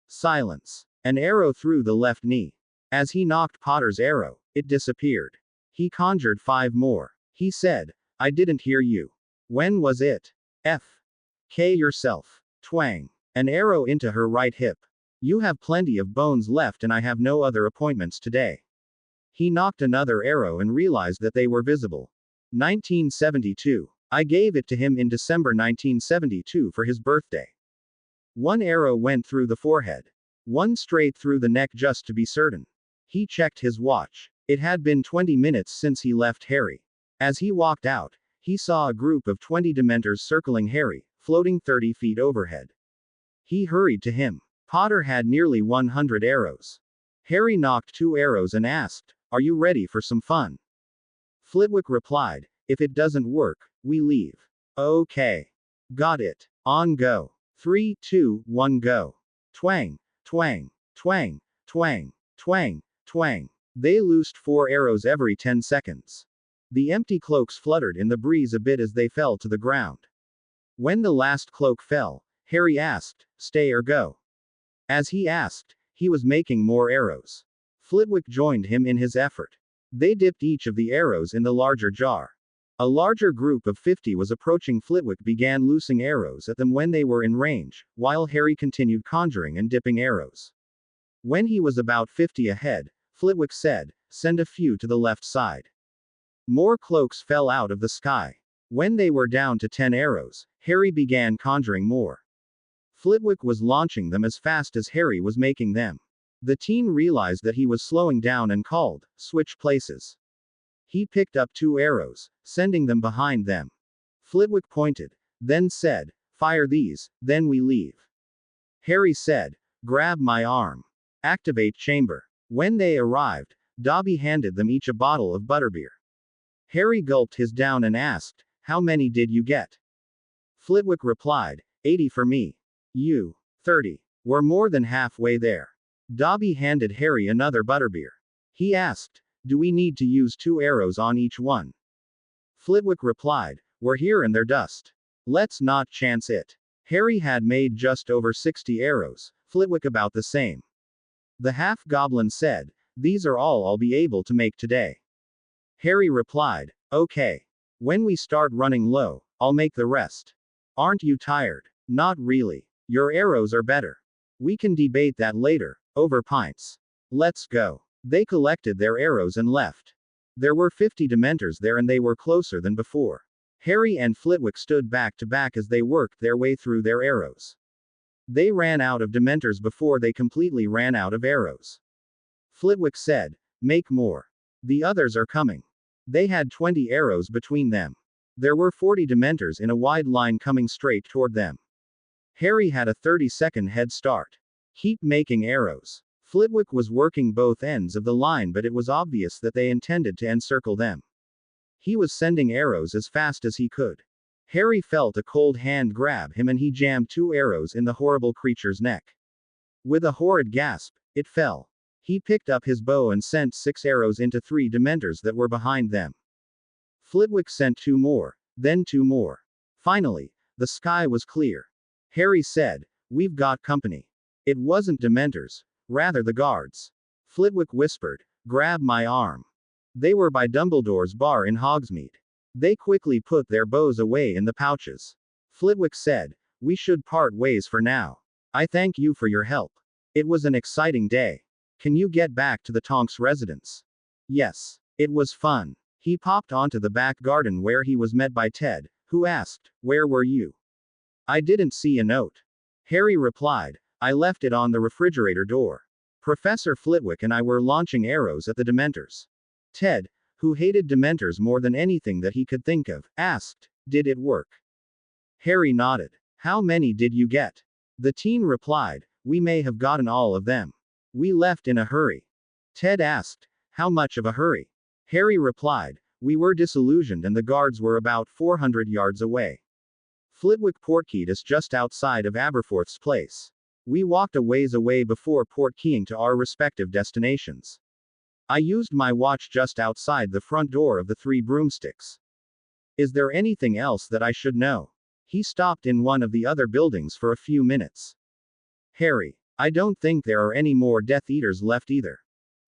Silence. An arrow through the left knee. As he knocked Potter's arrow, it disappeared. He conjured 5 more. He said, I didn't hear you. When was it? K yourself. Twang. An arrow into her right hip. You have plenty of bones left and I have no other appointments today. He knocked another arrow and realized that they were visible. 1972. I gave it to him in December 1972 for his birthday. 1 arrow went through the forehead. 1 straight through the neck just to be certain. He checked his watch. It had been 20 minutes since he left Harry. As he walked out, he saw a group of 20 Dementors circling Harry, floating 30 feet overhead. He hurried to him. Potter had nearly 100 arrows. Harry knocked 2 arrows and asked, are you ready for some fun? Flitwick replied, if it doesn't work, we leave. Okay. Got it. On go. 3, 2, 1 go. Twang, twang, twang, twang, twang, twang. They loosed 4 arrows every 10 seconds. The empty cloaks fluttered in the breeze a bit as they fell to the ground. When the last cloak fell, Harry asked, stay or go? As he asked, he was making more arrows. Flitwick joined him in his effort. They dipped each of the arrows in the larger jar. A larger group of 50 was approaching. Flitwick began loosing arrows at them when they were in range, while Harry continued conjuring and dipping arrows. When he was about 50 ahead, Flitwick said, send a few to the left side. More cloaks fell out of the sky. When they were down to 10 arrows, Harry began conjuring more. Flitwick was launching them as fast as Harry was making them. The teen realized that he was slowing down and called, "Switch places." He picked up 2 arrows, sending them behind them. Flitwick pointed, then said, "Fire these, then we leave." Harry said, "Grab my arm. Activate chamber." When they arrived, Dobby handed them each a bottle of butterbeer. Harry gulped his down and asked, "How many did you get?" Flitwick replied, 80 for me. You. 30. We're more than halfway there. Dobby handed Harry another butterbeer. He asked, "Do we need to use 2 arrows on each one?" Flitwick replied, "We're here and they're dust. Let's not chance it." Harry had made just over 60 arrows, Flitwick about the same. The half-goblin said, "These are all I'll be able to make today." Harry replied, "Okay. When we start running low, I'll make the rest. Aren't you tired?" "Not really. Your arrows are better. We can debate that later, over pints. Let's go." They collected their arrows and left. There were 50 Dementors there and they were closer than before. Harry and Flitwick stood back to back as they worked their way through their arrows. They ran out of Dementors before they completely ran out of arrows. Flitwick said, "Make more. The others are coming." They had 20 arrows between them. There were 40 Dementors in a wide line coming straight toward them. Harry had a 30-second head start. Keep making arrows. Flitwick was working both ends of the line, but it was obvious that they intended to encircle them. He was sending arrows as fast as he could. Harry felt a cold hand grab him and he jammed 2 arrows in the horrible creature's neck. With a horrid gasp, it fell. He picked up his bow and sent 6 arrows into 3 Dementors that were behind them. Flitwick sent 2 more, then 2 more. Finally, the sky was clear. Harry said, "We've got company." It wasn't Dementors, rather the guards. Flitwick whispered, "Grab my arm." They were by Dumbledore's bar in Hogsmeade. They quickly put their bows away in the pouches. Flitwick said, "We should part ways for now. I thank you for your help. It was an exciting day. Can you get back to the Tonks residence?" "Yes. It was fun." He popped onto the back garden where he was met by Ted, who asked, "Where were you?" "I didn't see a note." Harry replied, "I left it on the refrigerator door. Professor Flitwick and I were launching arrows at the Dementors." Ted, who hated Dementors more than anything that he could think of, asked, "Did it work?" Harry nodded. "How many did you get?" The teen replied, "We may have gotten all of them. We left in a hurry." Ted asked, "How much of a hurry?" Harry replied, "We were disillusioned and the guards were about 400 yards away. Flitwick portkeyed us just outside of Aberforth's place. We walked a ways away before portkeying to our respective destinations. I used my watch just outside the front door of the 3 broomsticks. Is there anything else that I should know?" He stopped in one of the other buildings for a few minutes. Harry, "I don't think there are any more Death Eaters left either."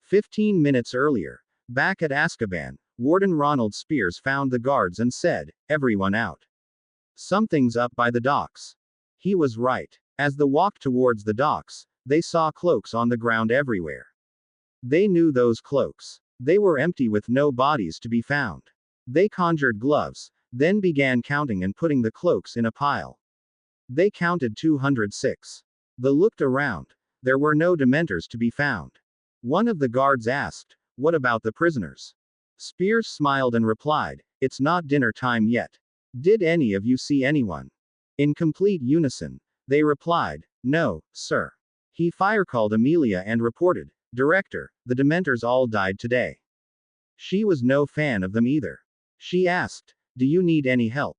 15 minutes earlier, back at Azkaban, Warden Ronald Spears found the guards and said, "Everyone out. Something's up by the docks." He was right. As they walked towards the docks, they saw cloaks on the ground everywhere. They knew those cloaks. They were empty with no bodies to be found. They conjured gloves, then began counting and putting the cloaks in a pile. They counted 206. They looked around. There were no Dementors to be found. One of the guards asked, "What about the prisoners?" Spears smiled and replied, "It's not dinner time yet. Did any of you see anyone?" In complete unison, they replied, "No, sir." He fire-called Amelia and reported, "Director, the Dementors all died today." She was no fan of them either. She asked, "Do you need any help?"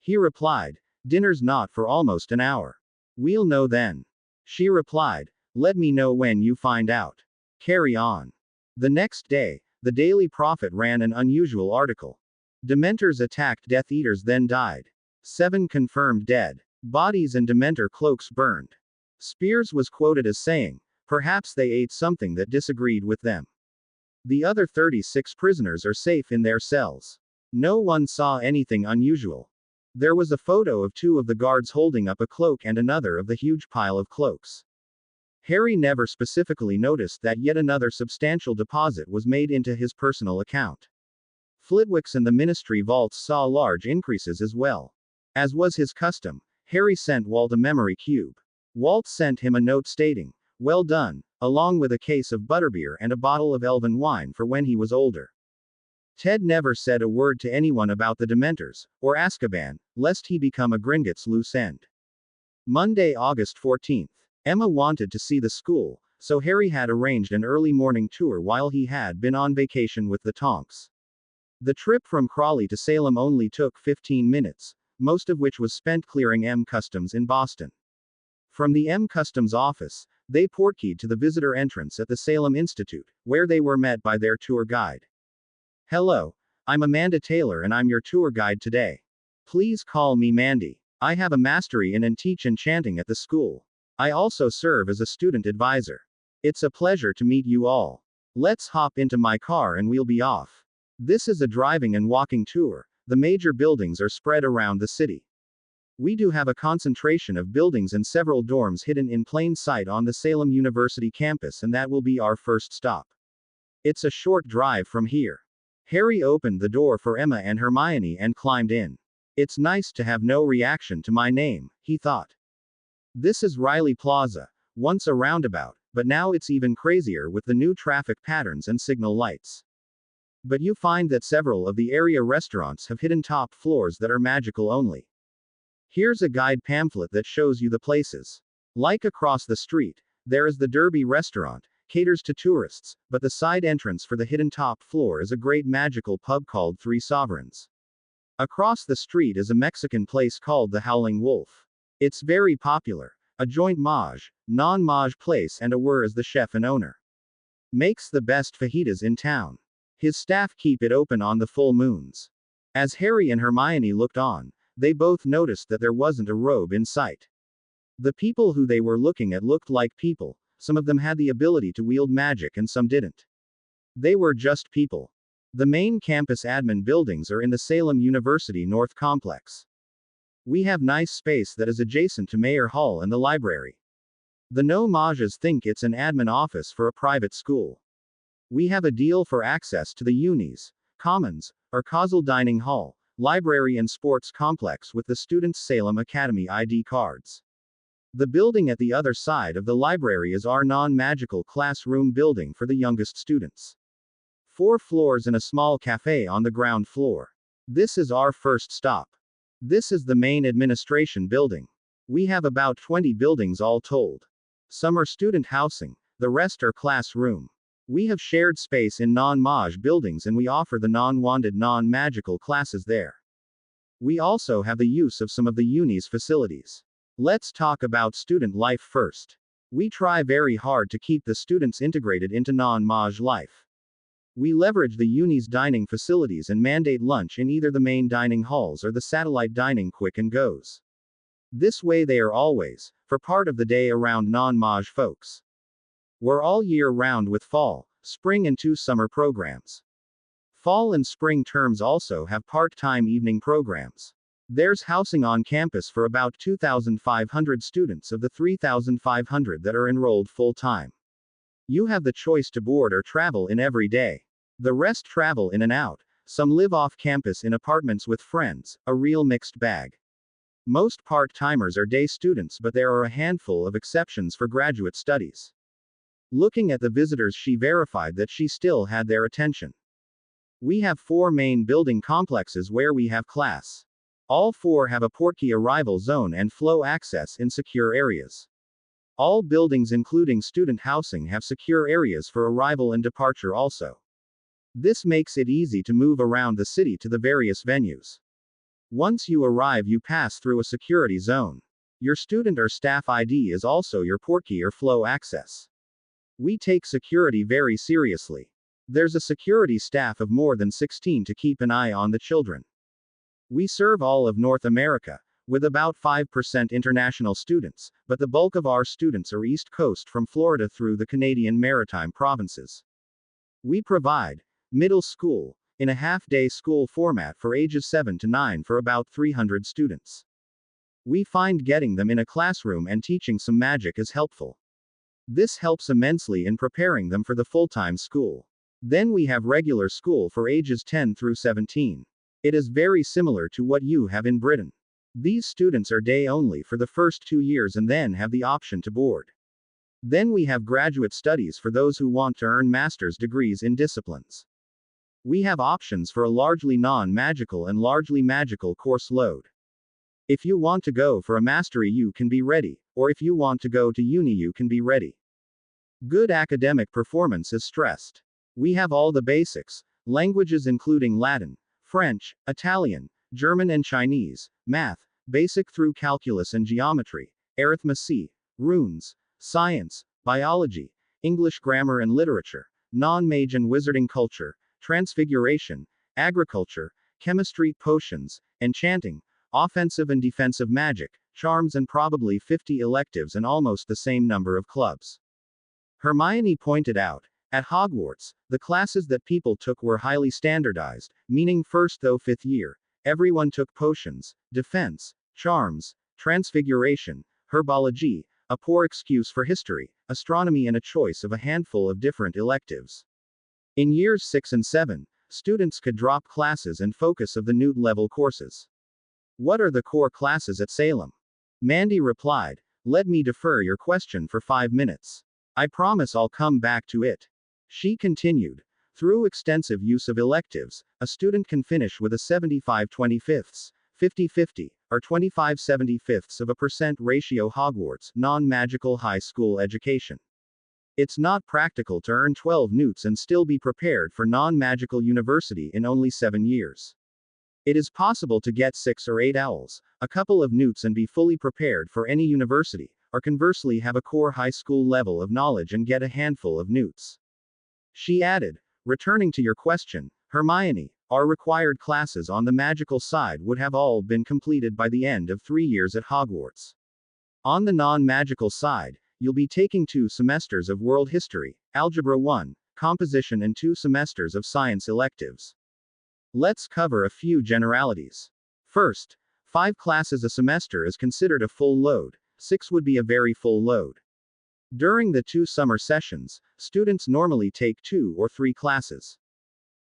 He replied, "Dinner's not for almost an hour. We'll know then." She replied, "Let me know when you find out. Carry on." The next day, the Daily Prophet ran an unusual article. Dementors attacked Death Eaters then died. 7 confirmed dead. Bodies and Dementor cloaks burned. Spears was quoted as saying, "Perhaps they ate something that disagreed with them. The other 36 prisoners are safe in their cells. No one saw anything unusual." There was a photo of 2 of the guards holding up a cloak and another of the huge pile of cloaks. Harry never specifically noticed that yet another substantial deposit was made into his personal account. Flitwick's and the ministry vaults saw large increases as well. As was his custom, Harry sent Walt a memory cube. Walt sent him a note stating, "Well done," along with a case of butterbeer and a bottle of elven wine for when he was older. Ted never said a word to anyone about the Dementors, or Azkaban, lest he become a Gringotts loose end. Monday, August 14th. Emma wanted to see the school, so Harry had arranged an early morning tour while he had been on vacation with the Tonks. The trip from Crawley to Salem only took 15 minutes, most of which was spent clearing M Customs in Boston. From the M Customs office, they portkeyed to the visitor entrance at the Salem Institute, where they were met by their tour guide. "Hello, I'm Amanda Taylor and I'm your tour guide today. Please call me Mandy. I have a mastery in and teach enchanting at the school. I also serve as a student advisor. It's a pleasure to meet you all. Let's hop into my car and we'll be off." This is a driving and walking tour. The major buildings are spread around the city. We do have a concentration of buildings and several dorms hidden in plain sight on the Salem University campus, and that will be our first stop. It's a short drive from here. Harry opened the door for Emma and Hermione and climbed in. It's nice to have no reaction to my name, he thought. This is Riley Plaza, once a roundabout, but now it's even crazier with the new traffic patterns and signal lights. But you find that several of the area restaurants have hidden top floors that are magical only. Here's a guide pamphlet that shows you the places. Like across the street, there is the Derby restaurant, caters to tourists, but the side entrance for the hidden top floor is a great magical pub called Three Sovereigns. Across the street is a Mexican place called the Howling Wolf. It's very popular. A joint maj, non-maj place, and a were is the chef and owner. Makes the best fajitas in town. His staff keep it open on the full moons. As Harry and Hermione looked on, they both noticed that there wasn't a robe in sight. The people who they were looking at looked like people. Some of them had the ability to wield magic and some didn't. They were just people. The main campus admin buildings are in the Salem University North Complex. We have nice space that is adjacent to Mayer Hall and the library. The no-majas think it's an admin office for a private school. We have a deal for access to the unis, commons, or causal dining hall, library and sports complex with the students' Salem Academy ID cards. The building at the other side of the library is our non-magical classroom building for the youngest students. 4 floors and a small cafe on the ground floor. This is our first stop. This is the main administration building. We have about 20 buildings all told. Some are student housing, the rest are classroom. We have shared space in non-maj buildings and we offer the non-wanded non-magical classes there. We also have the use of some of the uni's facilities. Let's talk about student life first. We try very hard to keep the students integrated into non-maj life. We leverage the uni's dining facilities and mandate lunch in either the main dining halls or the satellite dining quick and goes. This way they are always, for part of the day, around non-maj folks. We're all year round with fall, spring and 2 summer programs. Fall and spring terms also have part-time evening programs. There's housing on campus for about 2,500 students of the 3,500 that are enrolled full-time. You have the choice to board or travel in every day. The rest travel in and out. Some live off campus in apartments with friends, a real mixed bag. Most part-timers are day students, but there are a handful of exceptions for graduate studies. Looking at the visitors, she verified that she still had their attention. We have 4 main building complexes where we have class. All 4 have a portkey arrival zone and flow access in secure areas. All buildings including student housing have secure areas for arrival and departure also. This makes it easy to move around the city to the various venues. Once you arrive, you pass through a security zone. Your student or staff ID is also your portkey or flow access. We take security very seriously. There's a security staff of more than 16 to keep an eye on the children. We serve all of North America, with about 5% international students, but the bulk of our students are East Coast from Florida through the Canadian Maritime provinces. We provide middle school in a half-day school format for ages 7 to 9 for about 300 students. We find getting them in a classroom and teaching some magic is helpful. This helps immensely in preparing them for the full-time school. Then we have regular school for ages 10 through 17. It is very similar to what you have in Britain. These students are day only for the first 2 years and then have the option to board. Then we have graduate studies for those who want to earn master's degrees in disciplines. We have options for a largely non-magical and largely magical course load. If you want to go for a mastery, you can be ready, or if you want to go to uni, you can be ready. Good academic performance is stressed. We have all the basics, languages including Latin, French, Italian, German and Chinese, math, basic through calculus and geometry, arithmetic, runes, science, biology, English grammar and literature, non-mage and wizarding culture, transfiguration, agriculture, chemistry, potions, enchanting, offensive and defensive magic, charms, and probably 50 electives and almost the same number of clubs. Hermione pointed out, at Hogwarts, the classes that people took were highly standardized, meaning first through fifth year, everyone took potions, defense, charms, transfiguration, herbology, a poor excuse for history, astronomy, and a choice of a handful of different electives. In years 6 and 7, students could drop classes and focus of the Newt level courses. What are the core classes at Salem? Mandy replied, let me defer your question for 5 minutes. I promise I'll come back to it. She continued, through extensive use of electives, a student can finish with a 75/25, 50/50, or 25/75% ratio Hogwarts non-magical high school education. It's not practical to earn 12 newts and still be prepared for non-magical university in only 7 years. It is possible to get 6 or 8 owls, a couple of newts, and be fully prepared for any university, or conversely have a core high school level of knowledge and get a handful of newts. She added, returning to your question, Hermione, our required classes on the magical side would have all been completed by the end of 3 years at Hogwarts. On the non-magical side, you'll be taking 2 semesters of world history, algebra 1, composition, and 2 semesters of science electives. Let's cover a few generalities. First, 5 classes a semester is considered a full load, 6 would be a very full load. During the 2 summer sessions, students normally take 2 or 3 classes.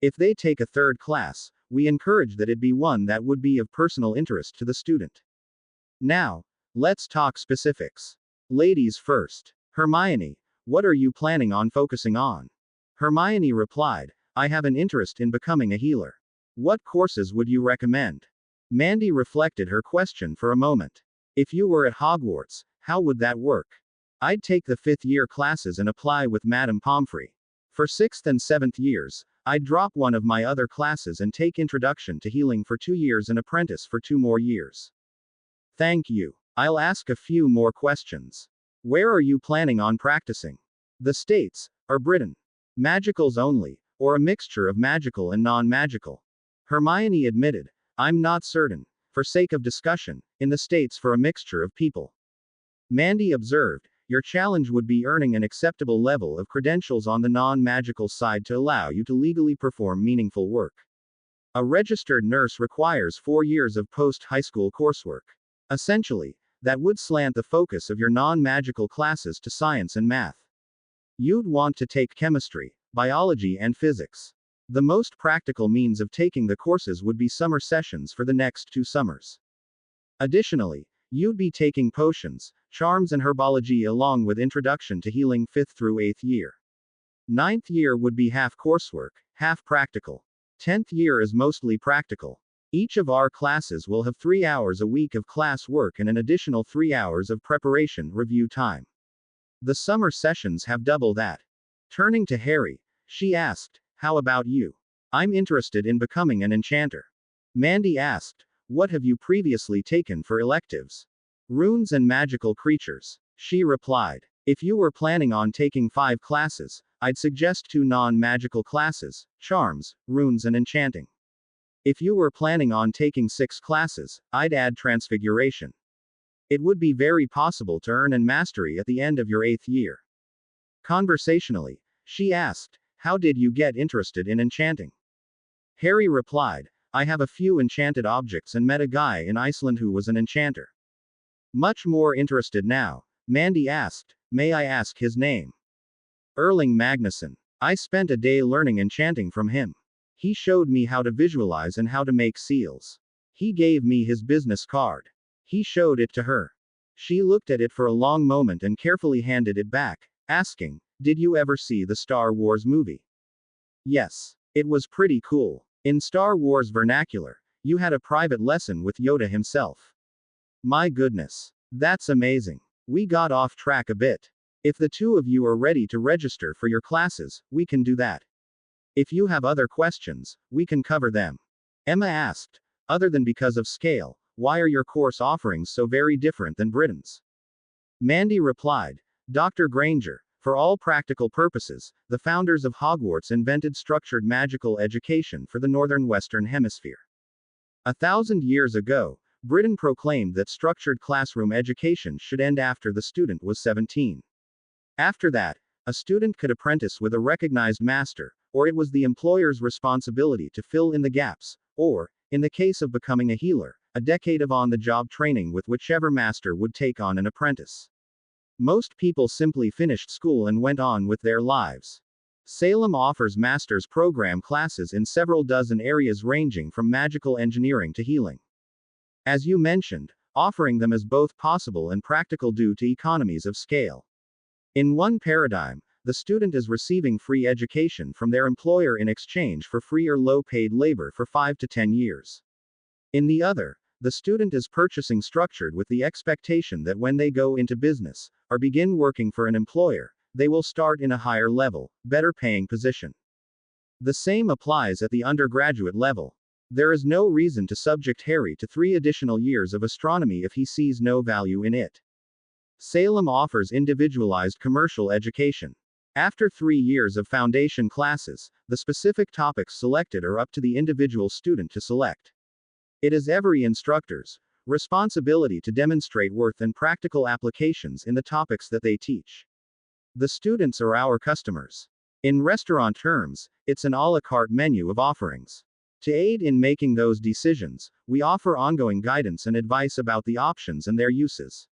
If they take a third class, we encourage that it be one that would be of personal interest to the student. Now, let's talk specifics. Ladies first. Hermione, what are you planning on focusing on? Hermione replied, I have an interest in becoming a healer. What courses would you recommend? Mandy reflected her question for a moment. If you were at Hogwarts, how would that work? I'd take the 5th year classes and apply with Madame Pomfrey. For 6th and 7th years, I'd drop one of my other classes and take Introduction to Healing for 2 years and Apprentice for 2 more years. Thank you. I'll ask a few more questions. Where are you planning on practicing? The States, or Britain? Magicals only, or a mixture of magical and non-magical? Hermione admitted, I'm not certain, for sake of discussion, in the States for a mixture of people. Mandy observed, your challenge would be earning an acceptable level of credentials on the non-magical side to allow you to legally perform meaningful work. A registered nurse requires 4 years of post-high school coursework. Essentially, that would slant the focus of your non-magical classes to science and math. You'd want to take chemistry, biology, and physics. The most practical means of taking the courses would be summer sessions for the next 2 summers. Additionally, you'd be taking potions, charms, and herbology along with Introduction to Healing 5th through 8th year. 9th year would be half coursework, half practical. 10th year is mostly practical. Each of our classes will have 3 hours a week of class work and an additional 3 hours of preparation review time. The summer sessions have double that. Turning to Harry, she asked, how about you? I'm interested in becoming an enchanter. Mandy asked, what have you previously taken for electives? Runes and magical creatures. She replied, if you were planning on taking 5 classes, I'd suggest 2 non-magical classes, charms, runes, and enchanting. If you were planning on taking 6 classes, I'd add transfiguration. It would be very possible to earn an mastery at the end of your 8th year. Conversationally, she asked, how did you get interested in enchanting? Harry replied, I have a few enchanted objects and met a guy in Iceland who was an enchanter. Much more interested now, Mandy asked, May I ask his name? Erling Magnusson. I spent a day learning enchanting from him. He showed me how to visualize and how to make seals. He gave me his business card. He showed it to her. She looked at it for a long moment and carefully handed it back, asking, "Did you ever see the Star Wars movie?" Yes. It was pretty cool. In Star Wars vernacular, you had a private lesson with Yoda himself. My goodness. That's amazing. We got off track a bit. If the two of you are ready to register for your classes, we can do that. If you have other questions, we can cover them. Emma asked. Other than because of scale, why are your course offerings so very different than Britain's? Mandy replied, Dr. Granger, for all practical purposes, the founders of Hogwarts invented structured magical education for the northern Western Hemisphere. 1,000 years ago, Britain proclaimed that structured classroom education should end after the student was 17. After that, a student could apprentice with a recognized master, or it was the employer's responsibility to fill in the gaps, or, in the case of becoming a healer, a decade of on-the-job training with whichever master would take on an apprentice. Most people simply finished school and went on with their lives. Salem offers master's program classes in several dozen areas ranging from magical engineering to healing. As you mentioned, offering them is both possible and practical due to economies of scale. In one paradigm, the student is receiving free education from their employer in exchange for free or low-paid labor for 5 to 10 years. In the other, the student is purchasing structured with the expectation that when they go into business, or begin working for an employer, they will start in a higher level, better paying position. The same applies at the undergraduate level. There is no reason to subject Harry to 3 additional years of astronomy if he sees no value in it. Salem offers individualized commercial education. After 3 years of foundation classes, the specific topics selected are up to the individual student to select. It is every instructor's responsibility to demonstrate worth and practical applications in the topics that they teach. The students are our customers. In restaurant terms, it's an a la carte menu of offerings. To aid in making those decisions, we offer ongoing guidance and advice about the options and their uses.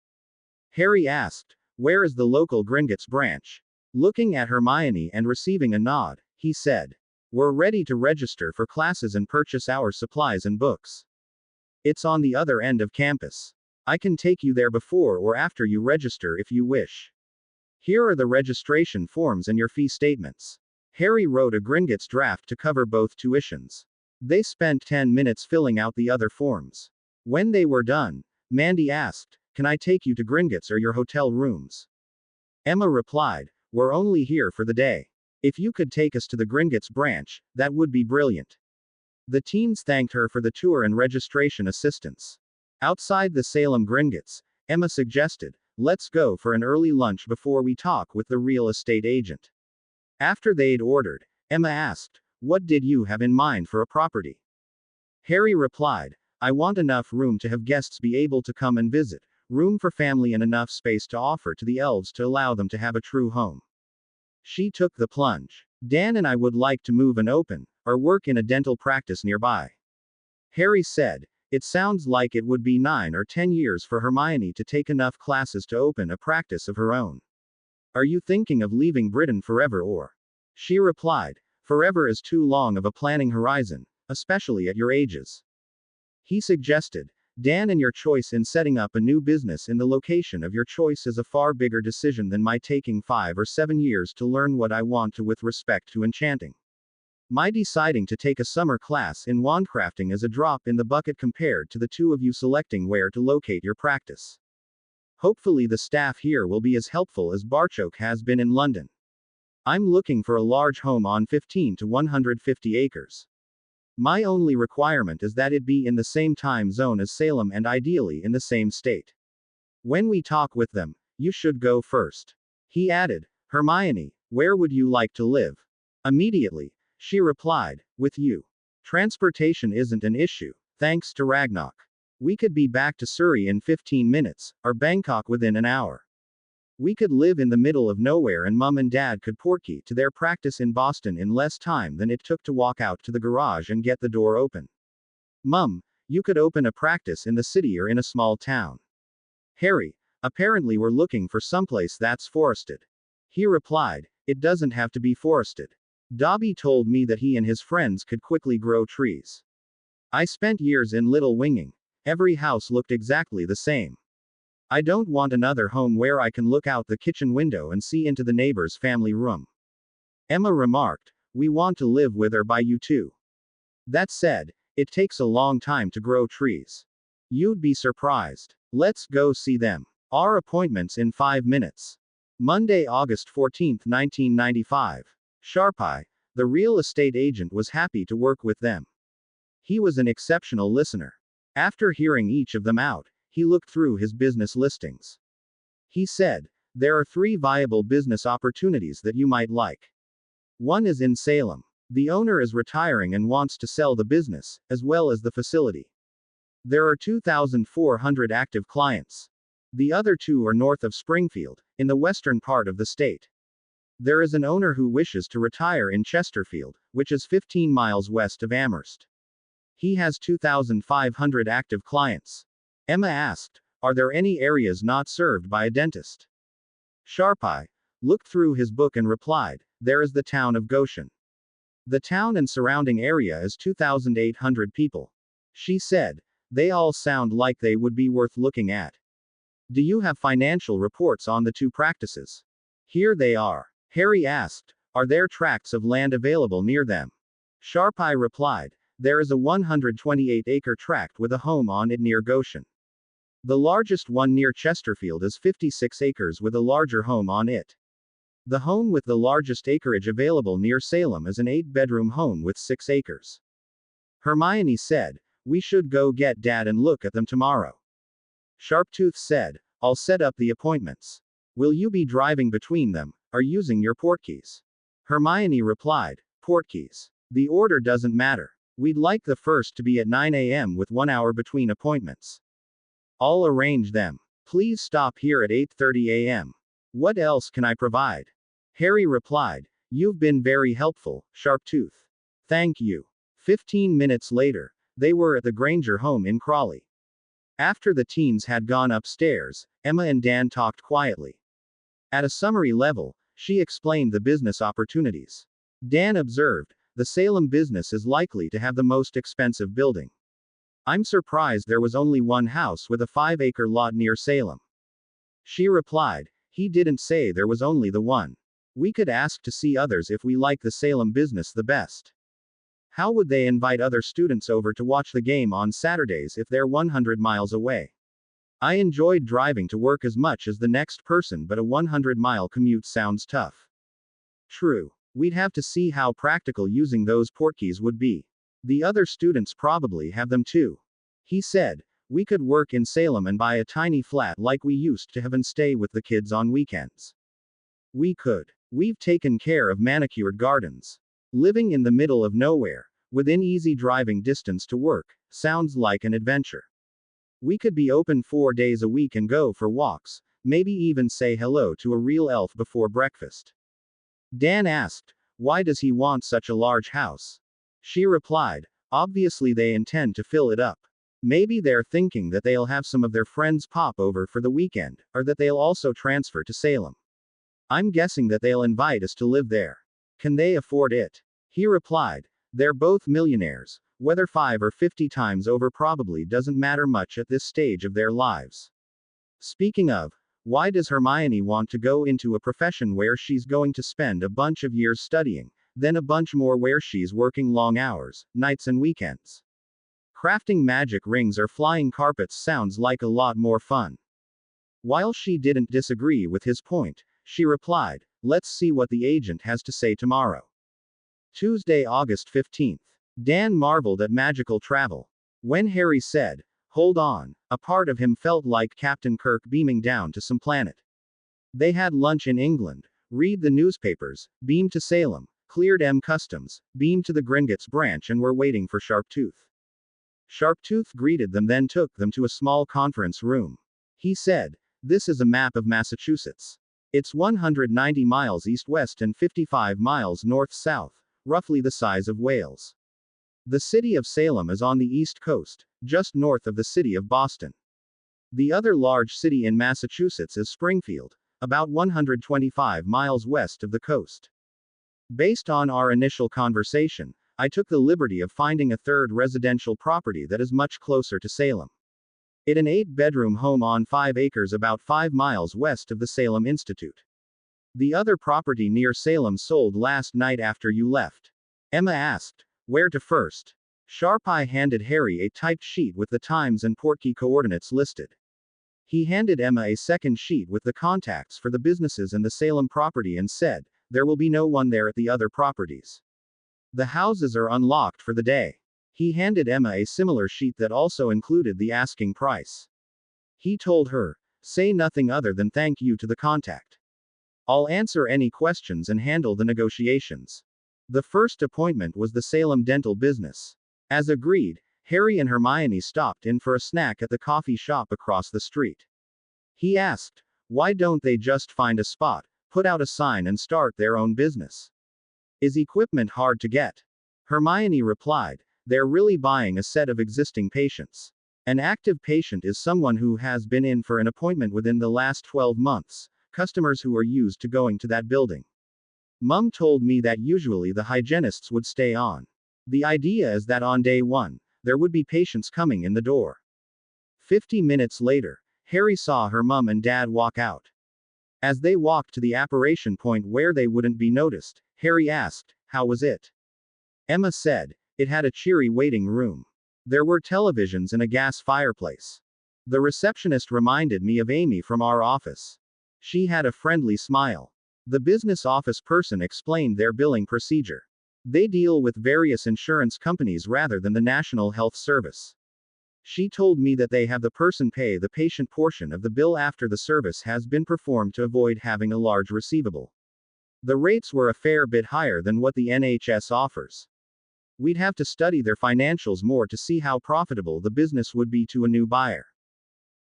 Harry asked, "Where is the local Gringotts branch?" Looking at Hermione and receiving a nod, he said, "We're ready to register for classes and purchase our supplies and books. It's on the other end of campus. I can take you there before or after you register if you wish. Here are the registration forms and your fee statements." Harry wrote a Gringotts draft to cover both tuitions. They spent 10 minutes filling out the other forms. When they were done, Mandy asked, "Can I take you to Gringotts or your hotel rooms?" Emma replied, "We're only here for the day. If you could take us to the Gringotts branch, that would be brilliant." The teens thanked her for the tour and registration assistance. Outside the Salem Gringotts, Emma suggested, "Let's go for an early lunch before we talk with the real estate agent." After they'd ordered, Emma asked, "What did you have in mind for a property?" Harry replied, "I want enough room to have guests be able to come and visit, room for family and enough space to offer to the elves to allow them to have a true home." She took the plunge. "Dan and I would like to move and open, or work in a dental practice nearby." Harry said, "It sounds like it would be 9 or 10 years for Hermione to take enough classes to open a practice of her own. Are you thinking of leaving Britain forever or?" She replied, "Forever is too long of a planning horizon, especially at your ages." He suggested, "Dan, and your choice in setting up a new business in the location of your choice is a far bigger decision than my taking 5 or 7 years to learn what I want to with respect to enchanting. My deciding to take a summer class in wandcrafting is a drop in the bucket compared to the two of you selecting where to locate your practice. Hopefully the staff here will be as helpful as Barchoke has been in London. I'm looking for a large home on 15 to 150 acres. My only requirement is that it be in the same time zone as Salem and ideally in the same state. When we talk with them, you should go first." He added, "Hermione, where would you like to live?" Immediately, she replied, "With you. Transportation isn't an issue, thanks to Ragnarok. We could be back to Surrey in 15 minutes, or Bangkok within an hour. We could live in the middle of nowhere and Mum and Dad could portkey to their practice in Boston in less time than it took to walk out to the garage and get the door open. Mum, you could open a practice in the city or in a small town. Harry, Apparently we're looking for someplace that's forested. He replied, it doesn't have to be forested. Dobby told me that he and his friends could quickly grow trees. I spent years in Little Winging. Every house looked exactly the same. I don't want another home where I can look out the kitchen window and see into the neighbor's family room. Emma remarked, we want to live with or by you too. That said, it takes a long time to grow trees. You'd be surprised. Let's go see them. Our appointment's in 5 minutes. Monday, August 14, 1995. Sharpie, the real estate agent, was happy to work with them. He was an exceptional listener. After hearing each of them out, he looked through his business listings. He said, there are 3 viable business opportunities that you might like. One is in Salem. The owner is retiring and wants to sell the business, as well as the facility. There are 2,400 active clients. The other 2 are north of Springfield, in the western part of the state. There is an owner who wishes to retire in Chesterfield, which is 15 miles west of Amherst. He has 2,500 active clients. Emma asked, are there any areas not served by a dentist? Sharpie looked through his book and replied, there is the town of Goshen. The town and surrounding area is 2,800 people. She said, they all sound like they would be worth looking at. Do you have financial reports on the 2 practices? Here they are. Harry asked, are there tracts of land available near them? Sharpie replied, there is a 128-acre tract with a home on it near Goshen. The largest one near Chesterfield is 56 acres with a larger home on it. The home with the largest acreage available near Salem is an 8-bedroom home with 6 acres. Hermione said, we should go get Dad and look at them tomorrow. Sharptooth said, I'll set up the appointments. Will you be driving between them, or using your portkeys? Hermione replied, portkeys. The order doesn't matter. We'd like the first to be at 9 a.m. with 1 hour between appointments. I'll arrange them. Please stop here at 8:30 a.m. What else can I provide? Harry replied, you've been very helpful, Sharptooth. Thank you. 15 minutes later, they were at the Granger home in Crawley. After the teens had gone upstairs, Emma and Dan talked quietly. At a summary level, she explained the business opportunities. Dan observed, the Salem business is likely to have the most expensive building. I'm surprised there was only one house with a 5-acre lot near Salem. She replied, he didn't say there was only the one. We could ask to see others if we like the Salem business the best. How would they invite other students over to watch the game on Saturdays if they're 100 miles away? I enjoyed driving to work as much as the next person, but a 100-mile commute sounds tough. True. We'd have to see how practical using those portkeys would be. The other students probably have them too. He said, we could work in Salem and buy a tiny flat like we used to have and stay with the kids on weekends. We could. We've taken care of manicured gardens. Living in the middle of nowhere, within easy driving distance to work, sounds like an adventure. We could be open 4 days a week and go for walks, maybe even say hello to a real elf before breakfast. Dan asked, why does he want such a large house? She replied, obviously they intend to fill it up. Maybe they're thinking that they'll have some of their friends pop over for the weekend, or that they'll also transfer to Salem. I'm guessing that they'll invite us to live there. Can they afford it? He replied, they're both millionaires, whether 5 or 50 times over probably doesn't matter much at this stage of their lives. Speaking of, why does Hermione want to go into a profession where she's going to spend a bunch of years studying, then a bunch more where she's working long hours, nights and weekends? Crafting magic rings or flying carpets sounds like a lot more fun. While she didn't disagree with his point, she replied, let's see what the agent has to say tomorrow. Tuesday, August 15th. Dan marveled at magical travel. When Harry said, hold on, a part of him felt like Captain Kirk beaming down to some planet. They had lunch in England, read the newspapers, beamed to Salem, cleared M Customs, beamed to the Gringotts branch and were waiting for Sharptooth. Sharptooth greeted them, then took them to a small conference room. He said, this is a map of Massachusetts. It's 190 miles east-west and 55 miles north-south, roughly the size of Wales. The city of Salem is on the east coast, just north of the city of Boston. The other large city in Massachusetts is Springfield, about 125 miles west of the coast. Based on our initial conversation, I took the liberty of finding a third residential property that is much closer to Salem. It's an 8-bedroom home on 5 acres about 5 miles west of the Salem Institute. The other property near Salem sold last night after you left. Emma asked, "Where to first?" Sharpeye handed Harry a typed sheet with the times and portkey coordinates listed. He handed Emma a second sheet with the contacts for the businesses and the Salem property and said, "There will be no one there at the other properties. The houses are unlocked for the day." He handed Emma a similar sheet that also included the asking price. He told her, "Say nothing other than thank you to the contact. I'll answer any questions and handle the negotiations." The first appointment was the Salem dental business. As agreed, Harry and Hermione stopped in for a snack at the coffee shop across the street. He asked, "Why don't they just find a spot, put out a sign and start their own business? Is equipment hard to get?" Hermione replied, "They're really buying a set of existing patients. An active patient is someone who has been in for an appointment within the last 12 months, customers who are used to going to that building. Mum told me that usually the hygienists would stay on. The idea is that on day 1, there would be patients coming in the door." 50 minutes later, Harry saw her mum and dad walk out. As they walked to the apparition point where they wouldn't be noticed, Harry asked, "How was it?" Emma said, "It had a cheery waiting room. There were televisions and a gas fireplace. The receptionist reminded me of Amy from our office. She had a friendly smile." The business office person explained their billing procedure. They deal with various insurance companies rather than the National Health Service. She told me that they have the person pay the patient portion of the bill after the service has been performed to avoid having a large receivable. The rates were a fair bit higher than what the NHS offers. We'd have to study their financials more to see how profitable the business would be to a new buyer.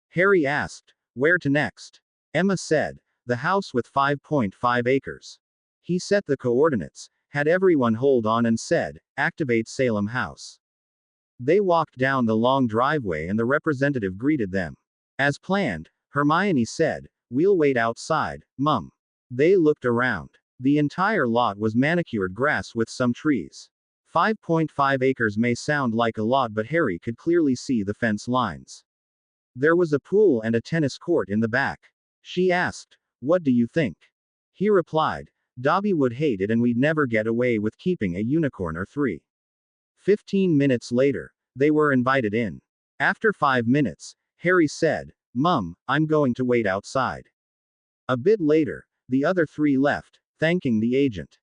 Harry asked, "Where to next?" Emma said, "The house with 5.5 acres. He set the coordinates, had everyone hold on and said, "Activate Salem House." They walked down the long driveway and the representative greeted them. As planned, Hermione said, "We'll wait outside, Mum." They looked around. The entire lot was manicured grass with some trees. 5.5 acres may sound like a lot, but Harry could clearly see the fence lines. There was a pool and a tennis court in the back. She asked, "What do you think?" He replied, "Dobby would hate it and we'd never get away with keeping a unicorn or 3. 15 minutes later, they were invited in. After 5 minutes, Harry said, "Mum, I'm going to wait outside." A bit later, the other 3 left, thanking the agent.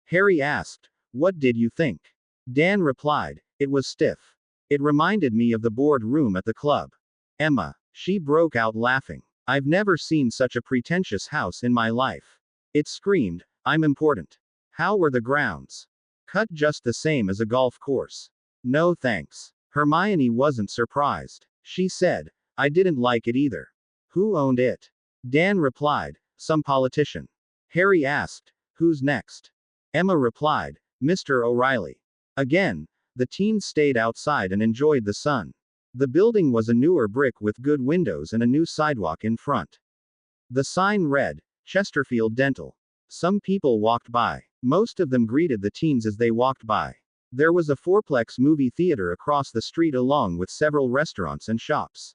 Harry asked, "What did you think?" Dan replied, "It was stiff. It reminded me of the board room at the club." Emma, she broke out laughing. "I've never seen such a pretentious house in my life. It screamed, 'I'm important.'" "How were the grounds?" "Cut just the same as a golf course." "No thanks." Hermione wasn't surprised. She said, "I didn't like it either." "Who owned it?" Dan replied, "Some politician." Harry asked, "Who's next?" Emma replied, "Mr. O'Reilly." Again, the teens stayed outside and enjoyed the sun. The building was a newer brick with good windows and a new sidewalk in front. The sign read, "Chesterfield Dental." Some people walked by. Most of them greeted the teens as they walked by. There was a fourplex movie theater across the street along with several restaurants and shops.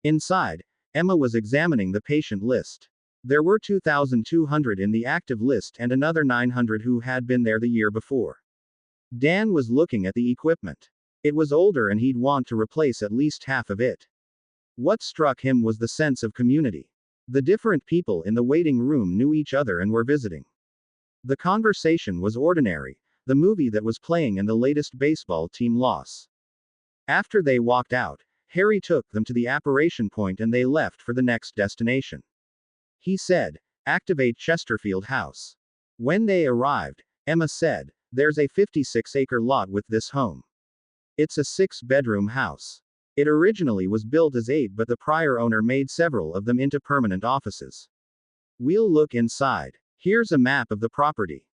Inside, Emma was examining the patient list. There were 2,200 in the active list and another 900 who had been there the year before. Dan was looking at the equipment. It was older and he'd want to replace at least half of it. What struck him was the sense of community. The different people in the waiting room knew each other and were visiting. The conversation was ordinary, the movie that was playing and the latest baseball team loss. After they walked out, Harry took them to the apparition point and they left for the next destination. He said, "Activate Chesterfield House." When they arrived, Emma said, "There's a 56-acre lot with this home. It's a 6-bedroom house. It originally was built as 8, but the prior owner made several of them into permanent offices. We'll look inside. Here's a map of the property."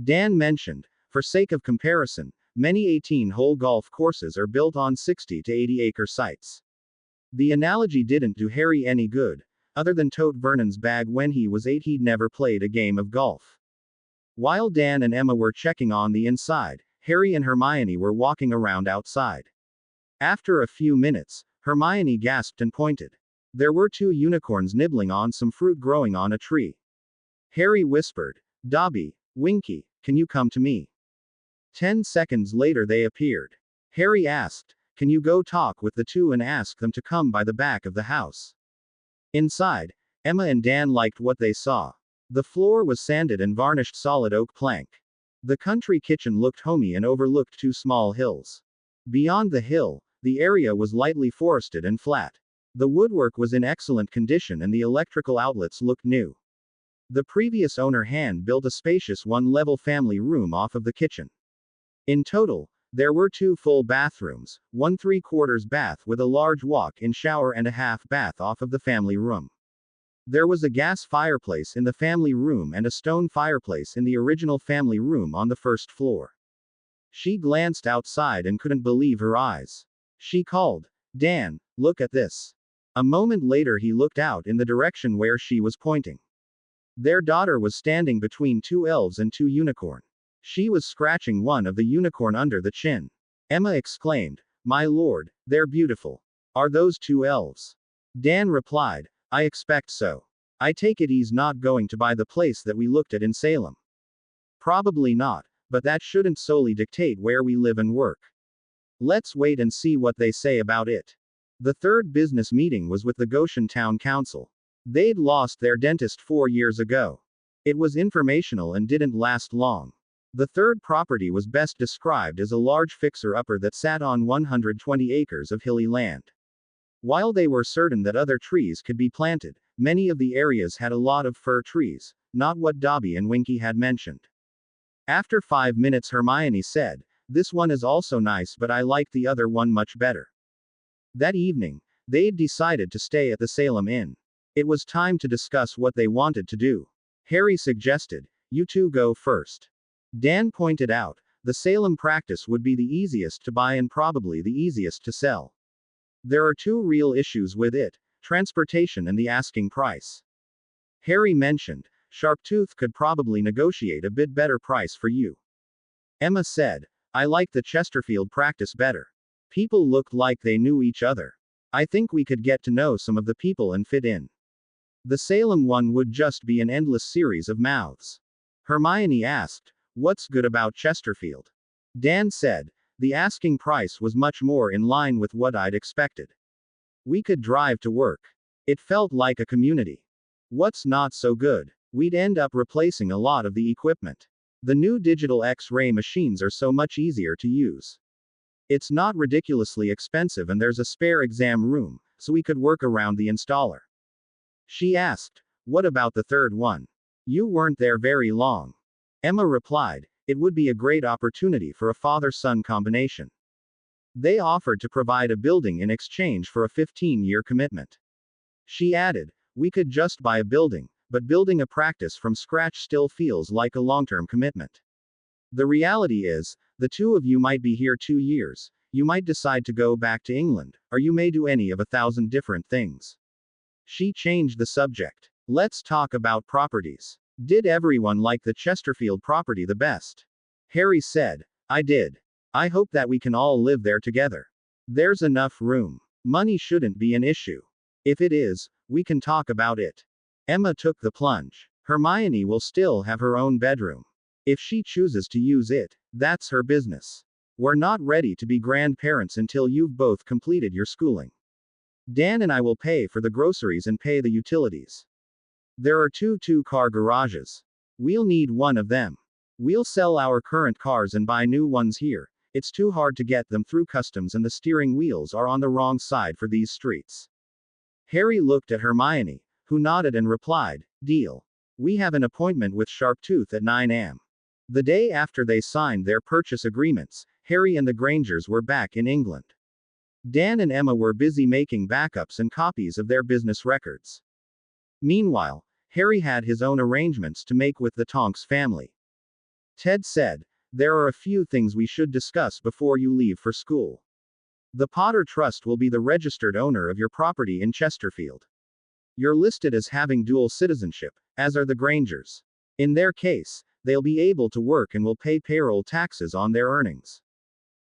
Dan mentioned, for sake of comparison, many 18-hole golf courses are built on 60 to 80-acre sites. The analogy didn't do Harry any good. Other than tote Vernon's bag when he was 8, he'd never played a game of golf. While Dan and Emma were checking on the inside, Harry and Hermione were walking around outside. After a few minutes, Hermione gasped and pointed. There were 2 unicorns nibbling on some fruit growing on a tree. Harry whispered, "Dobby, Winky, can you come to me?" 10 seconds later they appeared. Harry asked, "Can you go talk with the 2 and ask them to come by the back of the house?" Inside, Emma and Dan liked what they saw. The floor was sanded and varnished solid oak plank. The country kitchen looked homey and overlooked 2 small hills. Beyond the hill, the area was lightly forested and flat. The woodwork was in excellent condition and the electrical outlets looked new. The previous owner hand built a spacious 1-level family room off of the kitchen. In total, there were 2 full bathrooms, 1 3/4 bath with a large walk-in shower and a half bath off of the family room. There was a gas fireplace in the family room and a stone fireplace in the original family room on the first floor. She glanced outside and couldn't believe her eyes. She called, "Dan, look at this." A moment later he looked out in the direction where she was pointing. Their daughter was standing between 2 elves and 2 unicorn. She was scratching one of the unicorn under the chin. Emma exclaimed, "My lord, they're beautiful. Are those 2 elves?" Dan replied, "I expect so. I take it he's not going to buy the place that we looked at in Salem." "Probably not, but that shouldn't solely dictate where we live and work. Let's wait and see what they say about it." The third business meeting was with the Goshen Town Council. They'd lost their dentist 4 years ago. It was informational and didn't last long. The third property was best described as a large fixer-upper that sat on 120 acres of hilly land. While they were certain that other trees could be planted, many of the areas had a lot of fir trees, not what Dobby and Winky had mentioned. After 5 minutes Hermione said, "This one is also nice but I like the other one much better." That evening, they'd decided to stay at the Salem Inn. It was time to discuss what they wanted to do. Harry suggested, "You 2 go first." Dan pointed out, the Salem practice would be the easiest to buy and probably the easiest to sell. There are 2 real issues with it, transportation and the asking price. Harry mentioned, "Sharptooth could probably negotiate a bit better price for you." Emma said, "I like the Chesterfield practice better. People looked like they knew each other. I think we could get to know some of the people and fit in. The Salem one would just be an endless series of mouths." Hermione asked, "What's good about Chesterfield?" Dan said, "The asking price was much more in line with what I'd expected. We could drive to work. It felt like a community. What's not so good? We'd end up replacing a lot of the equipment. The new digital X-ray machines are so much easier to use. It's not ridiculously expensive and there's a spare exam room, so we could work around the installer." She asked, "What about the third one? You weren't there very long." Emma replied, "It would be a great opportunity for a father-son combination. They offered to provide a building in exchange for a 15-year commitment." She added, "We could just buy a building, but building a practice from scratch still feels like a long-term commitment. The reality is, the 2 of you might be here 2 years, you might decide to go back to England, or you may do any of 1,000 different things." She changed the subject. "Let's talk about properties. Did everyone like the Chesterfield property the best?" Harry said, "I did. I hope that we can all live there together. There's enough room. Money shouldn't be an issue. If it is, we can talk about it." Emma took the plunge. "Hermione will still have her own bedroom. If she chooses to use it, that's her business. We're not ready to be grandparents until you've both completed your schooling. Dan and I will pay for the groceries and pay the utilities. There are 2 two-car garages. We'll need one of them. We'll sell our current cars and buy new ones here. It's too hard to get them through customs and the steering wheels are on the wrong side for these streets." Harry looked at Hermione, who nodded and replied, "Deal. We have an appointment with Sharptooth at 9 am. The day after they signed their purchase agreements, Harry and the Grangers were back in England. Dan and Emma were busy making backups and copies of their business records. Meanwhile, Harry had his own arrangements to make with the Tonks family. Ted said, "There are a few things we should discuss before you leave for school." The Potter Trust will be the registered owner of your property in Chesterfield. You're listed as having dual citizenship, as are the Grangers. In their case, they'll be able to work and will pay payroll taxes on their earnings.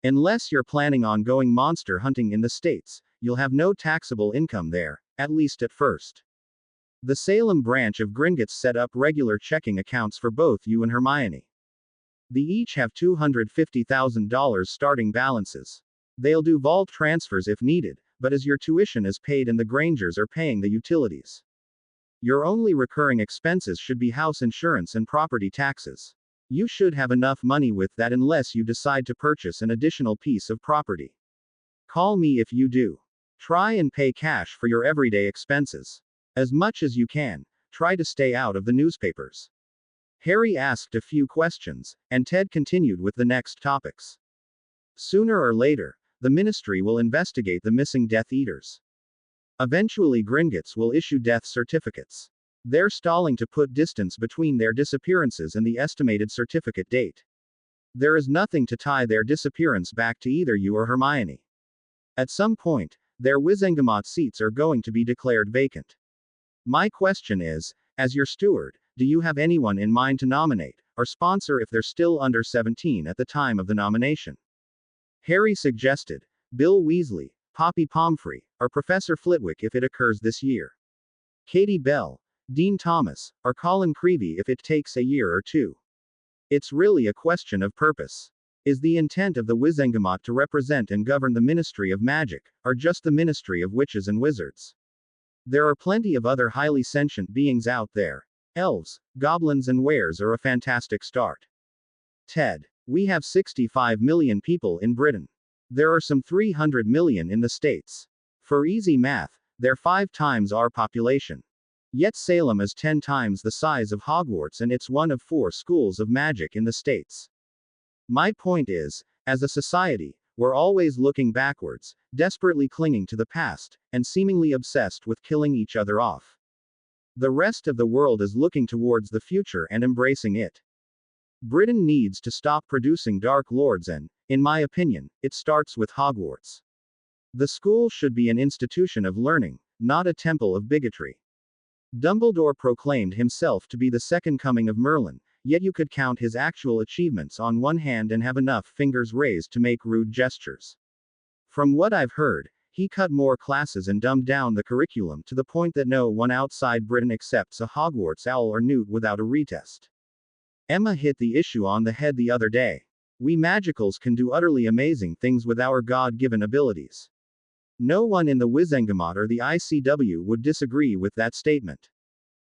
Unless you're planning on going monster hunting in the States, you'll have no taxable income there, at least at first. The Salem branch of Gringotts set up regular checking accounts for both you and Hermione. They each have $250,000 starting balances. They'll do vault transfers if needed, but as your tuition is paid and the Grangers are paying the utilities. Your only recurring expenses should be house insurance and property taxes. You should have enough money with that unless you decide to purchase an additional piece of property. Call me if you do. Try and pay cash for your everyday expenses. As much as you can, try to stay out of the newspapers. Harry asked a few questions, and Ted continued with the next topics. Sooner or later, the Ministry will investigate the missing Death Eaters. Eventually Gringotts will issue death certificates. They're stalling to put distance between their disappearances and the estimated certificate date. There is nothing to tie their disappearance back to either you or Hermione. At some point, their Wizengamot seats are going to be declared vacant. My question is, as your steward, do you have anyone in mind to nominate, or sponsor if they're still under 17 at the time of the nomination? Harry suggested Bill Weasley, Poppy Pomfrey, or Professor Flitwick if it occurs this year. Katie Bell, Dean Thomas, or Colin Creevey if it takes a year or two. It's really a question of purpose. Is the intent of the Wizengamot to represent and govern the Ministry of Magic, or just the Ministry of Witches and Wizards? There are plenty of other highly sentient beings out there. Elves, goblins and wares are a fantastic start. Ted, we have 65 million people in Britain. There are some 300 million in the States. For easy math, they're 5 times our population. Yet Salem is 10 times the size of Hogwarts and it's one of 4 schools of magic in the States. My point is, as a society, we're always looking backwards, desperately clinging to the past, and seemingly obsessed with killing each other off. The rest of the world is looking towards the future and embracing it. Britain needs to stop producing Dark Lords and, in my opinion, it starts with Hogwarts. The school should be an institution of learning, not a temple of bigotry. Dumbledore proclaimed himself to be the second coming of Merlin, yet you could count his actual achievements on one hand and have enough fingers raised to make rude gestures. From what I've heard, he cut more classes and dumbed down the curriculum to the point that no one outside Britain accepts a Hogwarts owl or newt without a retest. Emma hit the issue on the head the other day. We magicals can do utterly amazing things with our God-given abilities. No one in the Wizengamot or the ICW would disagree with that statement.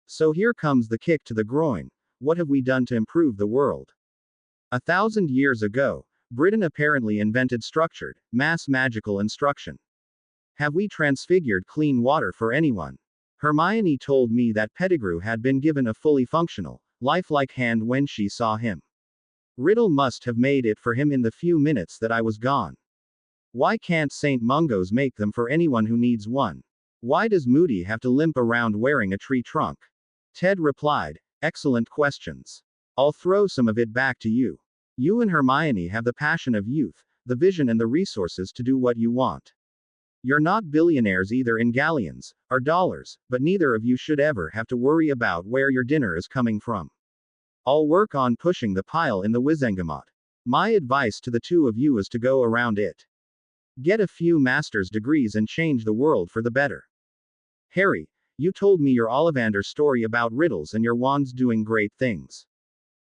So here comes the kick to the groin. What have we done to improve the world? 1,000 years ago, Britain apparently invented structured, mass magical instruction. Have we transfigured clean water for anyone? Hermione told me that Pettigrew had been given a fully functional, lifelike hand when she saw him. Riddle must have made it for him in the few minutes that I was gone. Why can't St. Mungo's make them for anyone who needs one? Why does Moody have to limp around wearing a tree trunk? Ted replied, excellent questions. I'll throw some of it back to you. You and Hermione have the passion of youth, the vision and the resources to do what you want. You're not billionaires either in galleons, or dollars, but neither of you should ever have to worry about where your dinner is coming from. I'll work on pushing the pile in the Wizengamot. My advice to the two of you is to go around it. Get a few master's degrees and change the world for the better. Harry, you told me your Ollivander story about riddles and your wands doing great things.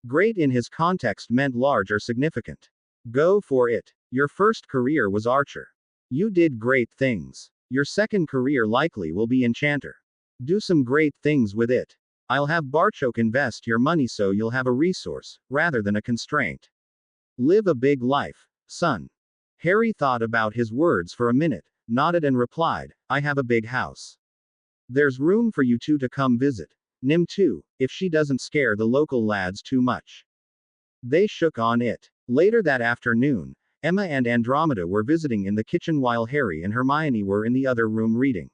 Great in his context meant large or significant. Go for it. Your first career was archer. You did great things. Your second career likely will be enchanter. Do some great things with it. I'll have Barchoke invest your money so you'll have a resource, rather than a constraint. Live a big life, son. Harry thought about his words for a minute, nodded and replied, I have a big house. There's room for you two to come visit. Nim too, if she doesn't scare the local lads too much. They shook on it. Later that afternoon, Emma and Andromeda were visiting in the kitchen while Harry and Hermione were in the other room reading.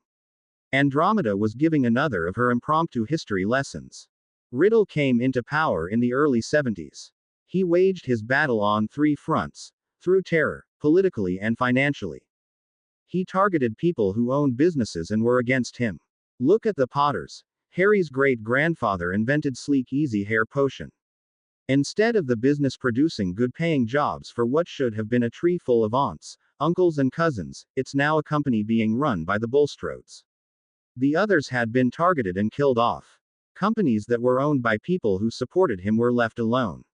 Andromeda was giving another of her impromptu history lessons. Riddle came into power in the early 70s. He waged his battle on 3 fronts. Through terror, politically and financially. He targeted people who owned businesses and were against him. Look at the Potters. Harry's great-grandfather invented Sleek Easy Hair Potion. Instead of the business producing good-paying jobs for what should have been a tree full of aunts, uncles and cousins, it's now a company being run by the Bulstrodes. The others had been targeted and killed off. Companies that were owned by people who supported him were left alone.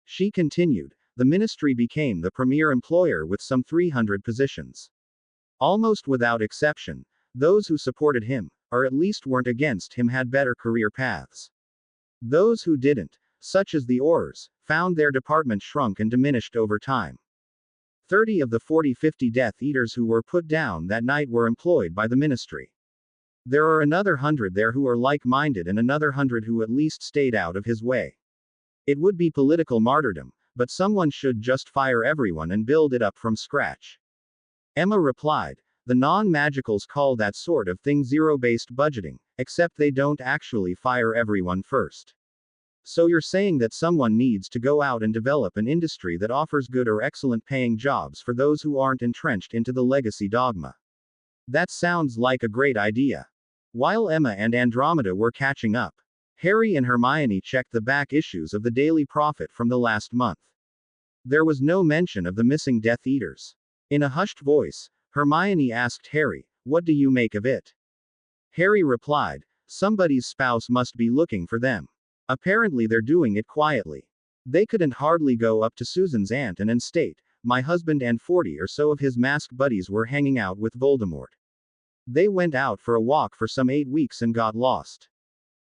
She continued, the ministry became the premier employer with some 300 positions. Almost without exception, those who supported him, or at least weren't against him, had better career paths. Those who didn't, such as the Aurors, found their department shrunk and diminished over time. 30 of the 40-50 Death Eaters who were put down that night were employed by the ministry. There are another 100 there who are like-minded and another 100 who at least stayed out of his way. It would be political martyrdom, but someone should just fire everyone and build it up from scratch. Emma replied, the non-magicals call that sort of thing zero-based budgeting, except they don't actually fire everyone first. So you're saying that someone needs to go out and develop an industry that offers good or excellent paying jobs for those who aren't entrenched into the legacy dogma. That sounds like a great idea. While Emma and Andromeda were catching up, Harry and Hermione checked the back issues of the Daily Prophet from the last month. There was no mention of the missing Death Eaters. In a hushed voice, Hermione asked Harry, what do you make of it? Harry replied, somebody's spouse must be looking for them. Apparently they're doing it quietly. They couldn't hardly go up to Susan's aunt and state, my husband and 40 or so of his masked buddies were hanging out with Voldemort. They went out for a walk for some 8 weeks and got lost.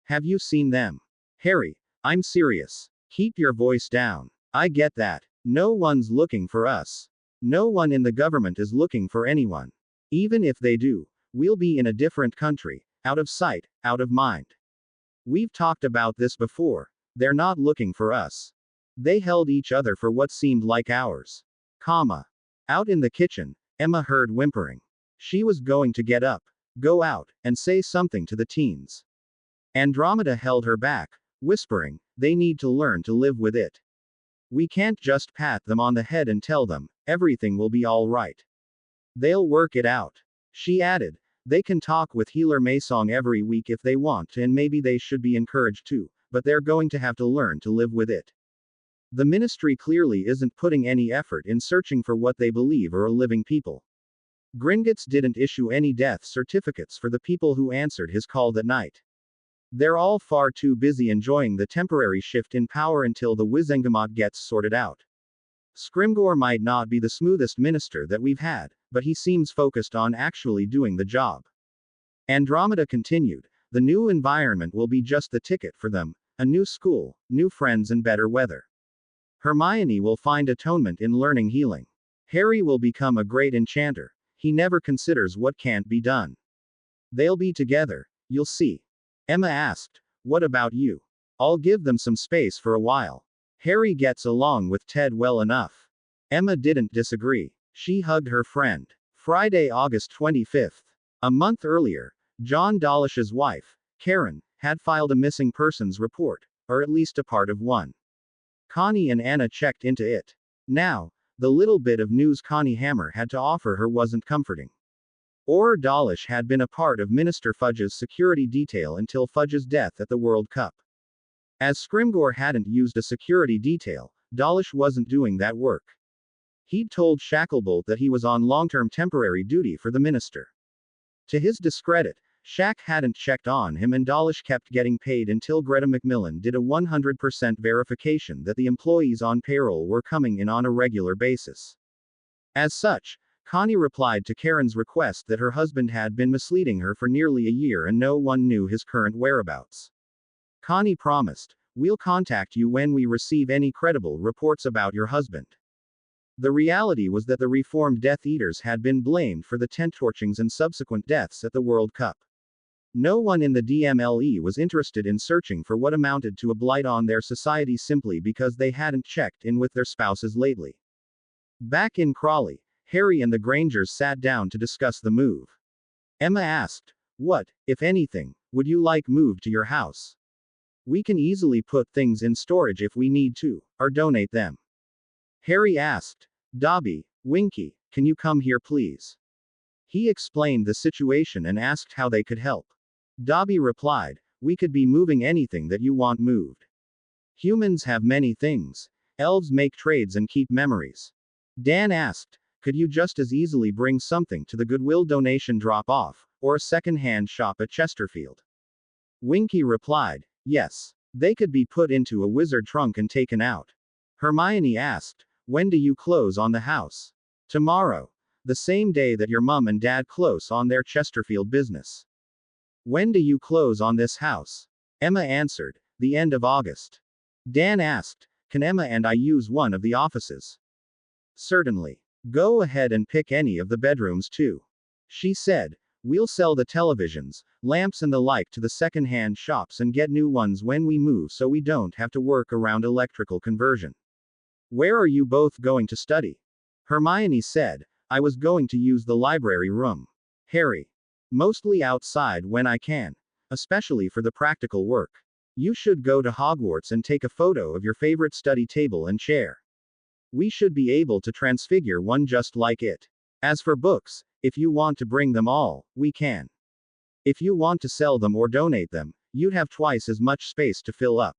Have you seen them? Harry, I'm serious. Keep your voice down. I get that. No one's looking for us. No one in the government is looking for anyone. Even if they do, we'll be in a different country, out of sight, out of mind. We've talked about this before. They're not looking for us. They held each other for what seemed like hours. Out in the kitchen, Emma heard whimpering. She was going to get up, go out, and say something to the teens. Andromeda held her back, whispering, they need to learn to live with it. We can't just pat them on the head and tell them, everything will be all right. They'll work it out. She added, they can talk with Healer Maysong every week if they want to, and maybe they should be encouraged to, but they're going to have to learn to live with it. The ministry clearly isn't putting any effort in searching for what they believe are a living people. Gringotts didn't issue any death certificates for the people who answered his call that night. They're all far too busy enjoying the temporary shift in power until the Wizengamot gets sorted out. Scrimgeour might not be the smoothest minister that we've had, but he seems focused on actually doing the job. Andromeda continued, the new environment will be just the ticket for them, a new school, new friends and better weather. Hermione will find atonement in learning healing. Harry will become a great enchanter. He never considers what can't be done. They'll be together, you'll see. Emma asked, what about you? I'll give them some space for a while. Harry gets along with Ted well enough. Emma didn't disagree. She hugged her friend. Friday, August 25th. A month earlier, John Dawlish's wife, Karen, had filed a missing persons report, or at least a part of one. Connie and Anna checked into it. Now, the little bit of news Connie Hammer had to offer her wasn't comforting. Auror Dawlish had been a part of Minister Fudge's security detail until Fudge's death at the World Cup. As Scrimgeour hadn't used a security detail, Dawlish wasn't doing that work. He'd told Shacklebolt that he was on long-term temporary duty for the minister. To his discredit, Shack hadn't checked on him and Dawlish kept getting paid until Greta Macmillan did a 100% verification that the employees on payroll were coming in on a regular basis. As such, Connie replied to Karen's request that her husband had been misleading her for nearly a year and no one knew his current whereabouts. Connie promised, we'll contact you when we receive any credible reports about your husband. The reality was that the reformed Death Eaters had been blamed for the tent torchings and subsequent deaths at the World Cup. No one in the DMLE was interested in searching for what amounted to a blight on their society simply because they hadn't checked in with their spouses lately. Back in Crawley, Harry and the Grangers sat down to discuss the move. Emma asked, what, if anything, would you like moved to your house? We can easily put things in storage if we need to, or donate them. Harry asked, Dobby, Winky, can you come here please? He explained the situation and asked how they could help. Dobby replied, "We could be moving anything that you want moved. Humans have many things. Elves make trades and keep memories." Dan asked, "Could you just as easily bring something to the Goodwill donation drop-off, or a second-hand shop at Chesterfield?" Winky replied, "Yes. They could be put into a wizard trunk and taken out." Hermione asked, "When do you close on the house?" "Tomorrow. The same day that your mum and dad close on their Chesterfield business." "When do you close on this house?" Emma answered, "The end of August." Dan asked, "Can Emma and I use one of the offices?" "Certainly. Go ahead and pick any of the bedrooms too." She said, "We'll sell the televisions, lamps and the like to the second-hand shops and get new ones when we move so we don't have to work around electrical conversion." "Where are you both going to study?" Hermione said, "I was going to use the library room." Harry. "Mostly outside when I can. Especially for the practical work. You should go to Hogwarts and take a photo of your favorite study table and chair. We should be able to transfigure one just like it. As for books, if you want to bring them all, we can. If you want to sell them or donate them, you'd have twice as much space to fill up.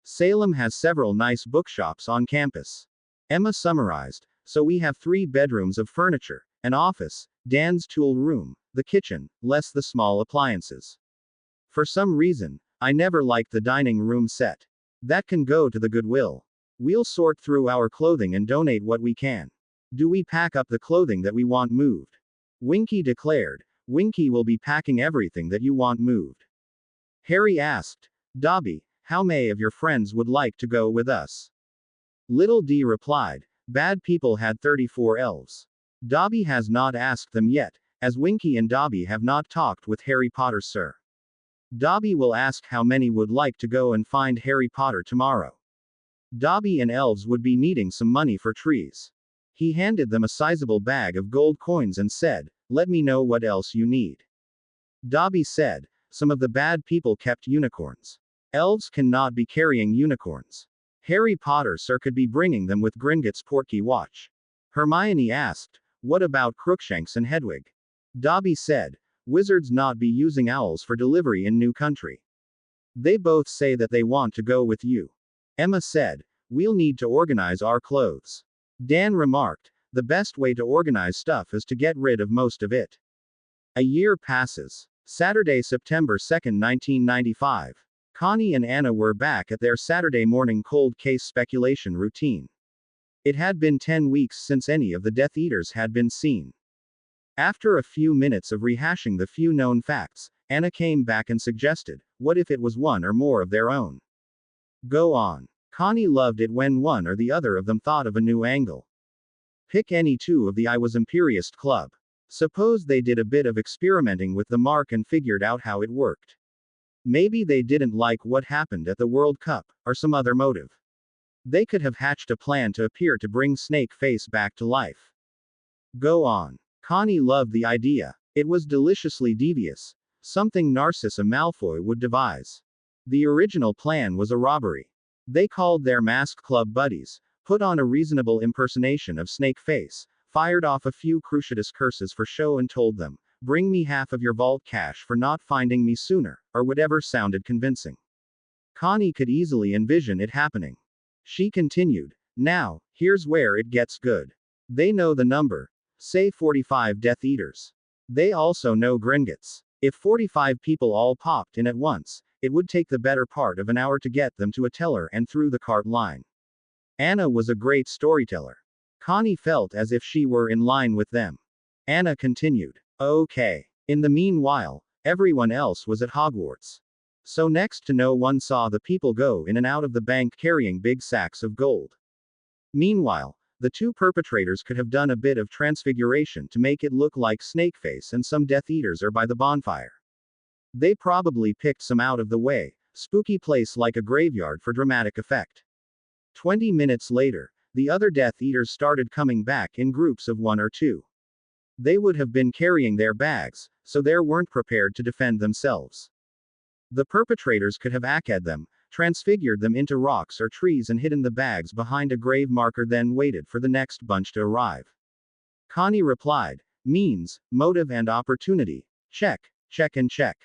Salem has several nice bookshops on campus." Emma summarized, "So we have 3 bedrooms of furniture, an office, Dan's tool room, the kitchen, less the small appliances. For some reason, I never liked the dining room set. That can go to the Goodwill. We'll sort through our clothing and donate what we can. Do we pack up the clothing that we want moved?" Winky declared, "Winky will be packing everything that you want moved." Harry asked, "Dobby, how many of your friends would like to go with us?" Little D replied, "Bad people had 34 elves. Dobby has not asked them yet, as Winky and Dobby have not talked with Harry Potter, sir. Dobby will ask how many would like to go and find Harry Potter tomorrow. Dobby and elves would be needing some money for trees." He handed them a sizable bag of gold coins and said, "Let me know what else you need." Dobby said, "Some of the bad people kept unicorns. Elves cannot be carrying unicorns. Harry Potter, sir, could be bringing them with Gringotts Portkey watch." Hermione asked, "What about Crookshanks and Hedwig?" Dobby said, "Wizards not be using owls for delivery in new country. They both say that they want to go with you." Emma said, "We'll need to organize our clothes." Dan remarked, "The best way to organize stuff is to get rid of most of it." A year passes. Saturday, September 2nd, 1995. Connie and Anna were back at their Saturday morning cold case speculation routine. It had been 10 weeks since any of the Death Eaters had been seen. After a few minutes of rehashing the few known facts, Anna came back and suggested, "What if it was one or more of their own?" "Go on." Connie loved it when one or the other of them thought of a new angle. "Pick any 2 of the I Was Imperiist Club. Suppose they did a bit of experimenting with the mark and figured out how it worked. Maybe they didn't like what happened at the World Cup, or some other motive. They could have hatched a plan to appear to bring Snake Face back to life." "Go on." Connie loved the idea. It was deliciously devious. Something Narcissa Malfoy would devise. The original plan was a robbery. They called their mask club buddies, put on a reasonable impersonation of Snake Face, fired off a few Cruciatus curses for show and told them, "Bring me half of your vault cash for not finding me sooner," or whatever sounded convincing. Connie could easily envision it happening. She continued, "Now, here's where it gets good. They know the number. Say 45 Death Eaters. They also know Gringotts. If 45 people all popped in at once, it would take the better part of an hour to get them to a teller and through the cart line." Anna was a great storyteller. Connie felt as if she were in line with them. Anna continued, "Okay. In the meanwhile, everyone else was at Hogwarts. So next to no one saw the people go in and out of the bank carrying big sacks of gold. Meanwhile, the 2 perpetrators could have done a bit of transfiguration to make it look like Snakeface and some Death Eaters are by the bonfire. They probably picked some out of the way, spooky place like a graveyard for dramatic effect. 20 minutes later, the other Death Eaters started coming back in groups of 1 or 2. They would have been carrying their bags, so they weren't prepared to defend themselves. The perpetrators could have ACA'd them, transfigured them into rocks or trees and hidden the bags behind a grave marker, then waited for the next bunch to arrive. Connie replied, Means, motive and opportunity. Check, check and check.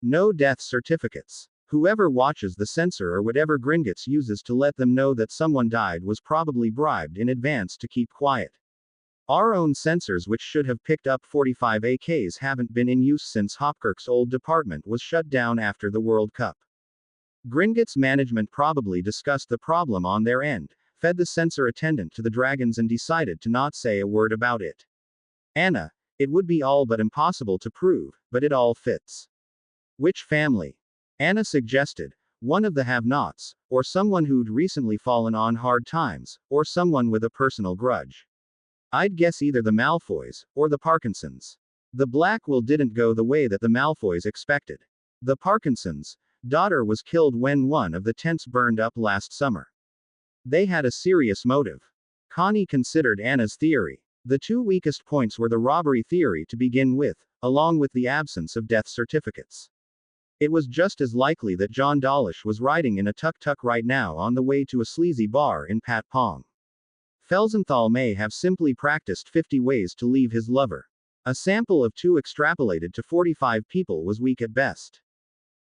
No death certificates. Whoever watches the censor or whatever Gringotts uses to let them know that someone died was probably bribed in advance to keep quiet. Our own censors, which should have picked up 45 AKs, haven't been in use since Hopkirk's old department was shut down after the World Cup. Gringotts management probably discussed the problem on their end, fed the censor attendant to the dragons and decided to not say a word about it. Anna, it would be all but impossible to prove, but it all fits. Which family? Anna suggested. One of the have-nots, or someone who'd recently fallen on hard times, or someone with a personal grudge. I'd guess either the Malfoys, or the Parkinsons. The Blackwell didn't go the way that the Malfoys expected. The Parkinsons' daughter was killed when one of the tents burned up last summer. They had a serious motive. Connie considered Anna's theory. The two weakest points were the robbery theory to begin with, along with the absence of death certificates. It was just as likely that John Dawlish was riding in a tuk-tuk right now on the way to a sleazy bar in Pat Pong. Felsenthal may have simply practiced 50 ways to leave his lover. A sample of 2 extrapolated to 45 people was weak at best.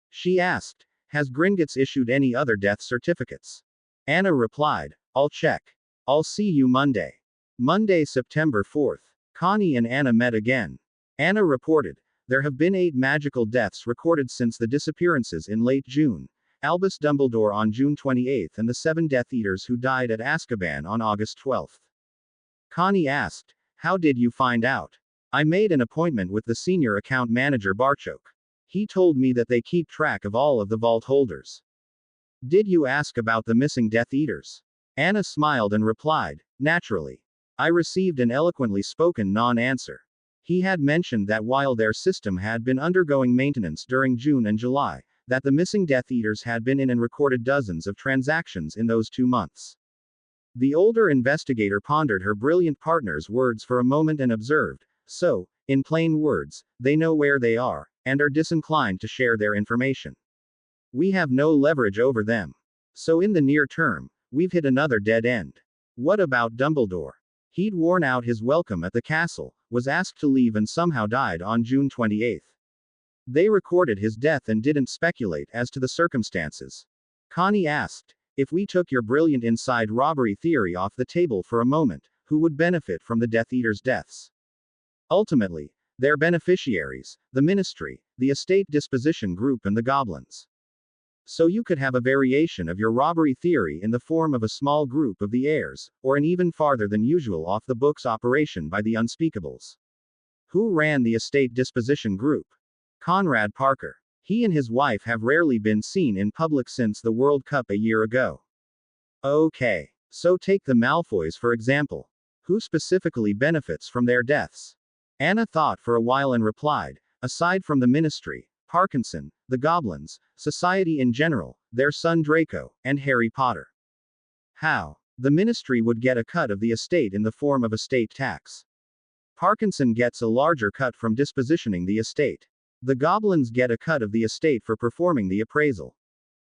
She asked, "Has Gringotts issued any other death certificates?" Anna replied, "I'll check. I'll see you Monday." Monday, September 4th. Connie and Anna met again. Anna reported, "There have been 8 magical deaths recorded since the disappearances in late June. Albus Dumbledore on June 28 and the 7 Death Eaters who died at Azkaban on August 12. Connie asked, "How did you find out?" "I made an appointment with the senior account manager Barchok. He told me that they keep track of all of the vault holders." "Did you ask about the missing Death Eaters?" Anna smiled and replied, "Naturally. I received an eloquently spoken non-answer. He had mentioned that while their system had been undergoing maintenance during June and July, that the missing Death Eaters had been in and recorded dozens of transactions in those 2 months." The older investigator pondered her brilliant partner's words for a moment and observed, "So, in plain words, they know where they are, and are disinclined to share their information. We have no leverage over them. So in the near term, we've hit another dead end." "What about Dumbledore?" "He'd worn out his welcome at the castle, was asked to leave and somehow died on June 28. They recorded his death and didn't speculate as to the circumstances." Connie asked, "If we took your brilliant inside robbery theory off the table for a moment, who would benefit from the Death Eaters' deaths?" "Ultimately, their beneficiaries, the Ministry, the Estate Disposition Group and the Goblins. So you could have a variation of your robbery theory in the form of a small group of the heirs, or an even farther than usual off-the-books operation by the Unspeakables." "Who ran the Estate Disposition Group?" "Conrad Parker. He and his wife have rarely been seen in public since the World Cup a year ago." "Okay. So take the Malfoys for example. Who specifically benefits from their deaths?" Anna thought for a while and replied, "Aside from the Ministry, Parkinson, the Goblins, society in general, their son Draco, and Harry Potter." "How?" "The Ministry would get a cut of the estate in the form of estate tax. Parkinson gets a larger cut from dispositioning the estate. The Goblins get a cut of the estate for performing the appraisal.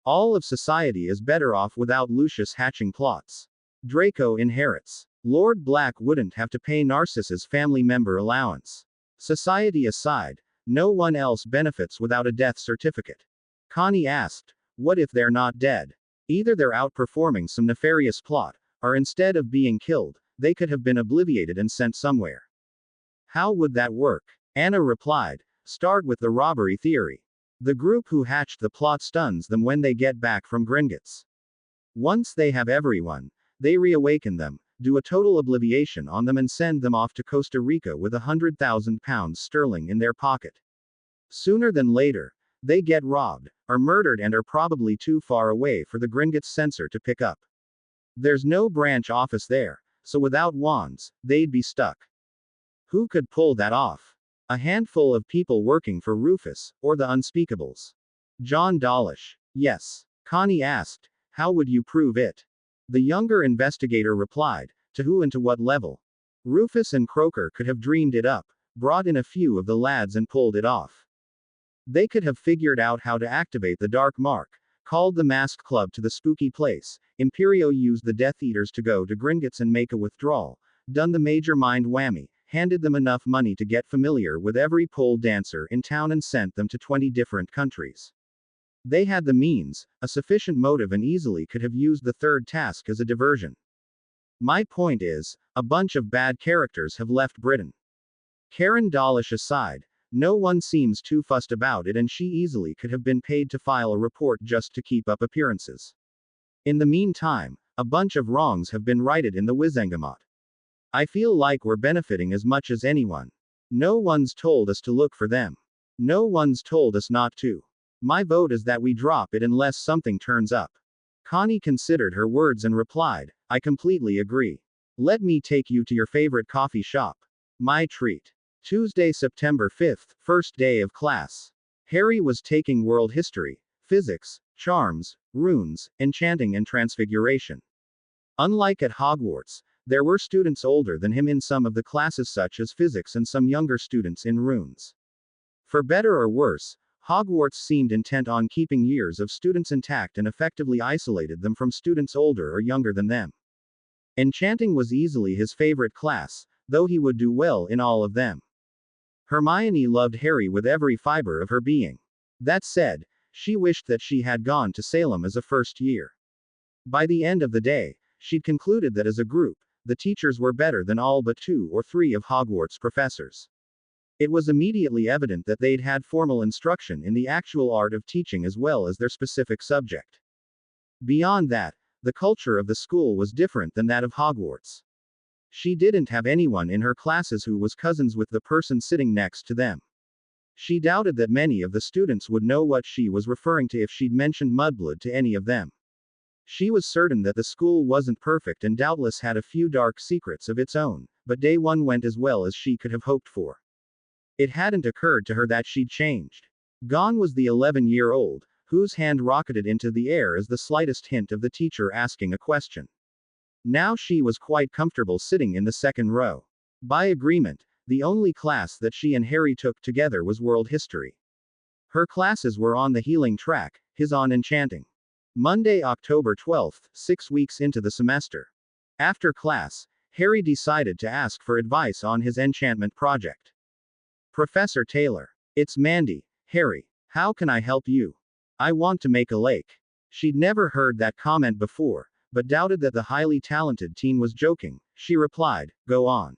All of society is better off without Lucius hatching plots. Draco inherits. Lord Black wouldn't have to pay Narcissus family member allowance. Society aside, no one else benefits without a death certificate." Connie asked, "What if they're not dead? Either they're outperforming some nefarious plot, or instead of being killed, they could have been obliterated and sent somewhere. How would that work?" Anna replied, "Start with the robbery theory. The group who hatched the plot stuns them when they get back from Gringotts. Once they have everyone, they reawaken them, do a total obliviation on them and send them off to Costa Rica with £100,000 in their pocket. Sooner than later, they get robbed, are murdered and are probably too far away for the Gringotts censor to pick up. There's no branch office there, so without wands, they'd be stuck. Who could pull that off? A handful of people working for Rufus, or the Unspeakables. John Dawlish. Yes. Connie asked, "How would you prove it?" The younger investigator replied, "To who and to what level? Rufus and Croker could have dreamed it up, brought in a few of the lads and pulled it off. They could have figured out how to activate the Dark Mark, called the Masked Club to the spooky place, Imperio used the Death Eaters to go to Gringotts and make a withdrawal, done the major mind whammy, handed them enough money to get familiar with every pole dancer in town and sent them to 20 different countries. They had the means, a sufficient motive, and easily could have used the third task as a diversion. My point is, a bunch of bad characters have left Britain. Karen Dawlish aside, no one seems too fussed about it, and she easily could have been paid to file a report just to keep up appearances. In the meantime, a bunch of wrongs have been righted in the Wizengamot. I feel like we're benefiting as much as anyone. No one's told us to look for them. No one's told us not to. My vote is that we drop it unless something turns up. Connie considered her words and replied, I completely agree. Let me take you to your favorite coffee shop. My treat. Tuesday, September 5th, first day of class. Harry was taking world history, physics, charms, runes, enchanting, and transfiguration. Unlike at Hogwarts, there were students older than him in some of the classes, such as physics, and some younger students in runes. For better or worse, Hogwarts seemed intent on keeping years of students intact and effectively isolated them from students older or younger than them. Enchanting was easily his favorite class, though he would do well in all of them. Hermione loved Harry with every fiber of her being. That said, she wished that she had gone to Salem as a first year. By the end of the day, she'd concluded that as a group, the teachers were better than all but 2 or 3 of Hogwarts' professors. It was immediately evident that they'd had formal instruction in the actual art of teaching as well as their specific subject. Beyond that, the culture of the school was different than that of Hogwarts. She didn't have anyone in her classes who was cousins with the person sitting next to them. She doubted that many of the students would know what she was referring to if she'd mentioned Mudblood to any of them. She was certain that the school wasn't perfect and doubtless had a few dark secrets of its own, but day one went as well as she could have hoped for. It hadn't occurred to her that she'd changed. Gone was the 11-year-old, whose hand rocketed into the air as the slightest hint of the teacher asking a question. Now she was quite comfortable sitting in the second row. By agreement, the only class that she and Harry took together was world history. Her classes were on the healing track, his on enchanting. Monday, October 12th, 6 weeks into the semester. After class, Harry decided to ask for advice on his enchantment project. Professor Taylor. It's Mandy. Harry, how can I help you? I want to make a lake. She'd never heard that comment before, but doubted that the highly talented teen was joking. She replied, Go on.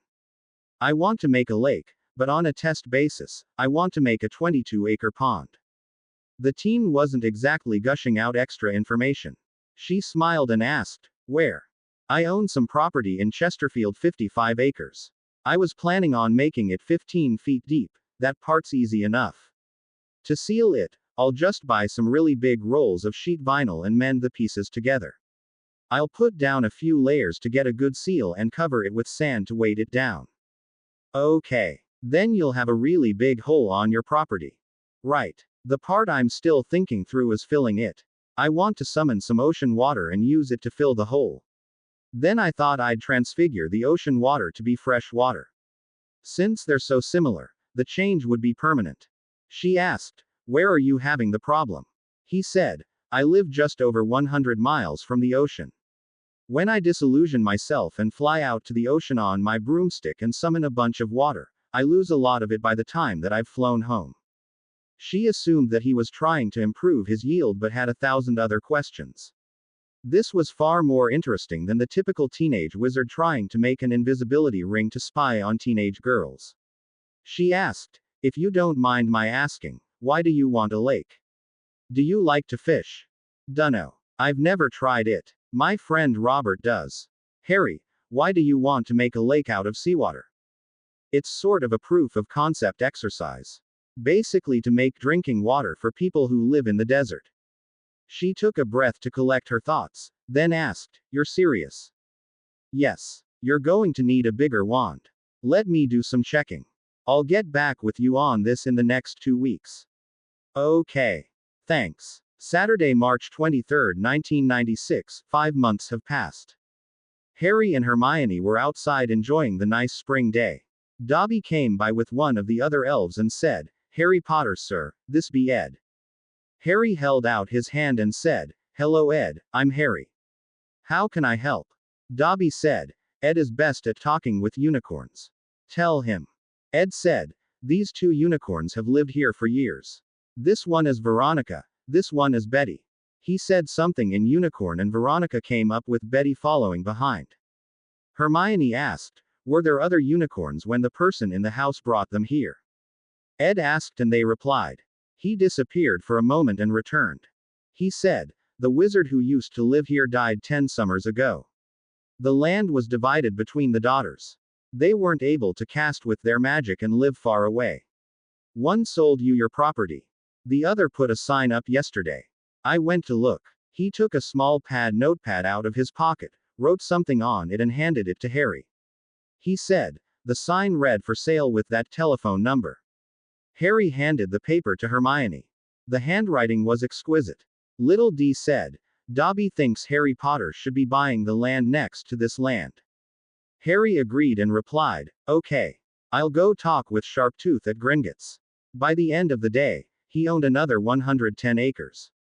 I want to make a lake, but on a test basis. I want to make a 22-acre pond. The teen wasn't exactly gushing out extra information. She smiled and asked, Where? I own some property in Chesterfield, 55 acres. I was planning on making it 15 feet deep. That part's easy enough. To seal it, I'll just buy some really big rolls of sheet vinyl and mend the pieces together. I'll put down a few layers to get a good seal and cover it with sand to weight it down. Okay. Then you'll have a really big hole on your property. Right. The part I'm still thinking through is filling it. I want to summon some ocean water and use it to fill the hole. Then I thought I'd transfigure the ocean water to be fresh water. Since they're so similar, the change would be permanent. She asked, Where are you having the problem? He said, I live just over 100 miles from the ocean. When I disillusion myself and fly out to the ocean on my broomstick and summon a bunch of water, I lose a lot of it by the time that I've flown home. She assumed that he was trying to improve his yield but had 1,000 other questions. This was far more interesting than the typical teenage wizard trying to make an invisibility ring to spy on teenage girls. She asked, If you don't mind my asking, why do you want a lake? Do you like to fish? Dunno. I've never tried it. My friend Robert does. Harry, why do you want to make a lake out of seawater? It's sort of a proof of concept exercise. Basically to make drinking water for people who live in the desert. She took a breath to collect her thoughts, then asked, You're serious? Yes. You're going to need a bigger wand. Let me do some checking. I'll get back with you on this in the next 2 weeks. Okay. Thanks. Saturday, March 23, 1996, 5 months have passed. Harry and Hermione were outside enjoying the nice spring day. Dobby came by with one of the other elves and said, Harry Potter, sir, this be Ed. Harry held out his hand and said, Hello Ed, I'm Harry. How can I help? Dobby said, Ed is best at talking with unicorns. Tell him. Ed said, these two unicorns have lived here for years. This one is Veronica, this one is Betty. He said something in unicorn and Veronica came up with Betty following behind. Hermione asked, were there other unicorns when the person in the house brought them here? Ed asked and they replied. He disappeared for a moment and returned. He said, the wizard who used to live here died 10 summers ago. The land was divided between the daughters. They weren't able to cast with their magic and live far away. One sold you your property. The other put a sign up yesterday. I went to look. He took a small notepad out of his pocket, wrote something on it and handed it to Harry. He said, the sign read for sale with that telephone number. Harry handed the paper to Hermione. The handwriting was exquisite. Little D said, Dobby thinks Harry Potter should be buying the land next to this land. Harry agreed and replied, okay. I'll go talk with Sharptooth at Gringotts. By the end of the day, he owned another 110 acres.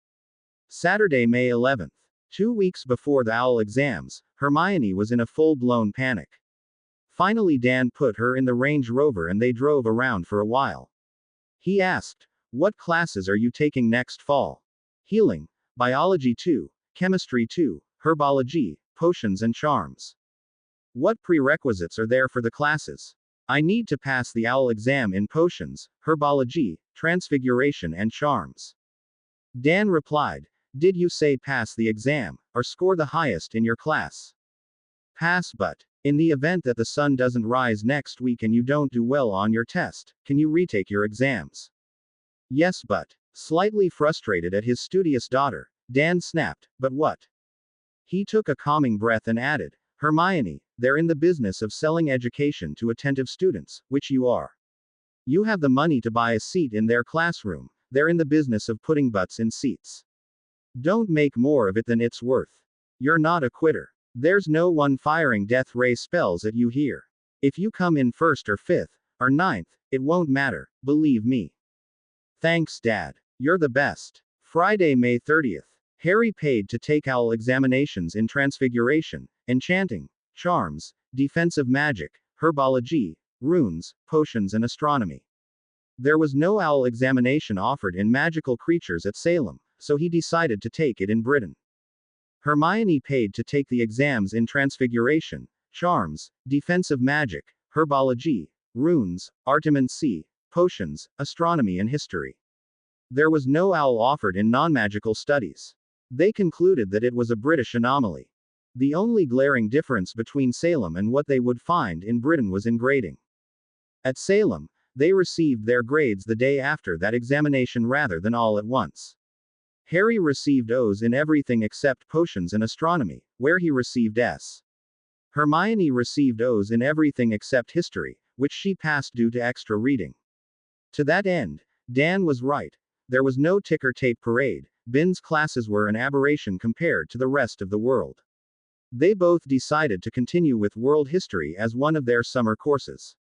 Saturday, May 11th. 2 weeks before the OWL exams, Hermione was in a full-blown panic. Finally Dan put her in the Range Rover and they drove around for a while. He asked, what classes are you taking next fall? Healing, Biology 2, Chemistry 2, Herbology, Potions and Charms. What prerequisites are there for the classes? I need to pass the OWL exam in Potions, Herbology, Transfiguration and Charms. Dan replied, did you say pass the exam, or score the highest in your class? Pass, but in the event that the sun doesn't rise next week and you don't do well on your test, can you retake your exams? Yes, but, slightly frustrated at his studious daughter, Dan snapped, but what? He took a calming breath and added, Hermione, they're in the business of selling education to attentive students, which you are. You have the money to buy a seat in their classroom, they're in the business of putting butts in seats. Don't make more of it than it's worth. You're not a quitter. There's no one firing death ray spells at you here. If you come in 1st or 5th, or 9th, it won't matter, believe me. Thanks, Dad. You're the best. Friday, May 30th. Harry paid to take OWL examinations in Transfiguration, Enchanting, Charms, Defensive Magic, Herbology, Runes, Potions and Astronomy. There was no OWL examination offered in Magical Creatures at Salem, so he decided to take it in Britain. Hermione paid to take the exams in Transfiguration, Charms, Defensive Magic, Herbology, Runes, Artimancy, Potions, Astronomy and History. There was no OWL offered in non-magical studies. They concluded that it was a British anomaly. The only glaring difference between Salem and what they would find in Britain was in grading. At Salem, they received their grades the day after that examination rather than all at once. Harry received O's in everything except Potions and Astronomy, where he received S. Hermione received O's in everything except History, which she passed due to extra reading. To that end, Dan was right. There was no ticker tape parade. Bin's classes were an aberration compared to the rest of the world. They both decided to continue with World History as one of their summer courses.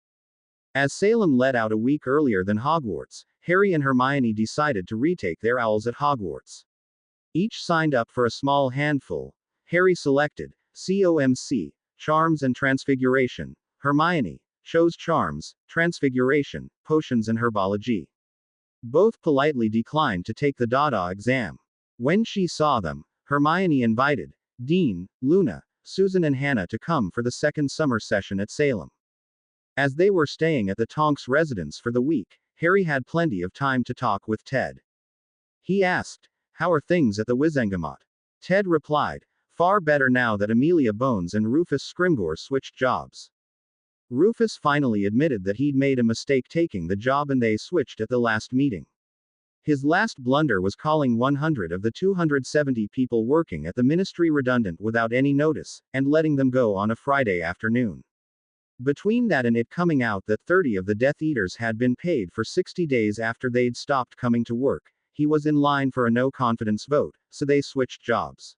As Salem let out a week earlier than Hogwarts, Harry and Hermione decided to retake their OWLs at Hogwarts. Each signed up for a small handful. Harry selected COMC, Charms and Transfiguration. Hermione chose Charms, Transfiguration, Potions and Herbology. Both politely declined to take the Dada exam. When she saw them, Hermione invited Dean, Luna, Susan and Hannah to come for the second summer session at Salem. As they were staying at the Tonks residence for the week, Harry had plenty of time to talk with Ted. He asked, how are things at the Wizengamot? Ted replied, far better now that Amelia Bones and Rufus Scrimgeour switched jobs. Rufus finally admitted that he'd made a mistake taking the job and they switched at the last meeting. His last blunder was calling 100 of the 270 people working at the ministry redundant without any notice, and letting them go on a Friday afternoon. Between that and it coming out that 30 of the Death Eaters had been paid for 60 days after they'd stopped coming to work, he was in line for a no-confidence vote, so they switched jobs.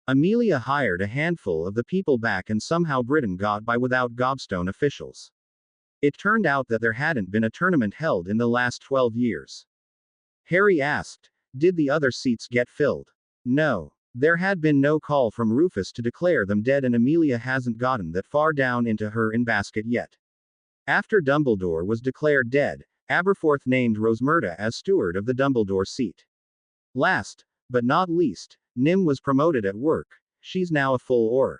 Amelia hired a handful of the people back and somehow Britain got by without Gobstone officials. It turned out that there hadn't been a tournament held in the last 12 years. Harry asked, did the other seats get filled? No. There had been no call from Rufus to declare them dead and Amelia hasn't gotten that far down into her in basket yet. After Dumbledore was declared dead, Aberforth named Rosmerta as steward of the Dumbledore seat. Last, but not least, Nim was promoted at work. She's now a full Auror.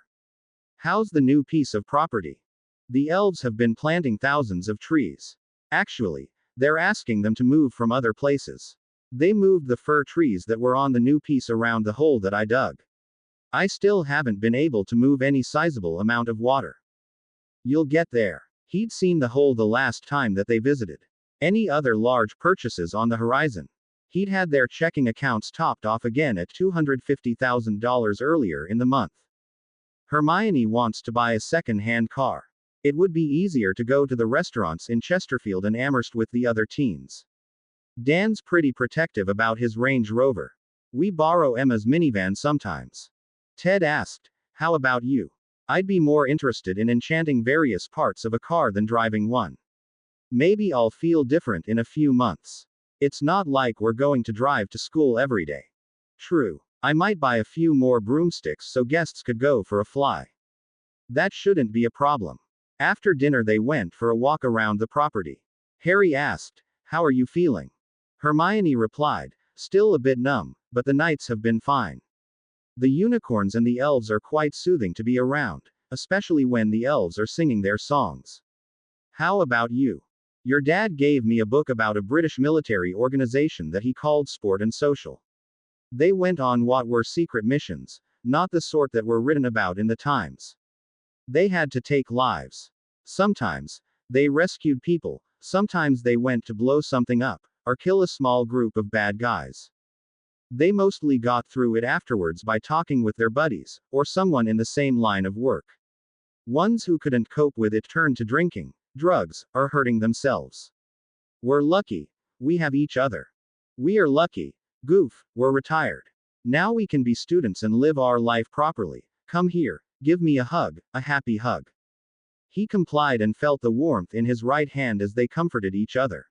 How's the new piece of property? The elves have been planting thousands of trees. Actually, they're asking them to move from other places. They moved the fir trees that were on the new piece around the hole that I dug. I still haven't been able to move any sizable amount of water. You'll get there. He'd seen the hole the last time that they visited. Any other large purchases on the horizon? He'd had their checking accounts topped off again at $250,000 earlier in the month. Hermione wants to buy a second-hand car. It would be easier to go to the restaurants in Chesterfield and Amherst with the other teens. Dan's pretty protective about his Range Rover. We borrow Emma's minivan sometimes. Ted asked, "How about you?" I'd be more interested in enchanting various parts of a car than driving one. Maybe I'll feel different in a few months. It's not like we're going to drive to school every day. True. I might buy a few more broomsticks so guests could go for a fly. That shouldn't be a problem. After dinner they went for a walk around the property. Harry asked, "How are you feeling?" Hermione replied, "Still a bit numb, but the nights have been fine. The unicorns and the elves are quite soothing to be around, especially when the elves are singing their songs. How about you? Your dad gave me a book about a British military organization that he called Sport and Social. They went on what were secret missions, not the sort that were written about in the Times. They had to take lives. Sometimes, they rescued people, sometimes they went to blow something up, or kill a small group of bad guys. They mostly got through it afterwards by talking with their buddies, or someone in the same line of work. Ones who couldn't cope with it turned to drinking, drugs, or hurting themselves. We're lucky. We have each other. We are lucky. Goof, we're retired. Now we can be students and live our life properly. Come here, give me a hug, a happy hug." He complied and felt the warmth in his right hand as they comforted each other.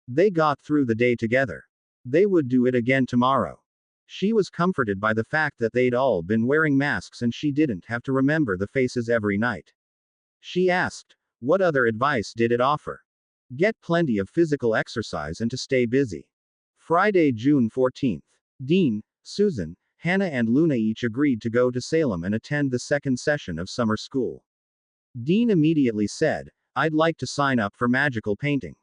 They got through the day together. They would do it again tomorrow. She was comforted by the fact that they'd all been wearing masks and she didn't have to remember the faces every night. She asked, "What other advice did it offer?" "Get plenty of physical exercise and to stay busy." Friday, June 14th. Dean, Susan, Hannah and Luna each agreed to go to Salem and attend the second session of summer school. Dean immediately said, "I'd like to sign up for magical painting."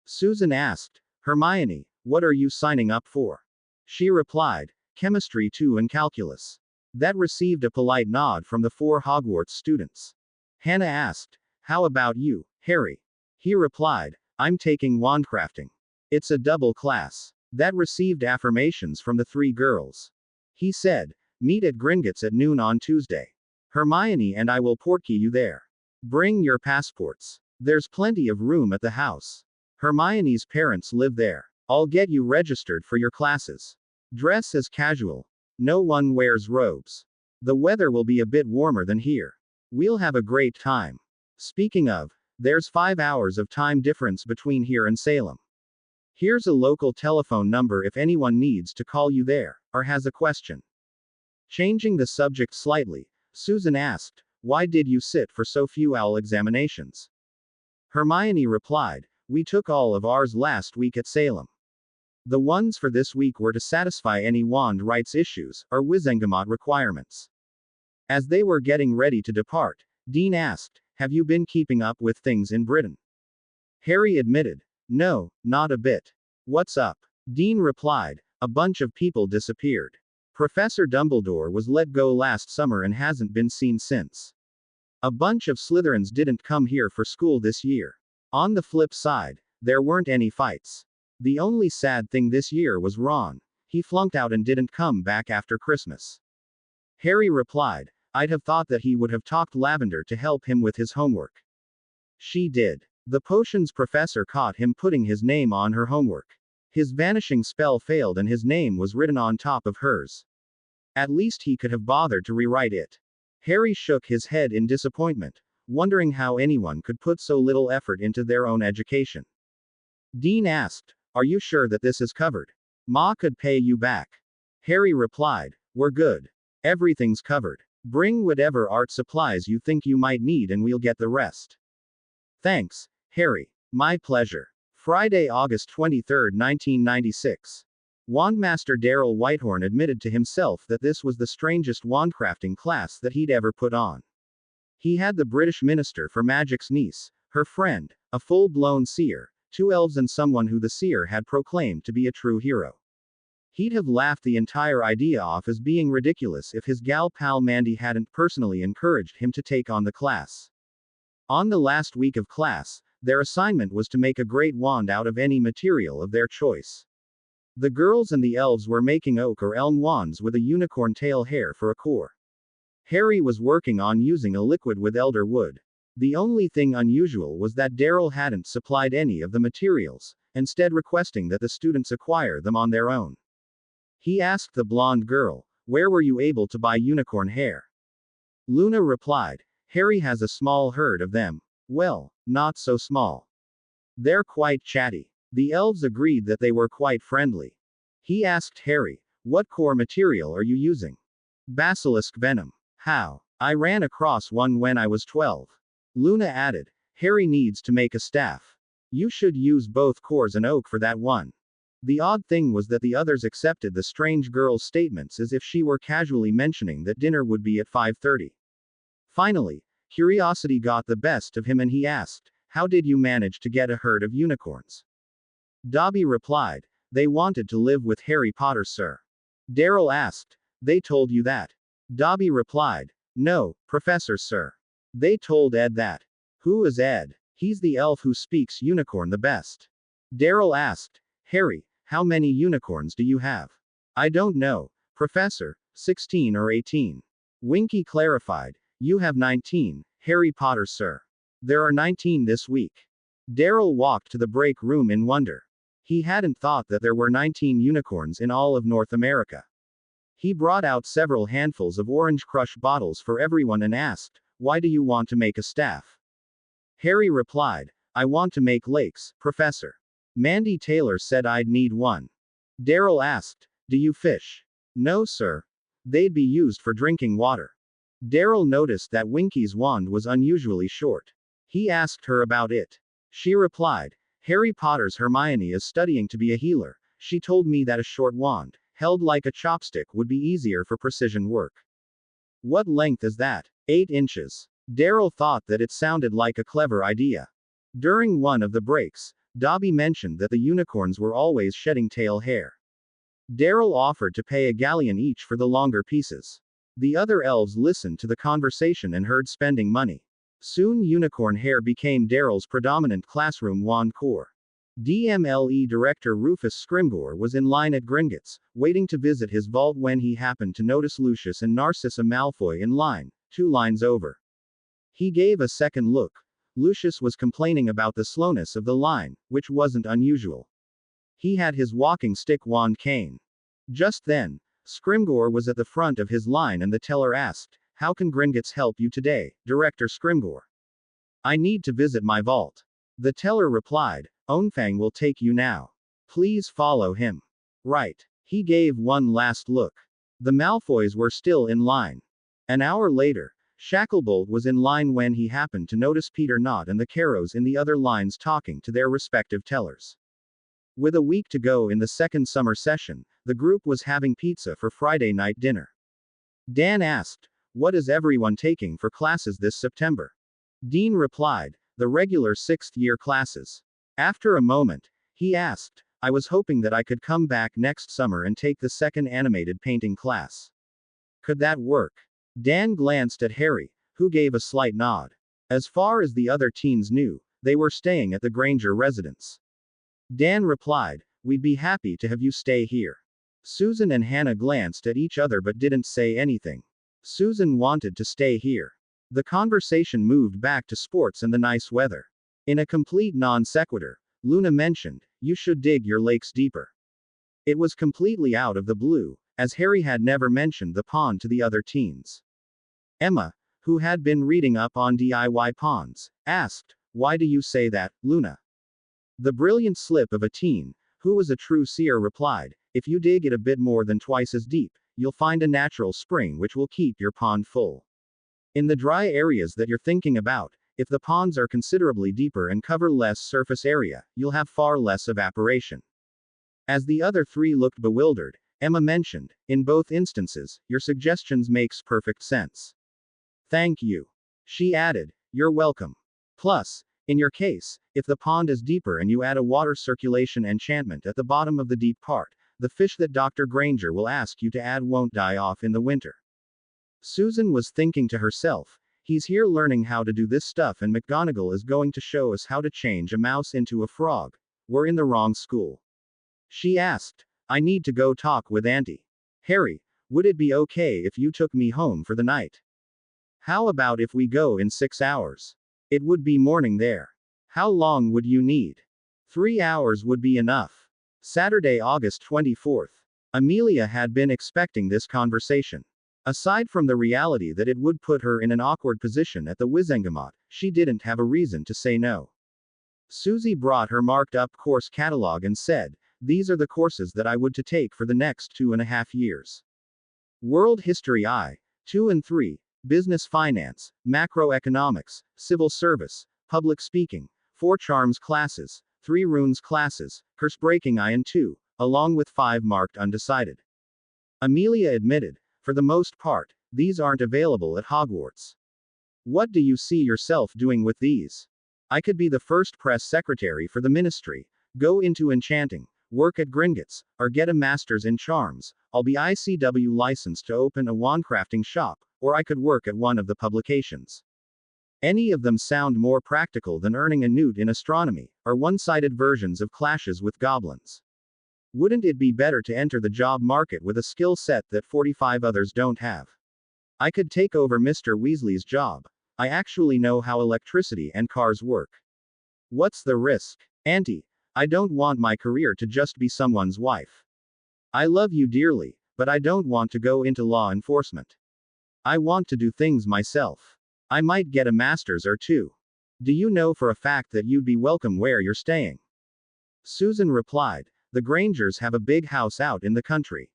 Susan asked, "Hermione, what are you signing up for?" She replied, "Chemistry 2 and Calculus." That received a polite nod from the 4 Hogwarts students. Hannah asked, "How about you, Harry?" He replied, "I'm taking wandcrafting. It's a double class." That received affirmations from the 3 girls. He said, "Meet at Gringotts at noon on Tuesday. Hermione and I will portkey you there. Bring your passports. There's plenty of room at the house. Hermione's parents live there. I'll get you registered for your classes. Dress as casual. No one wears robes. The weather will be a bit warmer than here. We'll have a great time. Speaking of, there's 5 hours of time difference between here and Salem. Here's a local telephone number if anyone needs to call you there, or has a question." Changing the subject slightly, Susan asked, "Why did you sit for so few OWL examinations?" Hermione replied, "We took all of ours last week at Salem. The ones for this week were to satisfy any wand rights issues, or Wizengamot requirements." As they were getting ready to depart, Dean asked, "Have you been keeping up with things in Britain?" Harry admitted, "No, not a bit." "What's up?" Dean replied, "A bunch of people disappeared. Professor Dumbledore was let go last summer and hasn't been seen since. A bunch of Slytherins didn't come here for school this year. On the flip side, there weren't any fights. The only sad thing this year was Ron. He flunked out and didn't come back after Christmas." Harry replied, "I'd have thought that he would have talked Lavender to help him with his homework." She did. The potions professor caught him putting his name on her homework. His vanishing spell failed and his name was written on top of hers. At least he could have bothered to rewrite it. Harry shook his head in disappointment, wondering how anyone could put so little effort into their own education. Dean asked, "Are you sure that this is covered? Ma could pay you back." Harry replied, "We're good. Everything's covered. Bring whatever art supplies you think you might need and we'll get the rest." Thanks, Harry. My pleasure. Friday, August 23, 1996. Wandmaster Daryl Whitehorn admitted to himself that this was the strangest wandcrafting class that he'd ever put on. He had the British Minister for Magic's niece, her friend, a full-blown seer, 2 elves and someone who the seer had proclaimed to be a true hero. He'd have laughed the entire idea off as being ridiculous if his gal pal Mandy hadn't personally encouraged him to take on the class. On the last week of class, their assignment was to make a great wand out of any material of their choice. The girls and the elves were making oak or elm wands with a unicorn tail hair for a core. Harry was working on using a liquid with elder wood. The only thing unusual was that Daryl hadn't supplied any of the materials, instead requesting that the students acquire them on their own. He asked the blonde girl, "Where were you able to buy unicorn hair?" Luna replied, "Harry has a small herd of them." "Well, not so small. They're quite chatty." The elves agreed that they were quite friendly. He asked Harry, "What core material are you using?" "Basilisk venom." "How?" "I ran across one when I was 12. Luna added, "Harry needs to make a staff. You should use both cores and oak for that one." The odd thing was that the others accepted the strange girl's statements as if she were casually mentioning that dinner would be at 5:30. Finally, curiosity got the best of him and he asked, "How did you manage to get a herd of unicorns?" Dobby replied, "They wanted to live with Harry Potter, sir." Daryl asked, "They told you that?" Dobby replied, "No, Professor, sir. They told Ed that." "Who is Ed?" "He's the elf who speaks unicorn the best." Daryl asked, "Harry, how many unicorns do you have?" "I don't know, Professor, 16 or 18. Winky clarified, "You have 19, Harry Potter, sir. There are 19 this week." Daryl walked to the break room in wonder. He hadn't thought that there were 19 unicorns in all of North America. He brought out several handfuls of Orange Crush bottles for everyone and asked, "Why do you want to make a staff?" Harry replied, "I want to make lakes, Professor. Mandy Taylor said I'd need one." Daryl asked, "Do you fish?" "No, sir. They'd be used for drinking water." Daryl noticed that Winky's wand was unusually short. He asked her about it. She replied, "Harry Potter's Hermione is studying to be a healer. She told me that a short wand, held like a chopstick, would be easier for precision work." "What length is that?" 8 inches. Daryl thought that it sounded like a clever idea. During one of the breaks, Dobby mentioned that the unicorns were always shedding tail hair. Daryl offered to pay a galleon each for the longer pieces. The other elves listened to the conversation and heard spending money. Soon unicorn hair became Daryl's predominant classroom wand core. DMLE director Rufus Scrimgeour was in line at Gringotts, waiting to visit his vault when he happened to notice Lucius and Narcissa Malfoy in line, 2 lines over. He gave a second look. Lucius was complaining about the slowness of the line, which wasn't unusual. He had his walking stick wand cane. Just then, Scrimgeour was at the front of his line and the teller asked, "How can Gringotts help you today, Director Scrimgeour?" "I need to visit my vault." The teller replied, "Onfang will take you now. Please follow him." "Right." He gave one last look. The Malfoys were still in line. An hour later, Shacklebolt was in line when he happened to notice Peter Knott and the Carrows in the other lines talking to their respective tellers. With a week to go in the second summer session, the group was having pizza for Friday night dinner. Dan asked, "What is everyone taking for classes this September?" Dean replied, "The regular 6th year classes." After a moment, he asked, "I was hoping that I could come back next summer and take the second animated painting class. Could that work?" Dan glanced at Harry, who gave a slight nod. As far as the other teens knew, they were staying at the Granger residence. Dan replied, "We'd be happy to have you stay here." Susan and Hannah glanced at each other but didn't say anything. Susan wanted to stay here. The conversation moved back to sports and the nice weather. In a complete non sequitur, Luna mentioned, "You should dig your lakes deeper." It was completely out of the blue, as Harry had never mentioned the pond to the other teens. Emma, who had been reading up on DIY ponds, asked, "Why do you say that, Luna?" The brilliant slip of a teen, who was a true seer, replied, "If you dig it a bit more than twice as deep, you'll find a natural spring which will keep your pond full. In the dry areas that you're thinking about, If the ponds are considerably deeper and cover less surface area, you'll have far less evaporation. As the other three looked bewildered, Emma mentioned, in both instances, your suggestions makes perfect sense. Thank you. She added, you're welcome. Plus, in your case, if the pond is deeper and you add a water circulation enchantment at the bottom of the deep part, the fish that Dr. Granger will ask you to add won't die off in the winter. Susan was thinking to herself, he's here learning how to do this stuff and McGonagall is going to show us how to change a mouse into a frog. We're in the wrong school. She asked, I need to go talk with Auntie. Harry, would it be okay if you took me home for the night? How about if we go in 6 hours? It would be morning there. How long would you need? 3 hours would be enough. Saturday, August 24th. Amelia had been expecting this conversation. Aside from the reality that it would put her in an awkward position at the Wizengamot, she didn't have a reason to say no. Susie brought her marked-up course catalog and said, these are the courses that I would to take for the next 2.5 years. World History I, 2 and 3, Business Finance, Macroeconomics, Civil Service, Public Speaking, 4 Charms classes, 3 Runes classes, Curse Breaking I and 2, along with 5 marked undecided. Amelia admitted, for the most part, these aren't available at Hogwarts. What do you see yourself doing with these? I could be the first press secretary for the ministry, go into enchanting, work at Gringotts, or get a master's in charms. I'll be ICW licensed to open a wandcrafting shop, or I could work at one of the publications. Any of them sound more practical than earning a newt in astronomy, or one-sided versions of Clashes with Goblins. Wouldn't it be better to enter the job market with a skill set that 45 others don't have? I could take over Mr. Weasley's job. I actually know how electricity and cars work. What's the risk? Auntie, I don't want my career to just be someone's wife. I love you dearly, but I don't want to go into law enforcement. I want to do things myself. I might get a master's or 2. Do you know for a fact that you'd be welcome where you're staying? Susan replied, the Grangers have a big house out in the country.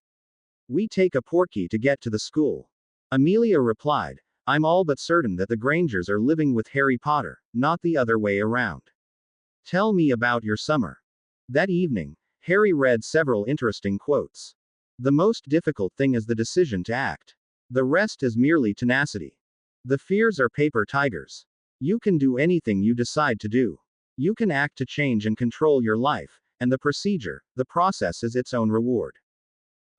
We take a portkey to get to the school. Amelia replied, I'm all but certain that the Grangers are living with Harry Potter, not the other way around. Tell me about your summer. That evening, Harry read several interesting quotes. The most difficult thing is the decision to act. The rest is merely tenacity. The fears are paper tigers. You can do anything you decide to do. You can act to change and control your life, and the process is its own reward.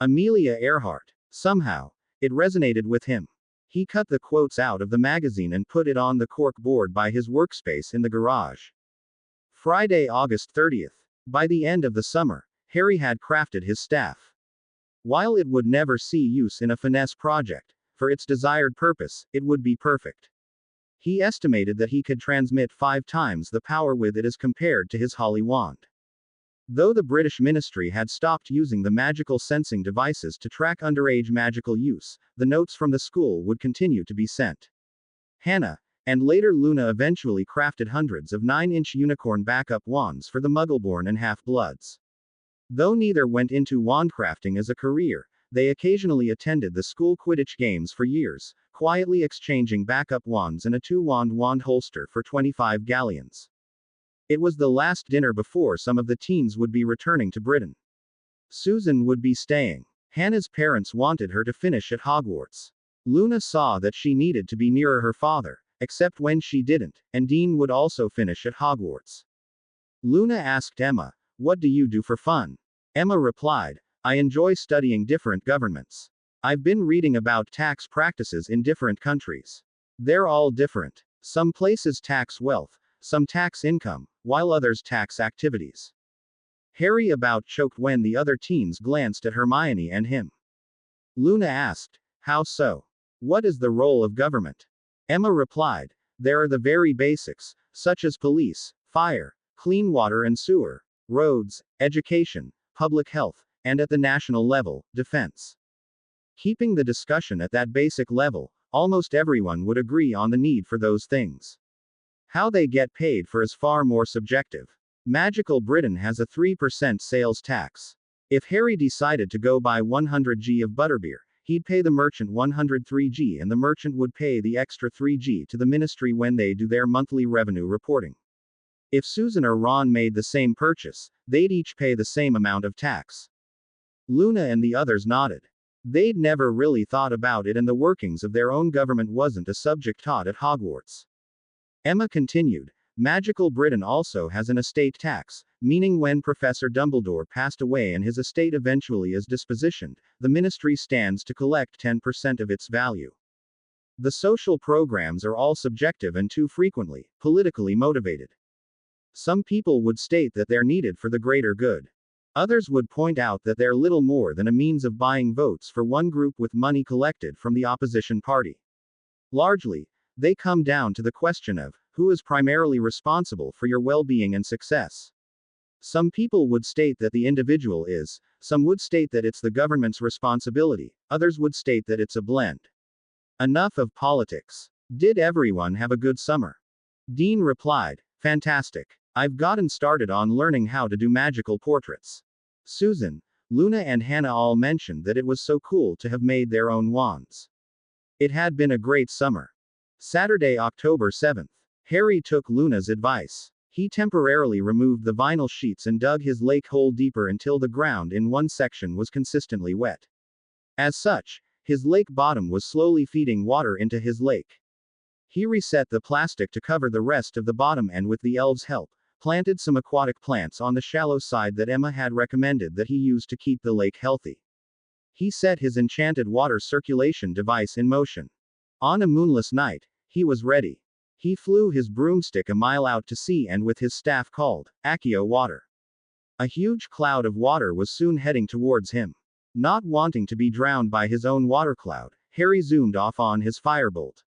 Amelia Earhart. Somehow, it resonated with him. He cut the quotes out of the magazine and put it on the cork board by his workspace in the garage. Friday, August 30th. By the end of the summer, Harry had crafted his staff. While it would never see use in a finesse project, for its desired purpose, it would be perfect. He estimated that he could transmit 5 times the power with it as compared to his Holly wand. Though the British ministry had stopped using the magical sensing devices to track underage magical use, the notes from the school would continue to be sent. Hannah, and later Luna, eventually crafted hundreds of 9-inch unicorn backup wands for the Muggleborn and Half-Bloods. Though neither went into wandcrafting as a career, they occasionally attended the school Quidditch games for years, quietly exchanging backup wands and a 2-wand wand holster for 25 galleons. It was the last dinner before some of the teens would be returning to Britain. Susan would be staying. Hannah's parents wanted her to finish at Hogwarts. Luna saw that she needed to be nearer her father, except when she didn't, and Dean would also finish at Hogwarts. Luna asked Emma, what do you do for fun? Emma replied, I enjoy studying different governments. I've been reading about tax practices in different countries. They're all different. Some places tax wealth, some tax income, while others tax activities. Harry about choked when the other teens glanced at Hermione and him. Luna asked, how so? What is the role of government? Emma replied, there are the very basics, such as police, fire, clean water and sewer, roads, education, public health, and at the national level, defense. Keeping the discussion at that basic level, almost everyone would agree on the need for those things. How they get paid for is far more subjective. Magical Britain has a 3% sales tax. If Harry decided to go buy 100 g of butterbeer, he He'd pay the merchant 103G and the merchant would pay the extra 3G to the ministry when they do their monthly revenue reporting. If Susan or Ron made the same purchase, they'd each pay the same amount of tax. Luna and the others nodded. They'd never really thought about it, and the workings of their own government wasn't a subject taught at Hogwarts. Emma continued, Magical Britain also has an estate tax, meaning when Professor Dumbledore passed away and his estate eventually is dispositioned, the ministry stands to collect 10% of its value. The social programs are all subjective and too frequently politically motivated. Some people would state that they're needed for the greater good. Others would point out that they're little more than a means of buying votes for one group with money collected from the opposition party. Largely, they come down to the question of who is primarily responsible for your well-being and success. Some people would state that the individual is, some would state that it's the government's responsibility, others would state that it's a blend. Enough of politics. Did everyone have a good summer? Dean replied, Fantastic. I've gotten started on learning how to do magical portraits. Susan, Luna and Hannah all mentioned that it was so cool to have made their own wands. It had been a great summer. Saturday, October 7th. Harry took Luna's advice. He temporarily removed the vinyl sheets and dug his lake hole deeper until the ground in one section was consistently wet. As such, his lake bottom was slowly feeding water into his lake. He reset the plastic to cover the rest of the bottom and with the elves' help, planted some aquatic plants on the shallow side that Emma had recommended that he use to keep the lake healthy. He set his enchanted water circulation device in motion. On a moonless night, he was ready. He flew his broomstick a mile out to sea and with his staff called Accio Water. A huge cloud of water was soon heading towards him. Not wanting to be drowned by his own water cloud, Harry zoomed off on his firebolt.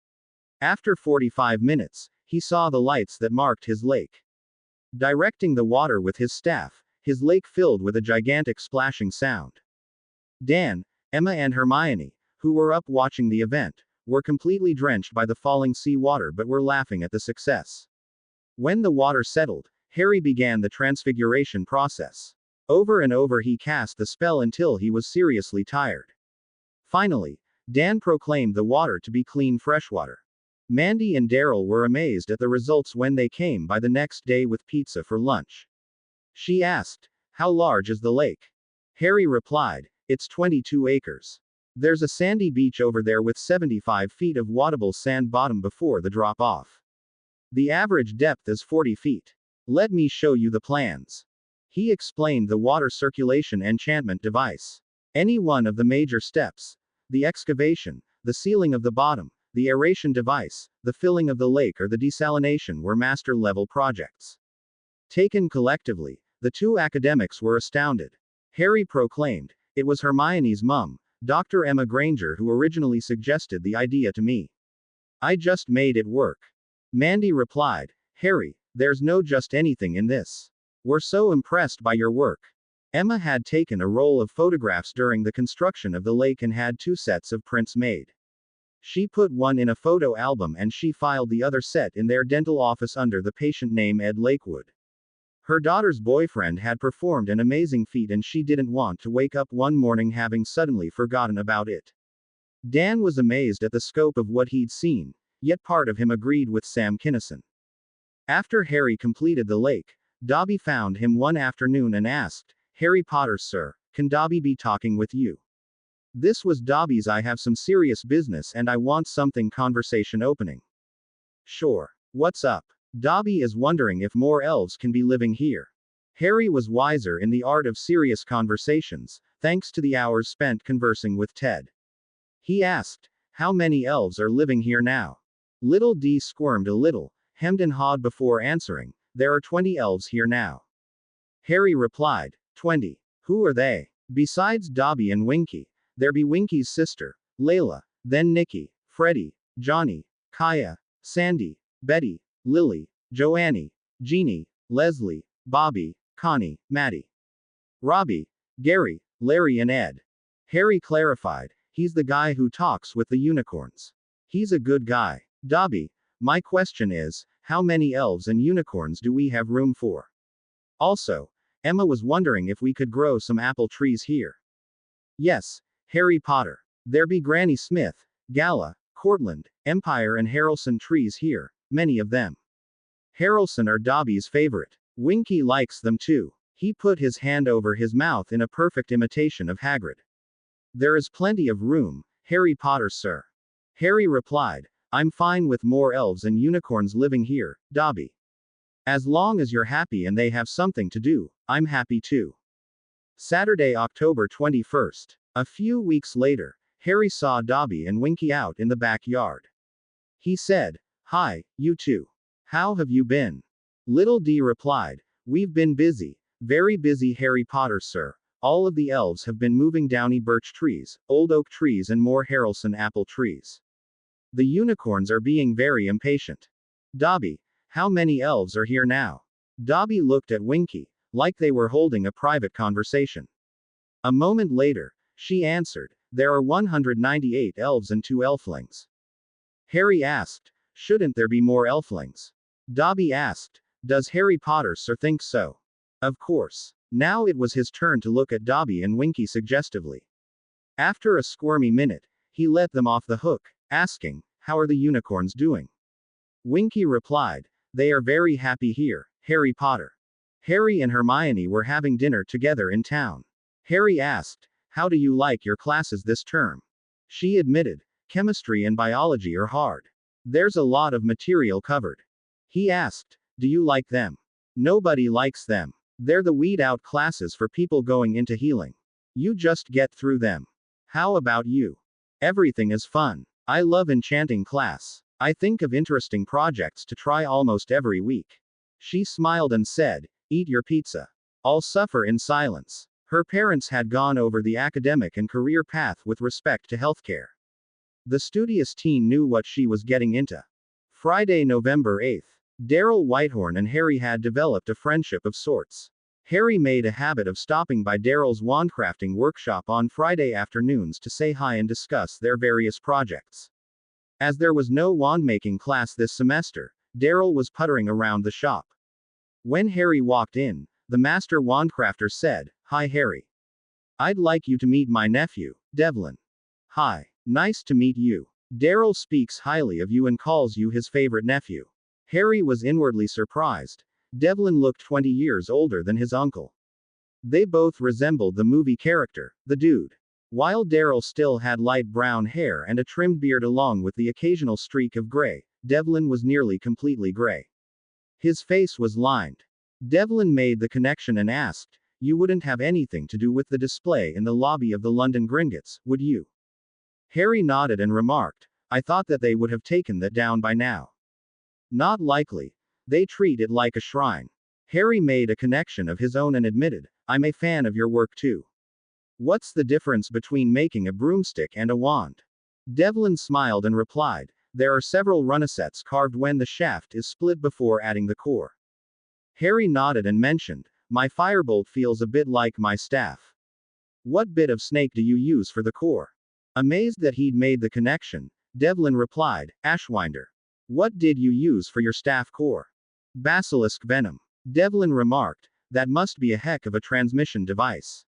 After 45 minutes, he saw the lights that marked his lake. Directing the water with his staff, his lake filled with a gigantic splashing sound. Dan, Emma and Hermione, who were up watching the event, were completely drenched by the falling sea water but were laughing at the success. When the water settled, Harry began the transfiguration process. Over and over he cast the spell until he was seriously tired. Finally, Dan proclaimed the water to be clean freshwater. Mandy and Daryl were amazed at the results when they came by the next day with pizza for lunch. She asked, How large is the lake? Harry replied, It's 22 acres. There's a sandy beach over there with 75 feet of wattable sand bottom before the drop-off. The average depth is 40 feet. Let me show you the plans. He explained the water circulation enchantment device. Any one of the major steps, the excavation, the sealing of the bottom, the aeration device, the filling of the lake or the desalination were master-level projects. Taken collectively, the two academics were astounded. Harry proclaimed, It was Hermione's mum, Dr. Emma Granger, who originally suggested the idea to me. I just made it work. Mandy replied, Harry, there's no just anything in this. We're so impressed by your work. Emma had taken a roll of photographs during the construction of the lake and had 2 sets of prints made. She put one in a photo album and she filed the other set in their dental office under the patient name Ed Lakewood. Her daughter's boyfriend had performed an amazing feat and she didn't want to wake up one morning having suddenly forgotten about it. Dan was amazed at the scope of what he'd seen, yet part of him agreed with Sam Kinison. After Harry completed the lake, Dobby found him one afternoon and asked, Harry Potter, sir, can Dobby be talking with you? This was Dobby's I have some serious business and I want something conversation opening. Sure. What's up? Dobby is wondering if more elves can be living here. Harry was wiser in the art of serious conversations, thanks to the hours spent conversing with Ted. He asked, How many elves are living here now? Little D squirmed a little, hemmed and hawed before answering, There are 20 elves here now. Harry replied, 20. Who are they? Besides Dobby and Winky, there be Winky's sister, Layla, then Nikki, Freddie, Johnny, Kaya, Sandy, Betty, Lily, Joanne, Jeannie, Leslie, Bobby, Connie, Maddie, Robbie, Gary, Larry and Ed. Harry clarified, he's the guy who talks with the unicorns. He's a good guy. Dobby, my question is, how many elves and unicorns do we have room for? Also, Emma was wondering if we could grow some apple trees here. Yes, Harry Potter. There be Granny Smith, Gala, Cortland, Empire and Harrelson trees here, many of them. Harrelson are Dobby's favorite. Winky likes them too. He put his hand over his mouth in a perfect imitation of Hagrid. There is plenty of room, Harry Potter, sir. Harry replied, I'm fine with more elves and unicorns living here, Dobby. As long as you're happy and they have something to do, I'm happy too. Saturday, October 21st. A few weeks later, Harry saw Dobby and Winky out in the backyard. He said, Hi, you two. How have you been? Little D replied, We've been busy, very busy, Harry Potter, sir. All of the elves have been moving downy birch trees, old oak trees and more Harrelson apple trees. The unicorns are being very impatient. Dobby, how many elves are here now? Dobby looked at Winky, like they were holding a private conversation. A moment later, she answered, There are 198 elves and 2 elflings. Harry asked, Shouldn't there be more elflings? Dobby asked, Does Harry Potter, sir, think so? Of course. Now it was his turn to look at Dobby and Winky suggestively. After a squirmy minute, he let them off the hook, asking, How are the unicorns doing? Winky replied, They are very happy here, Harry Potter. Harry and Hermione were having dinner together in town. Harry asked, How do you like your classes this term? She admitted, Chemistry and biology are hard. There's a lot of material covered. He asked, Do you like them? Nobody likes them. They're the weed out classes for people going into healing. You just get through them. How about you? Everything is fun. I love enchanting class. I think of interesting projects to try almost every week. She smiled and said, Eat your pizza. I'll suffer in silence. Her parents had gone over the academic and career path with respect to healthcare. The studious teen knew what she was getting into. Friday, November 8th. Daryl Whitehorn and Harry had developed a friendship of sorts. Harry made a habit of stopping by Daryl's wandcrafting workshop on Friday afternoons to say hi and discuss their various projects. As there was no wand-making class this semester, Daryl was puttering around the shop. When Harry walked in, the master wandcrafter said, Hi Harry. I'd like you to meet my nephew, Devlin. Hi. Nice to meet you. Daryl speaks highly of you and calls you his favorite nephew. Harry was inwardly surprised. Devlin looked 20 years older than his uncle. They both resembled the movie character, the Dude. While Daryl still had light brown hair and a trimmed beard along with the occasional streak of gray, Devlin was nearly completely gray. His face was lined. Devlin made the connection and asked, You wouldn't have anything to do with the display in the lobby of the London Gringotts, would you? Harry nodded and remarked, I thought that they would have taken that down by now. Not likely. They treat it like a shrine. Harry made a connection of his own and admitted, I'm a fan of your work too. What's the difference between making a broomstick and a wand? Devlin smiled and replied, There are several runasets carved when the shaft is split before adding the core. Harry nodded and mentioned, My firebolt feels a bit like my staff. What bit of snake do you use for the core? Amazed that he'd made the connection, Devlin replied, Ashwinder. What did you use for your staff core? Basilisk venom. Devlin remarked, That must be a heck of a transmission device.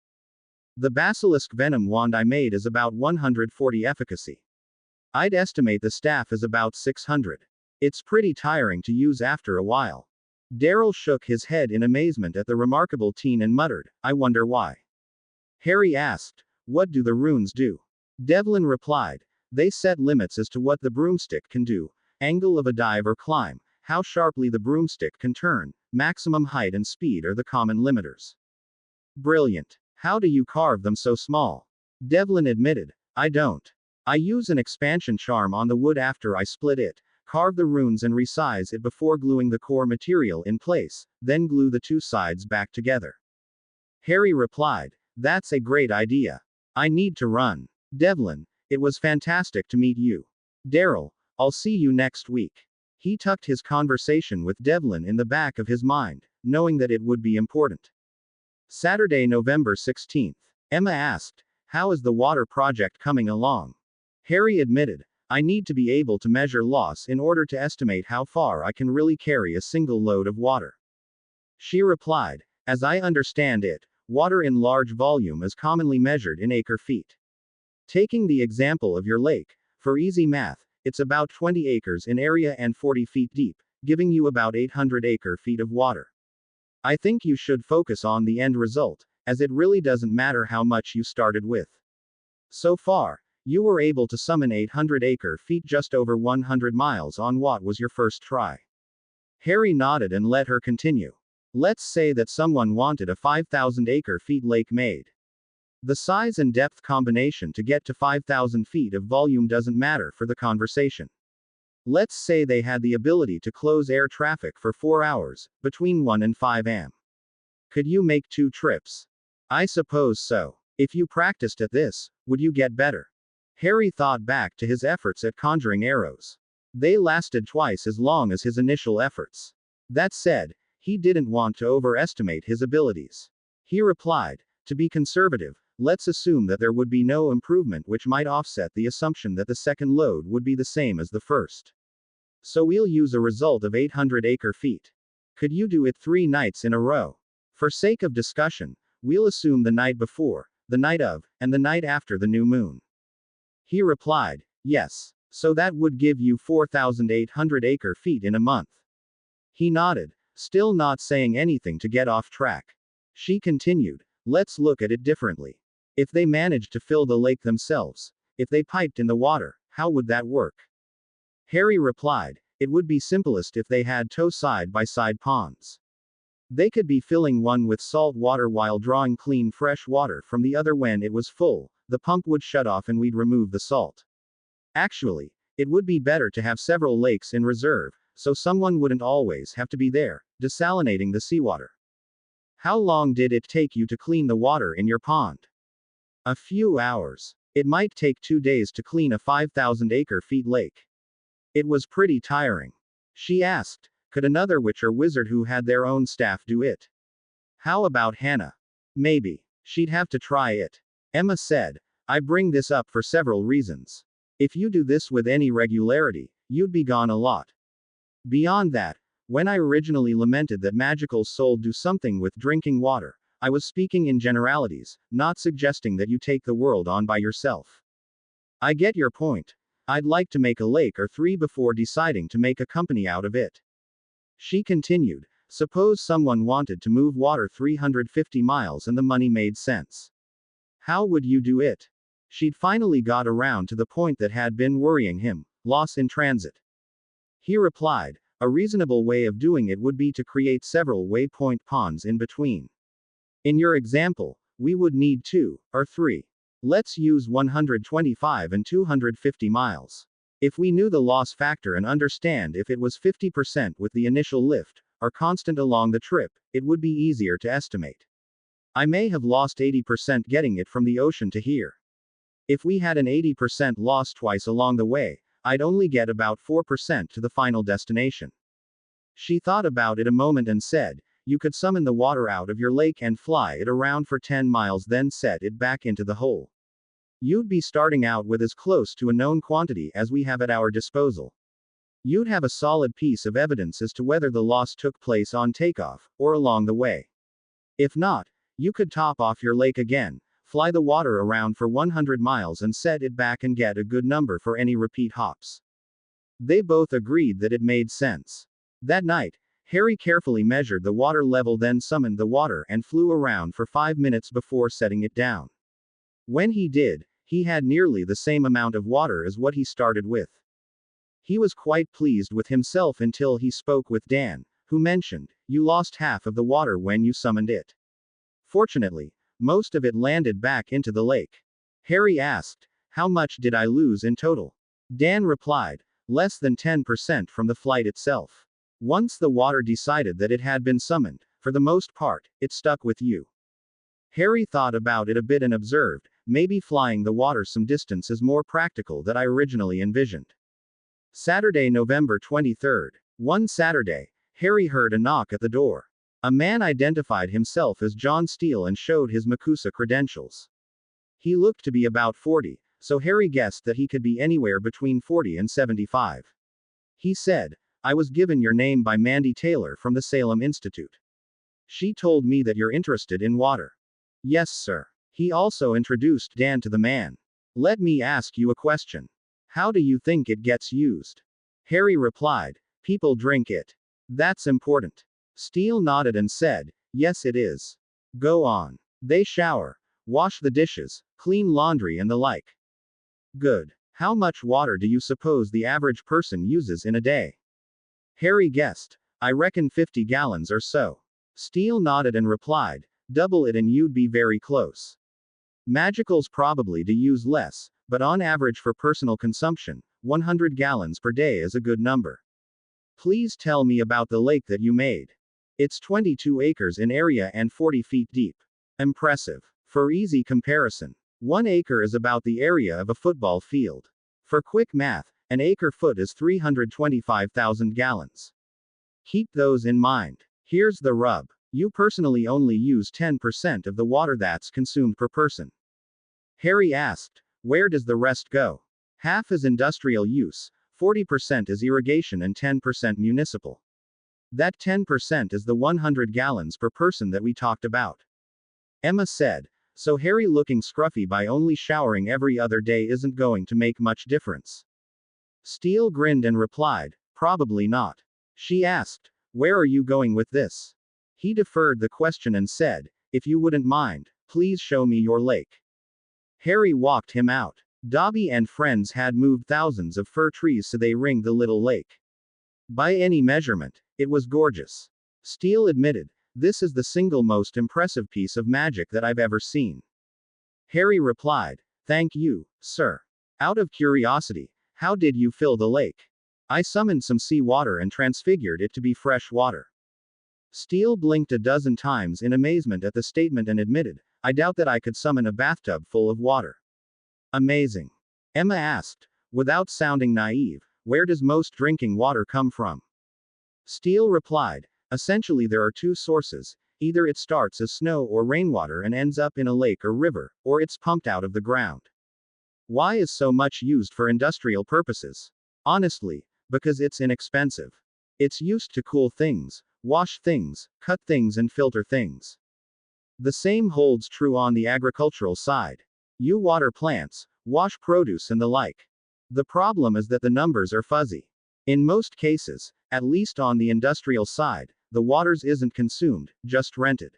The basilisk venom wand I made is about 140 efficacy. I'd estimate the staff is about 600. It's pretty tiring to use after a while. Daryl shook his head in amazement at the remarkable teen and muttered, I wonder why. Harry asked, What do the runes do? Devlin replied, They set limits as to what the broomstick can do, angle of a dive or climb, how sharply the broomstick can turn, maximum height and speed are the common limiters. Brilliant. How do you carve them so small? Devlin admitted, I don't. I use an expansion charm on the wood after I split it, carve the runes and resize it before gluing the core material in place, then glue the two sides back together. Harry replied, That's a great idea. I need to run. Devlin, it was fantastic to meet you. Daryl, I'll see you next week. He tucked his conversation with Devlin in the back of his mind, knowing that it would be important. Saturday, November 16th. Emma asked, How is the water project coming along? Harry admitted, I need to be able to measure loss in order to estimate how far I can really carry a single load of water. She replied, As I understand it, water in large volume is commonly measured in acre-feet. Taking the example of your lake, for easy math, it's about 20 acres in area and 40 feet deep, giving you about 800 acre-feet of water. I think you should focus on the end result, as it really doesn't matter how much you started with. So far, you were able to summon 800 acre-feet just over 100 miles on what was your first try. Harry nodded and let her continue. Let's say that someone wanted a 5,000 acre-feet lake made. The size and depth combination to get to 5,000 feet of volume doesn't matter for the conversation. Let's say they had the ability to close air traffic for 4 hours, between 1 and 5 am. Could you make 2 trips? I suppose so. If you practiced at this, would you get better? Harry thought back to his efforts at conjuring arrows. They lasted twice as long as his initial efforts. That said, he didn't want to overestimate his abilities. He replied, to be conservative, let's assume that there would be no improvement, which might offset the assumption that the second load would be the same as the first. So we'll use a result of 800 acre-feet. Could you do it 3 nights in a row? For sake of discussion, we'll assume the night before, the night of, and the night after the new moon. He replied, yes. So that would give you 4,800 acre-feet in a month. He nodded, still not saying anything to get off track. She continued, let's look at it differently. If they managed to fill the lake themselves, if they piped in the water, how would that work? Harry replied, it would be simplest if they had 2 side-by-side ponds. They could be filling one with salt water while drawing clean fresh water from the other. When it was full, the pump would shut off and we'd remove the salt. Actually, it would be better to have several lakes in reserve, so someone wouldn't always have to be there, desalinating the seawater. How long did it take you to clean the water in your pond? A few hours. It might take 2 days to clean a 5,000 acre-feet lake. It was pretty tiring. She asked, could another witch or wizard who had their own staff do it? How about Hannah? Maybe. She'd have to try it. Emma said, I bring this up for several reasons. If you do this with any regularity, you'd be gone a lot. Beyond that, when I originally lamented that magical soul do something with drinking water, I was speaking in generalities, not suggesting that you take the world on by yourself. I get your point. I'd like to make a lake or 3 before deciding to make a company out of it. She continued, suppose someone wanted to move water 350 miles and the money made sense. How would you do it? She'd finally got around to the point that had been worrying him, loss in transit. He replied, a reasonable way of doing it would be to create several waypoint ponds in between. In your example, we would need 2 or 3. Let's use 125 and 250 miles. If we knew the loss factor and understand if it was 50% with the initial lift, or constant along the trip, it would be easier to estimate. I may have lost 80% getting it from the ocean to here. If we had an 80% loss twice along the way, I'd only get about 4% to the final destination. She thought about it a moment and said, you could summon the water out of your lake and fly it around for 10 miles, then set it back into the hole. You'd be starting out with as close to a known quantity as we have at our disposal. You'd have a solid piece of evidence as to whether the loss took place on takeoff, or along the way. If not, you could top off your lake again, fly the water around for 100 miles and set it back and get a good number for any repeat hops. They both agreed that it made sense. That night, Harry carefully measured the water level, then summoned the water and flew around for 5 minutes before setting it down. When he did, he had nearly the same amount of water as what he started with. He was quite pleased with himself until he spoke with Dan, who mentioned, you lost half of the water when you summoned it. Fortunately, most of it landed back into the lake. Harry asked, how much did I lose in total? Dan replied, less than 10% from the flight itself. Once the water decided that it had been summoned, for the most part, it stuck with you. Harry thought about it a bit and observed, maybe flying the water some distance is more practical than I originally envisioned. Saturday, November 23rd. One Saturday, Harry heard a knock at the door. A man identified himself as John Steele and showed his MACUSA credentials. He looked to be about 40, so Harry guessed that he could be anywhere between 40 and 75. He said, I was given your name by Mandy Taylor from the Salem Institute. She told me that you're interested in water. Yes, sir. He also introduced Dan to the man. Let me ask you a question. How do you think it gets used? Harry replied, people drink it. That's important. Steele nodded and said, yes, it is. Go on. They shower, wash the dishes, clean laundry, and the like. Good. How much water do you suppose the average person uses in a day? Harry guessed. I reckon 50 gallons or so. Steele nodded and replied, double it and you'd be very close. Magicals probably do use less, but on average for personal consumption, 100 gallons per day is a good number. Please tell me about the lake that you made. It's 22 acres in area and 40 feet deep. Impressive. For easy comparison, 1 acre is about the area of a football field. For quick math, an acre foot is 325,000 gallons. Keep those in mind. Here's the rub. You personally only use 10% of the water that's consumed per person. Harry asked, where does the rest go? Half is industrial use, 40% is irrigation, and 10% municipal. That 10% is the 100 gallons per person that we talked about. Emma said, so Harry looking scruffy by only showering every other day isn't going to make much difference. Steele grinned and replied, probably not. She asked, where are you going with this? He deferred the question and said, if you wouldn't mind, please show me your lake. Harry walked him out. Dobby and friends had moved thousands of fir trees so they ringed the little lake. By any measurement, it was gorgeous. Steele admitted, this is the single most impressive piece of magic that I've ever seen. Harry replied, thank you, sir. Out of curiosity, how did you fill the lake? I summoned some sea water and transfigured it to be fresh water. Steele blinked a dozen times in amazement at the statement and admitted, I doubt that I could summon a bathtub full of water. Amazing. Emma asked, without sounding naive, where does most drinking water come from? Steele replied, essentially there are two sources, either it starts as snow or rainwater and ends up in a lake or river, or it's pumped out of the ground. Why is so much used for industrial purposes? Honestly, because it's inexpensive. It's used to cool things, wash things, cut things, and filter things. The same holds true on the agricultural side. You water plants, wash produce, and the like. The problem is that the numbers are fuzzy. In most cases, at least on the industrial side, the waters isn't consumed, just rented.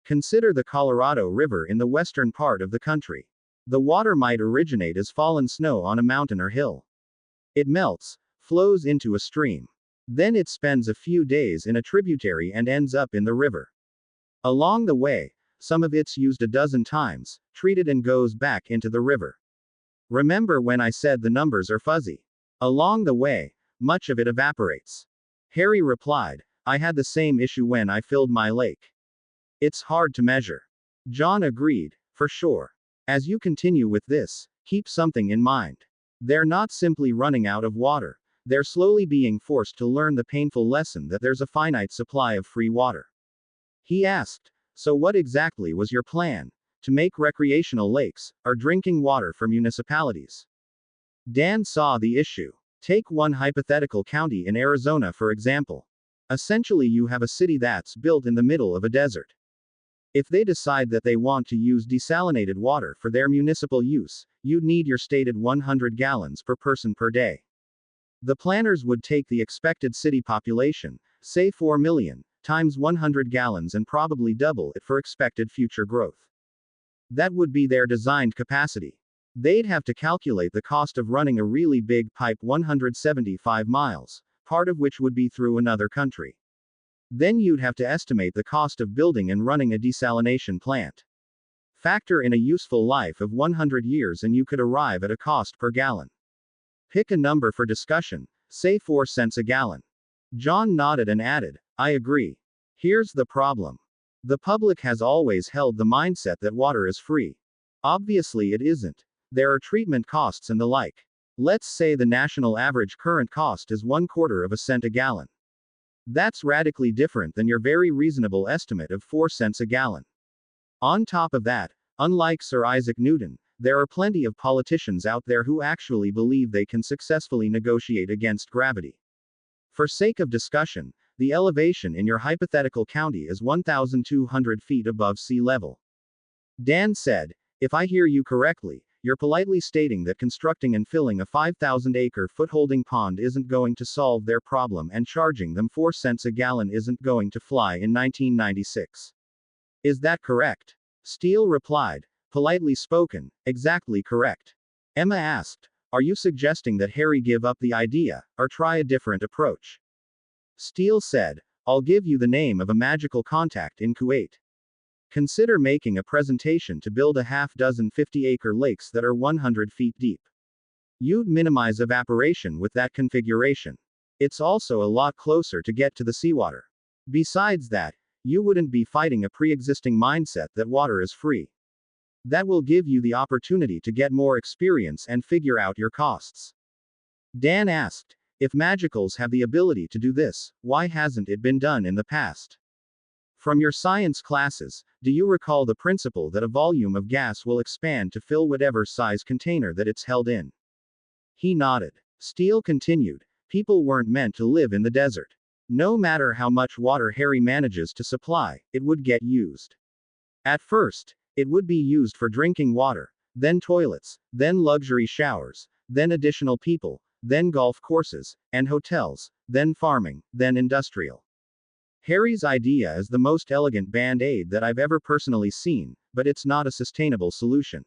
Consider the Colorado River in the western part of the country. The water might originate as fallen snow on a mountain or hill. It melts, flows into a stream. Then it spends a few days in a tributary and ends up in the river. Along the way, some of it's used a dozen times, treated, and goes back into the river. Remember when I said the numbers are fuzzy? Along the way, much of it evaporates. Harry replied, I had the same issue when I filled my lake. It's hard to measure. John agreed, for sure. As you continue with this, keep something in mind. They're not simply running out of water. They're slowly being forced to learn the painful lesson that there's a finite supply of free water. He asked, so what exactly was your plan? To make recreational lakes, or drinking water for municipalities? Dan saw the issue. Take one hypothetical county in Arizona for example. Essentially you have a city that's built in the middle of a desert. If they decide that they want to use desalinated water for their municipal use, you'd need your stated 100 gallons per person per day. The planners would take the expected city population, say 4 million, times 100 gallons and probably double it for expected future growth. That would be their designed capacity. They'd have to calculate the cost of running a really big pipe 175 miles, part of which would be through another country. Then you'd have to estimate the cost of building and running a desalination plant. Factor in a useful life of 100 years and you could arrive at a cost per gallon. Pick a number for discussion, say 4 cents a gallon. John nodded and added, I agree. Here's the problem. The public has always held the mindset that water is free. Obviously it isn't. There are treatment costs and the like. Let's say the national average current cost is 1/4 cent a gallon. That's radically different than your very reasonable estimate of 4 cents a gallon. On top of that, unlike Sir Isaac Newton, there are plenty of politicians out there who actually believe they can successfully negotiate against gravity. For sake of discussion, the elevation in your hypothetical county is 1,200 feet above sea level. Dan said, if I hear you correctly, you're politely stating that constructing and filling a 5,000-acre footholding pond isn't going to solve their problem and charging them 4 cents a gallon isn't going to fly in 1996. Is that correct? Steele replied, politely spoken, exactly correct. Emma asked, are you suggesting that Harry give up the idea, or try a different approach? Steele said, I'll give you the name of a magical contact in Kuwait. Consider making a presentation to build a half-dozen 50-acre lakes that are 100 feet deep. You'd minimize evaporation with that configuration. It's also a lot closer to get to the seawater. Besides that, you wouldn't be fighting a pre-existing mindset that water is free. That will give you the opportunity to get more experience and figure out your costs. Dan asked, if magicals have the ability to do this, why hasn't it been done in the past? From your science classes, do you recall the principle that a volume of gas will expand to fill whatever size container that it's held in? He nodded. Steele continued, people weren't meant to live in the desert. No matter how much water Harry manages to supply, it would get used. At first, it would be used for drinking water, then toilets, then luxury showers, then additional people, then golf courses, and hotels, then farming, then industrial. Harry's idea is the most elegant band-aid that I've ever personally seen, but it's not a sustainable solution.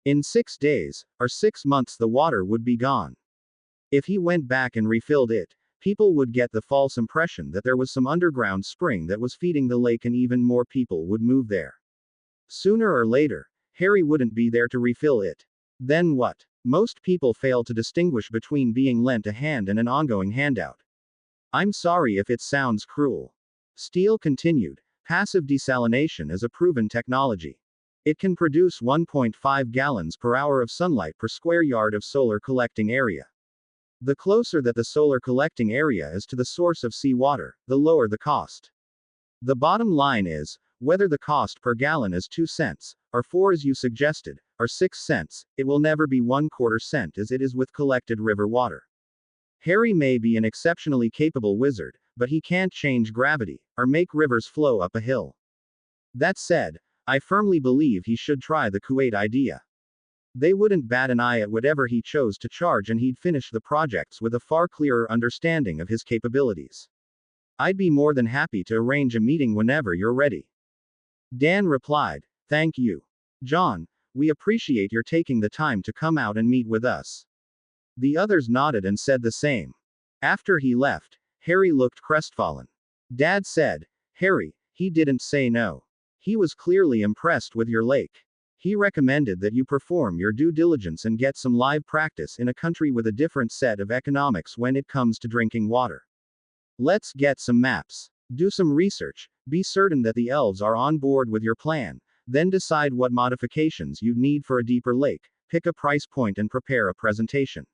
In 6 days, or 6 months, the water would be gone. If he went back and refilled it, people would get the false impression that there was some underground spring that was feeding the lake and even more people would move there. Sooner or later, Harry wouldn't be there to refill it. Then what? Most people fail to distinguish between being lent a hand and an ongoing handout. I'm sorry if it sounds cruel. Steele continued, passive desalination is a proven technology. It can produce 1.5 gallons per hour of sunlight per square yard of solar collecting area. The closer that the solar collecting area is to the source of seawater, the lower the cost. The bottom line is, whether the cost per gallon is 2 cents, or 4 as you suggested, or 6 cents, it will never be 1/4 cent as it is with collected river water. Harry may be an exceptionally capable wizard, but he can't change gravity, or make rivers flow up a hill. That said, I firmly believe he should try the Kuwait idea. They wouldn't bat an eye at whatever he chose to charge and he'd finish the projects with a far clearer understanding of his capabilities. I'd be more than happy to arrange a meeting whenever you're ready. Dan replied, thank you, John, we appreciate your taking the time to come out and meet with us. The others nodded and said the same. After he left, Harry looked crestfallen. Dad said, Harry, he didn't say no. He was clearly impressed with your lake. He recommended that you perform your due diligence and get some live practice in a country with a different set of economics when it comes to drinking water. Let's get some maps. Do some research, be certain that the elves are on board with your plan, then decide what modifications you'd need for a deeper lake, pick a price point and prepare a presentation.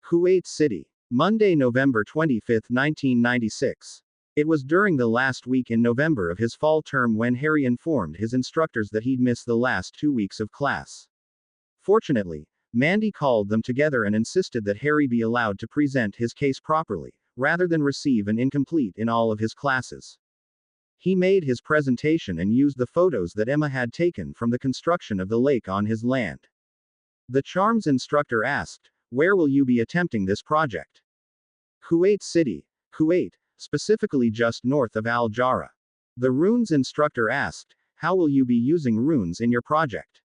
Kuwait City. Monday, November 25, 1996. It was during the last week in November of his fall term when Harry informed his instructors that he'd missed the last 2 weeks of class. Fortunately, Mandy called them together and insisted that Harry be allowed to present his case properly, rather than receive an incomplete in all of his classes. He made his presentation and used the photos that Emma had taken from the construction of the lake on his land. The charms instructor asked, where will you be attempting this project? Kuwait City, Kuwait, specifically just north of Al Jarrah. The runes instructor asked, how will you be using runes in your project?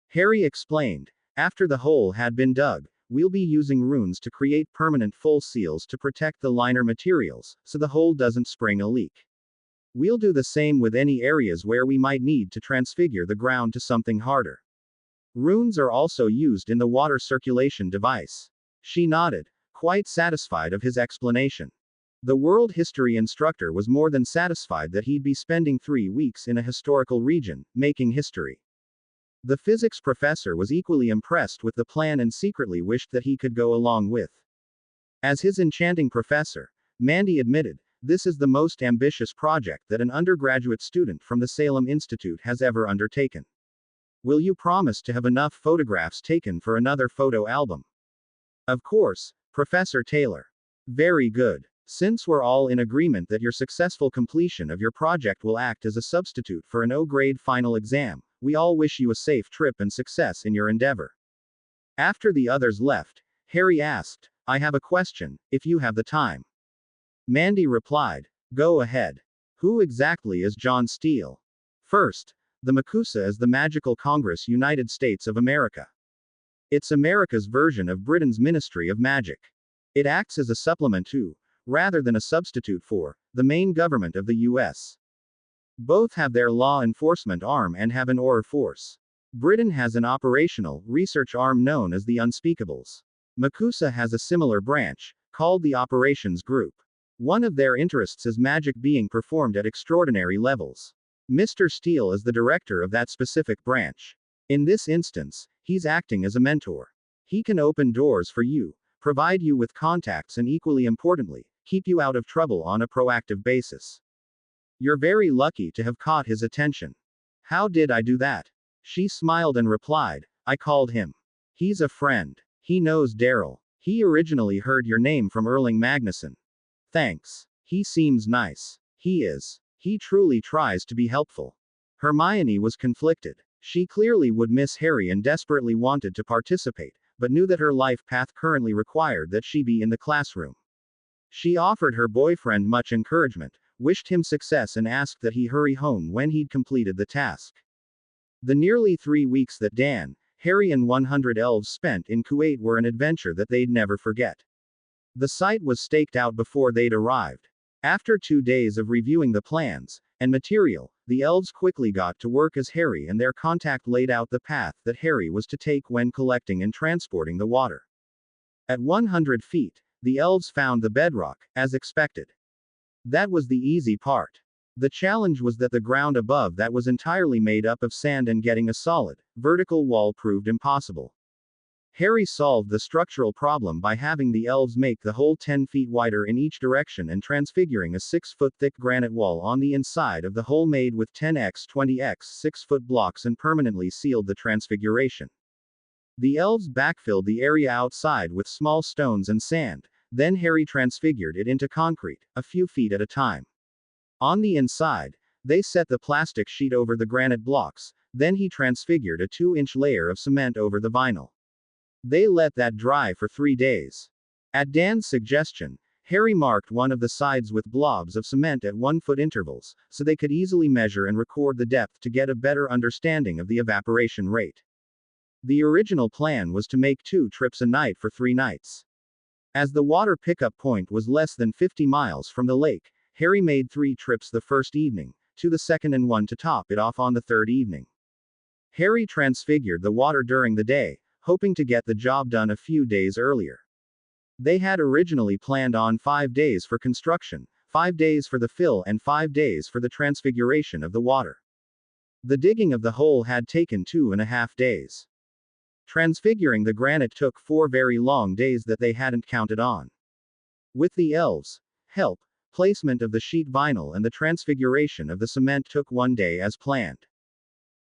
Harry explained, after the hole had been dug, we'll be using runes to create permanent full seals to protect the liner materials, so the hole doesn't spring a leak. We'll do the same with any areas where we might need to transfigure the ground to something harder. Runes are also used in the water circulation device. She nodded, quite satisfied of his explanation. The world history instructor was more than satisfied that he'd be spending 3 weeks in a historical region, making history. The physics professor was equally impressed with the plan and secretly wished that he could go along with. As his enchanting professor, Mandy admitted, this is the most ambitious project that an undergraduate student from the Salem Institute has ever undertaken. Will you promise to have enough photographs taken for another photo album? Of course, Professor Taylor. Very good. Since we're all in agreement that your successful completion of your project will act as a substitute for an O-grade final exam, We all wish you a safe trip and success in your endeavor. After the others left, Harry asked, I have a question, if you have the time. Mandy replied, Go ahead. Who exactly is John Steele? First, the MACUSA is the Magical Congress United States of America. It's America's version of Britain's Ministry of Magic. It acts as a supplement to, rather than a substitute for, the main government of the US. Both have their law enforcement arm and have an OR force. Britain has an operational, research arm known as the Unspeakables. MACUSA has a similar branch, called the Operations Group. One of their interests is magic being performed at extraordinary levels. Mr. Steele is the director of that specific branch. In this instance, he's acting as a mentor. He can open doors for you, provide you with contacts, and equally importantly, keep you out of trouble on a proactive basis. You're very lucky to have caught his attention. How did I do that? She smiled and replied, I called him. He's a friend. He knows Daryl. He originally heard your name from Erling Magnuson. Thanks. He seems nice. He is. He truly tries to be helpful. Hermione was conflicted. She clearly would miss Harry and desperately wanted to participate, but knew that her life path currently required that she be in the classroom. She offered her boyfriend much encouragement, wished him success, and asked that he hurry home when he'd completed the task. The nearly 3 weeks that Dan, Harry, and 100 elves spent in Kuwait were an adventure that they'd never forget. The site was staked out before they'd arrived. After 2 days of reviewing the plans and material, the elves quickly got to work as Harry and their contact laid out the path that Harry was to take when collecting and transporting the water. At 100 feet, the elves found the bedrock, as expected. That was the easy part. The challenge was that the ground above that was entirely made up of sand, and getting a solid, vertical wall proved impossible. Harry solved the structural problem by having the elves make the hole 10 feet wider in each direction and transfiguring a 6-foot thick granite wall on the inside of the hole made with 10x 20x 6-foot blocks and permanently sealed the transfiguration. The elves backfilled the area outside with small stones and sand, then Harry transfigured it into concrete, a few feet at a time. On the inside, they set the plastic sheet over the granite blocks, then he transfigured a 2-inch layer of cement over the vinyl. They let that dry for 3 days. At Dan's suggestion, Harry marked one of the sides with blobs of cement at 1-foot intervals, so they could easily measure and record the depth to get a better understanding of the evaporation rate. The original plan was to make 2 trips a night for 3 nights. As the water pickup point was less than 50 miles from the lake, Harry made 3 trips the first evening, 2 the second, and 1 to top it off on the third evening. Harry transfigured the water during the day, hoping to get the job done a few days earlier. They had originally planned on 5 days for construction, 5 days for the fill, and 5 days for the transfiguration of the water. The digging of the hole had taken 2.5 days. Transfiguring the granite took 4 very long days that they hadn't counted on. With the elves' help, placement of the sheet vinyl and the transfiguration of the cement took 1 day as planned.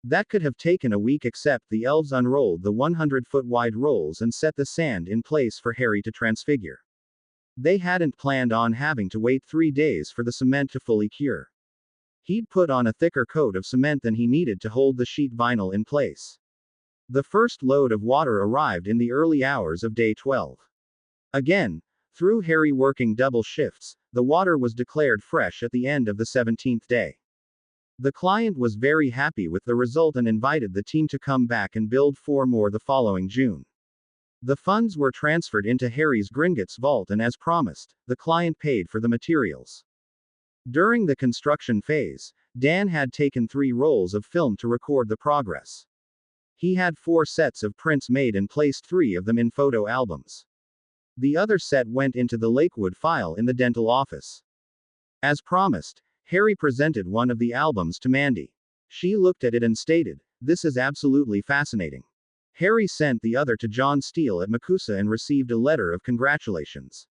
That could have taken a week, except the elves unrolled the 100-foot wide rolls and set the sand in place for Harry to transfigure. They hadn't planned on having to wait 3 days for the cement to fully cure. He'd put on a thicker coat of cement than he needed to hold the sheet vinyl in place. The first load of water arrived in the early hours of day 12. Again, through Harry working double shifts, the water was declared fresh at the end of the 17th day. The client was very happy with the result and invited the team to come back and build 4 more the following June. The funds were transferred into Harry's Gringotts vault, and as promised, the client paid for the materials. During the construction phase, Dan had taken 3 rolls of film to record the progress. He had 4 sets of prints made and placed 3 of them in photo albums. The other set went into the Lakewood file in the dental office. As promised, Harry presented one of the albums to Mandy. She looked at it and stated, "This is absolutely fascinating." Harry sent the other to John Steele at MACUSA and received a letter of congratulations.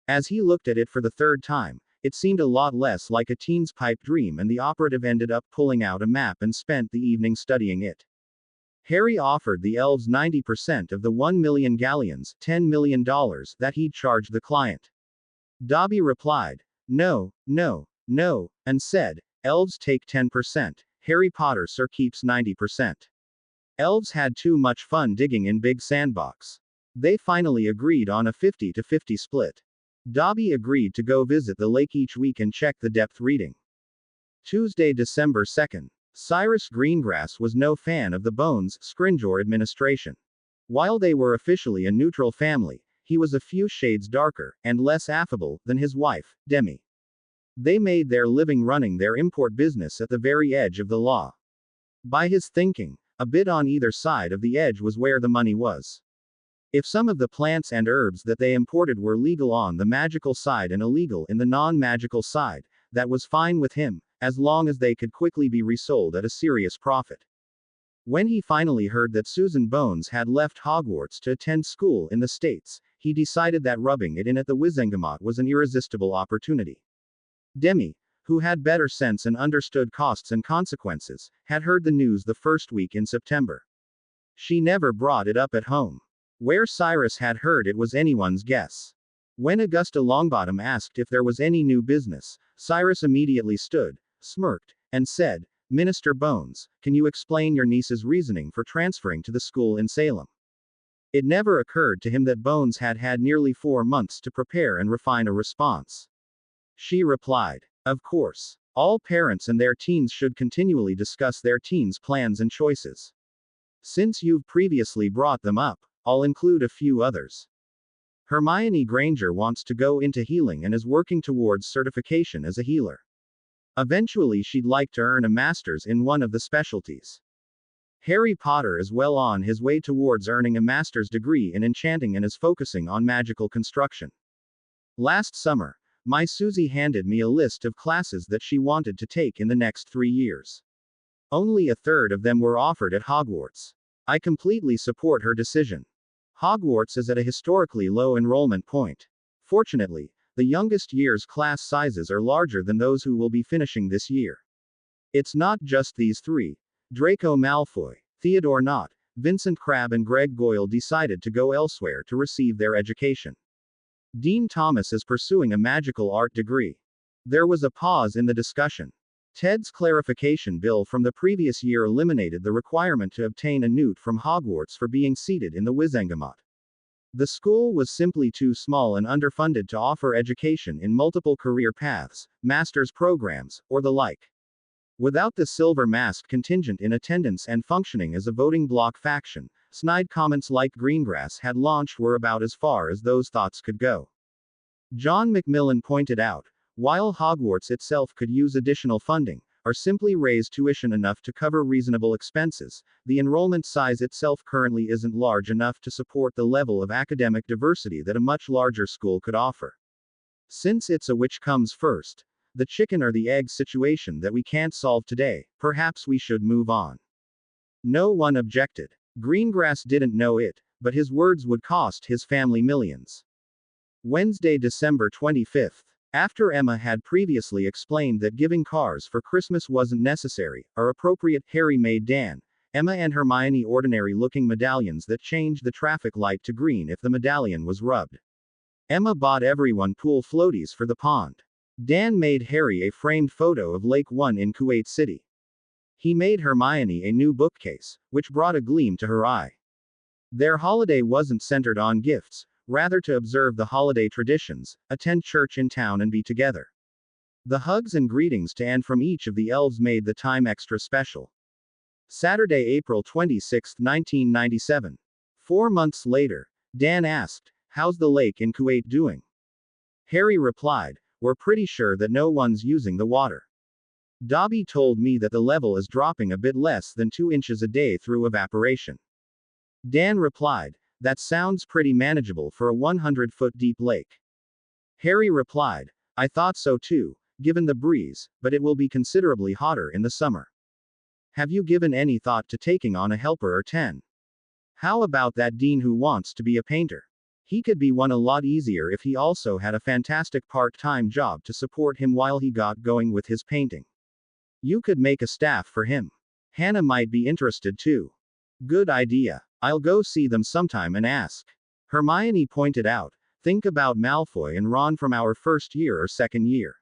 As he looked at it for the 3rd time, it seemed a lot less like a teen's pipe dream, and the operative ended up pulling out a map and spent the evening studying it. Harry offered the elves 90% of the 1 million galleons, $10 million, that he'd charged the client. Dobby replied, "No, no, no," and said, "Elves take 10%. Harry Potter sir keeps 90%. Elves had too much fun digging in Big Sandbox. They finally agreed on a 50-50 split. Dobby agreed to go visit the lake each week and check the depth reading. Tuesday, December 2nd. Cyrus Greengrass was no fan of the Bones Scrimgeour administration. While they were officially a neutral family, he was a few shades darker and less affable than his wife, Demi. They made their living running their import business at the very edge of the law. By his thinking, a bit on either side of the edge was where the money was. If some of the plants and herbs that they imported were legal on the magical side and illegal in the non-magical side, that was fine with him, as long as they could quickly be resold at a serious profit. When he finally heard that Susan Bones had left Hogwarts to attend school in the States, he decided that rubbing it in at the Wizengamot was an irresistible opportunity. Demi, who had better sense and understood costs and consequences, had heard the news the first week in September. She never brought it up at home. Where Cyrus had heard it was anyone's guess. When Augusta Longbottom asked if there was any new business, Cyrus immediately stood, smirked, and said, "Minister Bones, can you explain your niece's reasoning for transferring to the school in Salem?" It never occurred to him that Bones had had nearly 4 months to prepare and refine a response. She replied, "Of course. All parents and their teens should continually discuss their teens' plans and choices. Since you've previously brought them up, I'll include a few others. Hermione Granger wants to go into healing and is working towards certification as a healer. Eventually she'd like to earn a master's in one of the specialties. Harry Potter is well on his way towards earning a master's degree in enchanting and is focusing on magical construction. Last summer, my Susie handed me a list of classes that she wanted to take in the next 3 years. Only a third of them were offered at Hogwarts. I completely support her decision. Hogwarts is at a historically low enrollment point. Fortunately, the youngest year's class sizes are larger than those who will be finishing this year. It's not just these three. Draco Malfoy, Theodore Nott, Vincent Crabbe and Greg Goyle decided to go elsewhere to receive their education. Dean Thomas is pursuing a magical art degree. There was a pause in the discussion. Ted's clarification bill from the previous year eliminated the requirement to obtain a newt from Hogwarts for being seated in the Wizengamot. The school was simply too small and underfunded to offer education in multiple career paths, master's programs, or the like. Without the Silver Mask contingent in attendance and functioning as a voting bloc faction, snide comments like Greengrass had launched were about as far as those thoughts could go. John Macmillan pointed out, while Hogwarts itself could use additional funding, or simply raise tuition enough to cover reasonable expenses, the enrollment size itself currently isn't large enough to support the level of academic diversity that a much larger school could offer. Since it's a which comes first, the chicken or the egg situation that we can't solve today, perhaps we should move on. No one objected. Greengrass didn't know it, but his words would cost his family millions. Wednesday, December 25th. After Emma had previously explained that giving cars for Christmas wasn't necessary, or appropriate, Harry made Dan, Emma and Hermione ordinary-looking medallions that changed the traffic light to green if the medallion was rubbed. Emma bought everyone pool floaties for the pond. Dan made Harry a framed photo of Lake One in Kuwait City. He made Hermione a new bookcase, which brought a gleam to her eye. Their holiday wasn't centered on gifts, rather to observe the holiday traditions, attend church in town and be together. The hugs and greetings to and from each of the elves made the time extra special. Saturday, April 26, 1997. 4 months later, Dan asked, "How's the lake in Kuwait doing?" Harry replied, "We're pretty sure that no one's using the water. Dobby told me that the level is dropping a bit less than 2 inches a day through evaporation." Dan replied, "That sounds pretty manageable for a 100-foot deep lake." Harry replied, "I thought so too, given the breeze, but it will be considerably hotter in the summer. Have you given any thought to taking on a helper or 10? How about that dean who wants to be a painter? He could be one a lot easier if he also had a fantastic part-time job to support him while he got going with his painting. You could make a staff for him. Hannah might be interested too." "Good idea. I'll go see them sometime and ask." Hermione pointed out, "Think about Malfoy and Ron from our first year or second year.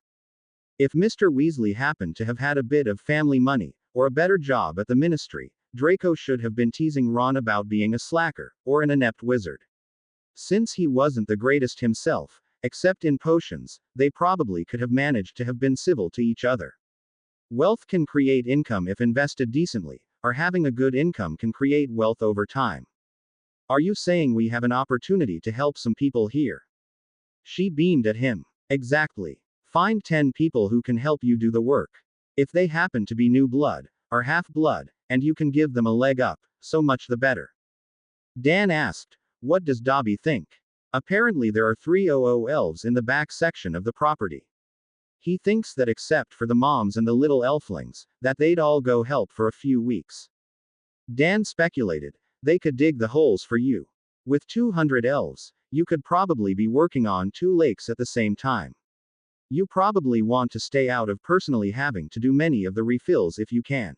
If Mr. Weasley happened to have had a bit of family money, or a better job at the ministry, Draco should have been teasing Ron about being a slacker, or an inept wizard. Since he wasn't the greatest himself, except in potions, they probably could have managed to have been civil to each other. Wealth can create income if invested decently, or having a good income can create wealth over time. Are you saying we have an opportunity to help some people here? She beamed at him. Exactly. Find 10 people who can help you do the work. If they happen to be new blood, or half-blood, and you can give them a leg up, so much the better. Dan asked, what does Dobby think? Apparently there are 300 elves in the back section of the property. He thinks that except for the moms and the little elflings, that they'd all go help for a few weeks. Dan speculated, they could dig the holes for you. With 200 elves, you could probably be working on 2 lakes at the same time. You probably want to stay out of personally having to do many of the refills if you can.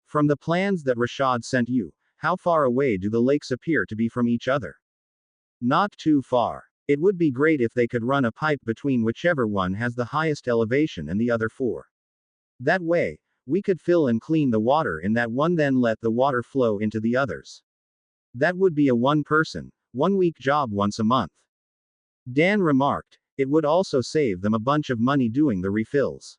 From the plans that Rashad sent you, how far away do the lakes appear to be from each other? Not too far. It would be great if they could run a pipe between whichever one has the highest elevation and the other 4. That way, we could fill and clean the water in that one, then let the water flow into the others. That would be a 1-person, 1-week job once a month. Dan remarked, it would also save them a bunch of money doing the refills.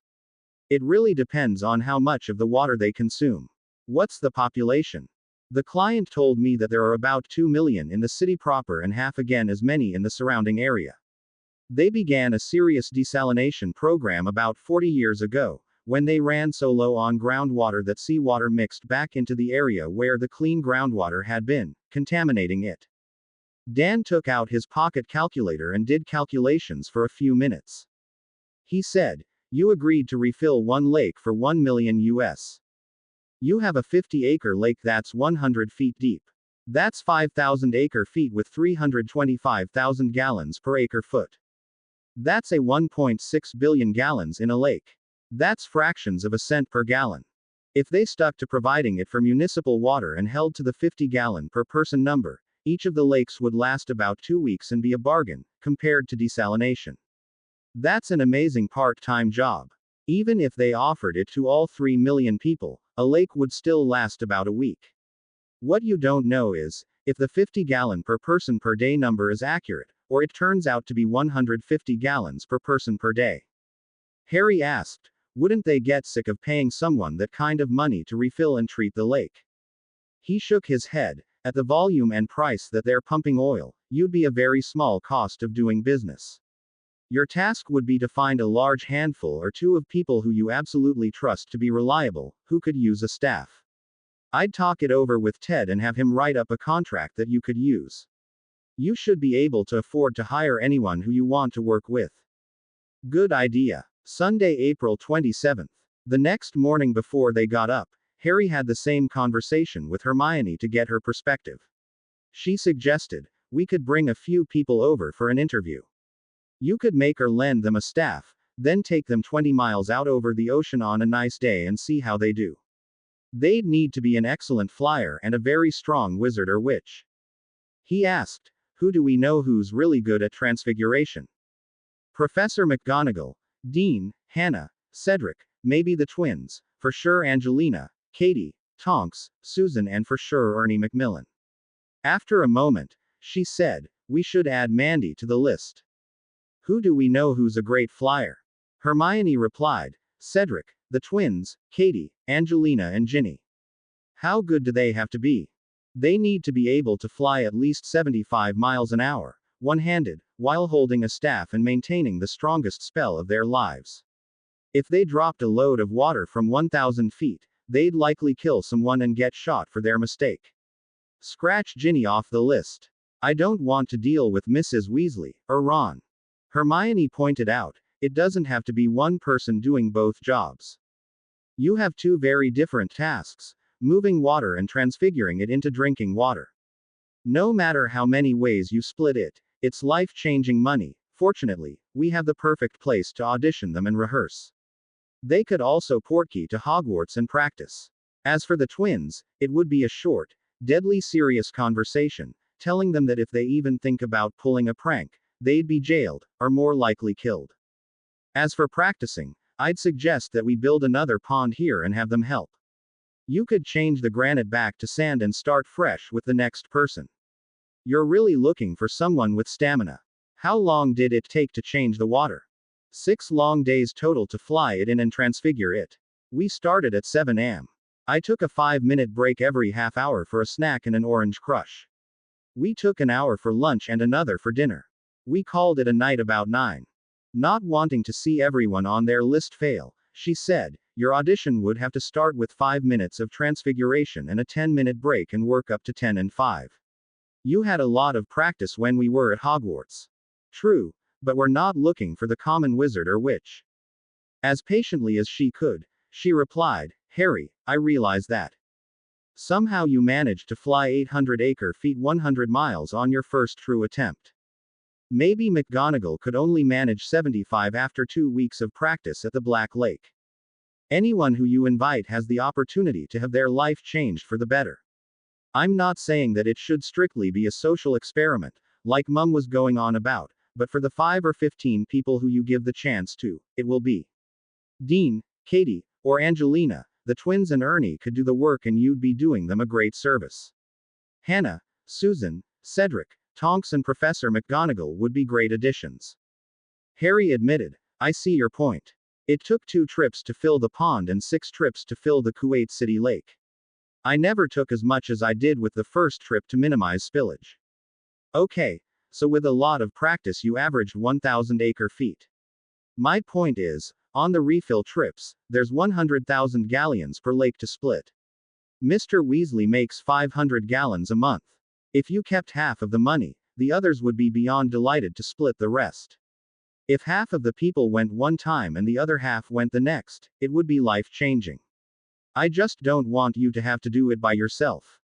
It really depends on how much of the water they consume. What's the population? The client told me that there are about 2 million in the city proper and half again as many in the surrounding area. They began a serious desalination program about 40 years ago, when they ran so low on groundwater that seawater mixed back into the area where the clean groundwater had been, contaminating it. Dan took out his pocket calculator and did calculations for a few minutes. He said, you agreed to refill 1 lake for 1 million US. You have a 50-acre lake that's 100 feet deep. That's 5,000 acre-feet with 325,000 gallons per acre-foot. That's a 1.6 billion gallons in a lake. That's fractions of a cent per gallon. If they stuck to providing it for municipal water and held to the 50-gallon per person number, each of the lakes would last about 2 weeks and be a bargain, compared to desalination. That's an amazing part-time job. Even if they offered it to all 3 million people, a lake would still last about a week. What you don't know is, if the 50-gallon per person per day number is accurate, or it turns out to be 150 gallons per person per day. Harry asked, wouldn't they get sick of paying someone that kind of money to refill and treat the lake? He shook his head. At the volume and price that they're pumping oil, you'd be a very small cost of doing business. Your task would be to find a large handful or 2 of people who you absolutely trust to be reliable, who could use a staff. I'd talk it over with Ted and have him write up a contract that you could use. You should be able to afford to hire anyone who you want to work with. Good idea. Sunday, April 27th. The next morning before they got up, Harry had the same conversation with Hermione to get her perspective. She suggested, we could bring a few people over for an interview. You could make or lend them a staff, then take them 20 miles out over the ocean on a nice day and see how they do. They'd need to be an excellent flyer and a very strong wizard or witch. He asked, who do we know who's really good at transfiguration? Professor McGonagall, Dean, Hannah, Cedric, maybe the twins, for sure Angelina, Katie, Tonks, Susan, and for sure Ernie Macmillan. After a moment, she said, we should add Mandy to the list. Who do we know who's a great flyer? Hermione replied, Cedric, the twins, Katie, Angelina, and Ginny. How good do they have to be? They need to be able to fly at least 75 miles an hour, one-handed, while holding a staff and maintaining the strongest spell of their lives. If they dropped a load of water from 1,000 feet, they'd likely kill someone and get shot for their mistake. Scratch Ginny off the list. I don't want to deal with Mrs. Weasley, or Ron. Hermione pointed out, it doesn't have to be one person doing both jobs. You have 2 very different tasks, moving water and transfiguring it into drinking water. No matter how many ways you split it, it's life-changing money. Fortunately, we have the perfect place to audition them and rehearse. They could also portkey to Hogwarts and practice. As for the twins, it would be a short, deadly serious conversation, telling them that if they even think about pulling a prank, they'd be jailed, or more likely killed. As for practicing, I'd suggest that we build another pond here and have them help. You could change the granite back to sand and start fresh with the next person. You're really looking for someone with stamina. How long did it take to change the water? 6 long days total to fly it in and transfigure it. We started at 7 am. I took a 5-minute break every half hour for a snack and an orange crush. We took an hour for lunch and another for dinner. We called it a night about 9. Not wanting to see everyone on their list fail, she said, your audition would have to start with 5 minutes of transfiguration and a 10-minute break and work up to 10 and 5. You had a lot of practice when we were at Hogwarts. True, but we're not looking for the common wizard or witch. As patiently as she could, she replied, Harry, I realize that. Somehow you managed to fly 800 acre-feet 100 miles on your first true attempt. Maybe McGonagall could only manage 75 after 2 weeks of practice at the Black Lake. Anyone who you invite has the opportunity to have their life changed for the better. I'm not saying that it should strictly be a social experiment, like Mum was going on about, but for the 5 or 15 people who you give the chance to, it will be. Dean, Katie, or Angelina, the twins and Ernie could do the work and you'd be doing them a great service. Hannah, Susan, Cedric, Tonks and Professor McGonagall would be great additions. Harry admitted, I see your point. It took 2 trips to fill the pond and 6 trips to fill the Kuwait City Lake. I never took as much as I did with the first trip to minimize spillage. Okay, so with a lot of practice you averaged 1,000 acre-feet. My point is, on the refill trips, there's 100,000 gallons per lake to split. Mr. Weasley makes 500 gallons a month. If you kept half of the money, the others would be beyond delighted to split the rest. If half of the people went one time and the other half went the next, it would be life-changing. I just don't want you to have to do it by yourself.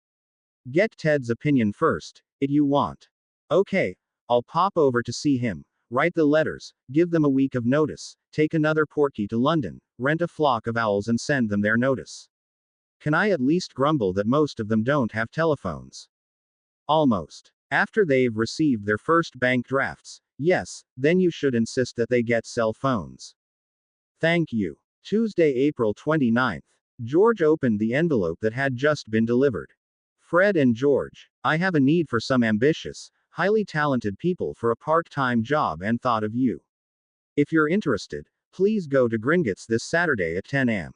Get Ted's opinion first, if you want. Okay, I'll pop over to see him, write the letters, give them a week of notice, take another portkey to London, rent a flock of owls and send them their notice. Can I at least grumble that most of them don't have telephones? Almost. After they've received their first bank drafts, yes, then you should insist that they get cell phones. Thank you. Tuesday, April 29th. George opened the envelope that had just been delivered. Fred and George, I have a need for some ambitious, highly talented people for a part-time job and thought of you. If you're interested, please go to Gringotts this Saturday at 10 am.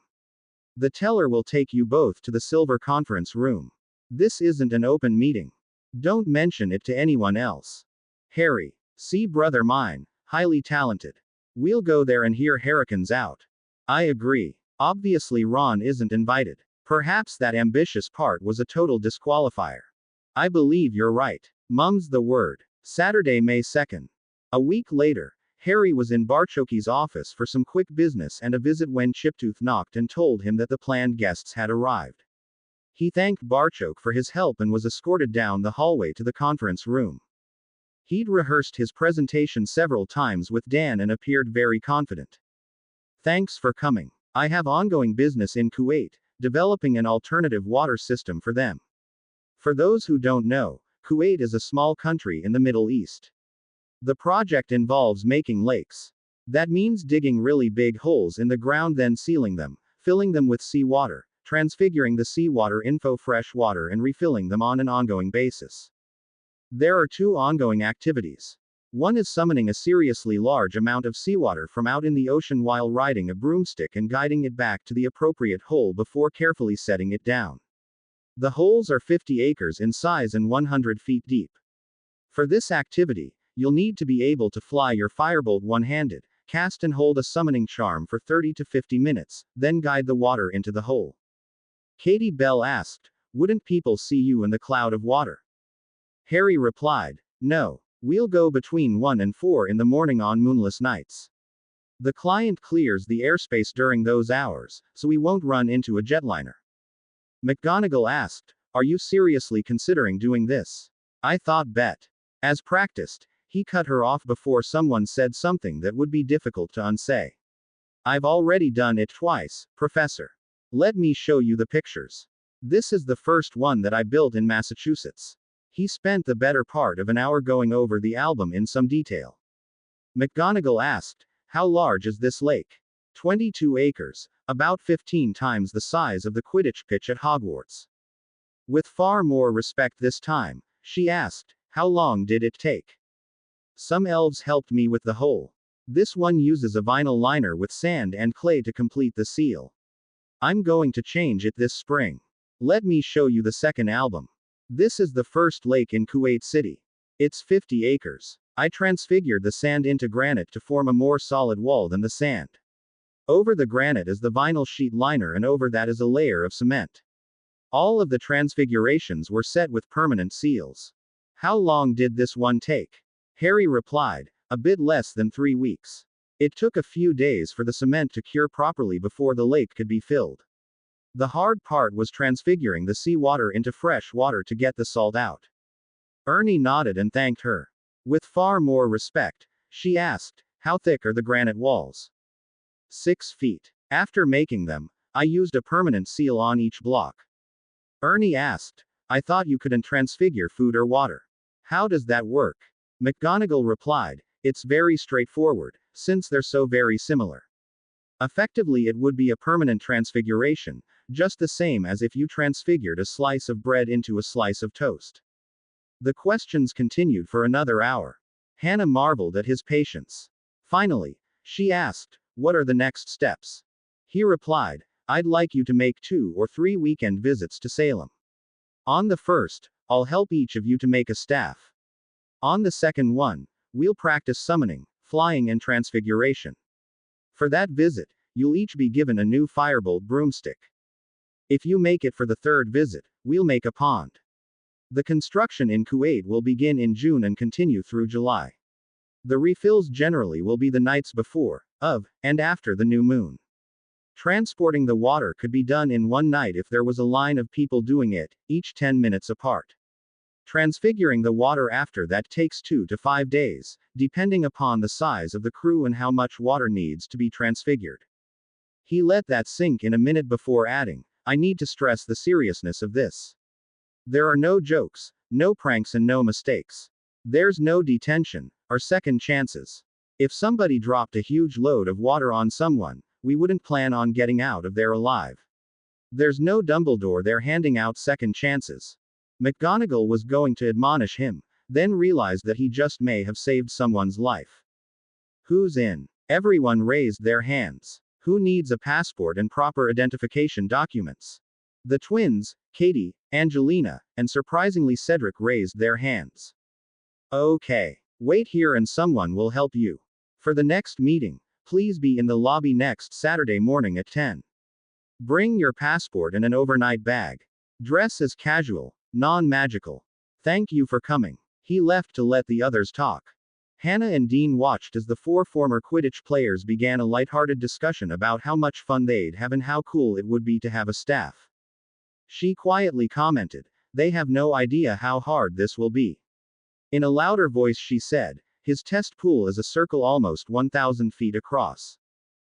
The teller will take you both to the Silver Conference Room. This isn't an open meeting. Don't mention it to anyone else. Harry, see brother mine, highly talented. We'll go there and hear Harrikins out. I agree. Obviously Ron isn't invited. Perhaps that ambitious part was a total disqualifier. I believe you're right. Mum's the word. Saturday, May 2nd. A week later, Harry was in Barchoke's office for some quick business and a visit when Chiptooth knocked and told him that the planned guests had arrived. He thanked Barchoke for his help and was escorted down the hallway to the conference room. He'd rehearsed his presentation several times with Dan and appeared very confident. Thanks for coming. I have ongoing business in Kuwait, developing an alternative water system for them. For those who don't know, Kuwait is a small country in the Middle East. The project involves making lakes. That means digging really big holes in the ground, then sealing them, filling them with seawater, transfiguring the seawater into fresh water and refilling them on an ongoing basis. There are 2 ongoing activities. One is summoning a seriously large amount of seawater from out in the ocean while riding a broomstick and guiding it back to the appropriate hole before carefully setting it down. The holes are 50 acres in size and 100 feet deep. For this activity, you'll need to be able to fly your firebolt one-handed, cast and hold a summoning charm for 30 to 50 minutes, then guide the water into the hole. Katie Bell asked, wouldn't people see you in the cloud of water? Harry replied, no. We'll go between 1 and 4 in the morning on moonless nights. The client clears the airspace during those hours, so we won't run into a jetliner. McGonagall asked, are you seriously considering doing this? I thought bet. As practiced, he cut her off before someone said something that would be difficult to unsay. I've already done it twice, Professor. Let me show you the pictures. This is the first one that I built in Massachusetts. He spent the better part of an hour going over the album in some detail. McGonagall asked, how large is this lake? 22 acres, about 15 times the size of the Quidditch pitch at Hogwarts. With far more respect this time, she asked, "How long did it take?" "Some elves helped me with the hole. This one uses a vinyl liner with sand and clay to complete the seal. I'm going to change it this spring. Let me show you the second album. This is the first lake in Kuwait City. It's 50 acres. I transfigured the sand into granite to form a more solid wall than the sand. Over the granite is the vinyl sheet liner, and over that is a layer of cement. All of the transfigurations were set with permanent seals." "How long did this one take?" Harry replied, "A bit less than 3 weeks. It took a few days for the cement to cure properly before the lake could be filled. The hard part was transfiguring the seawater into fresh water to get the salt out." Ernie nodded and thanked her. With far more respect, she asked, "How thick are the granite walls?" 6 feet. After making them, I used a permanent seal on each block." Ernie asked, "I thought you couldn't transfigure food or water. How does that work?" McGonagall replied, "It's very straightforward, since they're so very similar. Effectively, it would be a permanent transfiguration, just the same as if you transfigured a slice of bread into a slice of toast." The questions continued for another hour. Hannah marveled at his patience. Finally, she asked, "What are the next steps?" He replied, "I'd like you to make 2 or 3 weekend visits to Salem. On the first, I'll help each of you to make a staff. On the second one, we'll practice summoning, flying, and transfiguration. For that visit, you'll each be given a new firebolt broomstick. If you make it for the third visit, we'll make a pond. The construction in Kuwait will begin in June and continue through July. The refills generally will be the nights before, of, and after the new moon. Transporting the water could be done in one night if there was a line of people doing it, each 10 minutes apart. Transfiguring the water after that takes 2 to 5 days, depending upon the size of the crew and how much water needs to be transfigured." He let that sink in a minute before adding, "I need to stress the seriousness of this. There are no jokes, no pranks, and no mistakes. There's no detention, or second chances. If somebody dropped a huge load of water on someone, we wouldn't plan on getting out of there alive. There's no Dumbledore there handing out second chances." McGonagall was going to admonish him, then realized that he just may have saved someone's life. "Who's in?" Everyone raised their hands. "Who needs a passport and proper identification documents?" The twins, Katie, Angelina, and surprisingly Cedric raised their hands. "Okay. Wait here and someone will help you. For the next meeting, please be in the lobby next Saturday morning at 10. Bring your passport and an overnight bag. Dress as casual, non-magical. Thank you for coming." He left to let the others talk. Hannah and Dean watched as the 4 former Quidditch players began a lighthearted discussion about how much fun they'd have and how cool it would be to have a staff. She quietly commented, "They have no idea how hard this will be." In a louder voice she said, "His test pool is a circle almost 1,000 feet across.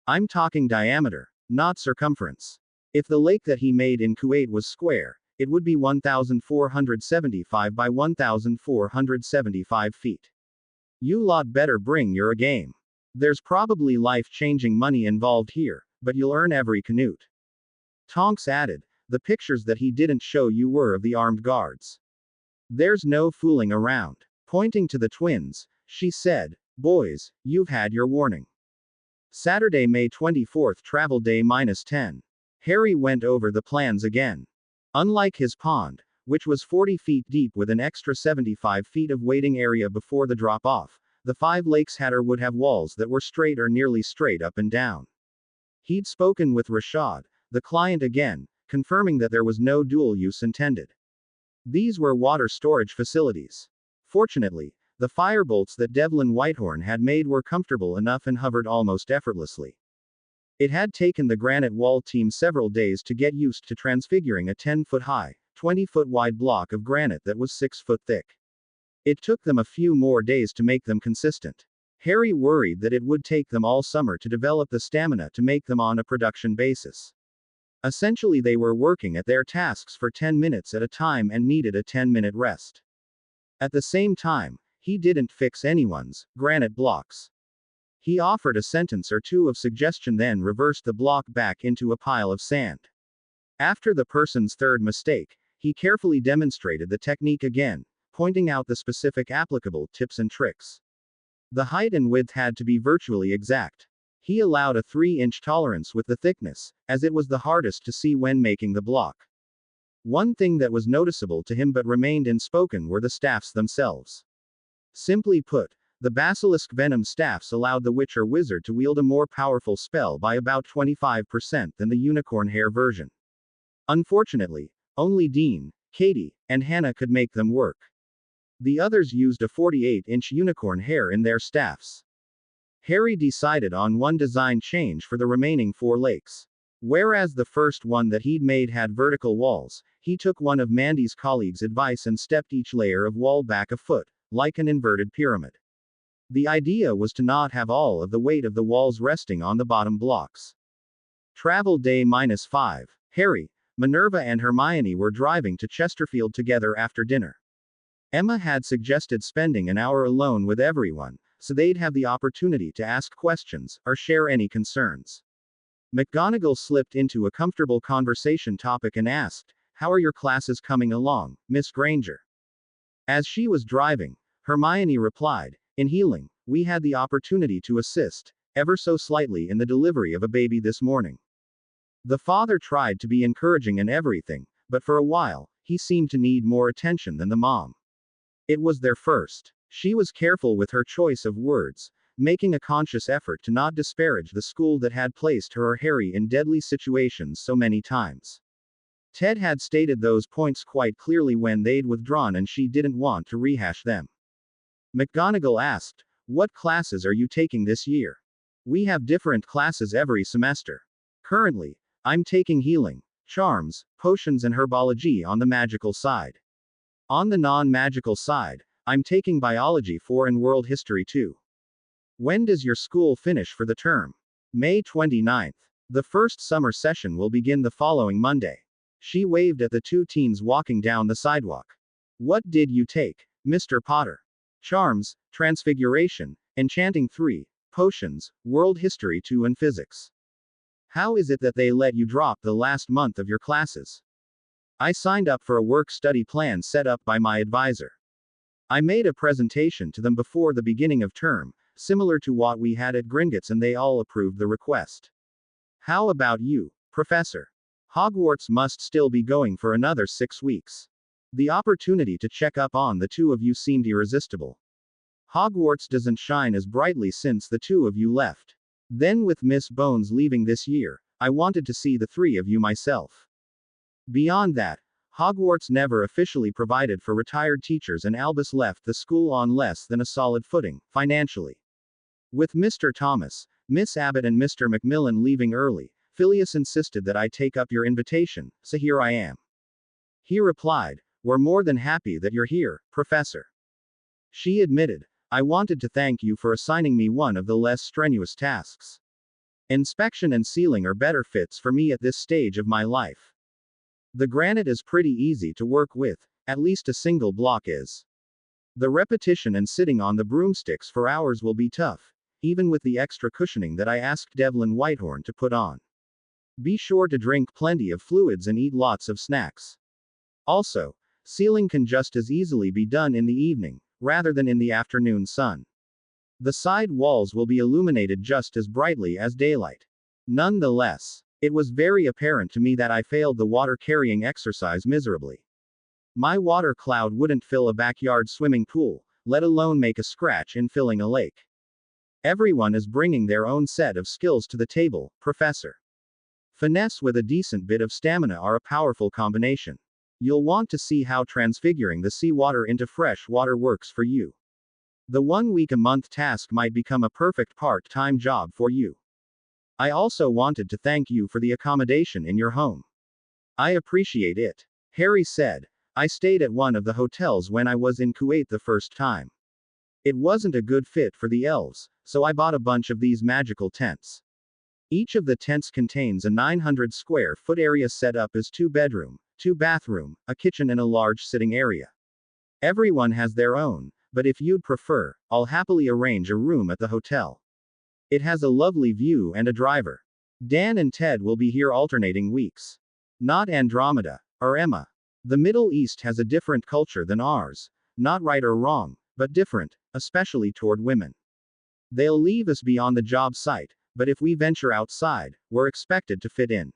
I'm talking diameter, not circumference. If the lake that he made in Kuwait was square, it would be 1,475 by 1,475 feet. You lot better bring your A game. There's probably life-changing money involved here, but you'll earn every Canute." Tonks added, "The pictures that he didn't show you were of the armed guards. There's no fooling around." Pointing to the twins, she said, "Boys, you've had your warning. Saturday, May 24th, travel day -10. Harry went over the plans again. Unlike his pond, which was 40 feet deep with an extra 75 feet of waiting area before the drop-off, the 5 lakes Hatter would have walls that were straight or nearly straight up and down. He'd spoken with Rashad, the client again, confirming that there was no dual use intended. These were water storage facilities. Fortunately, the firebolts that Devlin Whitehorn had made were comfortable enough and hovered almost effortlessly. It had taken the Granite Wall team several days to get used to transfiguring a 10-foot-high, 20-foot-wide block of granite that was 6 foot thick. It took them a few more days to make them consistent. Harry worried that it would take them all summer to develop the stamina to make them on a production basis. Essentially, they were working at their tasks for 10 minutes at a time and needed a 10-minute rest. At the same time, he didn't fix anyone's granite blocks. He offered a sentence or two of suggestion, then reversed the block back into a pile of sand. After the person's third mistake, he carefully demonstrated the technique again, pointing out the specific applicable tips and tricks. The height and width had to be virtually exact. He allowed a 3-inch tolerance with the thickness, as it was the hardest to see when making the block. One thing that was noticeable to him but remained unspoken were the staffs themselves. Simply put, the basilisk venom staffs allowed the witch or wizard to wield a more powerful spell by about 25% than the unicorn hair version. Unfortunately, only Dean, Katie, and Hannah could make them work. The others used a 48-inch unicorn hair in their staffs. Harry decided on one design change for the remaining 4 lakes. Whereas the first one that he'd made had vertical walls, he took one of Mandy's colleagues' advice and stepped each layer of wall back a foot, like an inverted pyramid. The idea was to not have all of the weight of the walls resting on the bottom blocks. Travel day -5. Harry, Minerva and Hermione were driving to Chesterfield together after dinner. Emma had suggested spending an hour alone with everyone, so they'd have the opportunity to ask questions, or share any concerns. McGonagall slipped into a comfortable conversation topic and asked, "How are your classes coming along, Miss Granger?" As she was driving, Hermione replied, "In healing, we had the opportunity to assist, ever so slightly, in the delivery of a baby this morning. The father tried to be encouraging and everything, but for a while, he seemed to need more attention than the mom. It was their first. She was careful with her choice of words, making a conscious effort to not disparage the school that had placed her or Harry in deadly situations so many times. Ted had stated those points quite clearly when they'd withdrawn, and she didn't want to rehash them." McGonagall asked, "What classes are you taking this year?" "We have different classes every semester. Currently, I'm taking healing, charms, potions and herbology on the magical side. On the non-magical side, I'm taking biology 4 and world history 2. When does your school finish for the term?" "May 29th. The first summer session will begin the following Monday." She waved at the 2 teens walking down the sidewalk. "What did you take, Mr. Potter?" "Charms, Transfiguration, Enchanting 3, Potions, World History 2 and Physics." "How is it that they let you drop the last month of your classes?" "I signed up for a work-study plan set up by my advisor. I made a presentation to them before the beginning of term, similar to what we had at Gringotts, and they all approved the request. How about you, Professor? Hogwarts must still be going for another 6 weeks. The opportunity to check up on the 2 of you seemed irresistible. Hogwarts doesn't shine as brightly since the 2 of you left. Then with Miss Bones leaving this year, I wanted to see the 3 of you myself. Beyond that, Hogwarts never officially provided for retired teachers, and Albus left the school on less than a solid footing, financially. With Mr. Thomas, Miss Abbott and Mr. Macmillan leaving early, Phileas insisted that I take up your invitation, so here I am." He replied, "We're more than happy that you're here, Professor." She admitted, "I wanted to thank you for assigning me one of the less strenuous tasks. Inspection and sealing are better fits for me at this stage of my life. The granite is pretty easy to work with, at least a single block is. The repetition and sitting on the broomsticks for hours will be tough, even with the extra cushioning that I asked Devlin Whitehorn to put on. Be sure to drink plenty of fluids and eat lots of snacks. Also, sealing can just as easily be done in the evening, rather than in the afternoon sun. The side walls will be illuminated just as brightly as daylight. Nonetheless, it was very apparent to me that I failed the water-carrying exercise miserably. My water cloud wouldn't fill a backyard swimming pool, let alone make a scratch in filling a lake. Everyone is bringing their own set of skills to the table, Professor. Finesse with a decent bit of stamina are a powerful combination. You'll want to see how transfiguring the seawater into fresh water works for you. The 1-week-a-month task might become a perfect part-time job for you. I also wanted to thank you for the accommodation in your home. I appreciate it," Harry said. "I stayed at one of the hotels when I was in Kuwait the first time. It wasn't a good fit for the elves, so I bought a bunch of these magical tents. Each of the tents contains a 900 square foot area set up as 2-bedroom, 2-bathroom, a kitchen and a large sitting area. Everyone has their own, but if you'd prefer, I'll happily arrange a room at the hotel." It has a lovely view and a driver. Dan and Ted will be here alternating weeks. Not Andromeda, or Emma. The Middle East has a different culture than ours. Not right or wrong, but different, especially toward women. They'll leave us be on the job site, but if we venture outside, we're expected to fit in.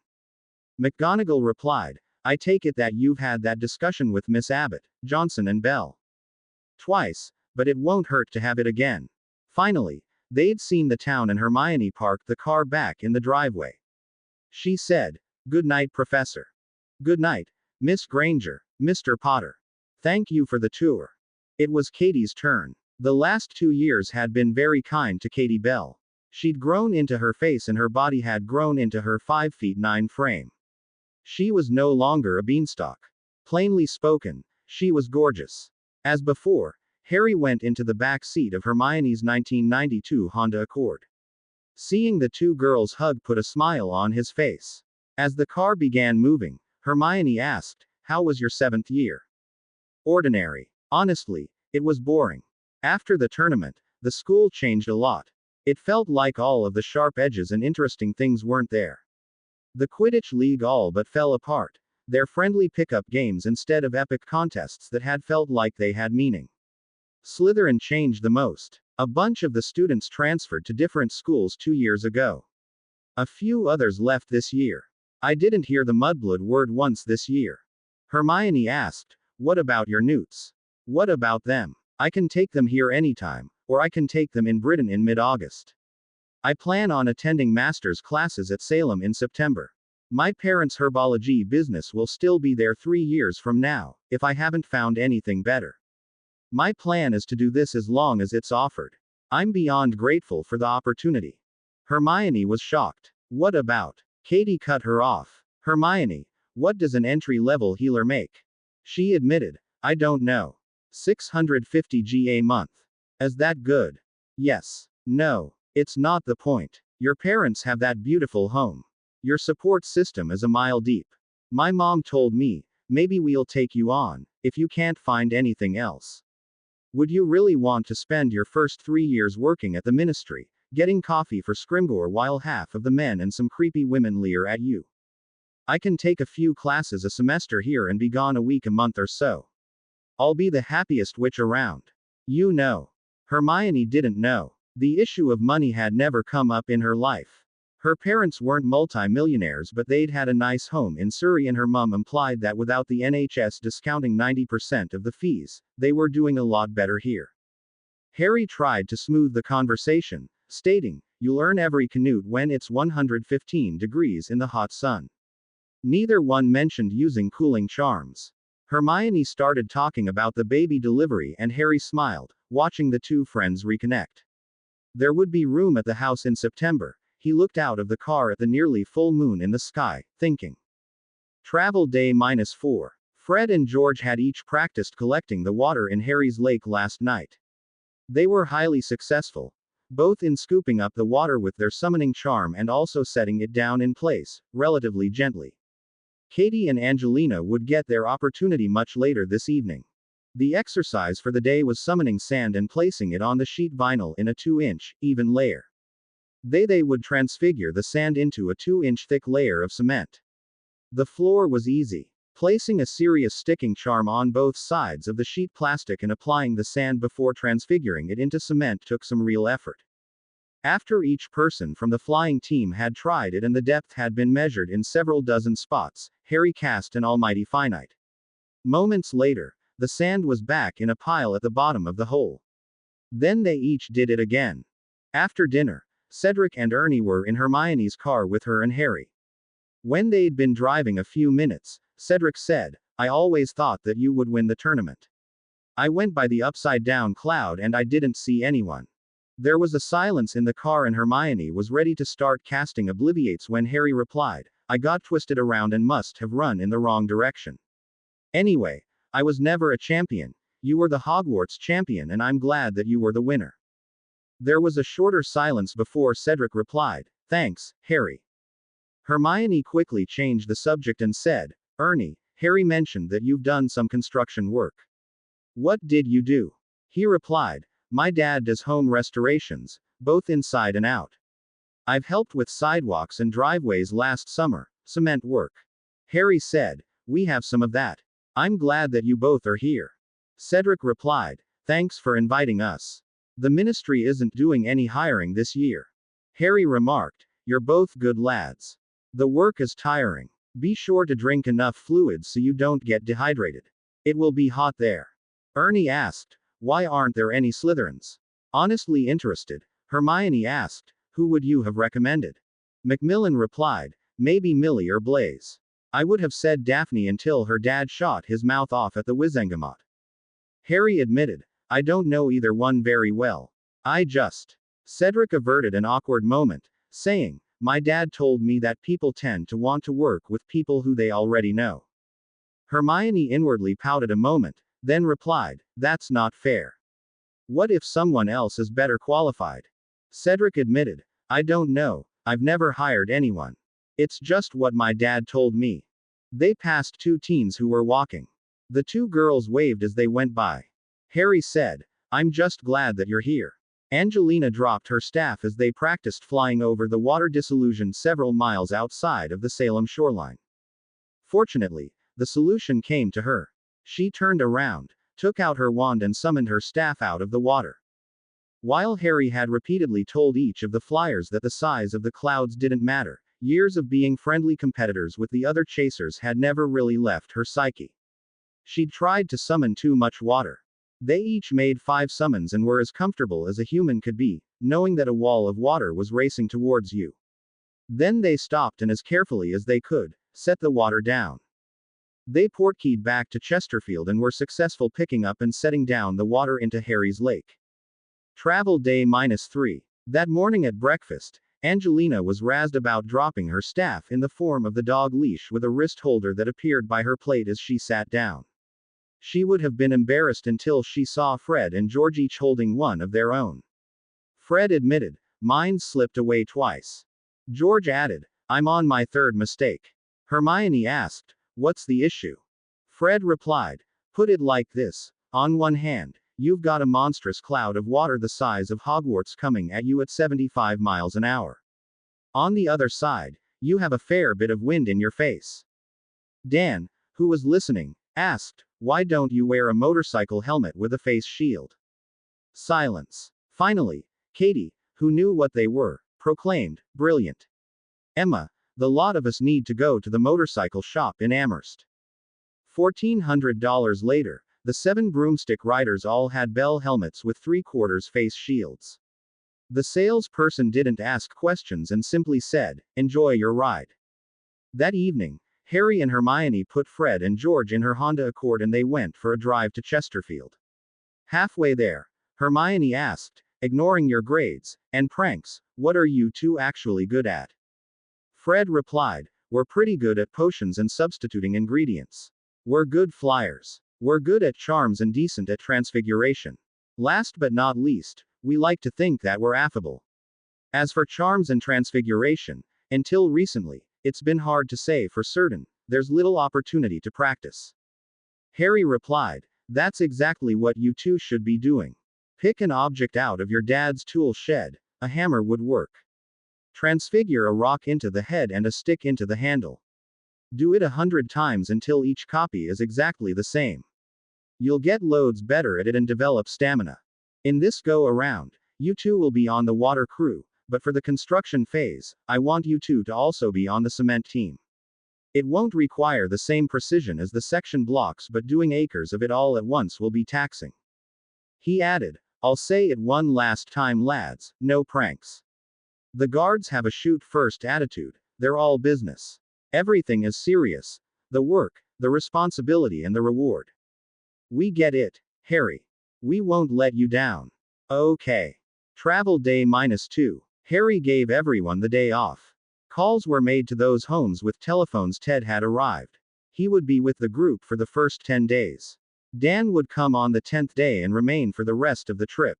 McGonagall replied, I take it that you've had that discussion with Miss Abbott, Johnson and Bell. Twice, but it won't hurt to have it again. Finally, they'd seen the town and Hermione parked the car back in the driveway. She said, Good night, Professor. Good night, Miss Granger, Mr. Potter. Thank you for the tour. It was Katie's turn. The last 2 years had been very kind to Katie Bell. She'd grown into her face and her body had grown into her 5'9" frame. She was no longer a beanstalk. Plainly spoken, she was gorgeous. As before, Harry went into the back seat of Hermione's 1992 Honda Accord. Seeing the two girls hug put a smile on his face. As the car began moving, Hermione asked, How was your 7th year? Ordinary. Honestly, it was boring. After the tournament, the school changed a lot. It felt like all of the sharp edges and interesting things weren't there. The Quidditch League all but fell apart. Their friendly pickup games instead of epic contests that had felt like they had meaning. Slytherin changed the most. A bunch of the students transferred to different schools 2 years ago. A few others left this year. I didn't hear the Mudblood word once this year. Hermione asked, What about your Newts? What about them? I can take them here anytime, or I can take them in Britain in mid-August. I plan on attending master's classes at Salem in September. My parents' herbology business will still be there 3 years from now, if I haven't found anything better. My plan is to do this as long as it's offered. I'm beyond grateful for the opportunity. Hermione was shocked. What about? Katie cut her off. Hermione, what does an entry-level healer make? She admitted, I don't know. 650 GA month. Is that good? Yes. No. It's not the point. Your parents have that beautiful home. Your support system is a mile deep. My mom told me, maybe we'll take you on, if you can't find anything else. Would you really want to spend your first 3 years working at the ministry, getting coffee for Scrimgeour while half of the men and some creepy women leer at you? I can take a few classes a semester here and be gone a week a month or so. I'll be the happiest witch around. You know. Hermione didn't know. The issue of money had never come up in her life. Her parents weren't multi-millionaires, but they'd had a nice home in Surrey, and her mum implied that without the NHS discounting 90% of the fees, they were doing a lot better here. Harry tried to smooth the conversation, stating, You'll earn every Canute when it's 115 degrees in the hot sun. Neither one mentioned using cooling charms. Hermione started talking about the baby delivery and Harry smiled, watching the two friends reconnect. There would be room at the house in September. He looked out of the car at the nearly full moon in the sky, thinking. Travel day -4. Fred and George had each practiced collecting the water in Harry's lake last night. They were highly successful, both in scooping up the water with their summoning charm and also setting it down in place, relatively gently. Katie and Angelina would get their opportunity much later this evening. The exercise for the day was summoning sand and placing it on the sheet vinyl in a 2-inch, even layer. They would transfigure the sand into a 2-inch thick layer of cement. The floor was easy. Placing a serious sticking charm on both sides of the sheet plastic and applying the sand before transfiguring it into cement took some real effort. After each person from the flying team had tried it and the depth had been measured in several dozen spots, Harry cast an almighty finite. Moments later, the sand was back in a pile at the bottom of the hole. Then they each did it again. After dinner, Cedric and Ernie were in Hermione's car with her and Harry. When they'd been driving a few minutes, Cedric said, I always thought that you would win the tournament. I went by the upside-down cloud and I didn't see anyone. There was a silence in the car and Hermione was ready to start casting Obliviates when Harry replied, I got twisted around and must have run in the wrong direction. Anyway, I was never a champion. You were the Hogwarts champion and I'm glad that you were the winner. There was a shorter silence before Cedric replied, Thanks, Harry. Hermione quickly changed the subject and said, Ernie, Harry mentioned that you've done some construction work. What did you do? He replied, My dad does home restorations, both inside and out. I've helped with sidewalks and driveways last summer, cement work. Harry said, we have some of that. I'm glad that you both are here. Cedric replied, thanks for inviting us. The ministry isn't doing any hiring this year. Harry remarked, you're both good lads. The work is tiring. Be sure to drink enough fluids so you don't get dehydrated. It will be hot there. Ernie asked, why aren't there any Slytherins? Honestly interested, Hermione asked, who would you have recommended? Macmillan replied, maybe Millie or Blaise. I would have said Daphne until her dad shot his mouth off at the Wizengamot. Harry admitted, I don't know either one very well. Cedric averted an awkward moment, saying, my dad told me that people tend to want to work with people who they already know. Hermione inwardly pouted a moment, then replied, that's not fair. What if someone else is better qualified? Cedric admitted, I don't know, I've never hired anyone. It's just what my dad told me. They passed two teens who were walking. The two girls waved as they went by. Harry said, I'm just glad that you're here. Angelina dropped her staff as they practiced flying over the water disillusioned several miles outside of the Salem shoreline. Fortunately, the solution came to her. She turned around, took out her wand and summoned her staff out of the water. While Harry had repeatedly told each of the flyers that the size of the clouds didn't matter, years of being friendly competitors with the other chasers had never really left her psyche. She'd tried to summon too much water. They each made 5 summons and were as comfortable as a human could be, knowing that a wall of water was racing towards you. Then they stopped and as carefully as they could, set the water down. They portkeyed back to Chesterfield and were successful picking up and setting down the water into Harry's lake. Travel day -3. That morning at breakfast, Angelina was razzed about dropping her staff in the form of the dog leash with a wrist holder that appeared by her plate as she sat down. She would have been embarrassed until she saw Fred and George each holding one of their own. Fred admitted, mine slipped away twice. George added, I'm on my 3rd mistake. Hermione asked, what's the issue? Fred replied, put it like this, on one hand, you've got a monstrous cloud of water the size of Hogwarts coming at you at 75 miles an hour. On the other side, you have a fair bit of wind in your face. Dan, who was listening, asked, why don't you wear a motorcycle helmet with a face shield? Silence. Finally, Katie, who knew what they were, proclaimed, brilliant. Emma, the lot of us need to go to the motorcycle shop in Amherst. $1,400 later, the 7 broomstick riders all had bell helmets with 3/4 face shields. The salesperson didn't ask questions and simply said, enjoy your ride. That evening, Harry and Hermione put Fred and George in her Honda Accord and they went for a drive to Chesterfield. Halfway there, Hermione asked, ignoring your grades and pranks, what are you two actually good at? Fred replied, we're pretty good at potions and substituting ingredients. We're good flyers. We're good at charms and decent at transfiguration. Last but not least, we like to think that we're affable. As for charms and transfiguration, until recently, it's been hard to say for certain, there's little opportunity to practice. Harry replied, that's exactly what you two should be doing. Pick an object out of your dad's tool shed, a hammer would work. Transfigure a rock into the head and a stick into the handle. Do it 100 times until each copy is exactly the same. You'll get loads better at it and develop stamina. In this go around, you two will be on the water crew, but for the construction phase, I want you two to also be on the cement team. It won't require the same precision as the section blocks, but doing acres of it all at once will be taxing. He added, I'll say it one last time, lads, no pranks. The guards have a shoot first attitude, they're all business. Everything is serious. The work, the responsibility and the reward. We get it, Harry. We won't let you down. Okay. Travel day -2. Harry gave everyone the day off. Calls were made to those homes with telephones. Ted had arrived. He would be with the group for the first 10 days. Dan would come on the 10th day and remain for the rest of the trip.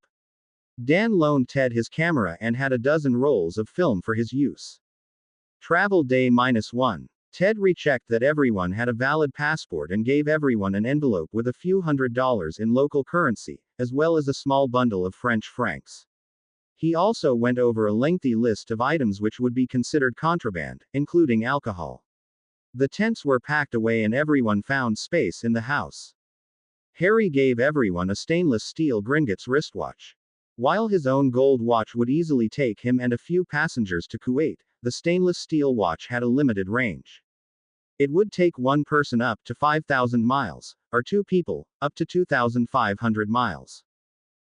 Dan loaned Ted his camera and had a dozen rolls of film for his use. Travel day -1. Ted rechecked that everyone had a valid passport and gave everyone an envelope with a few $100s in local currency, as well as a small bundle of French francs. He also went over a lengthy list of items which would be considered contraband, including alcohol. The tents were packed away and everyone found space in the house. Harry gave everyone a stainless steel Gringotts wristwatch. While his own gold watch would easily take him and a few passengers to Kuwait, the stainless steel watch had a limited range. It would take one person up to 5,000 miles, or two people, up to 2,500 miles.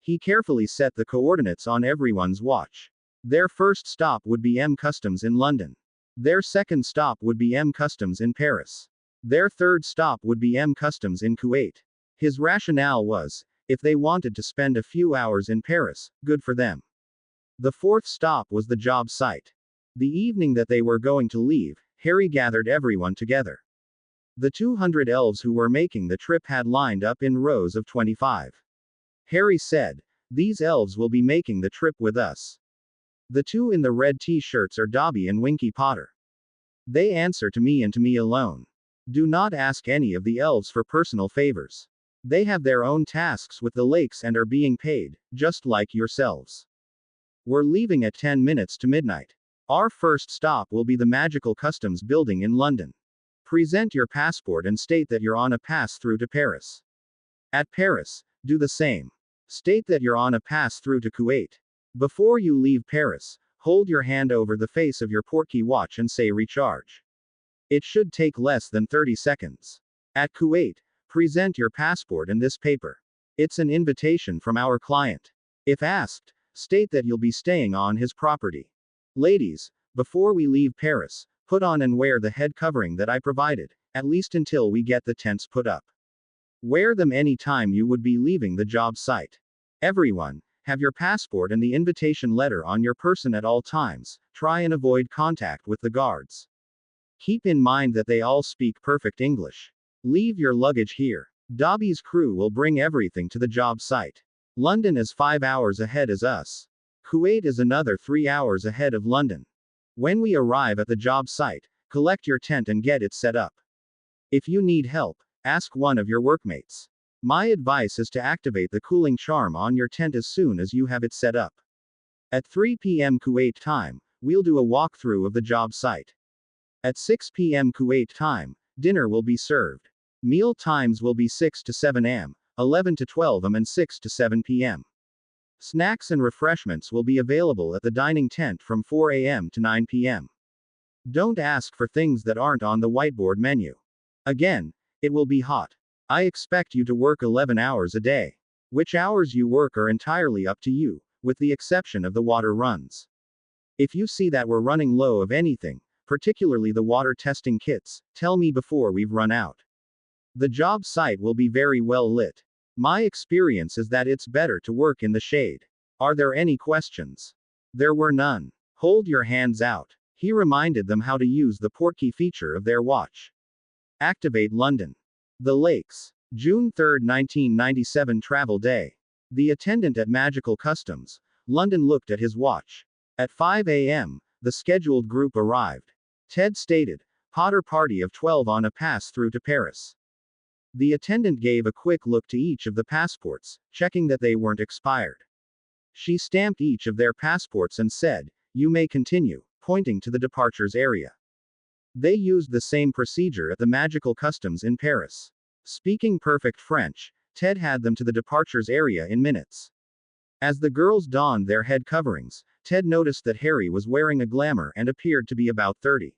He carefully set the coordinates on everyone's watch. Their first stop would be M Customs in London. Their second stop would be M Customs in Paris. Their third stop would be M Customs in Kuwait. His rationale was, if they wanted to spend a few hours in Paris, good for them. The fourth stop was the job site. The evening that they were going to leave, Harry gathered everyone together. The 200 elves who were making the trip had lined up in rows of 25. Harry said, "These elves will be making the trip with us. The two in the red t-shirts are Dobby and Winky Potter. They answer to me and to me alone. Do not ask any of the elves for personal favors. They have their own tasks with the lakes and are being paid, just like yourselves. We're leaving at 10 minutes to midnight. Our first stop will be the Magical Customs building in London. Present your passport and state that you're on a pass through to Paris. At Paris, do the same. State that you're on a pass through to Kuwait. Before you leave Paris, hold your hand over the face of your portkey watch and say recharge. It should take less than 30 seconds. At Kuwait, present your passport and this paper. It's an invitation from our client. If asked, state that you'll be staying on his property. Ladies, before we leave Paris, put on and wear the head covering that I provided, at least until we get the tents put up. Wear them any time you would be leaving the job site. Everyone, have your passport and the invitation letter on your person at all times. Try and avoid contact with the guards. Keep in mind that they all speak perfect English. Leave your luggage here. Dobby's crew will bring everything to the job site. London is 5 hours ahead as us. Kuwait is another 3 hours ahead of London. When we arrive at the job site, collect your tent and get it set up. If you need help, ask one of your workmates. My advice is to activate the cooling charm on your tent as soon as you have it set up. At 3 p.m. Kuwait time, we'll do a walkthrough of the job site. At 6 p.m. Kuwait time, dinner will be served. Meal times will be 6 to 7 am, 11 to 12 am and 6 to 7 p.m. Snacks and refreshments will be available at the dining tent from 4 am to 9 p.m. Don't ask for things that aren't on the whiteboard menu. Again, it will be hot. I expect you to work 11 hours a day. Which hours you work are entirely up to you, with the exception of the water runs. If you see that we're running low of anything, particularly the water testing kits, tell me before we've run out. The job site will be very well lit. My experience is that it's better to work in the shade. Are there any questions? There were none. Hold your hands out. He reminded them how to use the portkey feature of their watch. Activate London. The Lakes. June 3, 1997 Travel Day. The attendant at Magical Customs, London looked at his watch. At 5 a.m., the scheduled group arrived. Ted stated, Potter party of 12 on a pass through to Paris. The attendant gave a quick look to each of the passports, checking that they weren't expired. She stamped each of their passports and said, "You may continue," pointing to the departures area. They used the same procedure at the Magical Customs in Paris. Speaking perfect French, Ted had them to the departures area in minutes. As the girls donned their head coverings, Ted noticed that Harry was wearing a glamour and appeared to be about 30.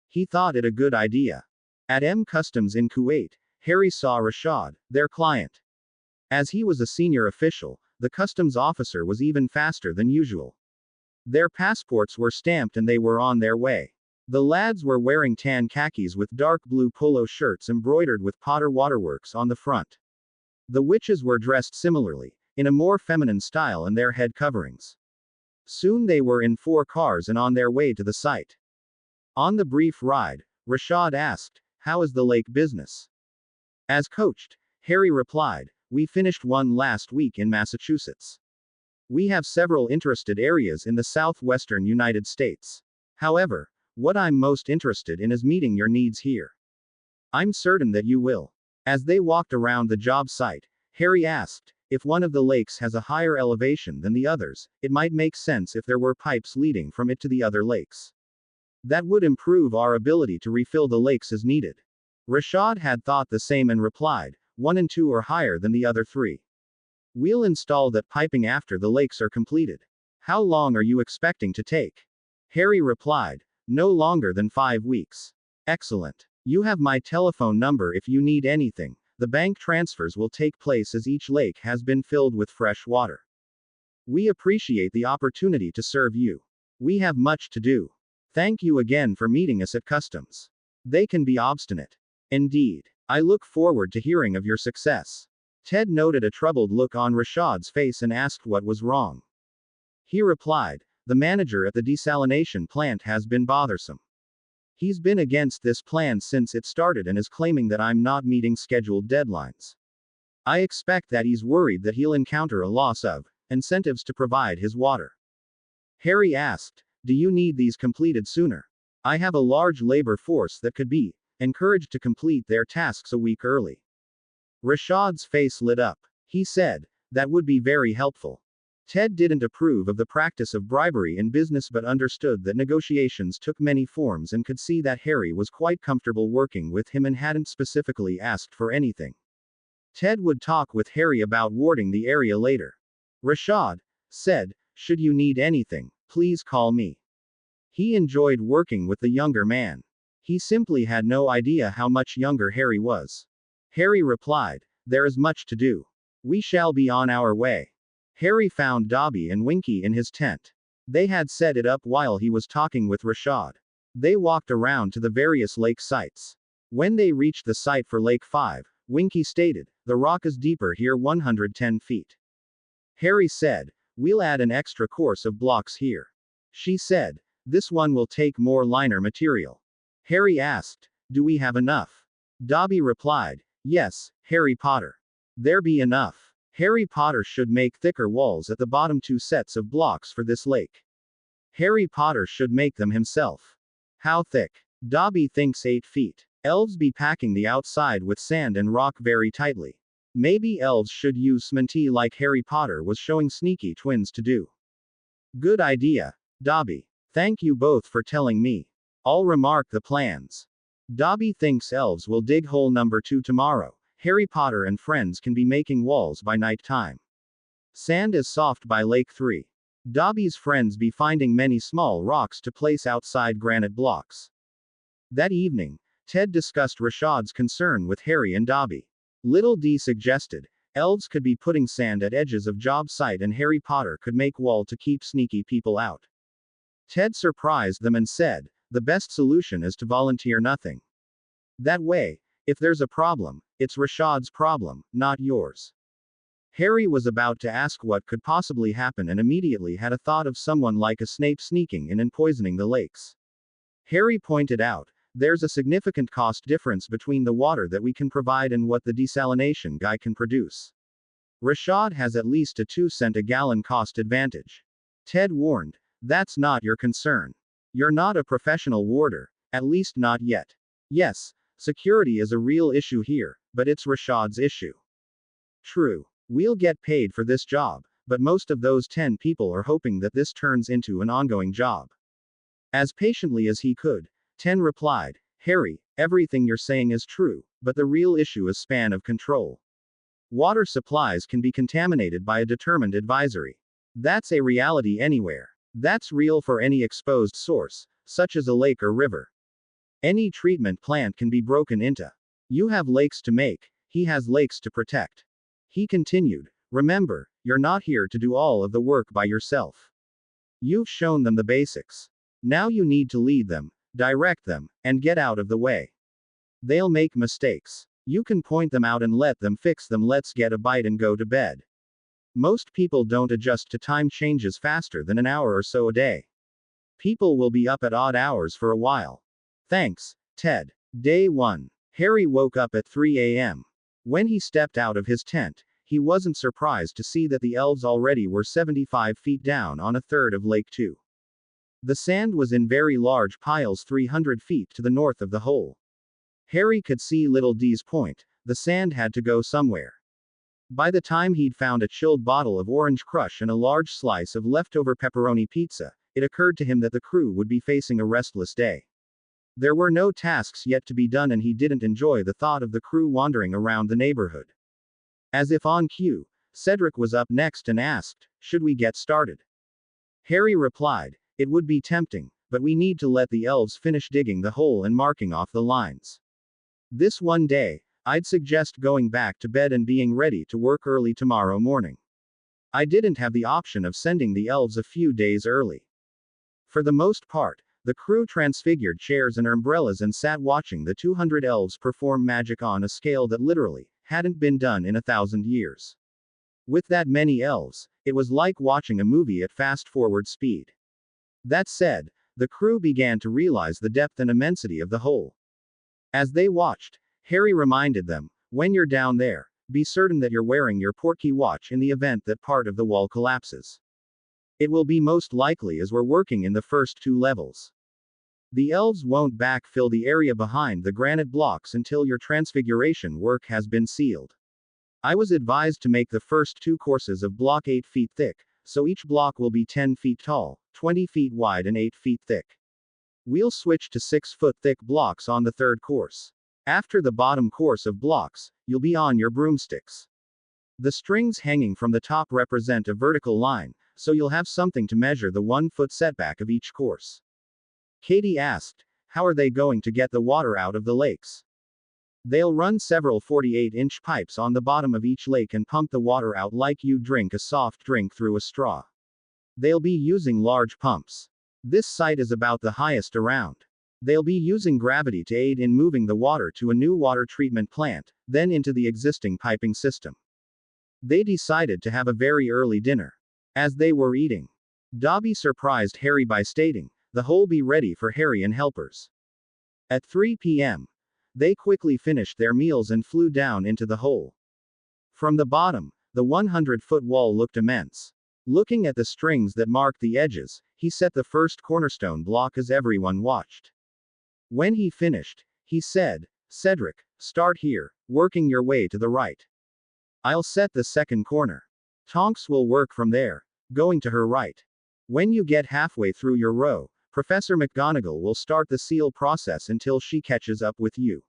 He thought it a good idea. At M Customs in Kuwait, Harry saw Rashad, their client. As he was a senior official, the customs officer was even faster than usual. Their passports were stamped and they were on their way. The lads were wearing tan khakis with dark blue polo shirts embroidered with Potter waterworks on the front. The witches were dressed similarly, in a more feminine style and their head coverings. Soon they were in 4 cars and on their way to the site. On the brief ride, Rashad asked, "How is the lake business?" As coached, Harry replied, "We finished one last week in Massachusetts. We have several interested areas in the southwestern United States. However, what I'm most interested in is meeting your needs here. I'm certain that you will." As they walked around the job site, Harry asked, If one of the lakes has a higher elevation than the others, it might make sense if there were pipes leading from it to the other lakes. That would improve our ability to refill the lakes as needed. Rashad had thought the same and replied, 1 and 2 are higher than the other 3. We'll install that piping after the lakes are completed. How long are you expecting to take? Harry replied, no longer than 5 weeks. Excellent. You have my telephone number if you need anything. The bank transfers will take place as each lake has been filled with fresh water. We appreciate the opportunity to serve you. We have much to do. Thank you again for meeting us at customs. They can be obstinate. Indeed. I look forward to hearing of your success. Ted noted a troubled look on Rashad's face and asked what was wrong. He replied, the manager at the desalination plant has been bothersome. He's been against this plan since it started and is claiming that I'm not meeting scheduled deadlines. I expect that he's worried that he'll encounter a loss of incentives to provide his water. Harry asked, do you need these completed sooner? I have a large labor force that could be encouraged to complete their tasks a week early. Rashad's face lit up. He said, that would be very helpful. Ted didn't approve of the practice of bribery in business but understood that negotiations took many forms and could see that Harry was quite comfortable working with him and hadn't specifically asked for anything. Ted would talk with Harry about warding the area later. Rashad said, should you need anything, please call me. He enjoyed working with the younger man. He simply had no idea how much younger Harry was. Harry replied, there is much to do. We shall be on our way. Harry found Dobby and Winky in his tent. They had set it up while he was talking with Rashad. They walked around to the various lake sites. When they reached the site for Lake 5, Winky stated, the rock is deeper here 110 feet. Harry said, we'll add an extra course of blocks here. She said, this one will take more liner material. Harry asked, do we have enough? Dobby replied, yes, Harry Potter. There be enough. Harry Potter should make thicker walls at the bottom 2 sets of blocks for this lake. Harry Potter should make them himself. How thick? Dobby thinks 8 feet. Elves be packing the outside with sand and rock very tightly. Maybe elves should use cement like Harry Potter was showing Sneaky Twins to do. Good idea, Dobby. Thank you both for telling me. I'll remark the plans. Dobby thinks elves will dig hole number 2 tomorrow. Harry Potter and friends can be making walls by night time. Sand is soft by Lake 3. Dobby's friends be finding many small rocks to place outside granite blocks. That evening, Ted discussed Rashad's concern with Harry and Dobby. Little D suggested, elves could be putting sand at edges of job site and Harry Potter could make wall to keep sneaky people out. Ted surprised them and said, the best solution is to volunteer nothing. That way, if there's a problem, it's Rashad's problem, not yours. Harry was about to ask what could possibly happen and immediately had a thought of someone like a Snape sneaking in and poisoning the lakes. Harry pointed out, there's a significant cost difference between the water that we can provide and what the desalination guy can produce. Rashad has at least a 2 cent a gallon cost advantage. Ted warned, that's not your concern. You're not a professional warder, at least not yet. Yes, security is a real issue here, but it's Rashad's issue. True. We'll get paid for this job, but most of those 10 people are hoping that this turns into an ongoing job. As patiently as he could, 10 replied, Harry, everything you're saying is true, but the real issue is span of control. Water supplies can be contaminated by a determined advisory. That's a reality anywhere. That's real for any exposed source, such as a lake or river. Any treatment plant can be broken into. You have lakes to make, he has lakes to protect. He continued, remember, you're not here to do all of the work by yourself. You've shown them the basics. Now you need to lead them, direct them, and get out of the way. They'll make mistakes. You can point them out and let them fix them. Let's get a bite and go to bed. Most people don't adjust to time changes faster than an hour or so a day. People will be up at odd hours for a while. Thanks, Ted. Day 1. Harry woke up at 3 a.m. When he stepped out of his tent, he wasn't surprised to see that the elves already were 75 feet down on a third of Lake 2. The sand was in very large piles 300 feet to the north of the hole. Harry could see Little D's point, the sand had to go somewhere. By the time he'd found a chilled bottle of Orange Crush and a large slice of leftover pepperoni pizza, it occurred to him that the crew would be facing a restless day. There were no tasks yet to be done, and he didn't enjoy the thought of the crew wandering around the neighborhood. As if on cue, Cedric was up next and asked, "Should we get started?" Harry replied, "It would be tempting, but we need to let the elves finish digging the hole and marking off the lines. This one day, I'd suggest going back to bed and being ready to work early tomorrow morning." I didn't have the option of sending the elves a few days early. For the most part, the crew transfigured chairs and umbrellas and sat watching the 200 elves perform magic on a scale that literally hadn't been done in 1,000 years. With that many elves, it was like watching a movie at fast-forward speed. That said, the crew began to realize the depth and immensity of the hole. As they watched, Harry reminded them, "When you're down there, be certain that you're wearing your portkey watch in the event that part of the wall collapses. It will be most likely as we're working in the first 2 levels. The elves won't backfill the area behind the granite blocks until your transfiguration work has been sealed. I was advised to make the first 2 courses of block 8 feet thick, so each block will be 10 feet tall, 20 feet wide and 8 feet thick. We'll switch to 6-foot thick blocks on the 3rd course. After the bottom course of blocks, you'll be on your broomsticks. The strings hanging from the top represent a vertical line, so you'll have something to measure the 1-foot setback of each course." Katie asked, "How are they going to get the water out of the lakes?" "They'll run several 48-inch pipes on the bottom of each lake and pump the water out like you drink a soft drink through a straw. They'll be using large pumps. This site is about the highest around. They'll be using gravity to aid in moving the water to a new water treatment plant, then into the existing piping system." They decided to have a very early dinner. As they were eating, Dobby surprised Harry by stating, "The hole be ready for Harry and helpers." At 3 p.m., they quickly finished their meals and flew down into the hole. From the bottom, the 100-foot wall looked immense. Looking at the strings that marked the edges, he set the first cornerstone block as everyone watched. When he finished, he said, "Cedric, start here, working your way to the right. I'll set the second corner. Tonks will work from there, going to her right. When you get halfway through your row, Professor McGonagall will start the seal process until she catches up with you.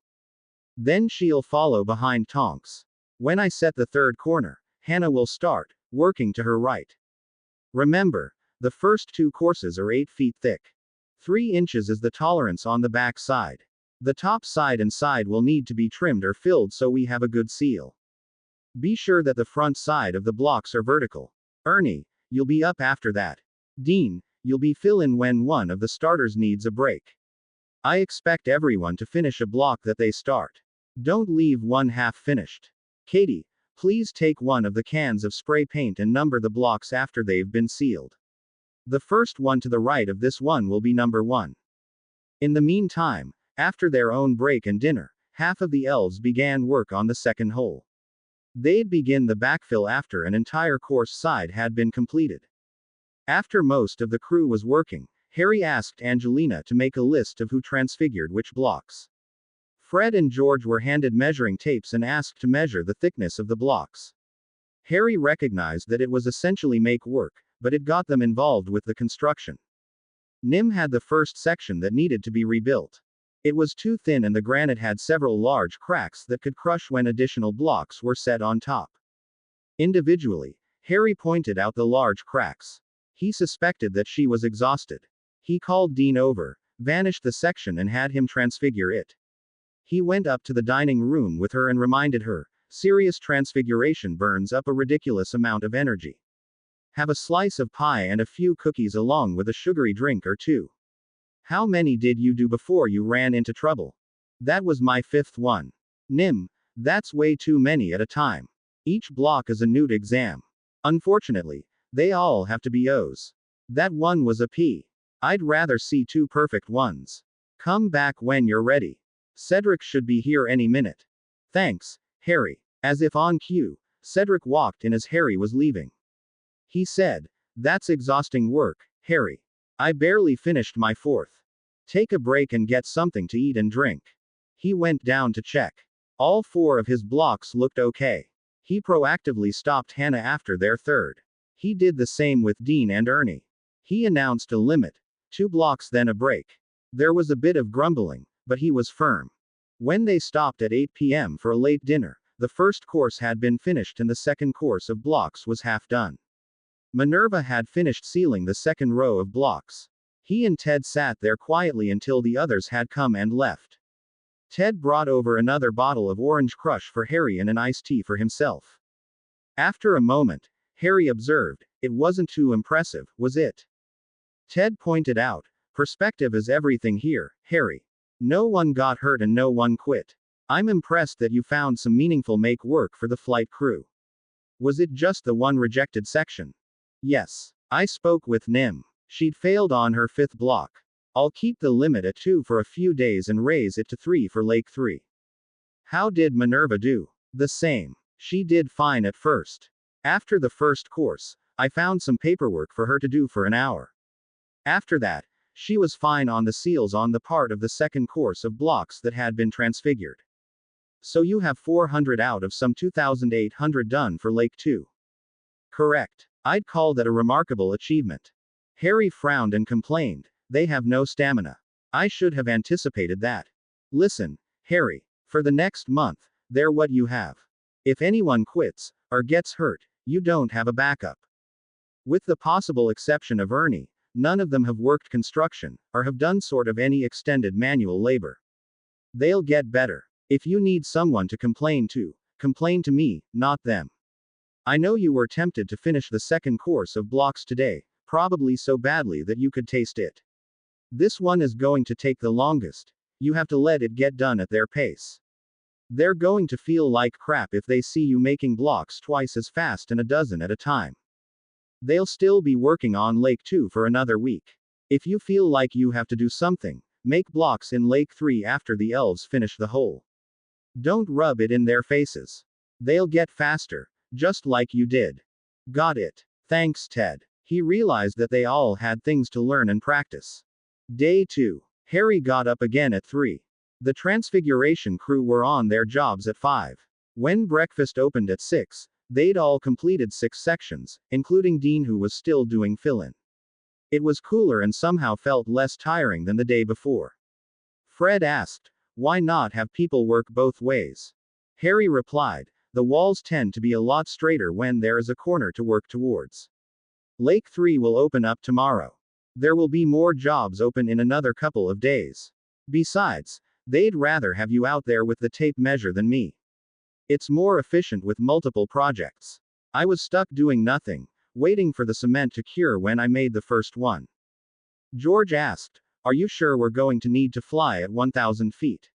Then she'll follow behind Tonks. When I set the 3rd corner, Hannah will start, working to her right. Remember, the first 2 courses are 8 feet thick. 3 inches is the tolerance on the back side. The top side and side will need to be trimmed or filled so we have a good seal. Be sure that the front side of the blocks are vertical. Ernie, you'll be up after that. Dean, you'll be fill in when one of the starters needs a break. I expect everyone to finish a block that they start. Don't leave one half finished. Katie, please take one of the cans of spray paint and number the blocks after they've been sealed. The first one to the right of this one will be number 1. In the meantime, after their own break and dinner, half of the elves began work on the second hole. They'd begin the backfill after an entire course side had been completed. After most of the crew was working, Harry asked Angelina to make a list of who transfigured which blocks. Fred and George were handed measuring tapes and asked to measure the thickness of the blocks. Harry recognized that it was essentially make work, but it got them involved with the construction. Nim had the first section that needed to be rebuilt. It was too thin and the granite had several large cracks that could crush when additional blocks were set on top. Individually, Harry pointed out the large cracks. He suspected that she was exhausted. He called Dean over, vanished the section and had him transfigure it. He went up to the dining room with her and reminded her, "Serious transfiguration burns up a ridiculous amount of energy. Have a slice of pie and a few cookies along with a sugary drink or 2. How many did you do before you ran into trouble?" "That was my 5th one. Nim, that's way too many at a time. Each block is a NEWT exam. Unfortunately, they all have to be O's. That one was a P. I'd rather see 2 perfect ones. Come back when you're ready. Cedric should be here any minute. Thanks, Harry." As if on cue, Cedric walked in as Harry was leaving. He said, "That's exhausting work, Harry. I barely finished my 4th. Take a break and get something to eat and drink." He went down to check. All 4 of his blocks looked okay. He proactively stopped Hannah after their third. He did the same with Dean and Ernie. He announced a limit. 2 blocks, then a break. There was a bit of grumbling, but he was firm. When they stopped at 8 p.m. for a late dinner, the first course had been finished and the second course of blocks was half done. Minerva had finished sealing the second row of blocks. He and Ted sat there quietly until the others had come and left. Ted brought over another bottle of Orange Crush for Harry and an iced tea for himself. After a moment, Harry observed, "It wasn't too impressive, was it?" Ted pointed out, "Perspective is everything here, Harry. No one got hurt and no one quit. I'm impressed that you found some meaningful make work for the flight crew. Was it just the one rejected section?" "Yes. I spoke with Nim. She'd failed on her 5th block. I'll keep the limit at 2 for a few days and raise it to 3 for Lake 3. How did Minerva do?" "The same. She did fine at first. After the first course, I found some paperwork for her to do for an hour. After that, she was fine on the seals on the part of the second course of blocks that had been transfigured. So you have 400 out of some 2,800 done for Lake 2. Correct. I'd call that a remarkable achievement." Harry frowned and complained, "They have no stamina. I should have anticipated that. Listen, Harry, for the next month, they're what you have. If anyone quits, or gets hurt, you don't have a backup. With the possible exception of Ernie, none of them have worked construction, or have done sort of any extended manual labor. They'll get better. If you need someone to complain to me, not them. I know you were tempted to finish the second course of blocks today, probably so badly that you could taste it. This one is going to take the longest. You have to let it get done at their pace. They're going to feel like crap if they see you making blocks twice as fast and a dozen at a time. They'll still be working on Lake 2 for another week. If you feel like you have to do something, make blocks in Lake 3 after the elves finish the hole. Don't rub it in their faces. They'll get faster, just like you did." "Got it. Thanks, Ted." He realized that they all had things to learn and practice. Day 2. Harry got up again at 3. The Transfiguration crew were on their jobs at 5. When breakfast opened at 6, they'd all completed 6 sections, including Dean, who was still doing fill-in. It was cooler and somehow felt less tiring than the day before. Fred asked, "Why not have people work both ways?" Harry replied, "The walls tend to be a lot straighter when there is a corner to work towards. Lake 3 will open up tomorrow. There will be more jobs open in another couple of days. Besides, they'd rather have you out there with the tape measure than me. It's more efficient with multiple projects. I was stuck doing nothing, waiting for the cement to cure when I made the first one." George asked, "Are you sure we're going to need to fly at 1,000 feet?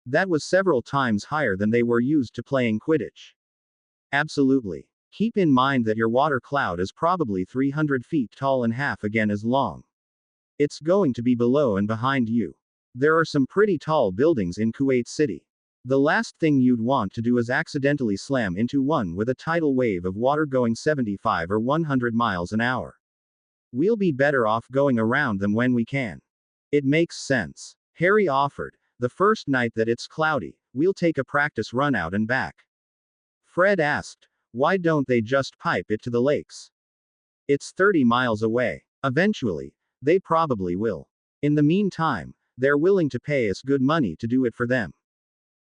That was several times higher than they were used to playing Quidditch." "Absolutely. Keep in mind that your water cloud is probably 300 feet tall and half again as long. It's going to be below and behind you. There are some pretty tall buildings in Kuwait City. The last thing you'd want to do is accidentally slam into one with a tidal wave of water going 75 or 100 miles an hour. We'll be better off going around them when we can." "It makes sense," Harry offered. "The first night that it's cloudy, we'll take a practice run out and back." Fred asked, "Why don't they just pipe it to the lakes? It's 30 miles away. Eventually, they probably will. In the meantime, they're willing to pay us good money to do it for them.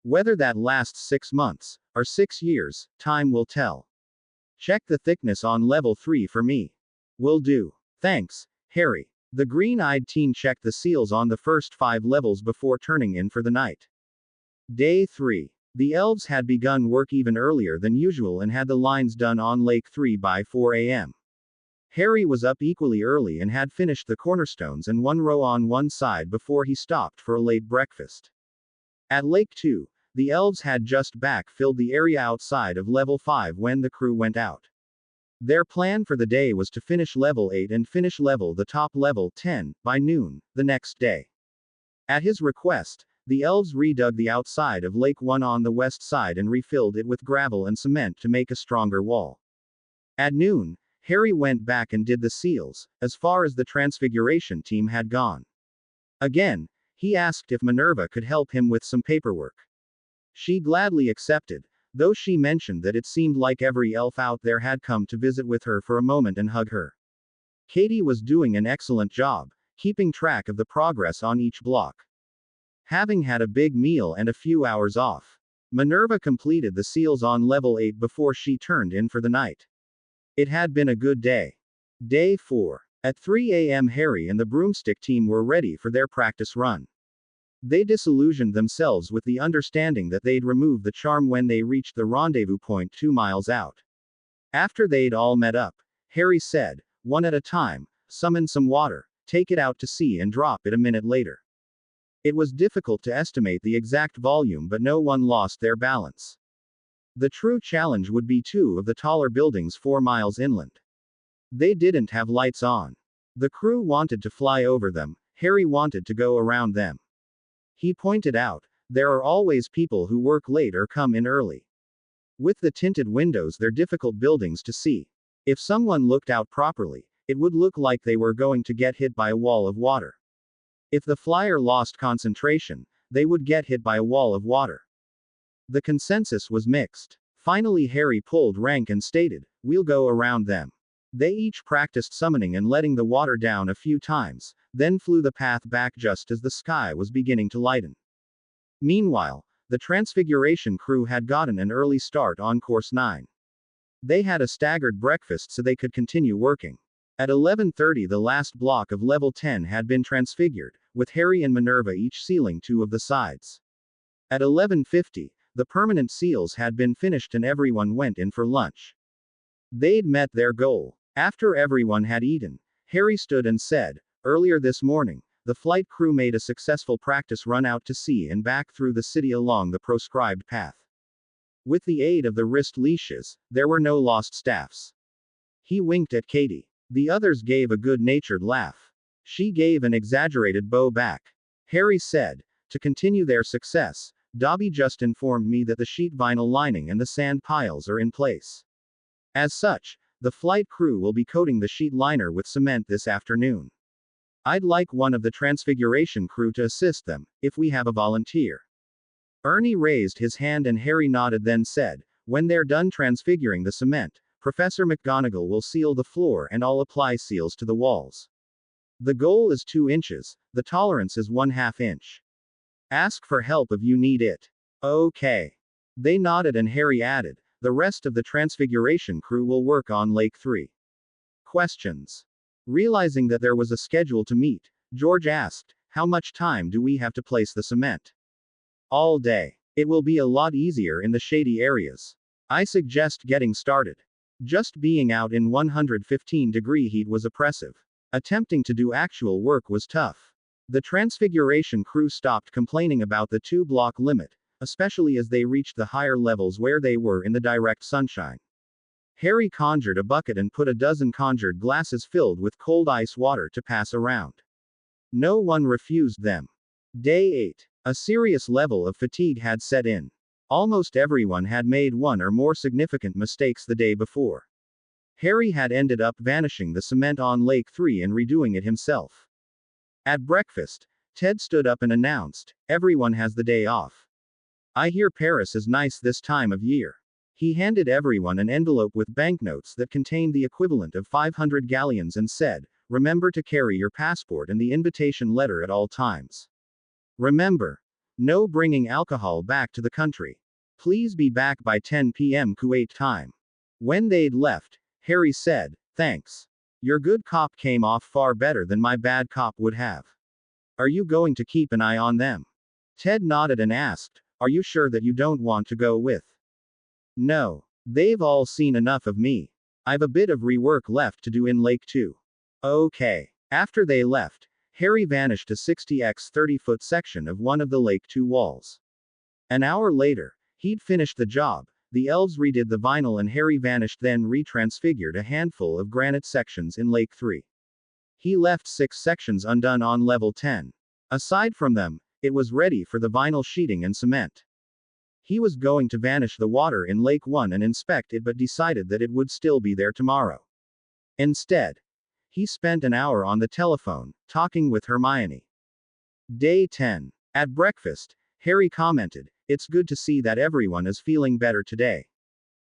Whether that lasts 6 months, or 6 years, time will tell. Check the thickness on level 3 for me." "Will do. Thanks, Harry." The green-eyed teen checked the seals on the first 5 levels before turning in for the night. Day 3. The elves had begun work even earlier than usual and had the lines done on Lake 3 by 4 a.m. Harry was up equally early and had finished the cornerstones and one row on one side before he stopped for a late breakfast. At Lake 2, the elves had just backfilled the area outside of level 5 when the crew went out. Their plan for the day was to finish level 8 and finish the top level 10 by noon the next day. At his request, the elves redug the outside of Lake 1 on the west side and refilled it with gravel and cement to make a stronger wall. At noon, Harry went back and did the seals, as far as the Transfiguration team had gone. Again, he asked if Minerva could help him with some paperwork. She gladly accepted, though she mentioned that it seemed like every elf out there had come to visit with her for a moment and hug her. Katie was doing an excellent job, keeping track of the progress on each block. Having had a big meal and a few hours off, Minerva completed the seals on level 8 before she turned in for the night. It had been a good day. Day 4. At 3 a.m. Harry and the broomstick team were ready for their practice run. They disillusioned themselves with the understanding that they'd remove the charm when they reached the rendezvous point 2 miles out. After they'd all met up, Harry said, one at a time, summon some water, take it out to sea and drop it a minute later. It was difficult to estimate the exact volume, but no one lost their balance. The true challenge would be 2 of the taller buildings 4 miles inland. They didn't have lights on. The crew wanted to fly over them, Harry wanted to go around them. He pointed out, there are always people who work late or come in early. With the tinted windows, they're difficult buildings to see. If someone looked out properly, it would look like they were going to get hit by a wall of water. If the flyer lost concentration, they would get hit by a wall of water. The consensus was mixed. Finally, Harry pulled rank and stated, we'll go around them. They each practiced summoning and letting the water down a few times, then flew the path back just as the sky was beginning to lighten. Meanwhile, the Transfiguration crew had gotten an early start on Course 9. They had a staggered breakfast so they could continue working. At 11:30 the last block of level 10 had been transfigured, with Harry and Minerva each sealing 2 of the sides. At 11:50, the permanent seals had been finished and everyone went in for lunch. They'd met their goal. After everyone had eaten, Harry stood and said, earlier this morning, the flight crew made a successful practice run out to sea and back through the city along the proscribed path. With the aid of the wrist leashes, there were no lost staffs. He winked at Katie. The others gave a good-natured laugh. She gave an exaggerated bow back. Harry said, to continue their success, Dobby just informed me that the sheet vinyl lining and the sand piles are in place. As such, the flight crew will be coating the sheet liner with cement this afternoon. I'd like one of the Transfiguration crew to assist them, if we have a volunteer. Ernie raised his hand and Harry nodded, then said, when they're done transfiguring the cement, Professor McGonagall will seal the floor and I'll apply seals to the walls. The goal is 2 inches, the tolerance is 1/2 inch. Ask for help if you need it. Okay. They nodded and Harry added, the rest of the Transfiguration crew will work on Lake 3. Questions. Realizing that there was a schedule to meet, George asked, how much time do we have to place the cement? All day. It will be a lot easier in the shady areas. I suggest getting started. Just being out in 115-degree heat was oppressive. Attempting to do actual work was tough. The Transfiguration crew stopped complaining about the 2-block limit, especially as they reached the higher levels where they were in the direct sunshine. Harry conjured a bucket and put a dozen conjured glasses filled with cold ice water to pass around. No one refused them. Day 8. A serious level of fatigue had set in. Almost everyone had made one or more significant mistakes the day before. Harry had ended up vanishing the cement on Lake 3 and redoing it himself. At breakfast, Ted stood up and announced, everyone has the day off. I hear Paris is nice this time of year. He handed everyone an envelope with banknotes that contained the equivalent of 500 galleons and said, remember to carry your passport and the invitation letter at all times. Remember, no bringing alcohol back to the country. Please be back by 10 p.m. Kuwait time. When they'd left, Harry said, thanks. Your good cop came off far better than my bad cop would have. Are you going to keep an eye on them? Ted nodded and asked, are you sure that you don't want to go with? No. They've all seen enough of me. I've a bit of rework left to do in Lake 2. Okay. After they left, Harry vanished a 60x 30-foot section of one of the Lake 2 walls. An hour later, he'd finished the job, the elves redid the vinyl and Harry vanished, then retransfigured a handful of granite sections in Lake 3. He left 6 sections undone on level 10. Aside from them, it was ready for the vinyl sheeting and cement. He was going to vanish the water in Lake 1 and inspect it, but decided that it would still be there tomorrow. Instead, he spent an hour on the telephone, talking with Hermione. Day 10. At breakfast, Harry commented, It's good to see that everyone is feeling better today.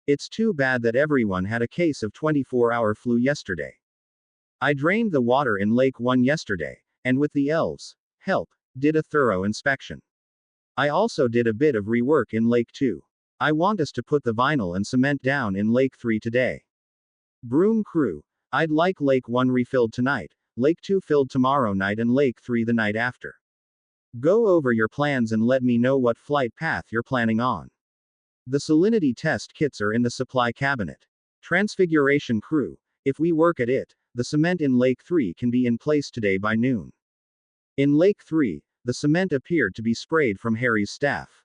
It's too bad that everyone had a case of 24-hour flu yesterday. I drained the water in Lake 1 yesterday, and with the elves' help, did a thorough inspection. I also did a bit of rework in Lake 2. I want us to put the vinyl and cement down in Lake 3 today. Broom crew. I'd like Lake 1 refilled tonight, Lake 2 filled tomorrow night and Lake 3 the night after. Go over your plans and let me know what flight path you're planning on. The salinity test kits are in the supply cabinet. Transfiguration crew. If we work at it, the cement in Lake 3 can be in place today by noon. In Lake 3, the cement appeared to be sprayed from Harry's staff.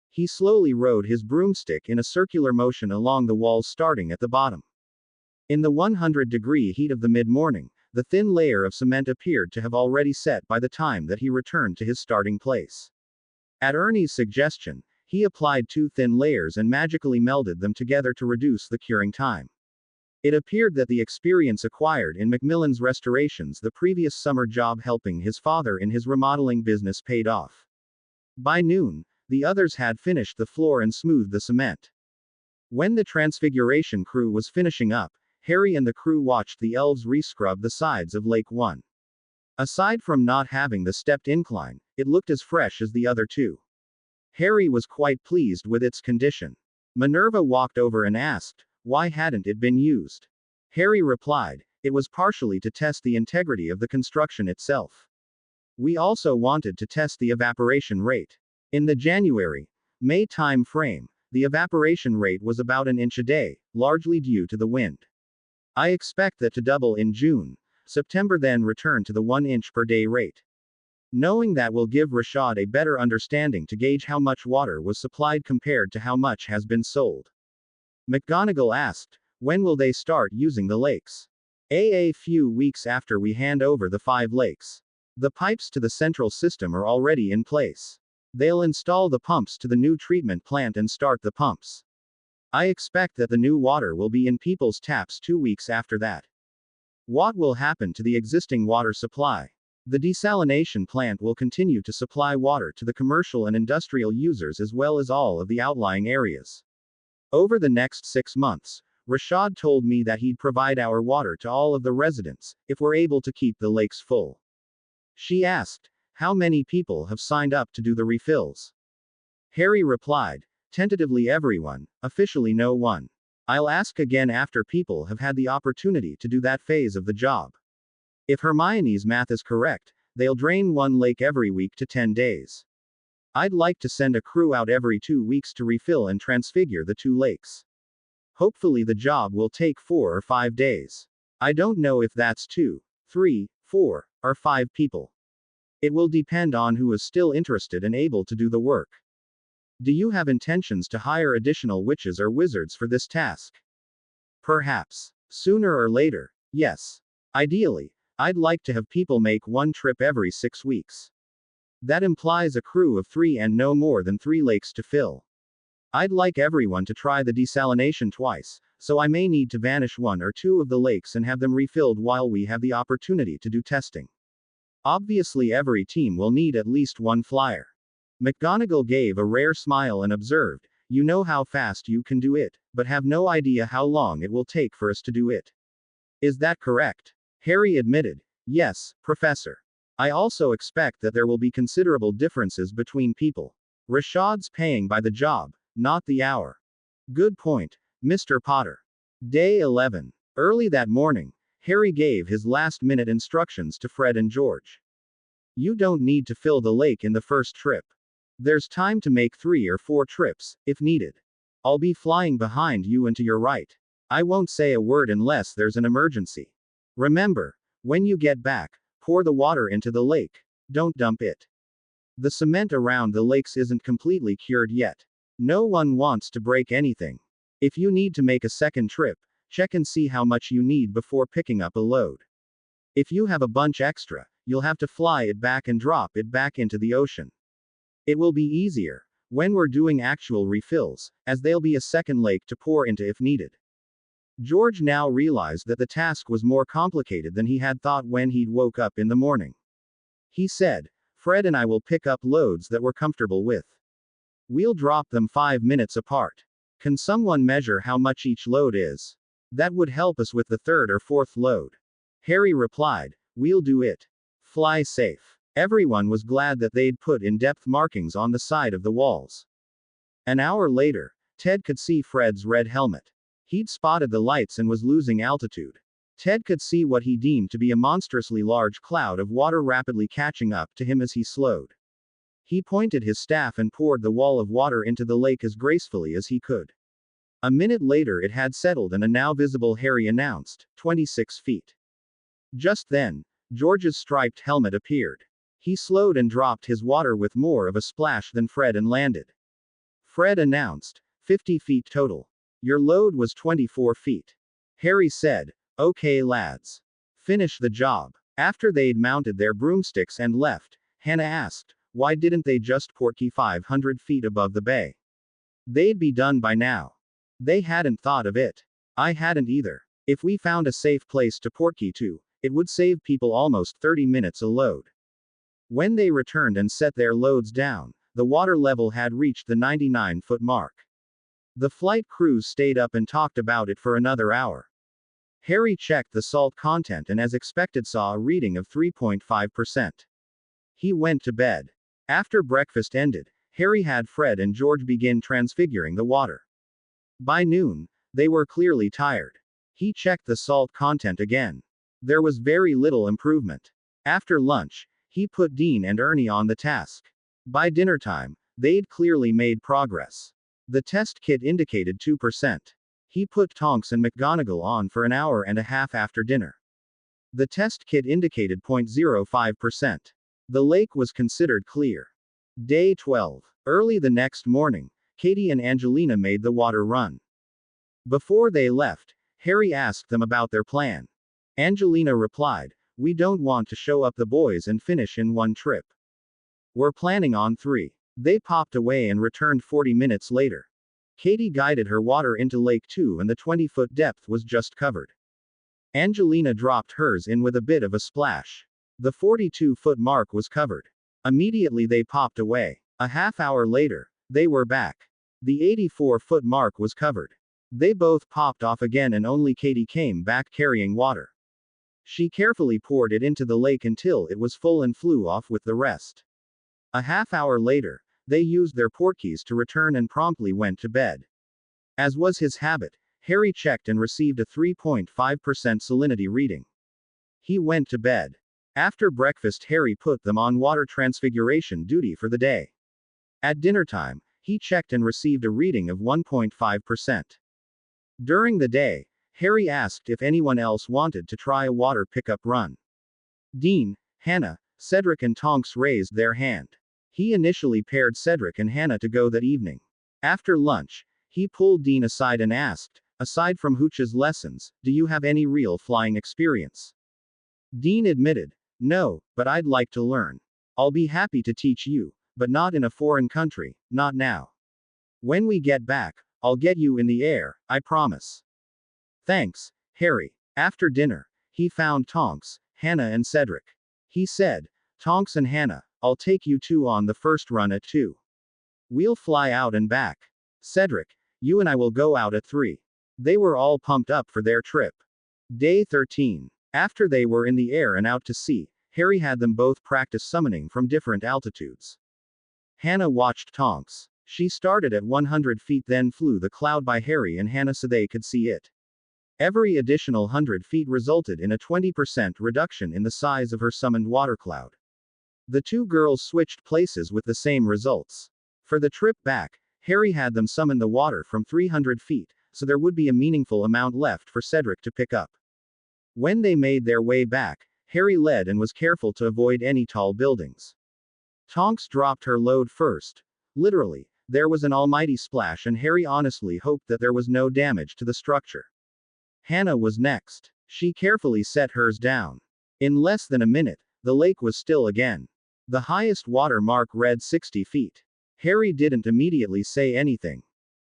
He slowly rode his broomstick in a circular motion along the walls starting at the bottom. In the 100-degree heat of the mid-morning, the thin layer of cement appeared to have already set by the time that he returned to his starting place. At Ernie's suggestion, he applied 2 thin layers and magically melded them together to reduce the curing time. It appeared that the experience acquired in Macmillan's restorations the previous summer job helping his father in his remodeling business paid off. By noon, the others had finished the floor and smoothed the cement. When the Transfiguration crew was finishing up, Harry and the crew watched the elves rescrub the sides of Lake 1. Aside from not having the stepped incline, it looked as fresh as the other 2. Harry was quite pleased with its condition. Minerva walked over and asked, why hadn't it been used? Harry replied, it was partially to test the integrity of the construction itself. We also wanted to test the evaporation rate. In the January-May time frame, the evaporation rate was about an inch a day, largely due to the wind. I expect that to double in June, September, then return to the 1 inch per day rate. Knowing that will give Rashad a better understanding to gauge how much water was supplied compared to how much has been sold. McGonagall asked, when will they start using the lakes? A few weeks after we hand over the 5 lakes. The pipes to the central system are already in place. They'll install the pumps to the new treatment plant and start the pumps. I expect that the new water will be in people's taps 2 weeks after that. What will happen to the existing water supply? The desalination plant will continue to supply water to the commercial and industrial users as well as all of the outlying areas. Over the next 6 months, Rashad told me that he'd provide our water to all of the residents, if we're able to keep the lakes full. She asked, how many people have signed up to do the refills? Harry replied, tentatively everyone, officially no one. I'll ask again after people have had the opportunity to do that phase of the job. If Hermione's math is correct, they'll drain 1 lake every week to 10 days. I'd like to send a crew out every 2 weeks to refill and transfigure the 2 lakes. Hopefully the job will take 4 or 5 days. I don't know if that's 2, 3, 4, or 5 people. It will depend on who is still interested and able to do the work. Do you have intentions to hire additional witches or wizards for this task? Perhaps. Sooner or later, yes. Ideally, I'd like to have people make 1 trip every 6 weeks. That implies a crew of 3 and no more than 3 lakes to fill. I'd like everyone to try the desalination twice, so I may need to vanish 1 or 2 of the lakes and have them refilled while we have the opportunity to do testing. Obviously every team will need at least 1 flyer. McGonagall gave a rare smile and observed, you know how fast you can do it, but have no idea how long it will take for us to do it. Is that correct? Harry admitted, yes, Professor. I also expect that there will be considerable differences between people. Rashad's paying by the job, not the hour. Good point, Mr. Potter. Day 11. Early that morning, Harry gave his last-minute instructions to Fred and George. You don't need to fill the lake in the first trip. There's time to make 3 or 4 trips, if needed. I'll be flying behind you and to your right. I won't say a word unless there's an emergency. Remember, when you get back, pour the water into the lake. Don't dump it. The cement around the lakes isn't completely cured yet. No one wants to break anything. If you need to make a second trip, check and see how much you need before picking up a load. If you have a bunch extra, you'll have to fly it back and drop it back into the ocean. It will be easier when we're doing actual refills, as there'll be a second lake to pour into if needed. George now realized that the task was more complicated than he had thought when he'd woke up in the morning. He said, Fred and I will pick up loads that we're comfortable with. We'll drop them 5 minutes apart. Can someone measure how much each load is? That would help us with the third or fourth load. Harry replied, we'll do it. Fly safe. Everyone was glad that they'd put in-depth markings on the side of the walls. An hour later, Ted could see Fred's red helmet. He'd spotted the lights and was losing altitude. Ted could see what he deemed to be a monstrously large cloud of water rapidly catching up to him as he slowed. He pointed his staff and poured the wall of water into the lake as gracefully as he could. A minute later it had settled and a now visible Harry announced, 26 feet. Just then, George's striped helmet appeared. He slowed and dropped his water with more of a splash than Fred and landed. Fred announced, 50 feet total. Your load was 24 feet. Harry said, okay lads. Finish the job. After they'd mounted their broomsticks and left, Hannah asked, why didn't they just portkey 500 feet above the bay? They'd be done by now. They hadn't thought of it. I hadn't either. If we found a safe place to portkey to, it would save people almost 30 minutes a load. When they returned and set their loads down, the water level had reached the 99-foot mark. The flight crews stayed up and talked about it for another hour. Harry checked the salt content and as expected saw a reading of 3.5%. He went to bed. After breakfast ended, Harry had Fred and George begin transfiguring the water. By noon, they were clearly tired. He checked the salt content again. There was very little improvement. After lunch, he put Dean and Ernie on the task. By dinner time, they'd clearly made progress. The test kit indicated 2%. He put Tonks and McGonagall on for an hour and a half after dinner. The test kit indicated 0.05%. The lake was considered clear. Day 12. Early the next morning, Katie and Angelina made the water run. Before they left, Harry asked them about their plan. Angelina replied, we don't want to show up the boys and finish in one trip. We're planning on 3. They popped away and returned 40 minutes later. Katie guided her water into Lake 2 and the 20-foot depth was just covered. Angelina dropped hers in with a bit of a splash. The 42-foot mark was covered. Immediately they popped away. A half hour later, they were back. The 84-foot mark was covered. They both popped off again and only Katie came back carrying water. She carefully poured it into the lake until it was full and flew off with the rest. A half hour later, they used their portkeys to return and promptly went to bed. As was his habit, Harry checked and received a 3.5% salinity reading. He went to bed. After breakfast Harry put them on water transfiguration duty for the day. At dinner time, he checked and received a reading of 1.5%. During the day, Harry asked if anyone else wanted to try a water pickup run. Dean, Hannah, Cedric and Tonks raised their hand. He initially paired Cedric and Hannah to go that evening. After lunch, he pulled Dean aside and asked, aside from Hooch's lessons, do you have any real flying experience? Dean admitted, no, but I'd like to learn. I'll be happy to teach you, but not in a foreign country, not now. When we get back, I'll get you in the air, I promise. Thanks, Harry. After dinner, he found Tonks, Hannah and Cedric. He said, Tonks and Hannah, I'll take you two on the first run at 2. We'll fly out and back. Cedric, you and I will go out at 3. They were all pumped up for their trip. Day 13. After they were in the air and out to sea, Harry had them both practice summoning from different altitudes. Hannah watched Tonks. She started at 100 feet then flew the cloud by Harry and Hannah so they could see it. Every additional 100 feet resulted in a 20% reduction in the size of her summoned water cloud. The two girls switched places with the same results. For the trip back, Harry had them summon the water from 300 feet, so there would be a meaningful amount left for Cedric to pick up. When they made their way back, Harry led and was careful to avoid any tall buildings. Tonks dropped her load first. Literally, there was an almighty splash and Harry honestly hoped that there was no damage to the structure. Hannah was next. She carefully set hers down. In less than a minute, the lake was still again. The highest water mark read 60 feet. Harry didn't immediately say anything.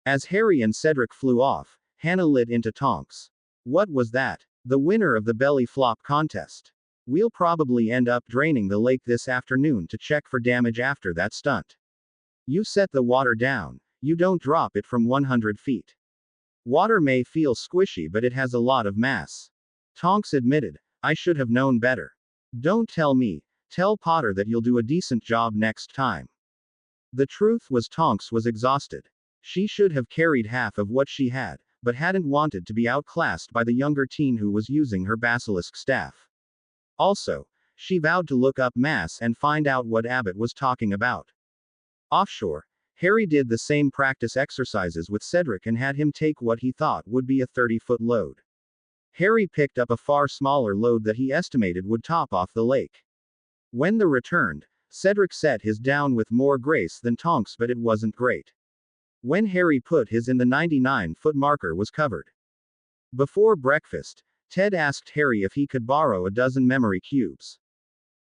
As Harry and Cedric flew off, Hannah lit into Tonks. What was that? The winner of the belly flop contest. We'll probably end up draining the lake this afternoon to check for damage after that stunt. You set the water down, you don't drop it from 100 feet. Water may feel squishy, but it has a lot of mass. Tonks admitted, I should have known better. Don't tell me, tell Potter that you'll do a decent job next time. The truth was Tonks was exhausted. She should have carried half of what she had, but hadn't wanted to be outclassed by the younger teen who was using her basilisk staff. Also, she vowed to look up mass and find out what Abbott was talking about. Offshore, Harry did the same practice exercises with Cedric and had him take what he thought would be a 30-foot load. Harry picked up a far smaller load that he estimated would top off the lake. When they returned, Cedric set his down with more grace than Tonks, but it wasn't great. When Harry put his in, the 99-foot marker was covered. Before breakfast, Ted asked Harry if he could borrow a dozen memory cubes.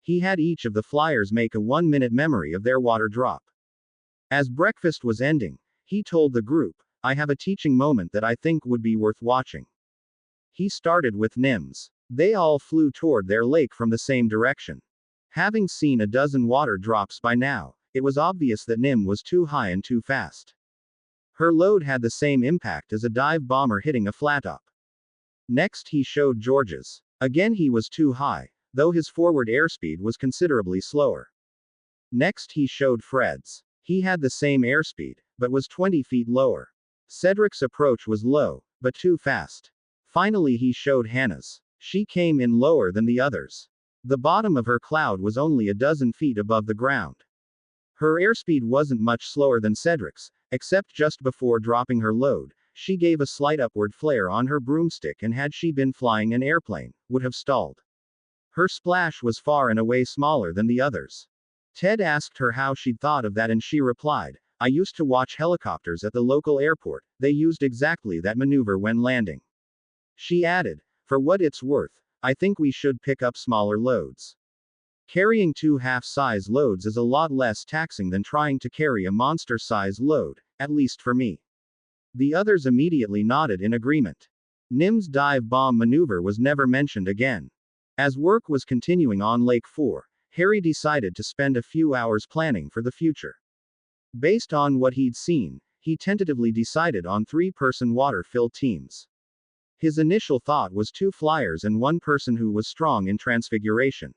He had each of the flyers make a 1-minute memory of their water drop. As breakfast was ending, he told the group, I have a teaching moment that I think would be worth watching. He started with Nims. They all flew toward their lake from the same direction. Having seen a dozen water drops by now, it was obvious that Nim was too high and too fast. Her load had the same impact as a dive bomber hitting a flat-top. Next he showed George's. Again he was too high, though his forward airspeed was considerably slower. Next he showed Fred's. He had the same airspeed, but was 20 feet lower. Cedric's approach was low, but too fast. Finally he showed Hannah's. She came in lower than the others. The bottom of her cloud was only a dozen feet above the ground. Her airspeed wasn't much slower than Cedric's, except just before dropping her load, she gave a slight upward flare on her broomstick, and had she been flying an airplane, would have stalled. Her splash was far and away smaller than the others. Ted asked her how she'd thought of that, and she replied, I used to watch helicopters at the local airport, they used exactly that maneuver when landing. She added, for what it's worth, I think we should pick up smaller loads. Carrying 2 half-size loads is a lot less taxing than trying to carry a monster-size load, at least for me. The others immediately nodded in agreement. Nim's dive bomb maneuver was never mentioned again. As work was continuing on Lake 4, Harry decided to spend a few hours planning for the future. Based on what he'd seen, he tentatively decided on 3-person water-filled teams. His initial thought was 2 flyers and 1 person who was strong in transfiguration.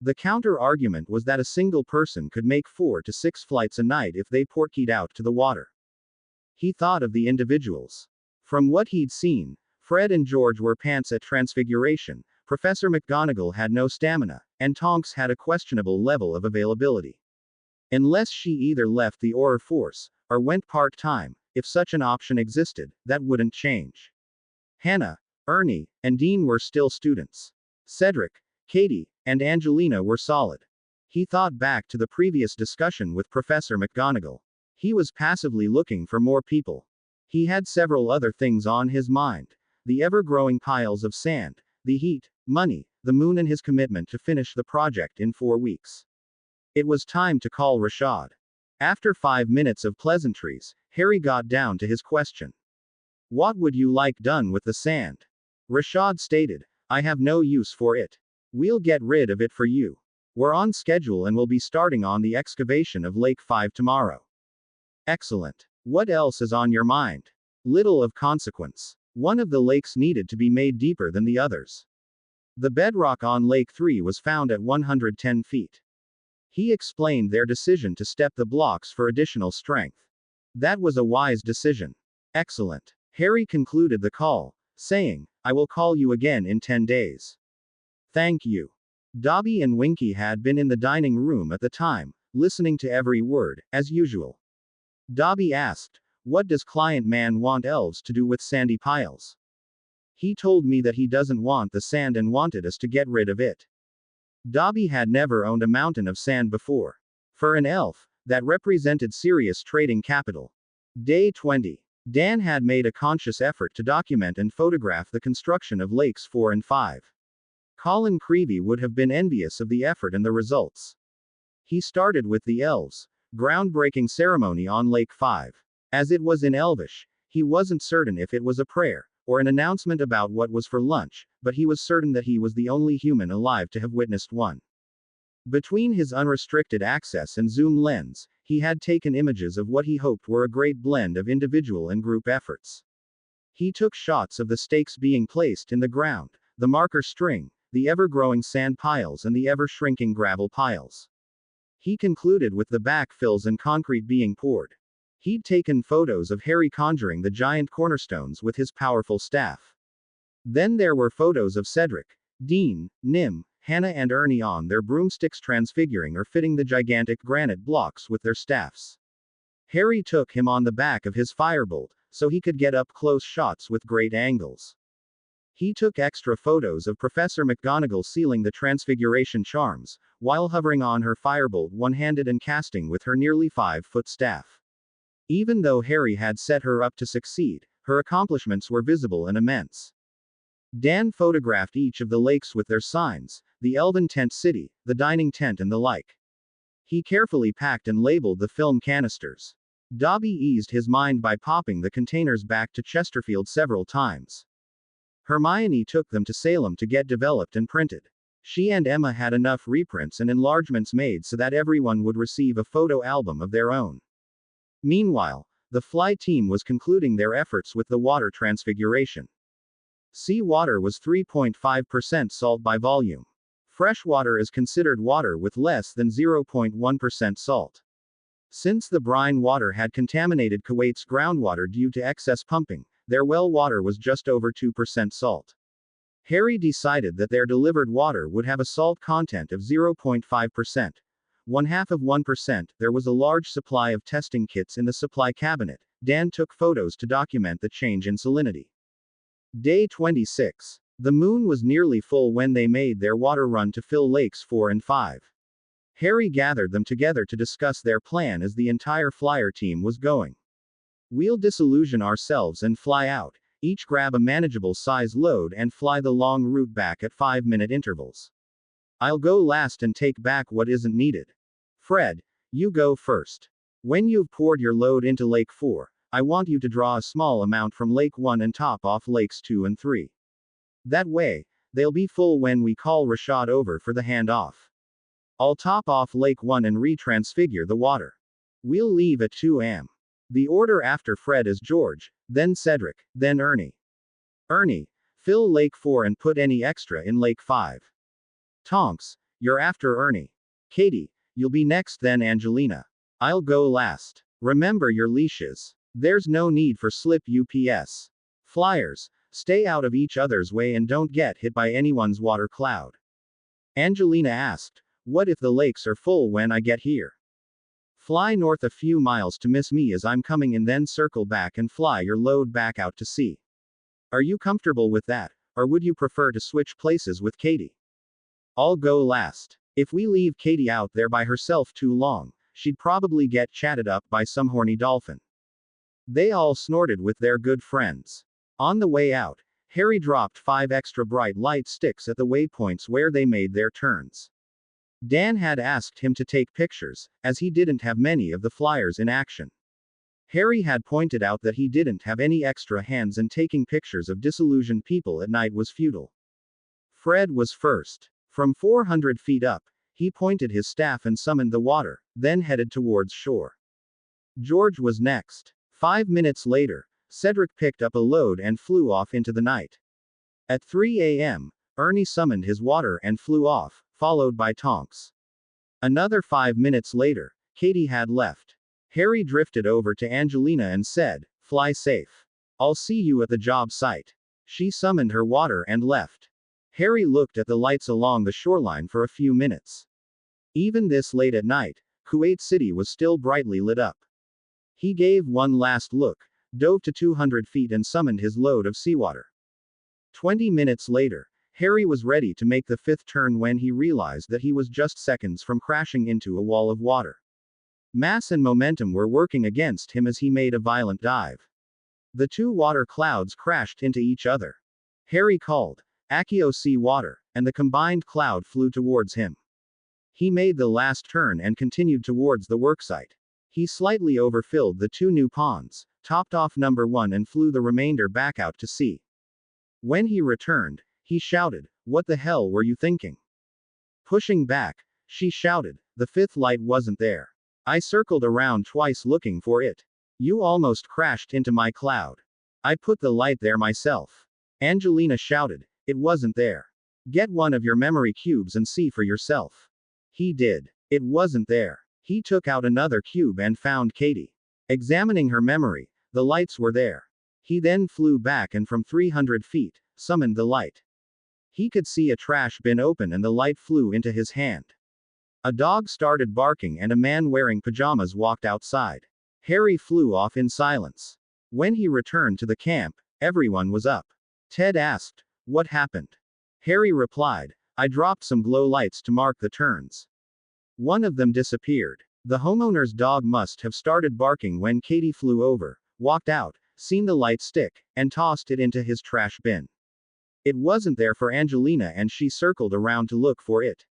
The counter-argument was that a single person could make 4 to 6 flights a night if they portkeyed out to the water. He thought of the individuals. From what he'd seen, Fred and George were pants at transfiguration, Professor McGonagall had no stamina, and Tonks had a questionable level of availability. Unless she either left the Auror Force, or went part-time, if such an option existed, that wouldn't change. Hannah, Ernie, and Dean were still students. Cedric, Katie, and Angelina were solid. He thought back to the previous discussion with Professor McGonagall. He was passively looking for more people. He had several other things on his mind. The ever-growing piles of sand, the heat, money, the moon, and his commitment to finish the project in 4 weeks. It was time to call Rashad. After 5 minutes of pleasantries, Harry got down to his question. What would you like done with the sand? Rashad stated, I have no use for it. We'll get rid of it for you. We're on schedule and will be starting on the excavation of Lake 5 tomorrow. Excellent. What else is on your mind? Little of consequence. One of the lakes needed to be made deeper than the others. The bedrock on Lake 3 was found at 110 feet. He explained their decision to step the blocks for additional strength. That was a wise decision. Excellent. Harry concluded the call, saying, I will call you again in 10 days. Thank you. Dobby and Winky had been in the dining room at the time, listening to every word, as usual. Dobby asked, what does Client Man want elves to do with sandy piles? He told me that he doesn't want the sand and wanted us to get rid of it. Dobby had never owned a mountain of sand before. For an elf, that represented serious trading capital. Day 20. Dan had made a conscious effort to document and photograph the construction of Lakes 4 and 5. Colin Creevey would have been envious of the effort and the results. He started with the elves' groundbreaking ceremony on Lake 5. As it was in Elvish, he wasn't certain if it was a prayer, or an announcement about what was for lunch, but he was certain that he was the only human alive to have witnessed one. Between his unrestricted access and zoom lens, he had taken images of what he hoped were a great blend of individual and group efforts. He took shots of the stakes being placed in the ground, the marker string, the ever-growing sand piles and the ever-shrinking gravel piles. He concluded with the backfills and concrete being poured. He'd taken photos of Harry conjuring the giant cornerstones with his powerful staff. Then there were photos of Cedric, Dean, Nim, Hannah and Ernie on their broomsticks transfiguring or fitting the gigantic granite blocks with their staffs. Harry took him on the back of his firebolt, so he could get up-close shots with great angles. He took extra photos of Professor McGonagall sealing the transfiguration charms, while hovering on her firebolt one-handed and casting with her nearly 5-foot staff. Even though Harry had set her up to succeed, her accomplishments were visible and immense. Dan photographed each of the lakes with their signs, the Elven Tent City, the dining tent and the like. He carefully packed and labeled the film canisters. Dobby eased his mind by popping the containers back to Chesterfield several times. Hermione took them to Salem to get developed and printed. She and Emma had enough reprints and enlargements made so that everyone would receive a photo album of their own. Meanwhile, the Fly team was concluding their efforts with the water transfiguration. Sea water was 3.5% salt by volume. Fresh water is considered water with less than 0.1% salt. Since the brine water had contaminated Kuwait's groundwater due to excess pumping, their well water was just over 2% salt. Harry decided that their delivered water would have a salt content of 0.5%. 0.5%. There was a large supply of testing kits in the supply cabinet. Dan took photos to document the change in salinity. Day 26. The moon was nearly full when they made their water run to fill lakes 4 and 5. Harry gathered them together to discuss their plan as the entire flyer team was going. We'll disillusion ourselves and fly out, each grab a manageable size load and fly the long route back at 5-minute intervals. I'll go last and take back what isn't needed. Fred, you go first. When you've poured your load into Lake 4, I want you to draw a small amount from Lake 1 and top off Lakes 2 and 3. That way, they'll be full when we call Rashad over for the handoff. I'll top off Lake 1 and retransfigure the water. We'll leave at 2 am. The order after Fred is George, then Cedric, then Ernie. Ernie, fill Lake 4 and put any extra in Lake 5. Tonks, you're after Ernie. Katie, you'll be next, then Angelina. I'll go last. Remember your leashes. There's no need for slip UPS. Flyers, stay out of each other's way and don't get hit by anyone's water cloud. Angelina asked, what if the lakes are full when I get here? Fly north a few miles to miss me as I'm coming and then circle back and fly your load back out to sea. Are you comfortable with that, or would you prefer to switch places with Katie? I'll go last. If we leave Katie out there by herself too long, she'd probably get chatted up by some horny dolphin. They all snorted with their good friends. On the way out, Harry dropped 5 extra bright light sticks at the waypoints where they made their turns. Dan had asked him to take pictures, as he didn't have many of the flyers in action. Harry had pointed out that he didn't have any extra hands and taking pictures of disillusioned people at night was futile. Fred was first. From 400 feet up, he pointed his staff and summoned the water, then headed towards shore. George was next. 5 minutes later, Cedric picked up a load and flew off into the night. At 3 a.m., Ernie summoned his water and flew off, followed by Tonks. Another 5 minutes later, Katie had left. Harry drifted over to Angelina and said, fly safe. I'll see you at the job site. She summoned her water and left. Harry looked at the lights along the shoreline for a few minutes. Even this late at night, Kuwait City was still brightly lit up. He gave one last look, dove to 200 feet and summoned his load of seawater. 20 minutes later, Harry was ready to make the 5th turn when he realized that he was just seconds from crashing into a wall of water. Mass and momentum were working against him as he made a violent dive. The 2 water clouds crashed into each other. Harry called, Accio sea water, and the combined cloud flew towards him. He made the last turn and continued towards the worksite. He slightly overfilled the 2 new ponds, topped off number 1 and flew the remainder back out to sea. When he returned, he shouted, what the hell were you thinking? Pushing back, she shouted, the 5th light wasn't there. I circled around twice looking for it. You almost crashed into my cloud. I put the light there myself. Angelina shouted. It wasn't there. Get one of your memory cubes and see for yourself. He did. It wasn't there. He took out another cube and found Katie. Examining her memory, the lights were there. He then flew back and from 300 feet, summoned the light. He could see a trash bin open and the light flew into his hand. A dog started barking and a man wearing pajamas walked outside. Harry flew off in silence. When he returned to the camp, everyone was up. Ted asked, "What happened?" Harry replied, "I dropped some glow lights to mark the turns. One of them disappeared. The homeowner's dog must have started barking when Katie flew over, walked out, seen the light stick, and tossed it into his trash bin. It wasn't there for Angelina and she circled around to look for it.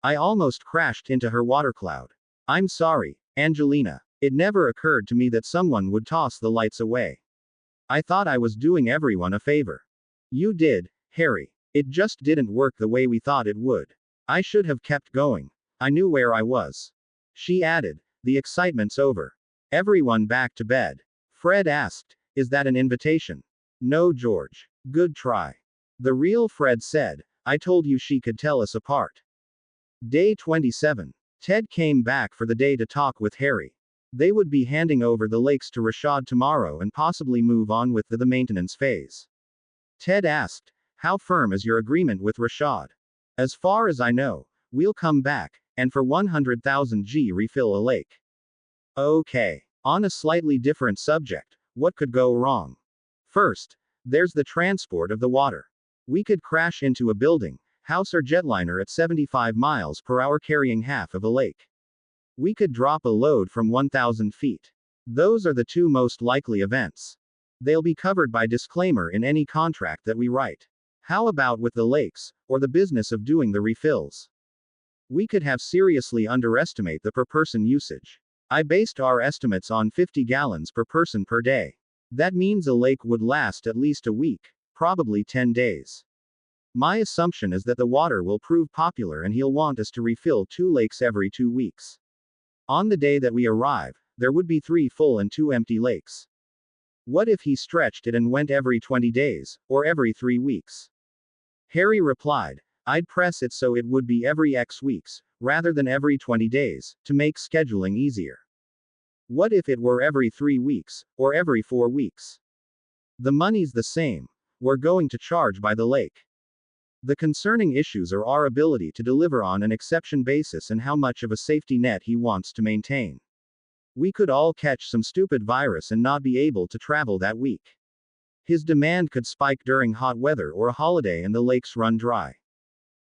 I almost crashed into her water cloud. I'm sorry, Angelina. It never occurred to me that someone would toss the lights away. I thought I was doing everyone a favor." "You did, Harry. It just didn't work the way we thought it would. I should have kept going. I knew where I was." She added, "The excitement's over. Everyone back to bed." Fred asked, "Is that an invitation?" "No, George. Good try." The real Fred said, "I told you she could tell us apart." Day 27. Ted came back for the day to talk with Harry. They would be handing over the lakes to Rashad tomorrow and possibly move on with the maintenance phase. Ted asked, "How firm is your agreement with Rashad?" "As far as I know, we'll come back, and for 100,000 G refill a lake." "Okay. On a slightly different subject, what could go wrong?" "First, there's the transport of the water. We could crash into a building, house or jetliner at 75 miles per hour carrying half of a lake. We could drop a load from 1,000 feet. Those are the two most likely events. They'll be covered by disclaimer in any contract that we write. How about with the lakes, or the business of doing the refills? We could have seriously underestimate the per person usage. I based our estimates on 50 gallons per person per day. That means a lake would last at least a week, probably 10 days. My assumption is that the water will prove popular and he'll want us to refill 2 lakes every 2 weeks. On the day that we arrive, there would be 3 full and 2 empty lakes. What if he stretched it and went every 20 days, or every 3 weeks? Harry replied, I'd press it so it would be every X weeks, rather than every 20 days, to make scheduling easier. What if it were every 3 weeks, or every 4 weeks? The money's the same. We're going to charge by the lake. The concerning issues are our ability to deliver on an exception basis and how much of a safety net he wants to maintain. We could all catch some stupid virus and not be able to travel that week. His demand could spike during hot weather or a holiday and the lakes run dry.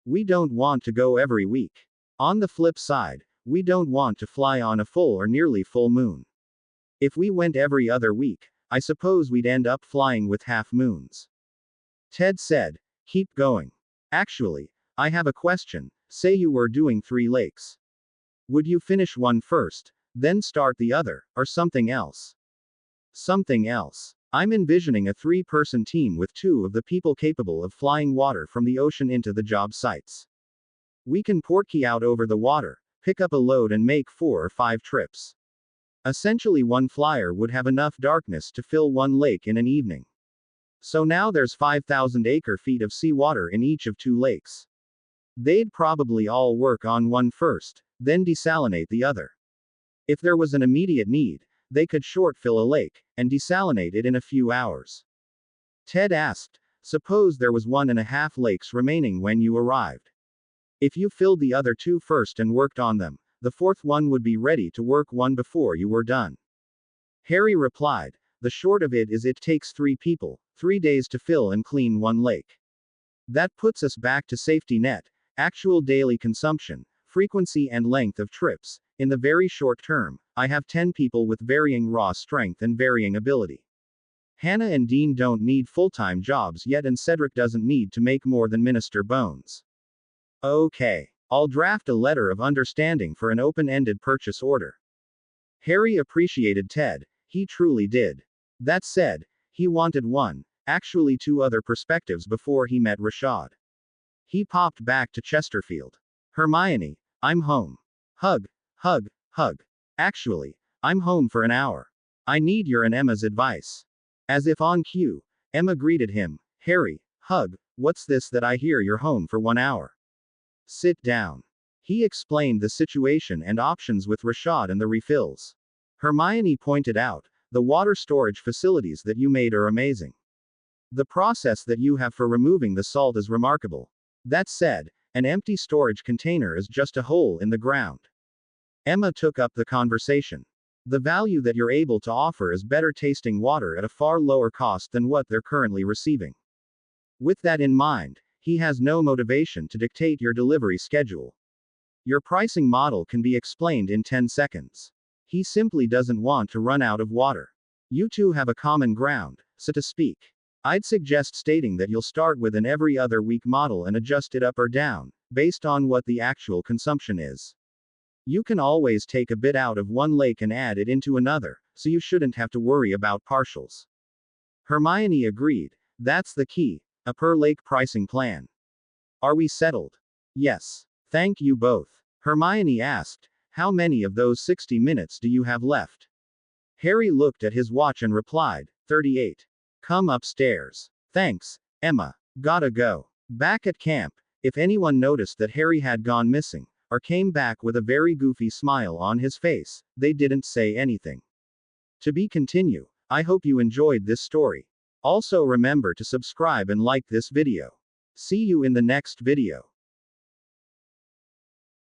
We don't want to go every week. On the flip side, we don't want to fly on a full or nearly full moon. If we went every other week, I suppose we'd end up flying with half moons. Ted said, keep going. Actually, I have a question. Say you were doing 3 lakes. Would you finish one first, then start the other, or something else? Something else. I'm envisioning a 3-person team with 2 of the people capable of flying water from the ocean into the job sites. We can portkey out over the water, pick up a load and make 4 or 5 trips. Essentially one flyer would have enough darkness to fill 1 lake in an evening. So now there's 5,000 acre-feet of seawater in each of 2 lakes. They'd probably all work on one first, then desalinate the other. If there was an immediate need, they could short fill a lake, and desalinate it in a few hours. Ted asked, suppose there was 1.5 lakes remaining when you arrived. If you filled the other 2 first and worked on them, the 4th one would be ready to work one before you were done. Harry replied, the short of it is it takes 3 people, 3 days to fill and clean 1 lake. That puts us back to safety net, actual daily consumption, frequency and length of trips. In the very short term, I have 10 people with varying raw strength and varying ability. Hannah and Dean don't need full-time jobs yet and Cedric doesn't need to make more than Minister Bones. Okay. I'll draft a letter of understanding for an open-ended purchase order. Harry appreciated Ted, he truly did. That said, he wanted 2 other perspectives before he met Rashad. He popped back to Chesterfield. Hermione, I'm home. Hug, hug, hug. Actually, I'm home for an hour. I need your and Emma's advice. As if on cue, Emma greeted him. Harry, hug, what's this that I hear you're home for 1 hour? Sit down. He explained the situation and options with Rashad and the refills. Hermione pointed out, the water storage facilities that you made are amazing. The process that you have for removing the salt is remarkable. That said, an empty storage container is just a hole in the ground. Emma took up the conversation. The value that you're able to offer is better tasting water at a far lower cost than what they're currently receiving. With that in mind, he has no motivation to dictate your delivery schedule. Your pricing model can be explained in 10 seconds. He simply doesn't want to run out of water. You two have a common ground, so to speak. I'd suggest stating that you'll start with an every other week model and adjust it up or down, based on what the actual consumption is. You can always take a bit out of one lake and add it into another, so you shouldn't have to worry about partials. Hermione agreed. That's the key, a per lake pricing plan. Are we settled? Yes. Thank you both. Hermione asked, how many of those 60 minutes do you have left? Harry looked at his watch and replied, 38. Come upstairs. Thanks, Emma. Gotta go. Back at camp, if anyone noticed that Harry had gone missing, or came back with a very goofy smile on his face, they didn't say anything. To be continued. I hope you enjoyed this story. Also remember to subscribe and like this video. See you in the next video.